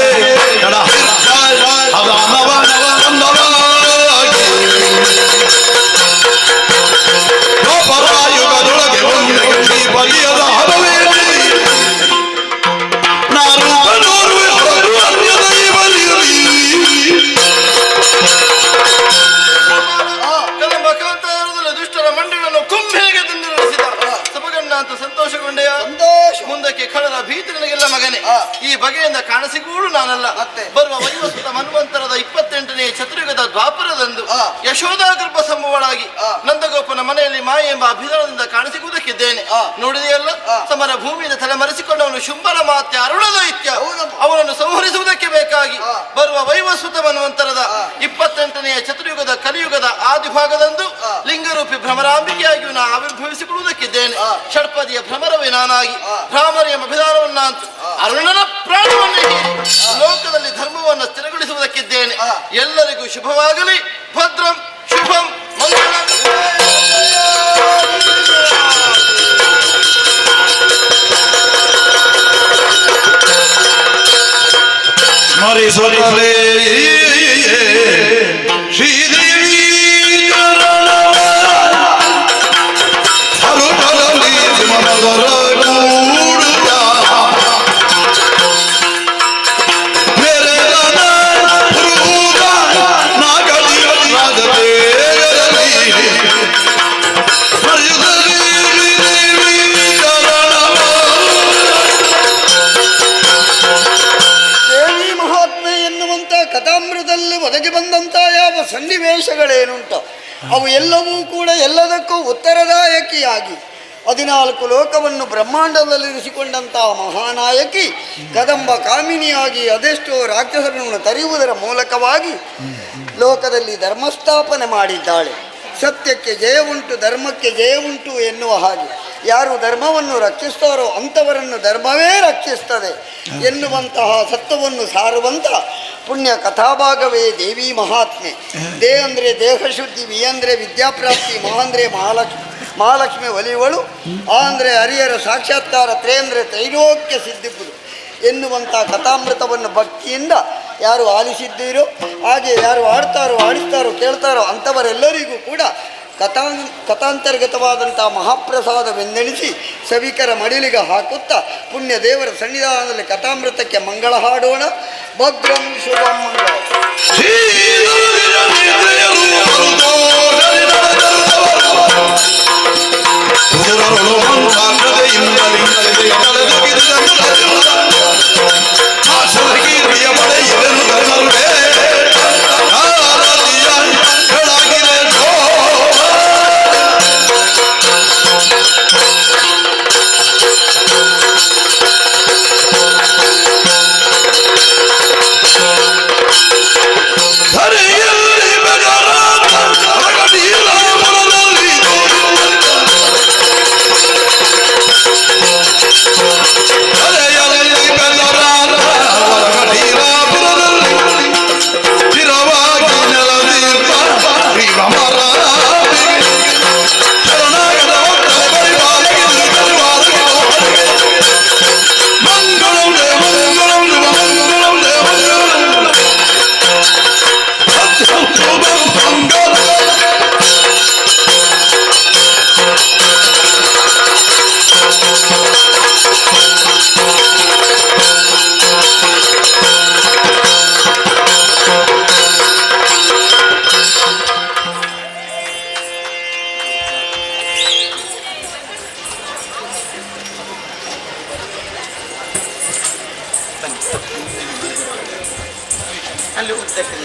ಯುಗದೊಳಗೆ ಒಂದಕ್ಕೆ ಬಲಿಯದ ಹರವೇಳಿ ನಾನು ದುಷ್ಟರ ಮಂಡಿಗಳನ್ನು ಕುಂಭೆಗೆ ತಂದು ನಡೆಸಿದ ಸಬಗಣ್ಣ ಅಂತ ಸಂತೋಷಗೊಂಡೆಯ ಮುಂದಕ್ಕೆ ಖಳರ ಭೀತಿ ನನಗೆಲ್ಲ ಮಗನೇ ಈ ಬಗೆಯಿಂದ ಕಾಣಸಿಗೂಡು ನಾನಲ್ಲ ಬರುವ ವೈವಸ್ವತ ಮನ್ವಂತರದ 28ನೇ ಚತುರ್ಯುಗದ ದ್ವಾಪರದಂದು ಯಶೋಧ ಗರ್ಭ ಸಂಭವಳಾಗಿ ನಂದಗೋಪನ ಮನೆಯಲ್ಲಿ ಮಾಯೆ ಎಂಬ ಅಭಿಧಾನದಿಂದ ಕಾಣಸಿಗುವುದಕ್ಕಿದ್ದೇನೆ ನೋಡಿದೆಯಲ್ಲ ಸಮರ ಭೂಮಿಯಿಂದ ತಲೆಮರೆಸಿಕೊಂಡವನು ಶುಂಭನ ಮಾತೆ ಅರುಣ ದೈತ್ಯ ಅವನನ್ನು ಸಂಹರಿಸುವುದಕ್ಕೆ ಬೇಕಾಗಿ ಬರುವ ವೈವಸ್ವತ ಮನ್ವಂತರದ 28ನೇ ಚತುರ್ಯುಗದ ಕಲಿಯುಗದ ಆದಿಭಾಗದಂದು ಲಿಂಗರೂಪಿ ಭ್ರಮರಾಂಬಿಕೆಯಾಗಿ ನಾ ಆವಿರ್ಭವಿಸಿಕೊಳ್ಳುವುದಕ್ಕಿದ್ದೇನೆ ಷಡ್ಪದಿಯ ಭ್ರಮರವೇ ನಾನಾಗಿ ಭ್ರಾಮರಿ ಎಂಬ ಅಭಿಧಾನವನ್ನಾಂತು ಅರುಣನ ಪ್ರಾಣವನ್ನು ಲೋಕದಲ್ಲಿ ಧರ್ಮವನ್ನು ಸ್ಥಿರಗೊಳಿಸುವುದಕ್ಕಿದ್ದೇನೆ ಎಲ್ಲರಿಗೂ ಶುಭವಾಗಲಿ ಭದ್ರಂ ಶುಭಂ ಮಂಗಳಂ ಸ್ಮರಿಸಲೇ ಶ್ರೀದೇವಿ ಹರುಟರಲ್ಲಿ ಮನದರ ಗೂಡುತ್ತ ಅವು ಎಲ್ಲವೂ ಕೂಡ ಎಲ್ಲದಕ್ಕೂ ಉತ್ತರದಾಯಕಿಯಾಗಿ 14 ಲೋಕವನ್ನು ಬ್ರಹ್ಮಾಂಡದಲ್ಲಿರಿಸಿಕೊಂಡಂತಹ ಮಹಾನಾಯಕಿ ಕದಂಬ ಕಾಮಿನಿಯಾಗಿ ಅದೆಷ್ಟೋ ರಾಕ್ಷಸರನ್ನು ತರೆಯುವುದರ ಮೂಲಕವಾಗಿ ಲೋಕದಲ್ಲಿ ಧರ್ಮಸ್ಥಾಪನೆ ಮಾಡಿದ್ದಾಳೆ. ಸತ್ಯಕ್ಕೆ ಜಯ ಉಂಟು, ಧರ್ಮಕ್ಕೆ ಜಯ ಉಂಟು ಎನ್ನುವ ಹಾಗೆ ಯಾರು ಧರ್ಮವನ್ನು ರಕ್ಷಿಸ್ತಾರೋ ಅಂಥವರನ್ನು ಧರ್ಮವೇ ರಕ್ಷಿಸ್ತದೆ ಎನ್ನುವಂತಹ ಸತ್ವವನ್ನು ಸಾರುವಂಥ ಪುಣ್ಯ ಕಥಾಭಾಗವೇ ದೇವಿ ಮಹಾತ್ಮೆ. ದೇ ಅಂದರೆ ದೇಹಶುದ್ಧಿ, ವಿ ಅಂದರೆ ವಿದ್ಯಾಪ್ರಾಪ್ತಿ, ಮಹಾ ಅಂದರೆ ಮಹಾಲಕ್ಷ್ಮಿ ಒಲಿಯುವಳು, ಆ ಅಂದರೆ ಹರಿಯರ ಸಾಕ್ಷಾತ್ಕಾರ, ತ್ರೇ ಅಂದರೆ ತ್ರೈಲೋಕ್ಯ ಸಿದ್ಧಿಪುರು ಎನ್ನುವಂಥ ಕಥಾಮೃತವನ್ನು ಭಕ್ತಿಯಿಂದ ಯಾರು ಆಲಿಸಿದ್ದೀರೋ, ಹಾಗೆ ಯಾರು ಆಡ್ತಾರೋ ಆಡಿಸ್ತಾರೋ ಕೇಳ್ತಾರೋ ಅಂಥವರೆಲ್ಲರಿಗೂ ಕೂಡ ಕಥಾಂತರ್ಗತವಾದಂಥ ಮಹಾಪ್ರಸಾದವೆಂದೆಣಿಸಿ ಸಭಿಕರ ಮಡಿಲಿಗೆ ಹಾಕುತ್ತಾ ಪುಣ್ಯ ದೇವರ ಸನ್ನಿಧಾನದಲ್ಲಿ ಕಥಾಮೃತಕ್ಕೆ ಮಂಗಳ ಹಾಡೋಣ. ಭದ್ರಂ ಶುಭಂ ಮಂಗಳ. ಅಲ್ಲಿ ಉದ್ದಕ್ಕೆ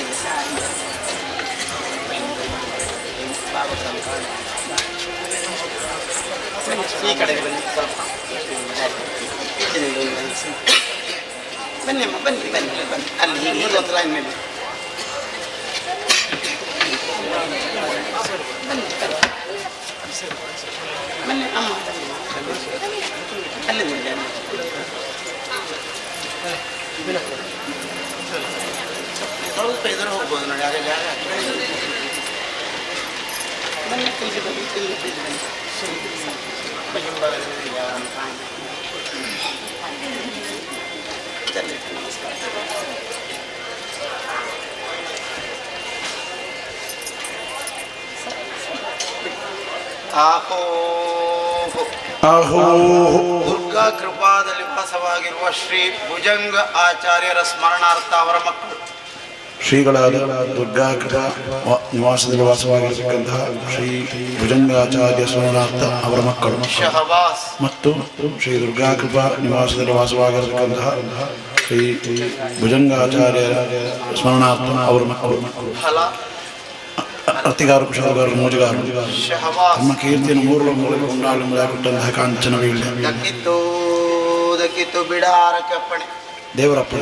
ಈ ಕಡೆಗೆ ಬನ್ನಿ, ಸ್ವಲ್ಪ ಬನ್ನಿ ಅಮ್ಮ, ಬನ್ನಿ ಬನ್ನಿ ಬನ್ನಿ, ಅಲ್ಲಿ ಹೀಗೆ ಒಂದು ಲೈನ್ ಮೇಲೆ ಬನ್ನಿ ಅಮ್ಮ, ಅಲ್ಲಿ ಸ್ವಲ್ಪ ಎದುರು ಹೋಗ್ಬೋದು ನೋಡಿ, ಆಗ ಜಾಗ ಬನ್ನಿ, ತಿಂದು ಬನ್ನಿ, ತಿಂದು ಬನ್ನಿ. ಆಹೋ ದುರ್ಗಾ ಕೃಪಾದಲ್ಲಿ ವಾಸವಾಗಿರುವ ಶ್ರೀ ಭುಜಂಗ ಆಚಾರ್ಯರ ಸ್ಮರಣಾರ್ಥ ಅವರ ಮಕ್ಕಳು ಶ್ರೀಗಳಾದ ದುರ್ಗಾ ಕೃಪಾ ನಿವಾಸದಲ್ಲಿ ವಾಸವಾಗಿರತಕ್ಕಂತಹ ಶ್ರೀ ಭುಜಂಗಾಚಾರ್ಯ ಸ್ಮರಣಾರ್ಥ ಅವರ ಮಕ್ಕಳು ಮತ್ತು ಶ್ರೀ ದುರ್ಗಾ ಕೃಪಾ ನಿವಾಸದಲ್ಲಿ ವಾಸವಾಗಿರತಕ್ಕಂತಹ ಶ್ರೀ ಭುಜಂಗಾಚಾರ್ಯರ ಸ್ಮರಣಾರ್ಥ ಅವರ ಮಕ್ಕಳು ಅರ್ತಿಗಾರು, ಕುಶಲಗಾರು, ಮೋಜಗಾರು ತಮ್ಮ ಕೀರ್ತಿಯನ್ನು ಮೂರು ಮೂಲಕ ಉಂಡಾಳು ಕೊಟ್ಟಂತಹ ಕಾಂಚನ ವೀಳ್ಯ ದಕ್ಕಿತ್ತು ಬಿಡಾರಕ್ಕೆ ಅಪ್ಪಣೆ ದೇವರಪ್ಪ